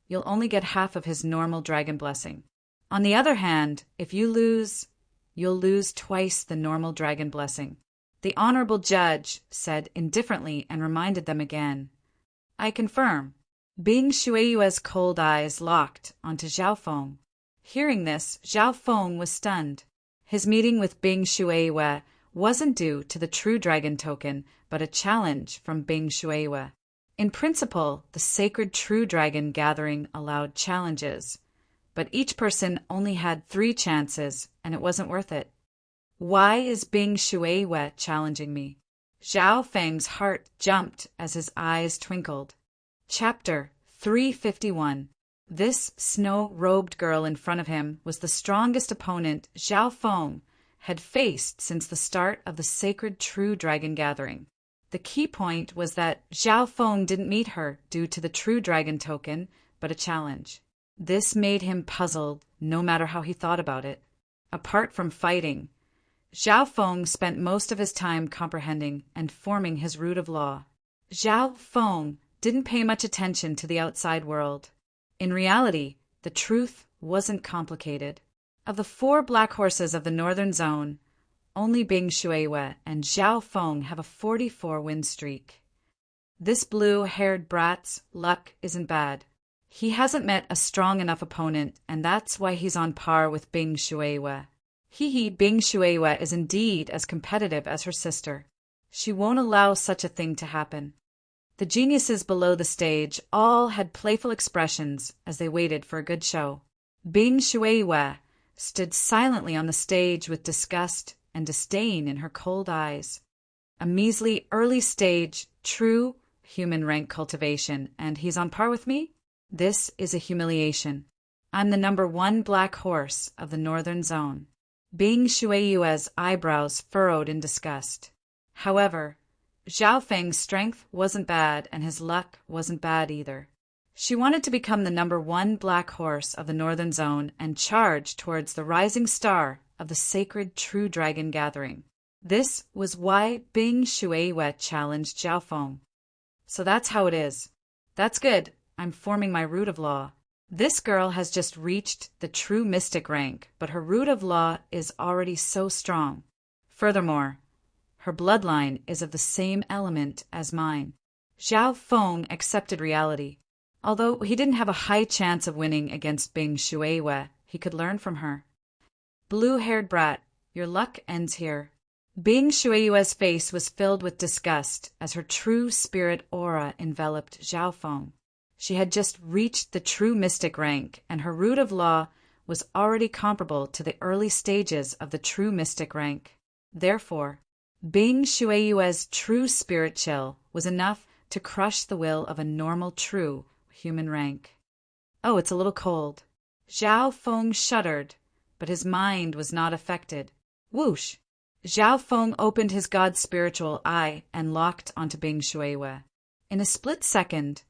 you'll only get half of his normal dragon blessing. On the other hand, if you lose, you'll lose twice the normal dragon blessing. The honorable judge said indifferently and reminded them again. I confirm. Bing Shuiwe's cold eyes locked onto Zhao Feng. Hearing this, Zhao Feng was stunned. His meeting with Bing Shuiwe wasn't due to the true dragon token, but a challenge from Bing Shuiwe. In principle, the sacred true dragon gathering allowed challenges, but each person only had 3 chances, and it wasn't worth it. Why is Bing Shuiwe challenging me? Zhao Feng's heart jumped as his eyes twinkled. Chapter 351. This snow-robed girl in front of him was the strongest opponent Zhao Feng had faced since the start of the sacred true dragon gathering. The key point was that Zhao Feng didn't meet her due to the true dragon token, but a challenge. This made him puzzled, no matter how he thought about it. Apart from fighting, Zhao Feng spent most of his time comprehending and forming his root of law. Zhao Feng didn't pay much attention to the outside world. In reality, the truth wasn't complicated. Of the 4 black horses of the northern zone, only Bing Shuiwe and Zhao Feng have a 44-win streak. This blue-haired brat's luck isn't bad. He hasn't met a strong enough opponent, and that's why he's on par with Bing Shuiwe. Bing Shuiwe is indeed as competitive as her sister. She won't allow such a thing to happen. The geniuses below the stage all had playful expressions as they waited for a good show. Bing Shuiwe stood silently on the stage with disgust and disdain in her cold eyes. A measly early stage, true human rank cultivation, and he's on par with me? This is a humiliation. I'm the number 1 black horse of the northern zone. Bing Shuiwe's eyebrows furrowed in disgust. However, Zhao Feng's strength wasn't bad, and his luck wasn't bad either. She wanted to become the number 1 black horse of the northern zone and charge towards the rising star of the sacred true dragon gathering. This was why Bing Shuiwe challenged Zhao Feng. So that's how it is. That's good. I'm forming my root of law. This girl has just reached the true mystic rank, but her root of law is already so strong. Furthermore, her bloodline is of the same element as mine. Zhao Feng accepted reality. Although he didn't have a high chance of winning against Bing Shuiwe, he could learn from her. Blue-haired brat, your luck ends here. Bing Shuiwe's face was filled with disgust as her true spirit aura enveloped Zhao Feng. She had just reached the true mystic rank, and her root of law was already comparable to the early stages of the true mystic rank. Therefore, Bing Shuiwe's true spirit chill was enough to crush the will of a normal true human rank. Oh, it's a little cold. Zhao Feng shuddered, but his mind was not affected. Whoosh! Zhao Feng opened his god's spiritual eye and locked onto Bing Shuiyue. In a split second,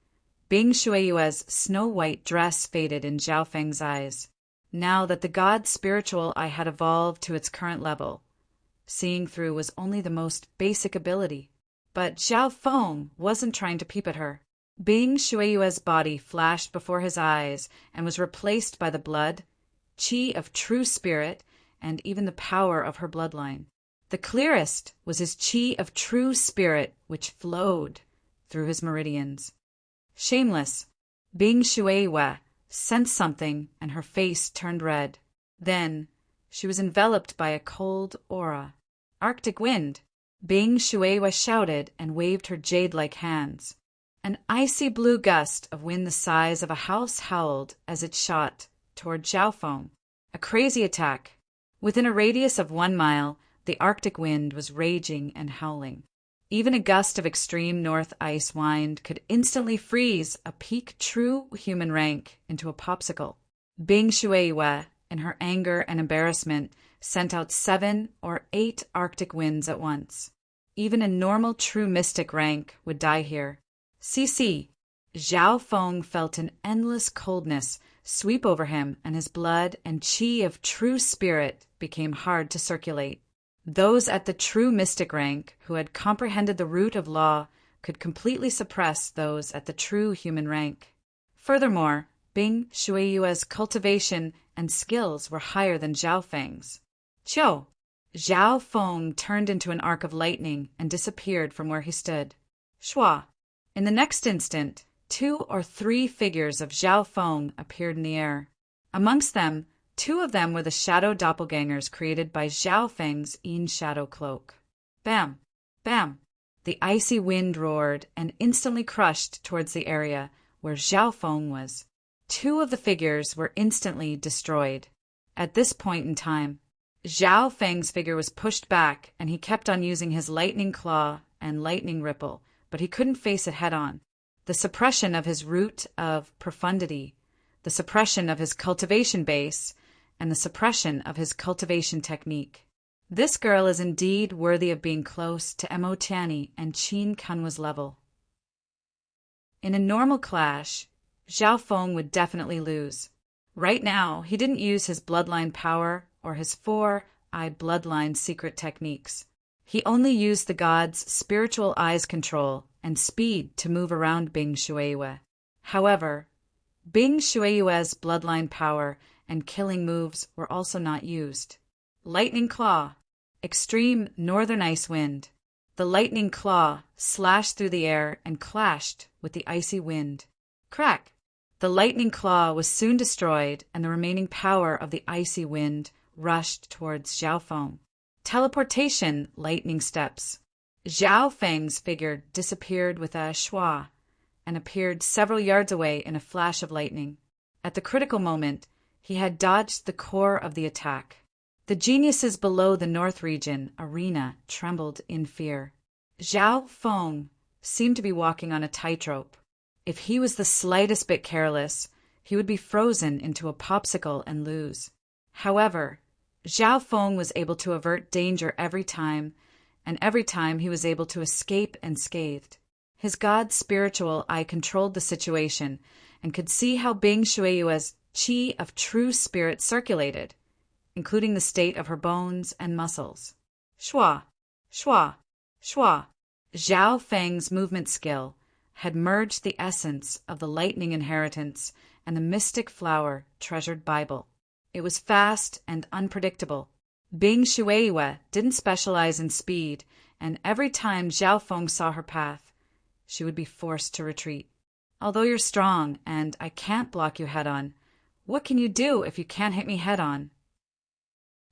Bing Shuiyue's snow-white dress faded in Zhao Feng's eyes. Now that the god's spiritual eye had evolved to its current level, seeing through was only the most basic ability. But Zhao Feng wasn't trying to peep at her. Bing Shuiyue's body flashed before his eyes and was replaced by the blood, qi of true spirit, and even the power of her bloodline. The clearest was his qi of true spirit, which flowed through his meridians. Shameless, Bing Shuiyue sensed something and her face turned red. Then, she was enveloped by a cold aura. Arctic wind, Bing Shuiyue shouted and waved her jade-like hands. An icy blue gust of wind the size of a house howled as it shot toward Zhao Feng. A crazy attack. Within a radius of 1 mile, the Arctic wind was raging and howling. Even a gust of extreme north ice wind could instantly freeze a peak true human rank into a popsicle. Bing Shuiyue, in her anger and embarrassment, sent out 7 or 8 Arctic winds at once. Even a normal true mystic rank would die here. CC. Zhao Feng felt an endless coldness sweep over him, and his blood and qi of true spirit became hard to circulate. Those at the true mystic rank who had comprehended the root of law could completely suppress those at the true human rank. Furthermore, Bing Shuiyue's cultivation and skills were higher than Zhao Feng's. Qiu! Zhao Feng turned into an arc of lightning and disappeared from where he stood. Shua! In the next instant, 2 or 3 figures of Zhao Feng appeared in the air. Amongst them, 2 of them were the shadow doppelgangers created by Zhao Feng's Yin shadow cloak. Bam! Bam! The icy wind roared and instantly crushed towards the area where Zhao Feng was. 2 of the figures were instantly destroyed. At this point in time, Zhao Feng's figure was pushed back and he kept on using his lightning claw and lightning ripple, but he couldn't face it head-on. The suppression of his root of profundity, the suppression of his cultivation base, and the suppression of his cultivation technique. This girl is indeed worthy of being close to Mo Tianyi and Qin Kunwa's level. In a normal clash, Zhao Feng would definitely lose. Right now, he didn't use his bloodline power or his 4-eye bloodline secret techniques. He only used the god's spiritual eye's control and speed to move around Bing Shuiyue. However, Bing Shuiyue's bloodline power and killing moves were also not used. Lightning Claw. Extreme northern ice wind. The lightning claw slashed through the air and clashed with the icy wind. Crack! The lightning claw was soon destroyed, and the remaining power of the icy wind rushed towards Zhao Feng. Teleportation lightning steps. Zhao Feng's figure disappeared with a schwa and appeared several yards away in a flash of lightning. At the critical moment, he had dodged the core of the attack. The geniuses below the North Region arena trembled in fear. Zhao Feng seemed to be walking on a tightrope. If he was the slightest bit careless, he would be frozen into a popsicle and lose. However, Zhao Feng was able to avert danger every time, and every time he was able to escape unscathed. His god's spiritual eye controlled the situation and could see how Bing Shuiyue's qi of true spirit circulated, including the state of her bones and muscles. Shua, shua, shua. Zhao Feng's movement skill had merged the essence of the lightning inheritance and the mystic flower treasured Bible. It was fast and unpredictable. Bing Shuiyue didn't specialize in speed, and every time Zhao Feng saw her path, she would be forced to retreat. Although you're strong and I can't block you head-on, what can you do if you can't hit me head-on?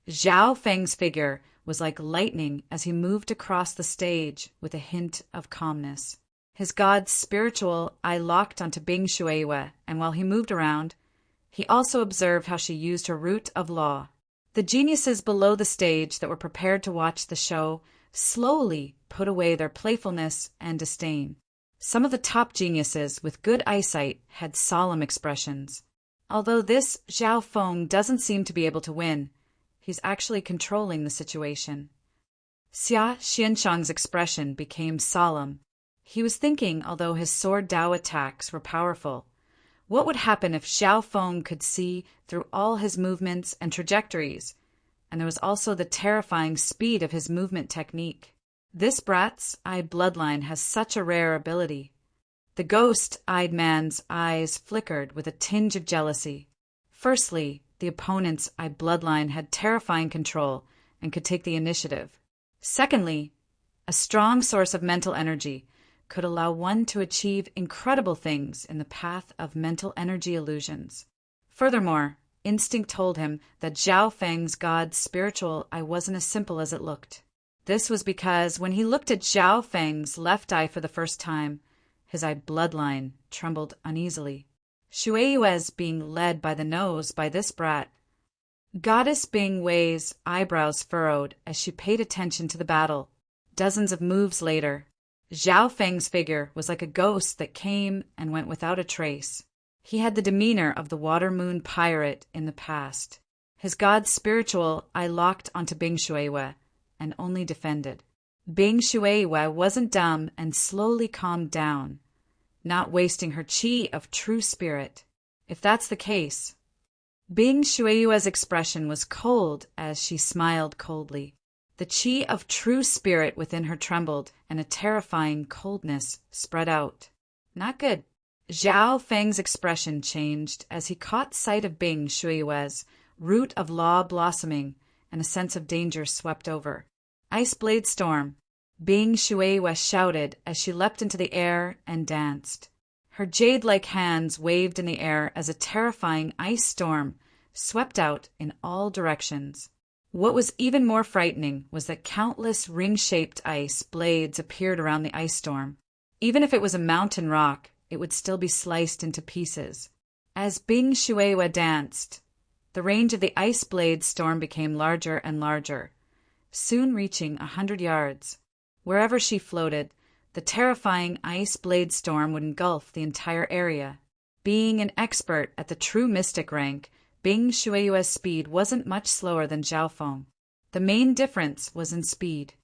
Zhao Feng's figure was like lightning as he moved across the stage with a hint of calmness. His god's spiritual eye locked onto Bing Shuiyue, and while he moved around, he also observed how she used her root of law. The geniuses below the stage that were prepared to watch the show slowly put away their playfulness and disdain. Some of the top geniuses with good eyesight had solemn expressions. Although this Zhao Feng doesn't seem to be able to win, he's actually controlling the situation. Xia Xianshang's expression became solemn. He was thinking, although his sword Dao attacks were powerful, what would happen if Xiao Feng could see through all his movements and trajectories? And there was also the terrifying speed of his movement technique. This brat's-eyed bloodline has such a rare ability. The ghost-eyed man's eyes flickered with a tinge of jealousy. Firstly, the opponent's-eyed bloodline had terrifying control and could take the initiative. Secondly, a strong source of mental energy could allow one to achieve incredible things in the path of mental energy illusions. Furthermore, instinct told him that Zhao Feng's god's spiritual eye wasn't as simple as it looked. This was because when he looked at Zhao Feng's left eye for the first time, his eye bloodline trembled uneasily. Shui Yue's being led by the nose by this brat. Goddess Bing Wei's eyebrows furrowed as she paid attention to the battle. Dozens of moves later, Zhao Feng's figure was like a ghost that came and went without a trace. He had the demeanor of the water moon pirate in the past. His god's spiritual eye locked onto Bing Shuiwe and only defended. Bing Shuiwe wasn't dumb and slowly calmed down, not wasting her qi of true spirit. If that's the case, Bing Shuiwe's expression was cold as she smiled coldly. The qi of true spirit within her trembled, and a terrifying coldness spread out. Not good. Zhao Feng's expression changed as he caught sight of Bing Shuiwe's root of law blossoming, and a sense of danger swept over. Ice Blade Storm. Bing Shuiwe shouted as she leapt into the air and danced. Her jade-like hands waved in the air as a terrifying ice storm swept out in all directions. What was even more frightening was that countless ring-shaped ice blades appeared around the ice storm. Even if it was a mountain rock, it would still be sliced into pieces. As Bing Shuiwe danced, the range of the ice blade storm became larger and larger, soon reaching 100 yards. Wherever she floated, the terrifying ice blade storm would engulf the entire area. Being an expert at the true mystic rank, Bing Shuiwe's speed wasn't much slower than Zhao Feng. The main difference was in speed.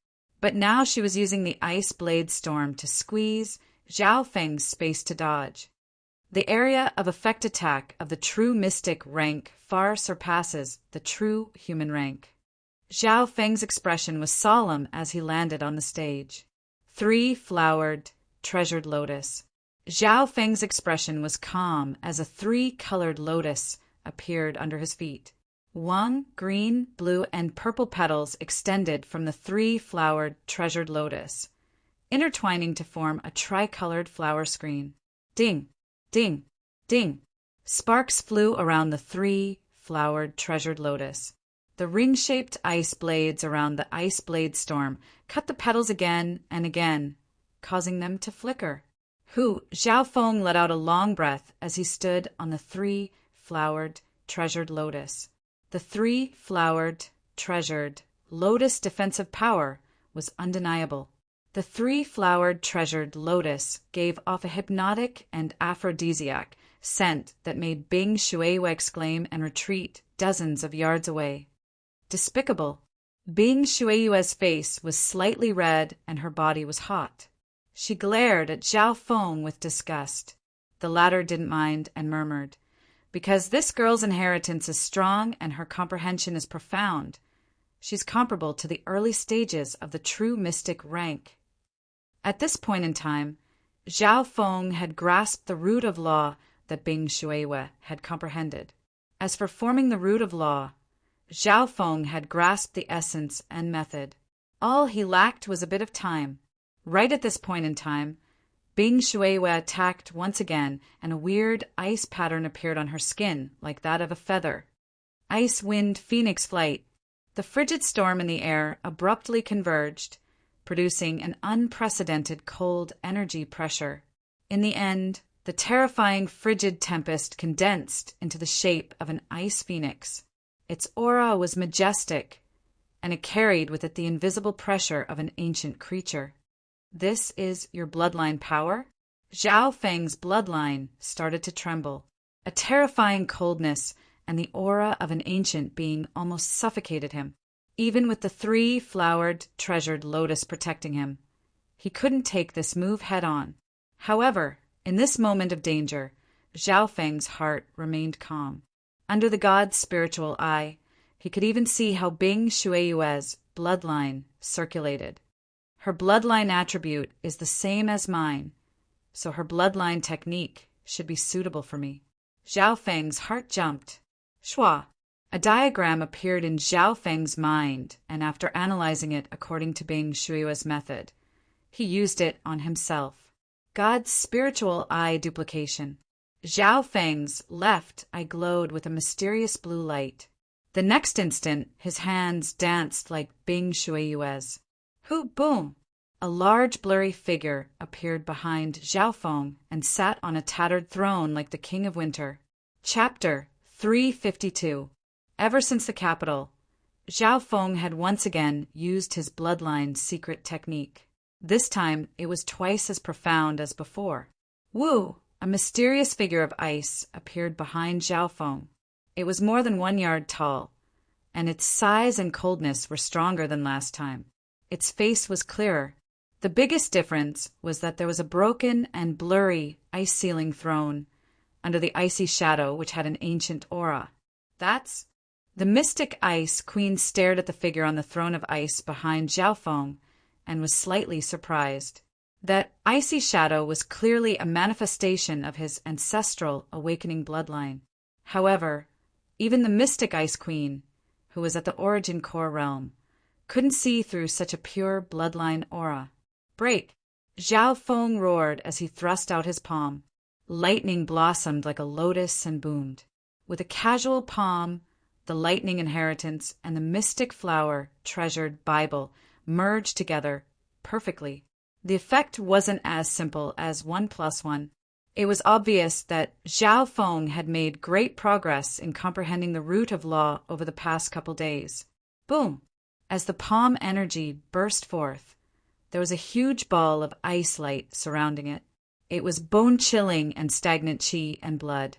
But now she was using the ice blade storm to squeeze Zhao Feng's space to dodge. The area of effect attack of the true mystic rank far surpasses the true human rank. Zhao Feng's expression was solemn as he landed on the stage. 3-flowered, treasured lotus. Zhao Feng's expression was calm as a 3-colored lotus appeared under his feet. 1 green, blue, and purple petals extended from the 3-flowered, treasured lotus, intertwining to form a tricolored flower screen. Ding, ding, ding. Sparks flew around the 3-flowered, treasured lotus. The ring-shaped ice blades around the ice blade storm cut the petals again and again, causing them to flicker. Zhao Feng let out a long breath as he stood on the 3-flowered, treasured lotus. The 3-flowered, treasured lotus defensive power was undeniable. The 3-flowered, treasured lotus gave off a hypnotic and aphrodisiac scent that made Bing Shuiwe exclaim and retreat dozens of yards away. Despicable. Bing Shuiwe's face was slightly red and her body was hot. She glared at Zhao Feng with disgust. The latter didn't mind and murmured, "Because this girl's inheritance is strong and her comprehension is profound. She's comparable to the early stages of the true mystic rank." At this point in time, Zhao Feng had grasped the root of law that Bing Shuiwe had comprehended. As for forming the root of law, Zhao Feng had grasped the essence and method. All he lacked was a bit of time. Right at this point in time, Bing Shuiwe attacked once again, and a weird ice pattern appeared on her skin, like that of a feather. Ice wind phoenix flight. The frigid storm in the air abruptly converged, producing an unprecedented cold energy pressure. In the end, the terrifying frigid tempest condensed into the shape of an ice phoenix. Its aura was majestic, and it carried with it the invisible pressure of an ancient creature. "This is your bloodline power?" Zhao Feng's bloodline started to tremble. A terrifying coldness and the aura of an ancient being almost suffocated him. even with the 3 flowered, treasured lotus protecting him. He couldn't take this move head-on. However, in this moment of danger, Zhao Feng's heart remained calm. Under the god's spiritual eye, he could even see how Bing Shuiyue's bloodline circulated. Her bloodline attribute is the same as mine, so her bloodline technique should be suitable for me. Zhao Feng's heart jumped. Shua. A diagram appeared in Zhao Feng's mind, and after analyzing it according to Bing Shuiyue's method, he used it on himself. God's spiritual eye duplication. Zhao Feng's left eye glowed with a mysterious blue light. The next instant, his hands danced like Bing Shuiyue's. Boom! A large blurry figure appeared behind Zhao Feng and sat on a tattered throne like the King of Winter. Chapter 352. Ever since the capital, Zhao Feng had once again used his bloodline's secret technique. This time, it was twice as profound as before. Woo! A mysterious figure of ice appeared behind Zhao Feng. It was more than 1 yard tall, and its size and coldness were stronger than last time. Its face was clearer. The biggest difference was that there was a broken and blurry ice-ceiling throne under the icy shadow which had an ancient aura. That's... The mystic ice queen stared at the figure on the throne of ice behind Zhao Feng and was slightly surprised. That icy shadow was clearly a manifestation of his ancestral awakening bloodline. However, even the mystic ice queen, who was at the origin core realm, couldn't see through such a pure bloodline aura. Break! Zhao Feng roared as he thrust out his palm. Lightning blossomed like a lotus and boomed. With a casual palm, the lightning inheritance and the mystic flower treasured Bible merged together perfectly. The effect wasn't as simple as 1 + 1. It was obvious that Zhao Feng had made great progress in comprehending the root of law over the past couple days. Boom! As the palm energy burst forth, there was a huge ball of ice light surrounding it. It was bone-chilling and stagnant qi and blood.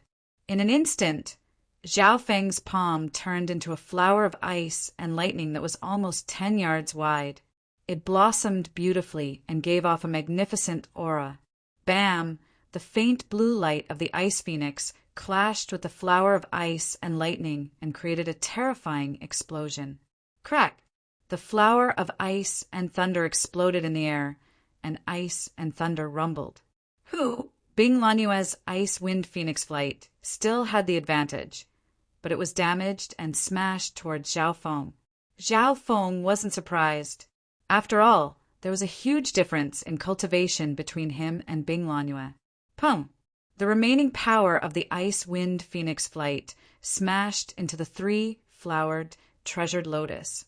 In an instant, Zhao Feng's palm turned into a flower of ice and lightning that was almost 10 yards wide. It blossomed beautifully and gave off a magnificent aura. Bam! The faint blue light of the ice phoenix clashed with the flower of ice and lightning and created a terrifying explosion. Crack! The flower of ice and thunder exploded in the air, and ice and thunder rumbled. Bing Lanyue's ice wind phoenix flight still had the advantage, but it was damaged and smashed towards Zhao Feng. Zhao Feng wasn't surprised. After all, there was a huge difference in cultivation between him and Bing Lanyue. Pum! The remaining power of the ice wind phoenix flight smashed into the 3 flowered, treasured lotus,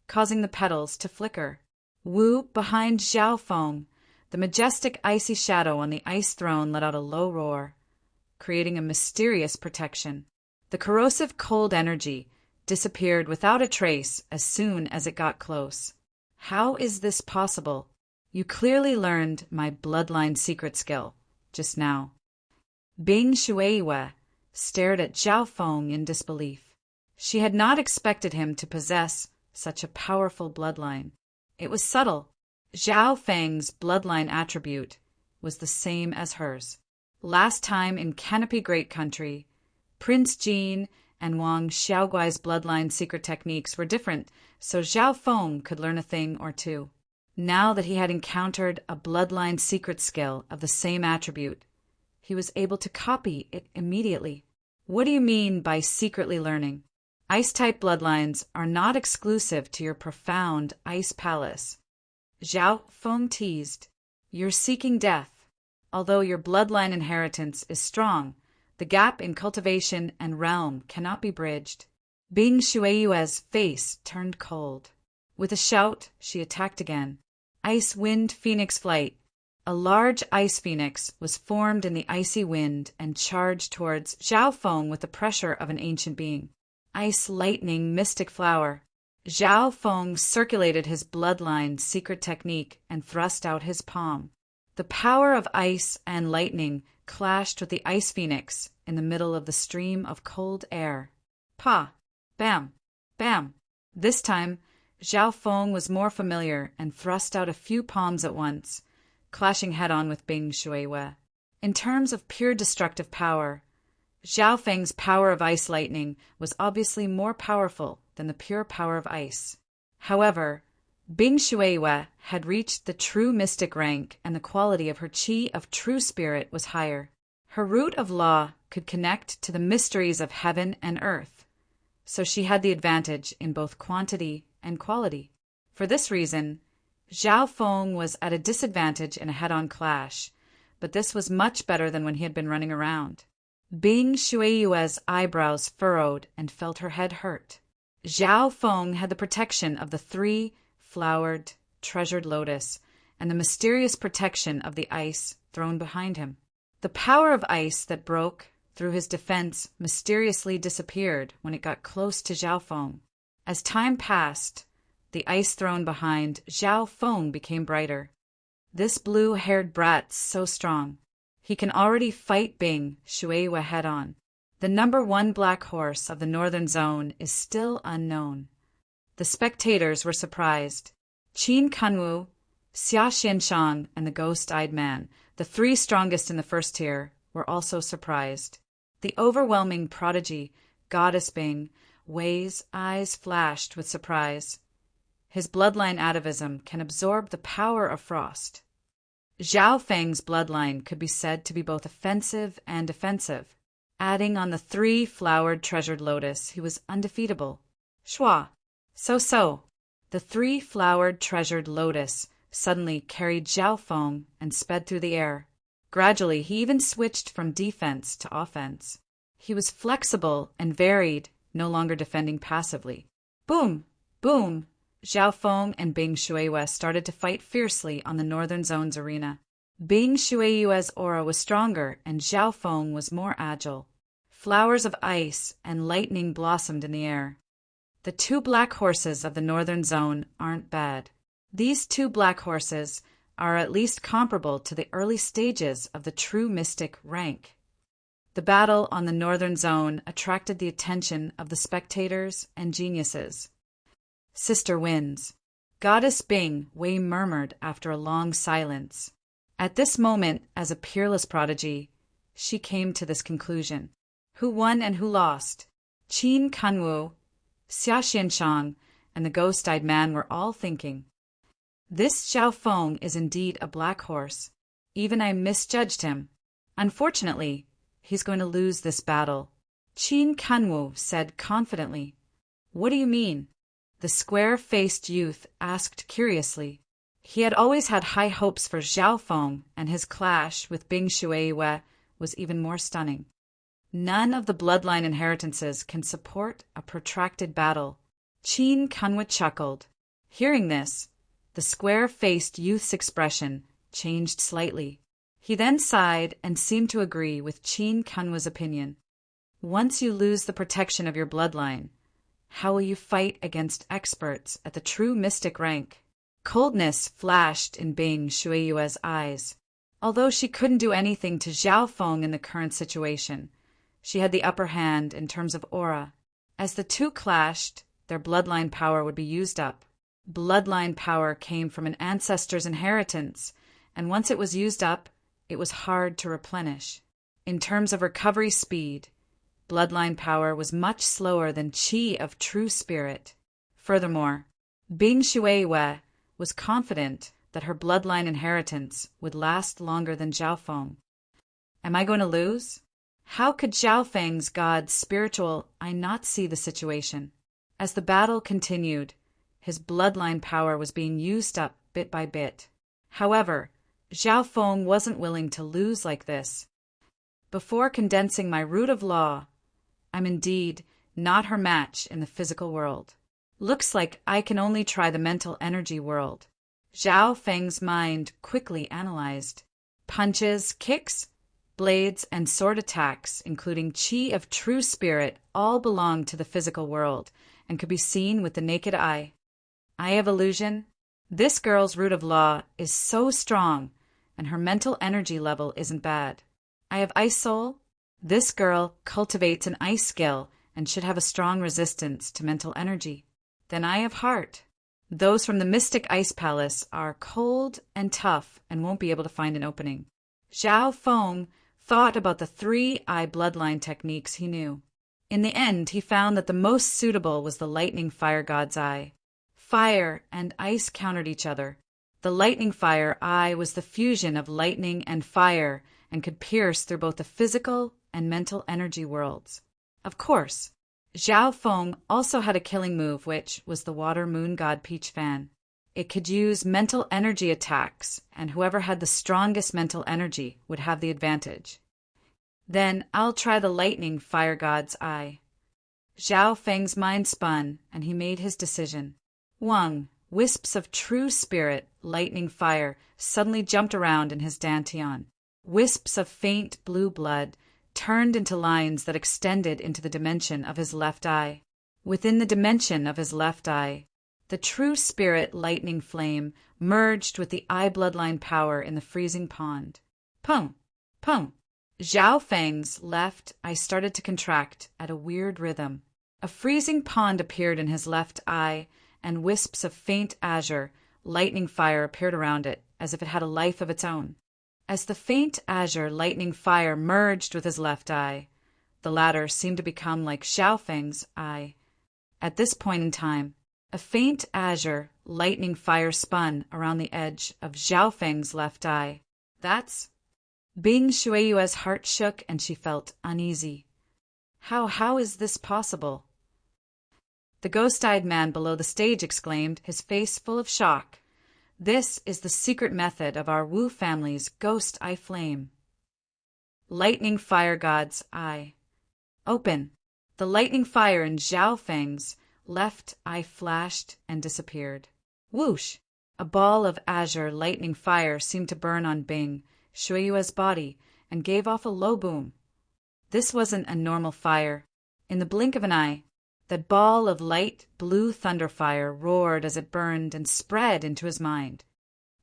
causing the petals to flicker. Wu, behind Zhao Feng, the majestic icy shadow on the ice throne let out a low roar, creating a mysterious protection. The corrosive cold energy disappeared without a trace as soon as it got close. How is this possible? You clearly learned my bloodline secret skill just now. Bing Shuiyue stared at Zhao Feng in disbelief. She had not expected him to possess such a powerful bloodline. It was subtle. Zhao Feng's bloodline attribute was the same as hers. Last time in Canopy Great Country, Prince Jin and Wang Xiaoguai's bloodline secret techniques were different, so Zhao Feng could learn a thing or two. Now that he had encountered a bloodline secret skill of the same attribute, he was able to copy it immediately. What do you mean by secretly learning? Ice-type bloodlines are not exclusive to your profound ice palace. Zhao Feng teased. You're seeking death. Although your bloodline inheritance is strong, the gap in cultivation and realm cannot be bridged. Bing Shuiyue's face turned cold. With a shout, she attacked again. Ice wind phoenix flight. A large ice phoenix was formed in the icy wind and charged towards Zhao Feng with the pressure of an ancient being. Ice lightning mystic flower. Zhao Feng circulated his bloodline secret technique and thrust out his palm. The power of ice and lightning clashed with the ice phoenix in the middle of the stream of cold air. Pa! Bam! Bam! This time, Zhao Feng was more familiar and thrust out a few palms at once, clashing head-on with Bing Shuiwei. In terms of pure destructive power, Zhao Feng's power of ice lightning was obviously more powerful than the pure power of ice. However, Bing Shuiwei had reached the true mystic rank, and the quality of her qi of true spirit was higher. Her root of law could connect to the mysteries of heaven and earth, so she had the advantage in both quantity and quality. For this reason, Zhao Feng was at a disadvantage in a head-on clash, but this was much better than when he had been running around. Bing Shuiwei's eyebrows furrowed and felt her head hurt. Zhao Feng had the protection of the 3-flowered, treasured lotus and the mysterious protection of the ice thrown behind him. The power of ice that broke through his defense mysteriously disappeared when it got close to Zhao Feng. As time passed, the ice thrown behind Zhao Feng became brighter. This blue-haired brat's so strong. He can already fight Bing Shuiwei head-on. The number 1 black horse of the northern zone is still unknown. The spectators were surprised. Qin Kunwu, Xia Xianshang, and the ghost-eyed man, the 3 strongest in the first tier, were also surprised. The overwhelming prodigy, Goddess Bing, Wei's eyes flashed with surprise. His bloodline atavism can absorb the power of frost. Zhao Feng's bloodline could be said to be both offensive and defensive. Adding on the 3-flowered treasured lotus, he was undefeatable. Shua. So. The 3-flowered treasured lotus suddenly carried Zhao Feng and sped through the air. Gradually, he even switched from defense to offense. He was flexible and varied, no longer defending passively. Boom! Boom! Zhao Feng and Bing Shuiwei started to fight fiercely on the northern zone's arena. Bing Shuiwei's aura was stronger, and Zhao Feng was more agile. Flowers of ice and lightning blossomed in the air. The 2 black horses of the northern zone aren't bad. These 2 black horses are at least comparable to the early stages of the true mystic rank. The battle on the northern zone attracted the attention of the spectators and geniuses. Sister wins. Goddess Bing Wei murmured after a long silence. At this moment, as a peerless prodigy, she came to this conclusion. Who won and who lost? Qin Kunwu, Xia Xianshang, and the ghost-eyed man were all thinking. This Zhao Feng is indeed a black horse. Even I misjudged him. Unfortunately, he's going to lose this battle. Qin Kunwu said confidently. What do you mean? The square-faced youth asked curiously. He had always had high hopes for Zhao Feng, and his clash with Bing Shuiwei was even more stunning. None of the bloodline inheritances can support a protracted battle. Qin Kunwu chuckled. Hearing this, the square-faced youth's expression changed slightly. He then sighed and seemed to agree with Qin Kunwu's opinion. Once you lose the protection of your bloodline, how will you fight against experts at the true mystic rank? Coldness flashed in Bing Shuiwei's eyes. Although she couldn't do anything to Zhao Feng in the current situation, she had the upper hand in terms of aura. As the 2 clashed, their bloodline power would be used up. Bloodline power came from an ancestor's inheritance, and once it was used up, it was hard to replenish. In terms of recovery speed, bloodline power was much slower than qi of true spirit. Furthermore, Bing Shuiwei was confident that her bloodline inheritance would last longer than Zhao Feng. Am I going to lose? How could Zhao Feng's god's spiritual eye not see the situation? As the battle continued, his bloodline power was being used up bit by bit. However, Zhao Feng wasn't willing to lose like this. Before condensing my root of law, I'm indeed not her match in the physical world. Looks like I can only try the mental energy world. Zhao Feng's mind quickly analyzed. Punches, kicks, blades, and sword attacks, including qi of true spirit, all belong to the physical world and could be seen with the naked eye. Eye of illusion? This girl's root of law is so strong, and her mental energy level isn't bad. Eye of ice soul? This girl cultivates an ice skill and should have a strong resistance to mental energy. Then Eye of heart. Those from the Mystic Ice Palace are cold and tough and won't be able to find an opening. Zhao Feng thought about the 3-eye bloodline techniques he knew. In the end, he found that the most suitable was the lightning fire god's eye. Fire and ice countered each other. The lightning fire eye was the fusion of lightning and fire and could pierce through both the physical and mental energy worlds. Of course, Zhao Feng also had a killing move, which was the water moon god Peach Fan. It could use mental energy attacks, and whoever had the strongest mental energy would have the advantage. Then I'll try the lightning fire god's eye. Zhao Feng's mind spun, and he made his decision. Wang, wisps of true spirit, lightning fire, suddenly jumped around in his dantian. Wisps of faint blue blood turned into lines that extended into the dimension of his left eye. Within the dimension of his left eye, the true spirit lightning flame merged with the eye bloodline power in the freezing pond. Pung! Pung! Zhao Feng's left eye started to contract at a weird rhythm. A freezing pond appeared in his left eye, and wisps of faint azure, lightning fire appeared around it, as if it had a life of its own. As the faint azure lightning fire merged with his left eye, the latter seemed to become like Zhao Feng's eye. At this point in time, a faint azure lightning fire spun around the edge of Zhao Feng's left eye. That's... Bing Shuiyue's heart shook and she felt uneasy. How is this possible? The ghost-eyed man below the stage exclaimed, his face full of shock. This is the secret method of our Wu family's ghost eye flame. Lightning fire god's eye. Open. The lightning fire in Zhao Feng's left eye flashed and disappeared. Whoosh! A ball of azure lightning fire seemed to burn on Bing Shuiyue's body and gave off a low boom. This wasn't a normal fire. In the blink of an eye, that ball of light blue thunder fire roared as it burned and spread into his mind.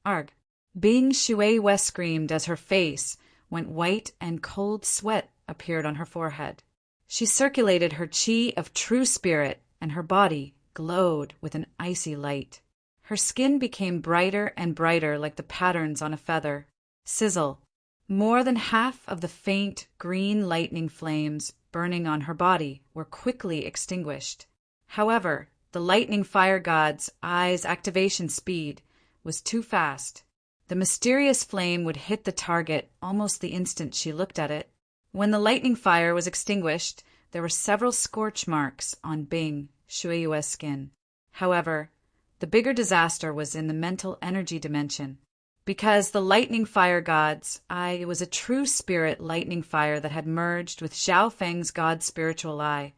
Arg! Bing Shuiyue screamed as her face went white and cold sweat appeared on her forehead. She circulated her chi of true spirit, and her body glowed with an icy light. Her skin became brighter and brighter like the patterns on a feather. Sizzle! More than half of the faint green lightning flames burning on her body were quickly extinguished. However, the lightning fire god's eye's activation speed was too fast. The mysterious flame would hit the target almost the instant she looked at it. When the lightning fire was extinguished, there were several scorch marks on Bing Shuiyue's skin. However, the bigger disaster was in the mental energy dimension. Because the lightning fire god's eye was a true spirit lightning fire that had merged with Zhao Feng's god's spiritual eye,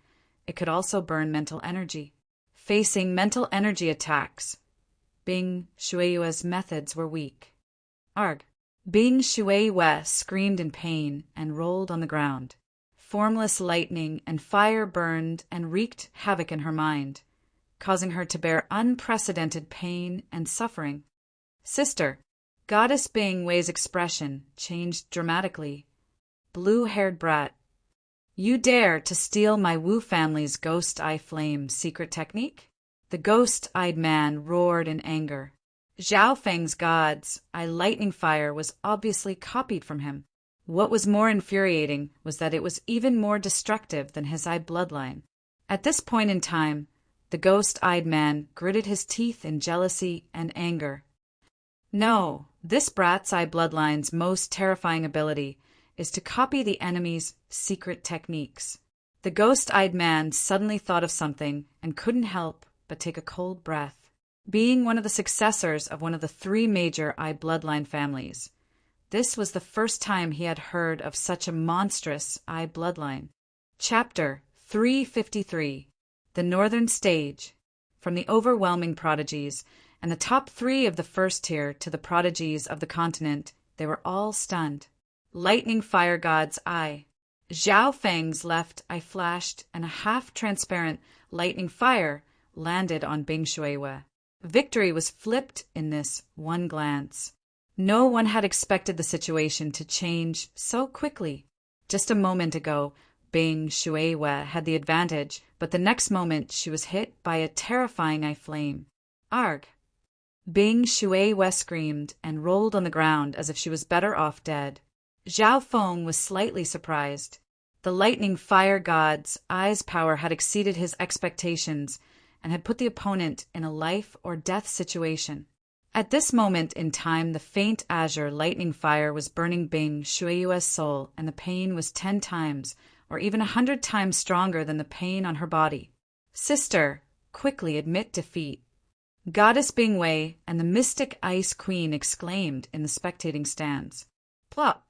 it could also burn mental energy. Facing mental energy attacks, Bing Shuiyue's methods were weak. Arg! Bing Shuiyue screamed in pain and rolled on the ground. Formless lightning and fire burned and wreaked havoc in her mind, causing her to bear unprecedented pain and suffering. Sister! Goddess Bing Wei's expression changed dramatically. Blue-haired brat, you dare to steal my Wu family's ghost eye flame secret technique? The ghost-eyed man roared in anger. Zhao Feng's god's eye lightning fire was obviously copied from him. What was more infuriating was that it was even more destructive than his eye bloodline. At this point in time, the ghost-eyed man gritted his teeth in jealousy and anger. No, this brat's eye bloodline's most terrifying ability is to copy the enemy's secret techniques. The ghost-eyed man suddenly thought of something and couldn't help but take a cold breath. Being one of the successors of one of the 3 major eye bloodline families, this was the first time he had heard of such a monstrous eye bloodline. Chapter 353. The Northern Stage. From the overwhelming prodigies and the top 3 of the first tier to the prodigies of the continent, they were all stunned. Lightning fire god's eye. Zhao Feng's left eye flashed, and a half-transparent lightning fire landed on Bing Shuiyue. Victory was flipped in this one glance. No one had expected the situation to change so quickly. Just a moment ago, Bing Shuiyue had the advantage, but the next moment she was hit by a terrifying eye flame. Arg! Bing Shuai screamed and rolled on the ground as if she was better off dead. Zhao Feng was slightly surprised. The lightning fire god's eyes power had exceeded his expectations and had put the opponent in a life or death situation. At this moment in time, the faint azure lightning fire was burning Bing Shui's soul, and the pain was 10 times or even 100 times stronger than the pain on her body. Sister, quickly admit defeat. Goddess Bing Wei and the mystic Ice Queen exclaimed in the spectating stands. Plop!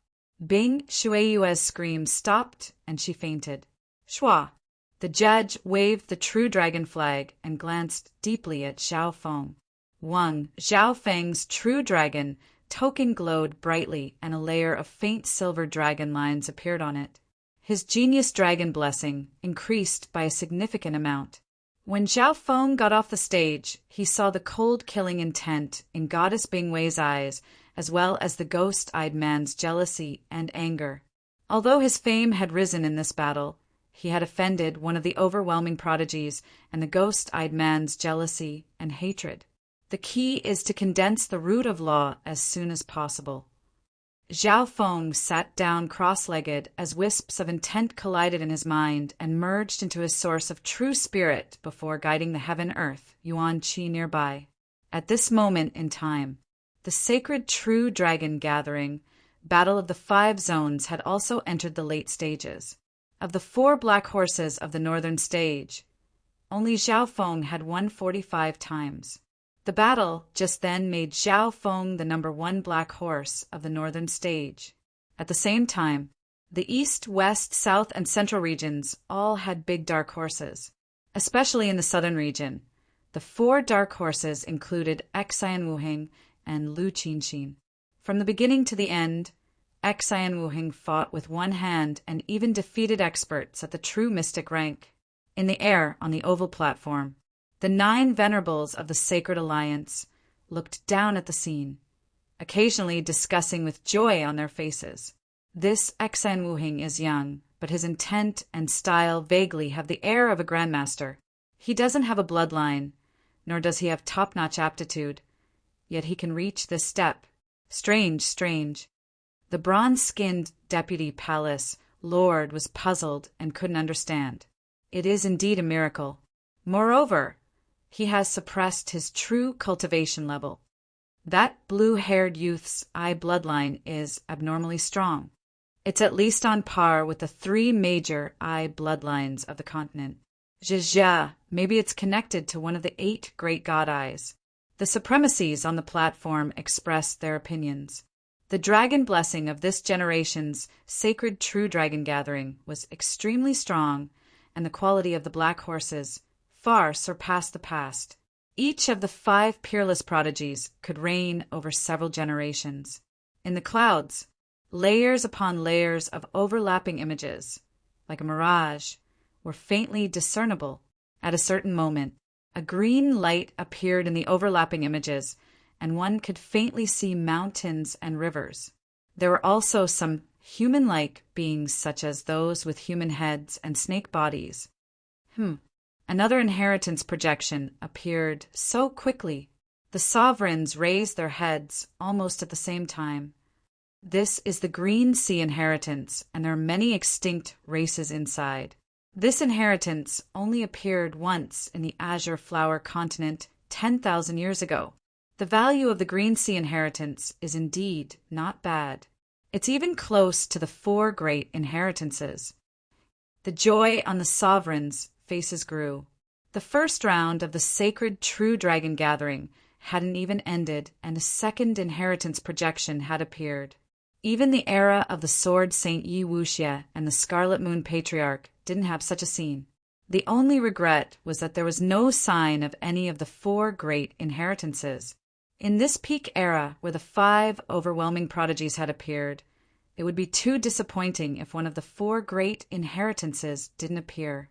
Bing Shui's scream stopped and she fainted. Shua! The judge waved the true dragon flag and glanced deeply at Zhao Feng. Zhao Feng's true dragon token glowed brightly and a layer of faint silver dragon lines appeared on it. His genius dragon blessing increased by a significant amount. When Zhao Feng got off the stage, he saw the cold killing intent in Goddess Bing Wei's eyes, as well as the ghost-eyed man's jealousy and anger. Although his fame had risen in this battle, he had offended one of the overwhelming prodigies and the ghost-eyed man's jealousy and hatred. The key is to condense the root of law as soon as possible. Zhao Feng sat down cross-legged as wisps of intent collided in his mind and merged into his source of true spirit before guiding the heaven-earth, Yuan Qi nearby. At this moment in time, the sacred true dragon gathering, Battle of the 5 Zones, had also entered the late stages. Of the 4 black horses of the northern stage, only Zhao Feng had won 45 times. The battle just then made Zhao Feng the number 1 black horse of the northern stage. At the same time, the east, west, south, and central regions all had big dark horses. Especially in the southern region, the 4 dark horses included Xian Wuheng and Lu Qinxin. From the beginning to the end, Xian Wuheng fought with one hand and even defeated experts at the true mystic rank. In the air on the oval platform, the 9 venerables of the Sacred Alliance looked down at the scene, occasionally discussing with joy on their faces. This Xian Wuheng is young, but his intent and style vaguely have the air of a grandmaster. He doesn't have a bloodline, nor does he have top-notch aptitude, yet he can reach this step. Strange. The bronze-skinned deputy palace lord was puzzled and couldn't understand. It is indeed a miracle. Moreover, he has suppressed his true cultivation level. That blue-haired youth's eye bloodline is abnormally strong. It's at least on par with the 3 major eye bloodlines of the continent. Zhezha, maybe it's connected to one of the 8 great god eyes. The supremacies on the platform expressed their opinions. The dragon blessing of this generation's sacred true dragon gathering was extremely strong, and the quality of the black horses far surpassed the past. Each of the 5 peerless prodigies could reign over several generations. In the clouds, layers upon layers of overlapping images, like a mirage, were faintly discernible. At a certain moment, a green light appeared in the overlapping images, and one could faintly see mountains and rivers. There were also some human-like beings such as those with human heads and snake bodies. Another inheritance projection appeared so quickly. The sovereigns raised their heads almost at the same time. This is the Green Sea inheritance, and there are many extinct races inside. This inheritance only appeared once in the Azure Flower continent 10,000 years ago. The value of the Green Sea inheritance is indeed not bad. It's even close to the 4 great inheritances. The joy on the sovereigns' faces grew. The first round of the sacred true dragon gathering hadn't even ended, and a second inheritance projection had appeared. Even the era of the Sword Saint Yi Wuxia and the Scarlet Moon Patriarch didn't have such a scene. The only regret was that there was no sign of any of the 4 great inheritances. In this peak era, where the 5 overwhelming prodigies had appeared, it would be too disappointing if one of the 4 great inheritances didn't appear.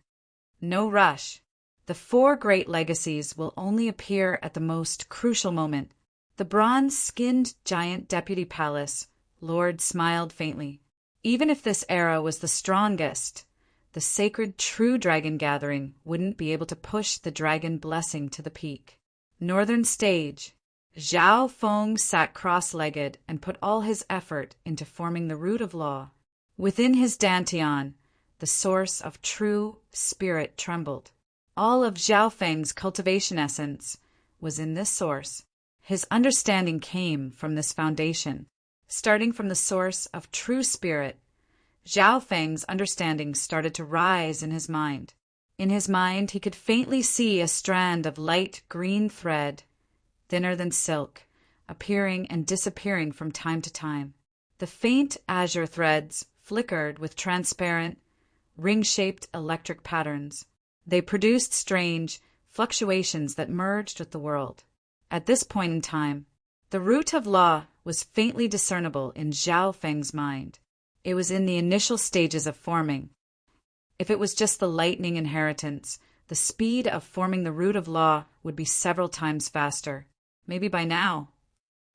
No rush. The 4 great legacies will only appear at the most crucial moment. The bronze-skinned giant deputy palace lord smiled faintly. Even if this era was the strongest, the sacred true dragon gathering wouldn't be able to push the dragon blessing to the peak. Northern Stage. Zhao Feng sat cross-legged and put all his effort into forming the root of law. Within his dantian, the source of true spirit trembled. All of Zhao Feng's cultivation essence was in this source. His understanding came from this foundation. Starting from the source of true spirit, Zhao Feng's understanding started to rise in his mind. In his mind, he could faintly see a strand of light green thread, thinner than silk, appearing and disappearing from time to time. The faint azure threads flickered with transparent, ring-shaped electric patterns. They produced strange fluctuations that merged with the world. At this point in time, the root of law was faintly discernible in Zhao Feng's mind. It was in the initial stages of forming. If it was just the lightning inheritance, the speed of forming the root of law would be several times faster. Maybe by now.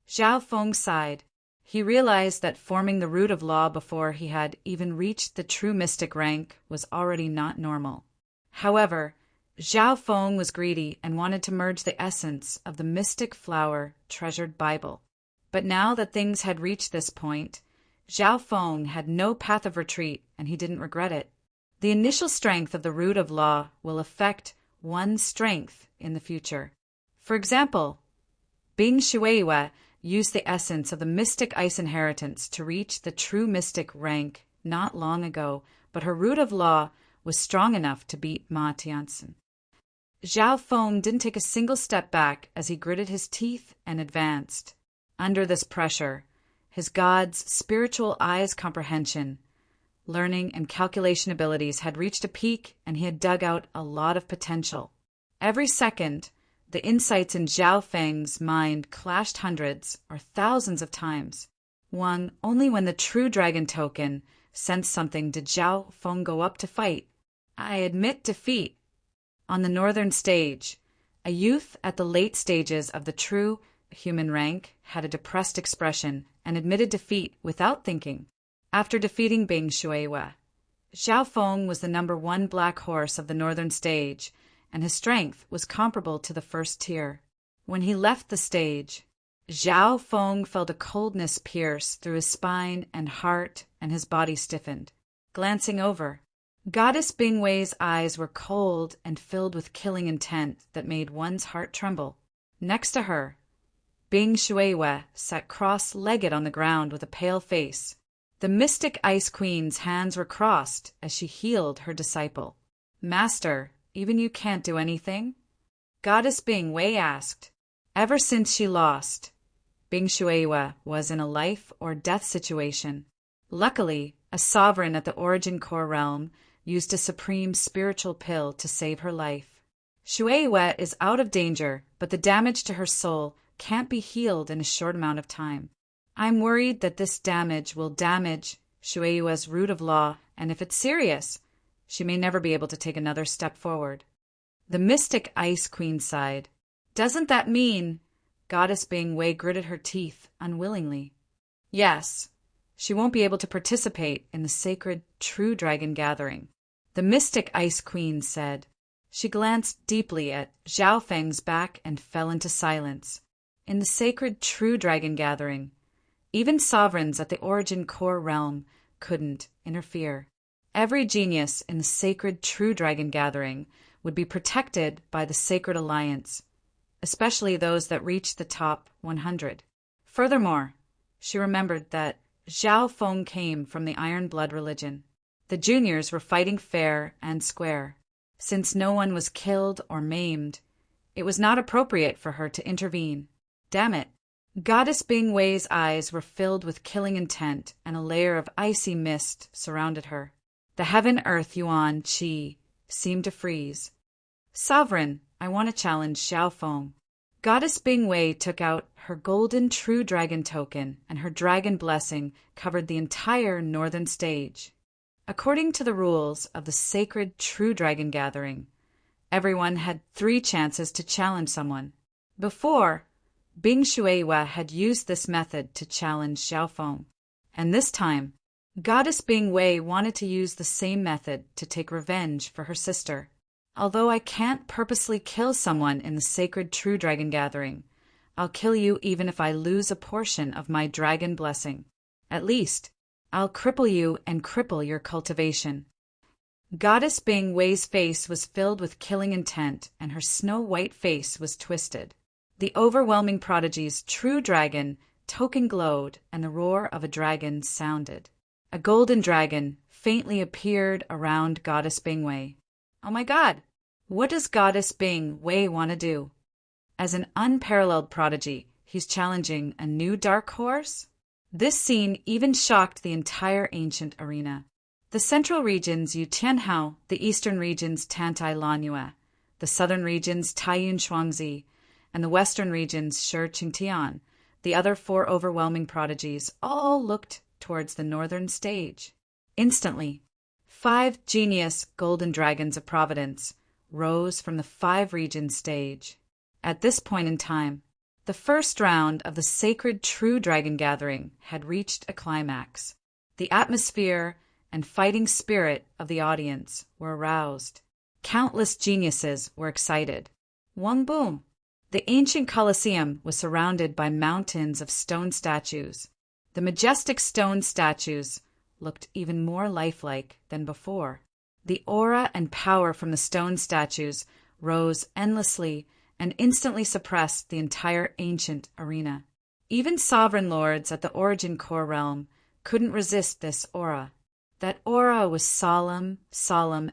Zhao Feng sighed. He realized that forming the root of law before he had even reached the true mystic rank was already not normal. However, Zhao Feng was greedy and wanted to merge the essence of the mystic flower treasured Bible. But now that things had reached this point, Zhao Feng had no path of retreat, and he didn't regret it. The initial strength of the root of law will affect one's strength in the future. For example, Bing Shuiwe used the essence of the mystic ice inheritance to reach the true mystic rank not long ago, but her root of law was strong enough to beat Ma Tianxin. Zhao Feng didn't take a single step back as he gritted his teeth and advanced. Under this pressure, his god's spiritual eye's comprehension, learning, and calculation abilities had reached a peak, and he had dug out a lot of potential. Every second, the insights in Zhao Feng's mind clashed hundreds or thousands of times. Only when the true dragon token sensed something did Zhao Feng go up to fight. I admit defeat. On the northern stage, a youth at the late stages of the true human rank had a depressed expression and admitted defeat without thinking. After defeating Bing Shuiwe, Zhao Feng was the number 1 black horse of the northern stage, and his strength was comparable to the first tier. When he left the stage, Zhao Feng felt a coldness pierce through his spine and heart, and his body stiffened. Glancing over, Goddess Bingwei's eyes were cold and filled with killing intent that made one's heart tremble. Next to her, Bing Shuiwe sat cross-legged on the ground with a pale face. The mystic Ice Queen's hands were crossed as she healed her disciple. "Master, even you can't do anything?" Goddess Bingwei asked. Ever since she lost, Bing Shuiwe was in a life-or-death situation. Luckily, a sovereign at the Origin Core realm used a supreme spiritual pill to save her life. Shuiwe is out of danger, but the damage to her soul can't be healed in a short amount of time. I'm worried that this damage will damage Shuiwe's root of law, and if it's serious, she may never be able to take another step forward. The mystic Ice Queen sighed. Doesn't that mean? Goddess Bingwei gritted her teeth unwillingly. Yes, she won't be able to participate in the sacred True Dragon gathering. The mystic Ice Queen said. She glanced deeply at Zhao Feng's back and fell into silence. In the sacred True Dragon gathering, even sovereigns at the Origin Core realm couldn't interfere. Every genius in the sacred True Dragon gathering would be protected by the Sacred Alliance, especially those that reached the top 100. Furthermore, she remembered that Zhao Feng came from the Iron Blood religion. The juniors were fighting fair and square. Since no one was killed or maimed, it was not appropriate for her to intervene. Damn it. Goddess Bingwei's eyes were filled with killing intent, and a layer of icy mist surrounded her. The heaven-earth yuan qi seemed to freeze. Sovereign, I want to challenge Zhao Feng. Goddess Bingwei took out her golden true dragon token, and her dragon blessing covered the entire northern stage. According to the rules of the sacred True Dragon gathering, everyone had 3 chances to challenge someone. Before, Bing Shuiwe had used this method to challenge Zhao Feng, and this time, Goddess Bingwei wanted to use the same method to take revenge for her sister. Although I can't purposely kill someone in the sacred true dragon gathering, I'll kill you even if I lose a portion of my dragon blessing. At least, I'll cripple you and cripple your cultivation." Goddess Bing Wei's face was filled with killing intent, and her snow-white face was twisted. The overwhelming prodigy's true dragon token glowed, and the roar of a dragon sounded. A golden dragon faintly appeared around Goddess Bing Wei. Oh my God! What does Goddess Bing Wei want to do? As an unparalleled prodigy, he's challenging a new dark horse? This scene even shocked the entire ancient arena. The central regions Yu Tianhao, the eastern regions Tantai Lanyue, the southern regions Taiyun Shuangzi, and the western regions Shi Qingtian, the other 4 overwhelming prodigies, all looked towards the northern stage. Instantly, 5 genius golden dragons of providence rose from the 5 regions stage. At this point in time, the first round of the sacred true dragon gathering had reached a climax. The atmosphere and fighting spirit of the audience were aroused. Countless geniuses were excited. Wang boom! The ancient Colosseum was surrounded by mountains of stone statues. The majestic stone statues looked even more lifelike than before. The aura and power from the stone statues rose endlessly and instantly suppressed the entire ancient arena. Even sovereign lords at the origin core realm couldn't resist this aura. That aura was solemn,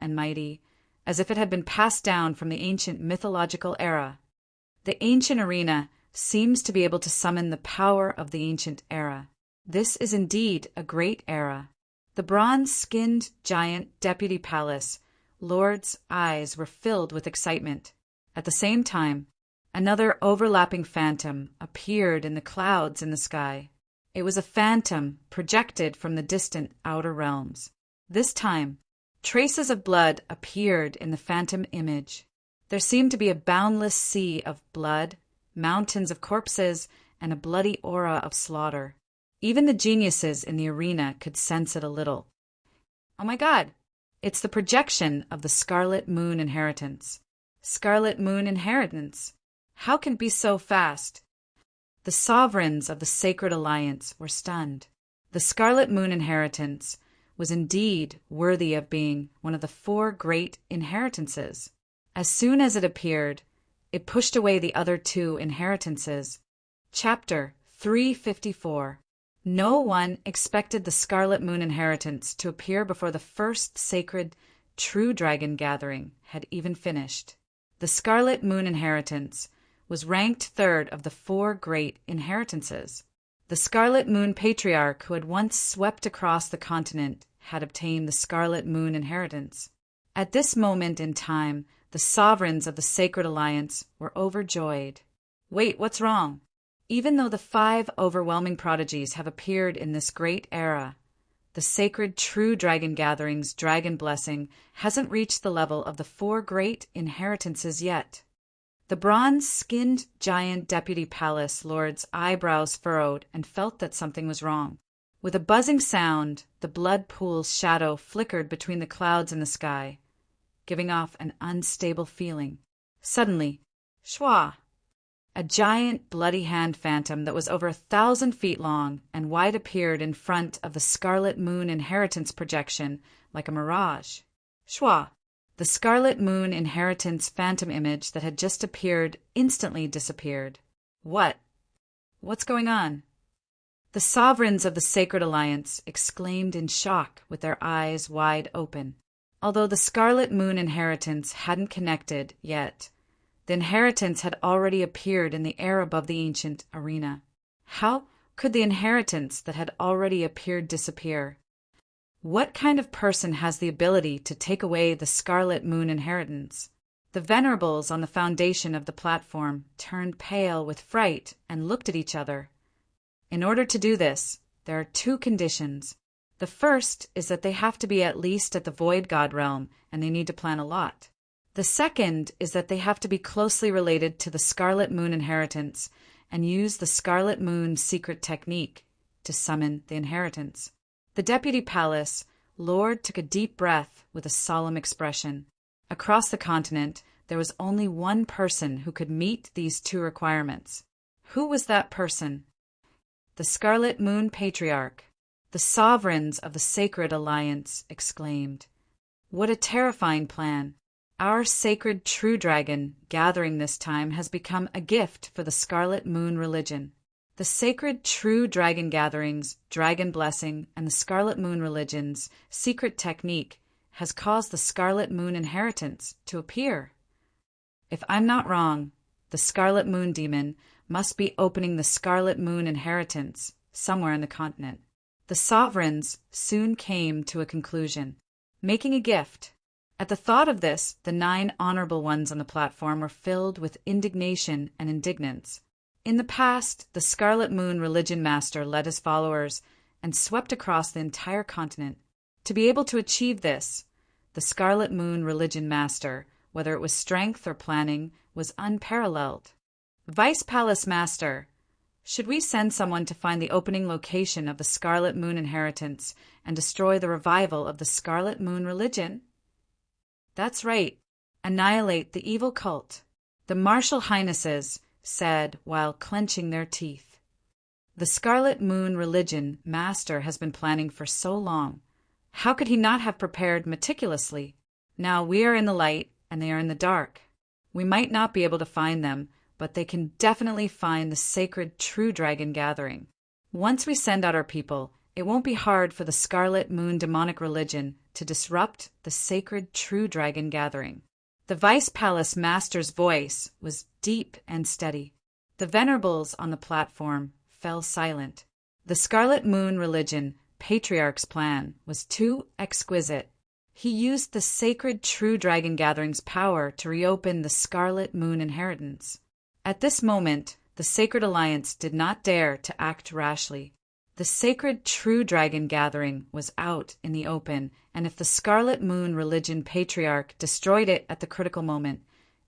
and mighty, as if it had been passed down from the ancient mythological era. The ancient arena seems to be able to summon the power of the ancient era. This is indeed a great era. The bronze-skinned giant deputy palace lord's eyes were filled with excitement. At the same time, another overlapping phantom appeared in the clouds in the sky. It was a phantom projected from the distant outer realms. This time, traces of blood appeared in the phantom image. There seemed to be a boundless sea of blood, mountains of corpses, and a bloody aura of slaughter. Even the geniuses in the arena could sense it a little. Oh my God! It's the projection of the Scarlet Moon Inheritance. Scarlet Moon Inheritance? How can it be so fast? The sovereigns of the Sacred Alliance were stunned. The Scarlet Moon Inheritance was indeed worthy of being one of the 4 great inheritances. As soon as it appeared, it pushed away the other 2 inheritances. Chapter 354. No one expected the Scarlet Moon Inheritance to appear before the first sacred true dragon gathering had even finished. The Scarlet Moon Inheritance was ranked 3rd of the 4 great inheritances. The Scarlet Moon Patriarch, who had once swept across the continent, had obtained the Scarlet Moon Inheritance. At this moment in time, the sovereigns of the Sacred Alliance were overjoyed. Wait, what's wrong? Even though the 5 overwhelming prodigies have appeared in this great era, the sacred true dragon gathering's dragon blessing hasn't reached the level of the 4 great inheritances yet. The bronze-skinned giant deputy palace lord's eyebrows furrowed and felt that something was wrong. With a buzzing sound, the blood pool's shadow flickered between the clouds in the sky, giving off an unstable feeling. Suddenly, shwa! A giant bloody hand phantom that was over 1,000 feet long and wide appeared in front of the Scarlet Moon Inheritance projection like a mirage. Shwa! The Scarlet Moon Inheritance phantom image that had just appeared instantly disappeared. What's going on? The sovereigns of the Sacred Alliance exclaimed in shock with their eyes wide open. Although the Scarlet Moon Inheritance hadn't connected yet, the inheritance had already appeared in the air above the ancient arena. How could the inheritance that had already appeared disappear? What kind of person has the ability to take away the Scarlet Moon Inheritance? The venerables on the foundation of the platform turned pale with fright and looked at each other. In order to do this, there are 2 conditions. The first is that they have to be at least at the Void God realm, and they need to plan a lot. The second is that they have to be closely related to the Scarlet Moon Inheritance and use the Scarlet Moon secret technique to summon the inheritance. The Deputy Palace Lord took a deep breath with a solemn expression. Across the continent, there was only one person who could meet these two requirements. Who was that person? The Scarlet Moon Patriarch. The sovereigns of the Sacred Alliance exclaimed. What a terrifying plan! Our sacred true dragon gathering this time has become a gift for the Scarlet Moon religion. The sacred true dragon gatherings, dragon blessing, and the Scarlet Moon religion's secret technique has caused the Scarlet Moon inheritance to appear. If I'm not wrong, the Scarlet Moon demon must be opening the Scarlet Moon inheritance somewhere in the continent. The sovereigns soon came to a conclusion, making a gift. At the thought of this, the 9 honorable ones on the platform were filled with indignation and indignance. In the past, the Scarlet Moon religion master led his followers and swept across the entire continent. To be able to achieve this, the Scarlet Moon religion master, whether it was strength or planning, was unparalleled. Vice Palace Master, should we send someone to find the opening location of the Scarlet Moon inheritance and destroy the revival of the Scarlet Moon religion? That's right. Annihilate the evil cult. The Martial Highnesses said while clenching their teeth. The Scarlet Moon religion master has been planning for so long. How could he not have prepared meticulously? Now we are in the light and they are in the dark. We might not be able to find them, but they can definitely find the sacred true dragon gathering. Once we send out our people, it won't be hard for the Scarlet Moon demonic religion to disrupt the sacred true dragon gathering. The Vice Palace Master's voice was deep and steady. The venerables on the platform fell silent. The Scarlet Moon religion Patriarch's plan was too exquisite. He used the sacred true dragon gathering's power to reopen the Scarlet Moon inheritance. At this moment, the Sacred Alliance did not dare to act rashly. The sacred true dragon gathering was out in the open, and if the Scarlet Moon religion Patriarch destroyed it at the critical moment,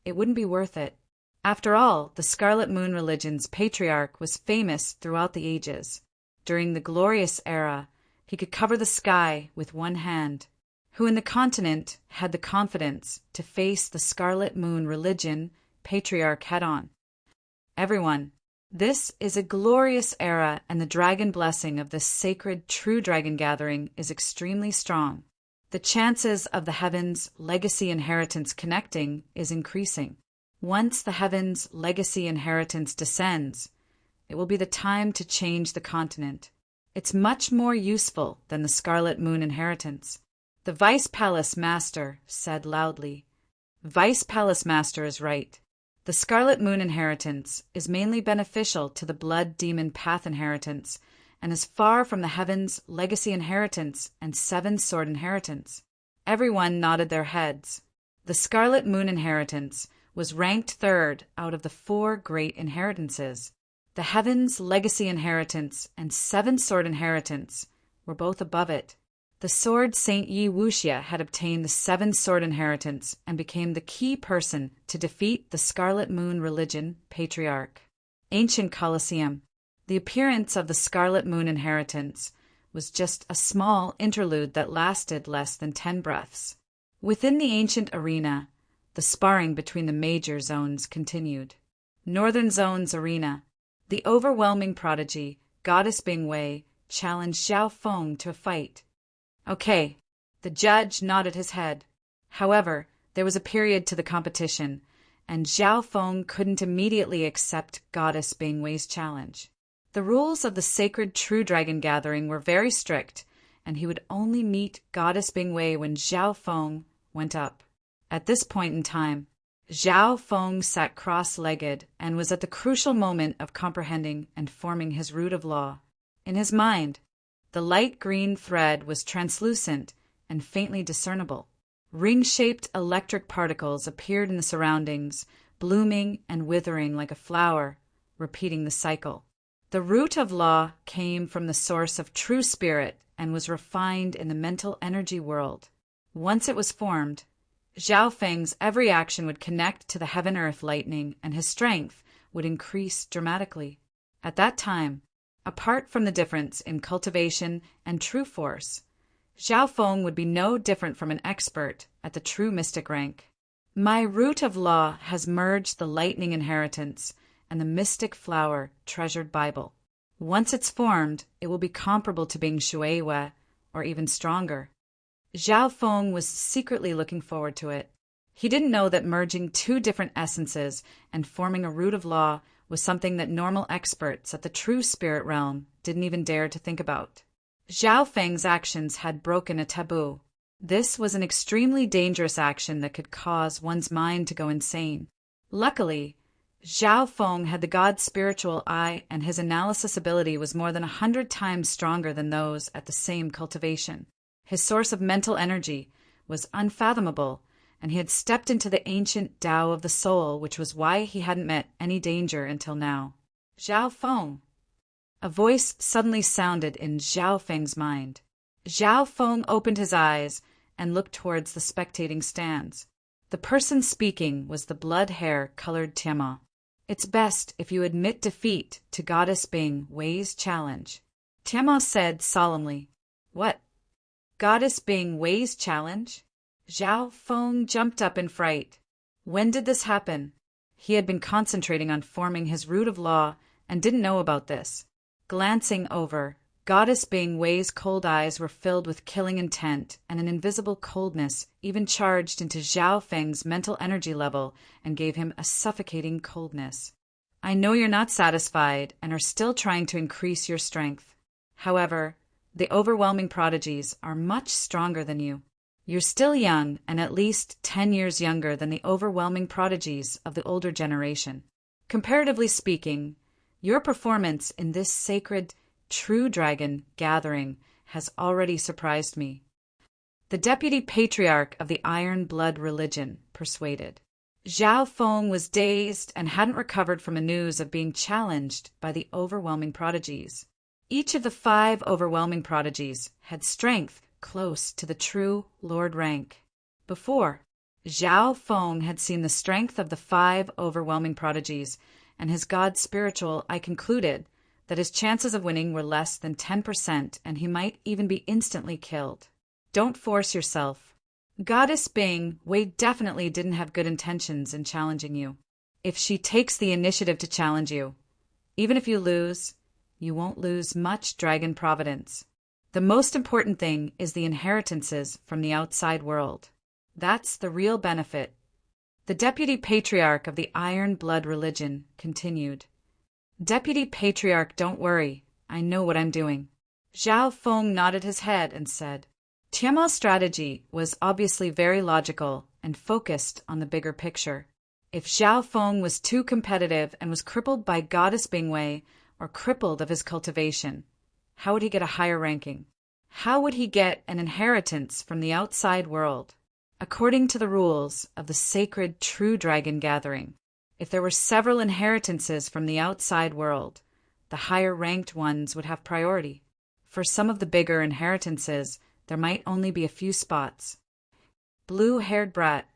it wouldn't be worth it. After all, the Scarlet Moon religion's Patriarch was famous throughout the ages. During the glorious era, he could cover the sky with one hand. Who in the continent had the confidence to face the Scarlet Moon religion Patriarch head-on? Everyone. This is a glorious era, and the dragon blessing of this sacred true dragon gathering is extremely strong. The chances of the Heaven's legacy inheritance connecting is increasing. Once the Heaven's legacy inheritance descends, it will be the time to change the continent. It's much more useful than the Scarlet Moon inheritance. The Vice Palace Master said loudly. Vice Palace Master is right. The Scarlet Moon inheritance is mainly beneficial to the Blood Demon Path inheritance and is far from the Heaven's legacy inheritance and 7 sword inheritance. Everyone nodded their heads. The Scarlet Moon inheritance was ranked 3rd out of the 4 great inheritances. The Heaven's legacy inheritance and 7 sword inheritance were both above it. The sword Saint Yi Wuxia had obtained the 7 sword inheritance and became the key person to defeat the Scarlet Moon religion Patriarch. Ancient Colosseum. The appearance of the Scarlet Moon inheritance was just a small interlude that lasted less than 10 breaths. Within the ancient arena, the sparring between the major zones continued. Northern Zone's arena. The overwhelming prodigy, Goddess Bingwei, challenged Xiao Feng to a fight. Okay, the judge nodded his head. However, there was a period to the competition, and Xiao Feng couldn't immediately accept Goddess Bingwei's challenge. The rules of the sacred True Dragon Gathering were very strict, and he would only meet Goddess Bingwei when Xiao Feng went up. At this point in time, Xiao Feng sat cross-legged and was at the crucial moment of comprehending and forming his root of law. In his mind, the light green thread was translucent and faintly discernible. Ring-shaped electric particles appeared in the surroundings, blooming and withering like a flower, repeating the cycle. The root of law came from the source of true spirit and was refined in the mental energy world. Once it was formed, Xiao Feng's every action would connect to the heaven-earth lightning, and his strength would increase dramatically. At that time, apart from the difference in cultivation and true force, Zhao Feng would be no different from an expert at the true mystic rank. My root of law has merged the lightning inheritance and the mystic flower treasured Bible. Once it's formed, it will be comparable to being Shuiwei, or even stronger. Zhao Feng was secretly looking forward to it. He didn't know that merging two different essences and forming a root of law was something that normal experts at the true spirit realm didn't even dare to think about. Zhao Feng's actions had broken a taboo. This was an extremely dangerous action that could cause one's mind to go insane. Luckily, Zhao Feng had the god's spiritual eye, and his analysis ability was more than 100 times stronger than those at the same cultivation. His source of mental energy was unfathomable, and he had stepped into the ancient Tao of the soul, which was why he hadn't met any danger until now. Zhao Feng. A voice suddenly sounded in Zhao Feng's mind. Zhao Feng opened his eyes and looked towards the spectating stands. The person speaking was the blood-hair-colored Tianma. It's best if you admit defeat to Goddess Bing Wei's challenge, Tianma said solemnly. What? Goddess Bing Wei's challenge? Zhao Feng jumped up in fright. When did this happen? He had been concentrating on forming his root of law and didn't know about this. Glancing over, Goddess Bing Wei's cold eyes were filled with killing intent, and an invisible coldness even charged into Zhao Feng's mental energy level and gave him a suffocating coldness. I know you're not satisfied and are still trying to increase your strength. However, the overwhelming prodigies are much stronger than you. You're still young and at least 10 years younger than the overwhelming prodigies of the older generation. Comparatively speaking, your performance in this sacred True Dragon gathering has already surprised me. The deputy patriarch of the Iron Blood religion persuaded. Zhao Feng was dazed and hadn't recovered from the news of being challenged by the overwhelming prodigies. Each of the 5 overwhelming prodigies had strength close to the true Lord rank. Before, Zhao Feng had seen the strength of the 5 overwhelming prodigies, and his god spiritual, I concluded that his chances of winning were less than 10%, and he might even be instantly killed. Don't force yourself. Goddess Bing Wei definitely didn't have good intentions in challenging you. If she takes the initiative to challenge you, even if you lose, you won't lose much dragon providence. The most important thing is the inheritances from the outside world. That's the real benefit. The deputy patriarch of the Iron Blood religion continued. Deputy Patriarch, don't worry. I know what I'm doing. Zhao Feng nodded his head and said. Tianma's strategy was obviously very logical and focused on the bigger picture. If Zhao Feng was too competitive and was crippled by Goddess Bingwei, or crippled of his cultivation, how would he get a higher ranking? How would he get an inheritance from the outside world? According to the rules of the sacred True Dragon gathering, if there were several inheritances from the outside world, the higher-ranked ones would have priority. For some of the bigger inheritances, there might only be a few spots. Blue-haired brat,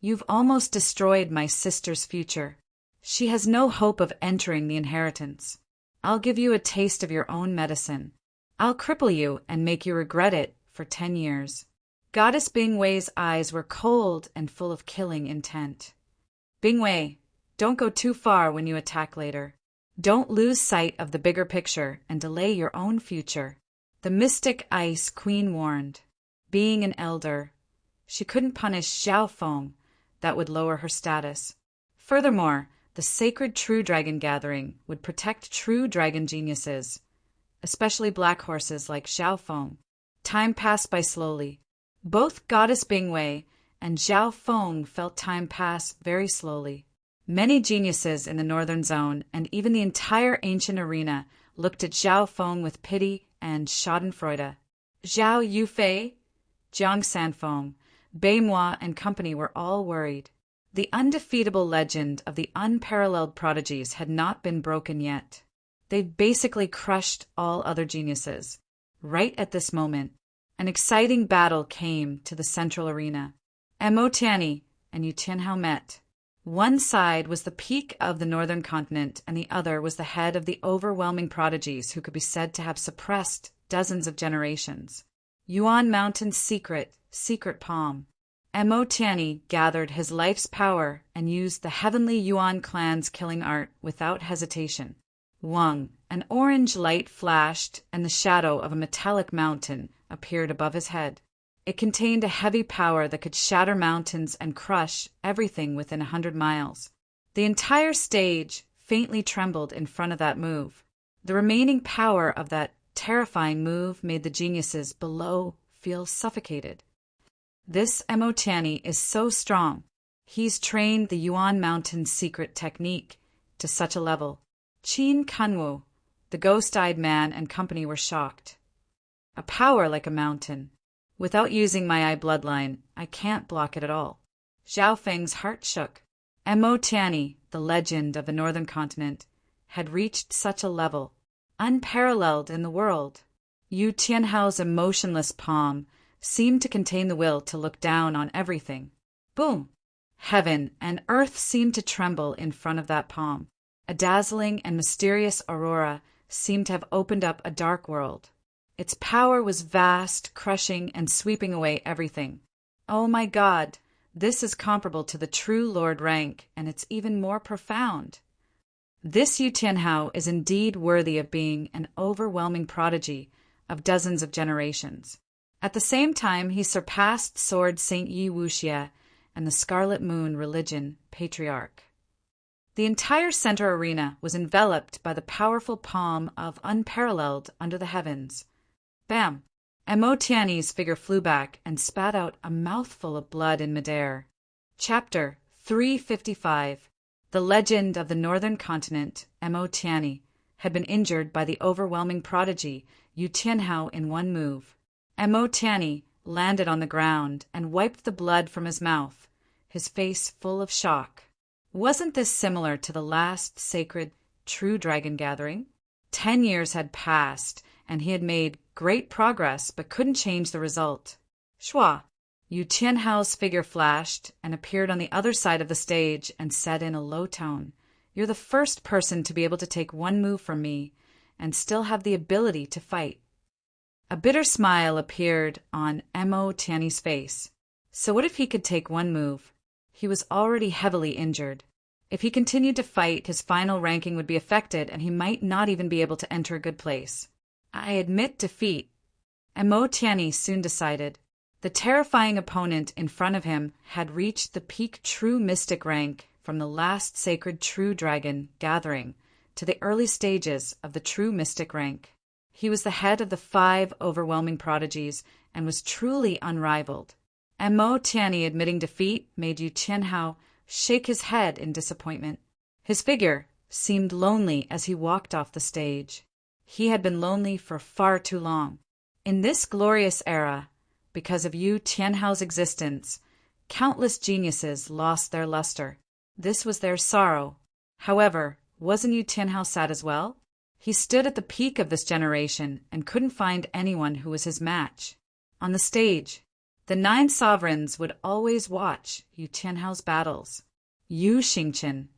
you've almost destroyed my sister's future. She has no hope of entering the inheritance. I'll give you a taste of your own medicine. I'll cripple you and make you regret it for 10 years. Goddess Bingwei's eyes were cold and full of killing intent. Bingwei, don't go too far when you attack later. Don't lose sight of the bigger picture and delay your own future. The mystic Ice Queen warned. Being an elder, she couldn't punish Zhao Feng. That would lower her status. Furthermore, the sacred True Dragon gathering would protect true dragon geniuses, especially black horses like Zhao Feng. Time passed by slowly. Both Goddess Bingwei and Zhao Feng felt time pass very slowly. Many geniuses in the northern zone and even the entire ancient arena looked at Zhao Feng with pity and schadenfreude. Zhao Yufei, Jiang Sanfeng, Beimoi, and company were all worried. The undefeatable legend of the unparalleled prodigies had not been broken yet. They'd basically crushed all other geniuses. Right at this moment, an exciting battle came to the central arena. Mo Tianyi and Yu Tianhao met. One side was the peak of the northern continent, and the other was the head of the overwhelming prodigies who could be said to have suppressed dozens of generations. Yuan Mountain's secret palm. Mo Tianyi gathered his life's power and used the heavenly Yuan clan's killing art without hesitation. Wang, an orange light flashed and the shadow of a metallic mountain appeared above his head. It contained a heavy power that could shatter mountains and crush everything within 100 miles. The entire stage faintly trembled in front of that move. The remaining power of that terrifying move made the geniuses below feel suffocated. This Mo Tianyi is so strong. He's trained the Yuan Mountain's secret technique to such a level. Qin Kanwu, the ghost-eyed man and company were shocked. A power like a mountain. Without using my eye bloodline, I can't block it at all. Zhao Feng's heart shook. Mo Tianyi, the legend of the northern continent, had reached such a level, unparalleled in the world. Yu Tianhao's emotionless palm seemed to contain the will to look down on everything. Boom! Heaven and earth seemed to tremble in front of that palm. A dazzling and mysterious aurora seemed to have opened up a dark world. Its power was vast, crushing, and sweeping away everything. Oh my God! This is comparable to the true Lord rank, and it's even more profound. This Yu Tianhao is indeed worthy of being an overwhelming prodigy of dozens of generations. At the same time, he surpassed Sword Saint Yi Wuxia and the Scarlet Moon Religion Patriarch. The entire center arena was enveloped by the powerful palm of unparalleled under the heavens. Bam! Mo Tianyi's figure flew back and spat out a mouthful of blood in midair. Chapter 355. The legend of the northern continent, Mo Tianyi, had been injured by the overwhelming prodigy Yu Tianhao in one move. Mo Tianyi landed on the ground and wiped the blood from his mouth, his face full of shock. Wasn't this similar to the last sacred true dragon gathering? 10 years had passed, and he had made great progress but couldn't change the result. Shua! Yu Tianhao's figure flashed and appeared on the other side of the stage and said in a low tone, "You're the first person to be able to take one move from me and still have the ability to fight." A bitter smile appeared on Mo Tianyi's face. So what if he could take one move? He was already heavily injured. If he continued to fight, his final ranking would be affected and he might not even be able to enter a good place. I admit defeat. Mo Tianyi soon decided. The terrifying opponent in front of him had reached the peak true mystic rank from the last sacred true dragon gathering to the early stages of the true mystic rank. He was the head of the 5 overwhelming prodigies and was truly unrivaled. Mo Tianyi admitting defeat made Yu Tianhao shake his head in disappointment. His figure seemed lonely as he walked off the stage. He had been lonely for far too long. In this glorious era, because of Yu Tianhao's existence, countless geniuses lost their luster. This was their sorrow. However, wasn't Yu Tianhao sad as well? He stood at the peak of this generation and couldn't find anyone who was his match. On the stage, the 9 sovereigns would always watch Yu Tianhao's battles. Yu Xingqian,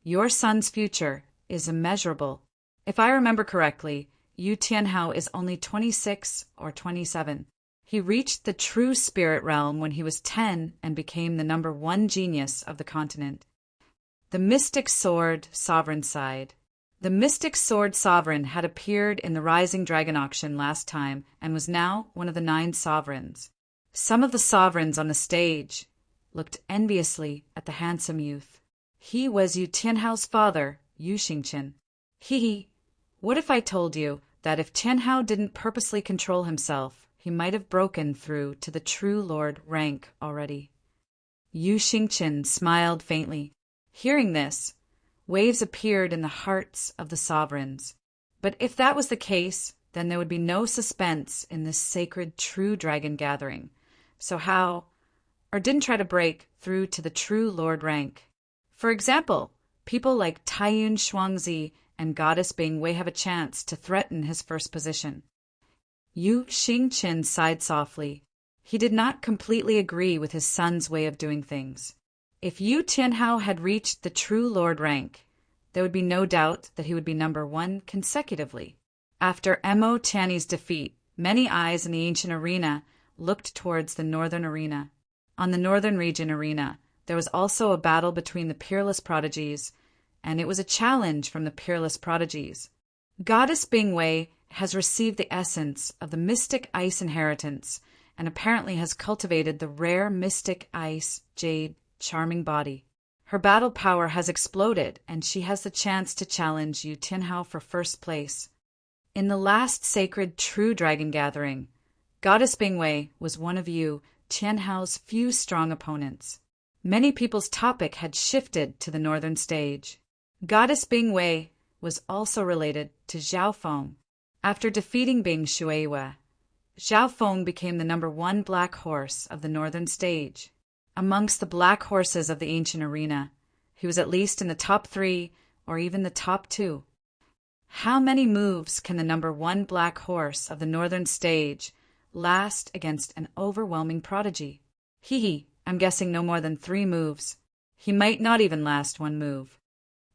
your son's future is immeasurable. If I remember correctly, Yu Tianhao is only 26 or 27. He reached the true spirit realm when he was 10 and became the #1 genius of the continent. The Mystic Sword Sovereign side. The Mystic Sword Sovereign had appeared in the Rising Dragon auction last time and was now one of the 9 sovereigns. Some of the sovereigns on the stage looked enviously at the handsome youth. He was Yu Tianhao's father, Yu Xingqian. What if I told you that if Tianhao didn't purposely control himself, he might have broken through to the true lord rank already? Yu Xingqian smiled faintly. Hearing this, waves appeared in the hearts of the sovereigns. But if that was the case, then there would be no suspense in this sacred true dragon gathering. So how, or didn't try to break through to the true lord rank? For example, people like Taiyun Shuangzi and Goddess Bing Wei have a chance to threaten his first position. Yu Xingqian sighed softly. He did not completely agree with his son's way of doing things. If Yu Tianhao had reached the true lord rank, there would be no doubt that he would be #1 consecutively. After Mo Tianyi's defeat, Many eyes in the ancient arena looked towards the northern arena. On the northern region arena, there was also a battle between the peerless prodigies, and it was a challenge from the peerless prodigies. Goddess Bingwei has received the essence of the mystic ice inheritance and apparently has cultivated the rare mystic ice jade charming body. Her battle power has exploded, and she has the chance to challenge Yu Tianhao for first place. In the last sacred true dragon gathering, Goddess Bingwei was one of Yu Tianhao's few strong opponents. Many people's topic had shifted to the northern stage. Goddess Bingwei was also related to Zhao Feng. After defeating Bing Shuiwe, Zhao Feng became the #1 black horse of the northern stage. Amongst the black horses of the ancient arena, he was at least in the top 3 or even the top 2. How many moves can the #1 black horse of the northern stage last against an overwhelming prodigy? I'm guessing no more than 3 moves. He might not even last 1 move.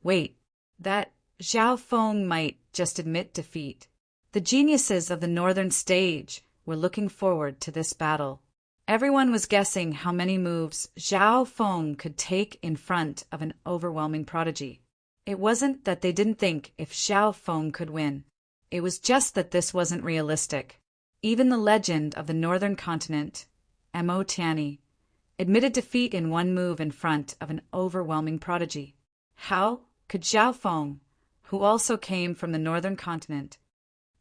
Wait, that Zhao Feng might just admit defeat. The geniuses of the northern stage were looking forward to this battle. Everyone was guessing how many moves Zhao Feng could take in front of an overwhelming prodigy. It wasn't that they didn't think if Zhao Feng could win. It was just that this wasn't realistic. Even the legend of the northern continent, Mo Tianyi, admitted defeat in 1 move in front of an overwhelming prodigy. How could Zhao Feng, who also came from the northern continent?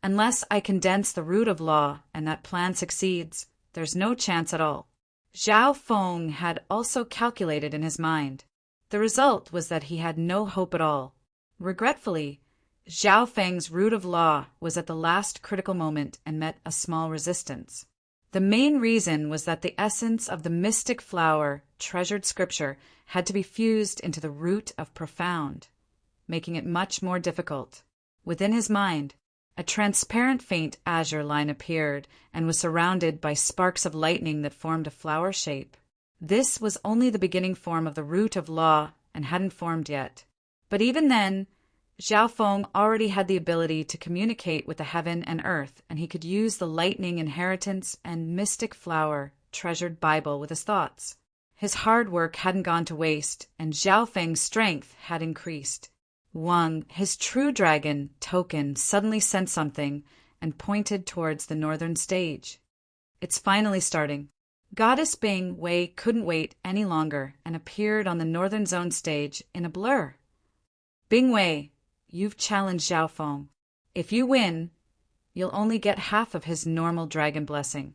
Unless I condense the root of law and that plan succeeds, there's no chance at all. Zhao Feng had also calculated in his mind. The result was that he had no hope at all. Regretfully, Zhao Feng's root of law was at the last critical moment and met a small resistance. The main reason was that the essence of the mystic flower, treasured scripture, had to be fused into the root of profound, making it much more difficult. Within his mind, a transparent faint azure line appeared and was surrounded by sparks of lightning that formed a flower shape. This was only the beginning form of the root of law and hadn't formed yet. But even then, Zhao Feng already had the ability to communicate with the heaven and earth, and he could use the lightning inheritance and mystic flower treasured Bible with his thoughts. His hard work hadn't gone to waste, and Zhao Feng's strength had increased. Wang, his true dragon token, suddenly sensed something and pointed towards the northern stage. It's finally starting. Goddess Bing Wei couldn't wait any longer and appeared on the northern zone stage in a blur. Bing Wei, you've challenged Zhao Feng. If you win, you'll only get half of his normal dragon blessing.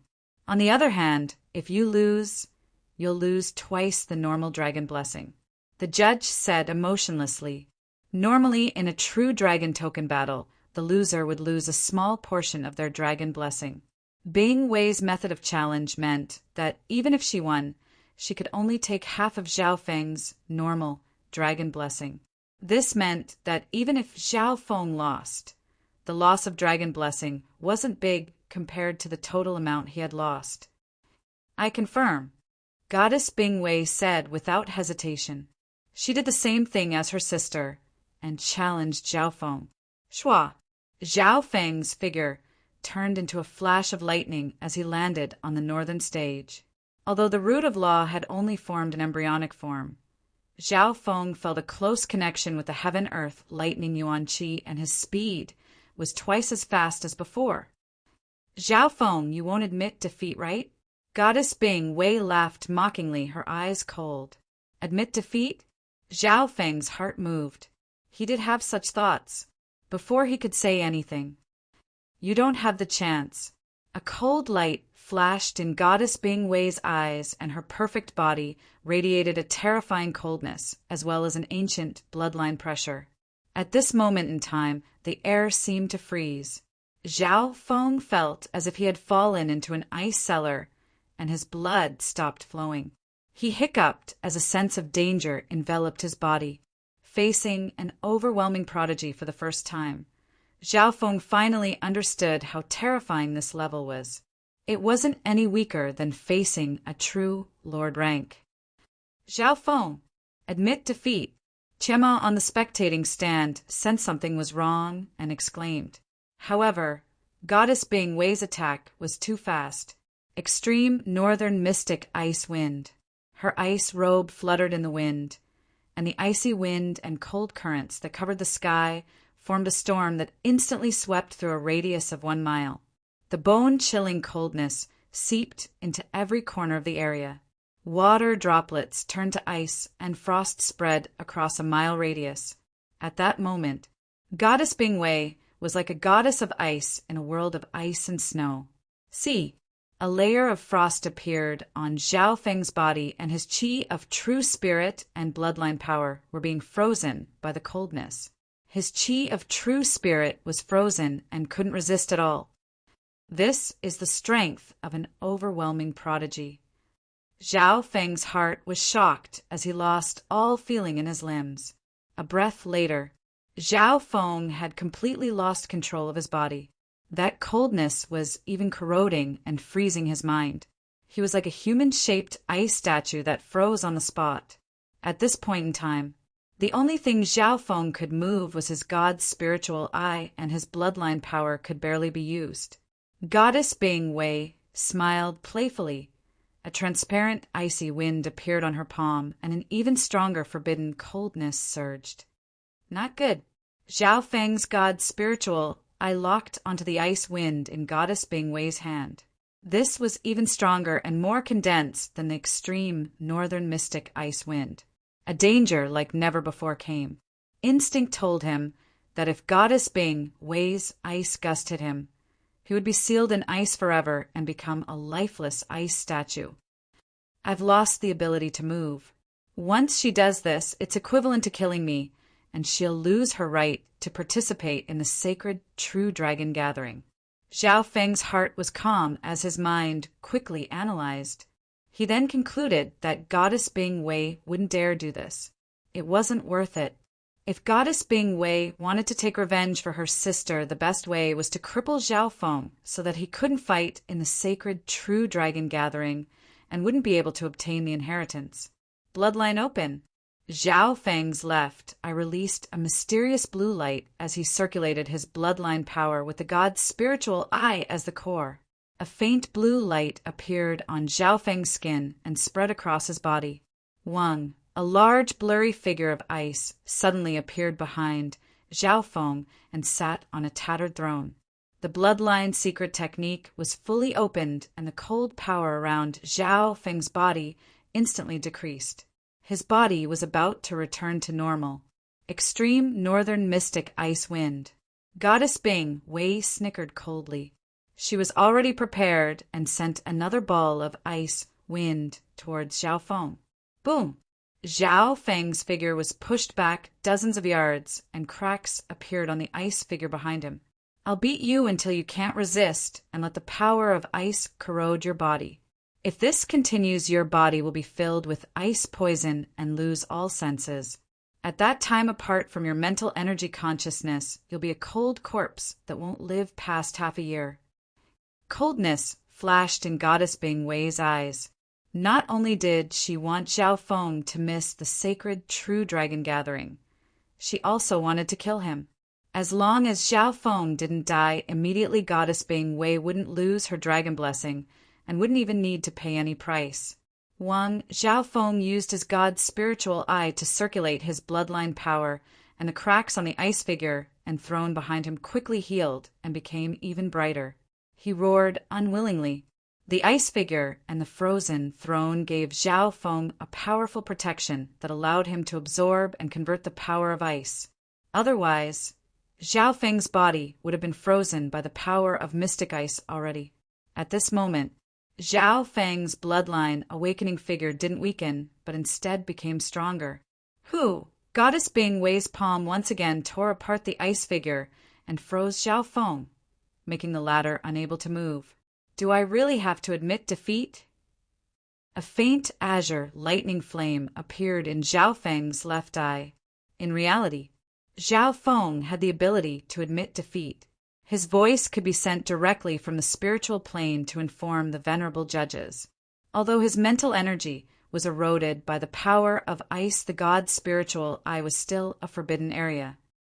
On the other hand, if you lose, you'll lose twice the normal dragon blessing. The judge said emotionlessly. Normally, in a true dragon token battle, the loser would lose a small portion of their dragon blessing. Bing Wei's method of challenge meant that even if she won, she could only take half of Zhao Feng's normal dragon blessing. This meant that even if Zhao Feng lost, the loss of dragon blessing wasn't big compared to the total amount he had lost. I confirm, Goddess Bing Wei said without hesitation. She did the same thing as her sister and challenged Zhao Feng. Shua! Zhao Feng's figure turned into a flash of lightning as he landed on the northern stage. Although the root of law had only formed an embryonic form, Zhao Feng felt a close connection with the heaven-earth lightning yuan qi, and his speed was twice as fast as before. Zhao Feng, you won't admit defeat, right? Goddess Bing Wei laughed mockingly, her eyes cold. Admit defeat? Zhao Feng's heart moved. He did have such thoughts. Before he could say anything. You don't have the chance. A cold light flashed in Goddess Bing Wei's eyes, and her perfect body radiated a terrifying coldness, as well as an ancient bloodline pressure. At this moment in time, the air seemed to freeze. Zhao Feng felt as if he had fallen into an ice cellar, and his blood stopped flowing. He hiccuped as a sense of danger enveloped his body. Facing an overwhelming prodigy for the first time, Zhao Feng finally understood how terrifying this level was. It wasn't any weaker than facing a true Lord rank. Zhao Feng, admit defeat. Chema on the spectating stand sensed something was wrong and exclaimed. However, Goddess Bing Wei's attack was too fast. Extreme northern mystic ice wind. Her ice robe fluttered in the wind, and the icy wind and cold currents that covered the sky formed a storm that instantly swept through a radius of 1 mile. The bone-chilling coldness seeped into every corner of the area. Water droplets turned to ice, and frost spread across a mile radius. At that moment, Goddess Bing Wei was like a goddess of ice in a world of ice and snow. See, a layer of frost appeared on Zhao Feng's body, and his qi of true spirit and bloodline power were being frozen by the coldness. His qi of true spirit was frozen and couldn't resist at all. This is the strength of an overwhelming prodigy. Zhao Feng's heart was shocked as he lost all feeling in his limbs. A breath later, Zhao Feng had completely lost control of his body. That coldness was even corroding and freezing his mind. He was like a human-shaped ice statue that froze on the spot. At this point in time, the only thing Zhao Feng could move was his god's spiritual eye, and his bloodline power could barely be used. Goddess Bing Wei smiled playfully. A transparent, icy wind appeared on her palm, and an even stronger forbidden coldness surged. Not good. Zhao Feng's god's spiritual eye locked onto the ice wind in Goddess Bing Wei's hand. This was even stronger and more condensed than the extreme northern mystic ice wind. A danger like never before came. Instinct told him that if Goddess Bing Wei's ice gust hit him, he would be sealed in ice forever and become a lifeless ice statue. I've lost the ability to move. Once she does this, it's equivalent to killing me, and she'll lose her right to participate in the sacred true dragon gathering. Zhao Feng's heart was calm as his mind quickly analyzed. He then concluded that Goddess Bing Wei wouldn't dare do this. It wasn't worth it. If Goddess Bing Wei wanted to take revenge for her sister, the best way was to cripple Zhao Feng so that he couldn't fight in the sacred true dragon gathering and wouldn't be able to obtain the inheritance. Bloodline open. Zhao Feng's left eye released a mysterious blue light as he circulated his bloodline power with the god's spiritual eye as the core. A faint blue light appeared on Zhao Feng's skin and spread across his body. Wang, a large blurry figure of ice, suddenly appeared behind Zhao Feng and sat on a tattered throne. The bloodline secret technique was fully opened, and the cold power around Zhao Feng's body instantly decreased. His body was about to return to normal. Extreme northern mystic ice wind. Goddess Bing Wei snickered coldly. She was already prepared and sent another ball of ice wind towards Zhao Feng. Boom! Zhao Feng's figure was pushed back dozens of yards, and cracks appeared on the ice figure behind him. I'll beat you until you can't resist and let the power of ice corrode your body. If this continues, your body will be filled with ice poison and lose all senses. At that time, apart from your mental energy consciousness, you'll be a cold corpse that won't live past half a year. Coldness flashed in Goddess Bing Wei's eyes. Not only did she want Zhao Feng to miss the sacred true dragon gathering, she also wanted to kill him. As long as Zhao Feng didn't die immediately, Goddess Bing Wei wouldn't lose her dragon blessing and wouldn't even need to pay any price. Zhao Feng used his god's spiritual eye to circulate his bloodline power, and the cracks on the ice figure and throne behind him quickly healed and became even brighter. He roared unwillingly. The ice figure and the frozen throne gave Zhao Feng a powerful protection that allowed him to absorb and convert the power of ice. Otherwise, Zhao Feng's body would have been frozen by the power of mystic ice already. At this moment, Zhao Feng's bloodline awakening figure didn't weaken, but instead became stronger. Goddess Bing Wei's palm once again tore apart the ice figure and froze Zhao Feng, making the latter unable to move. Do I really have to admit defeat? A faint azure lightning flame appeared in Zhao Feng's left eye. In reality, Zhao Feng had the ability to admit defeat. His voice could be sent directly from the spiritual plane to inform the venerable judges. Although his mental energy was eroded by the power of ice, the god's spiritual eye was still a forbidden area.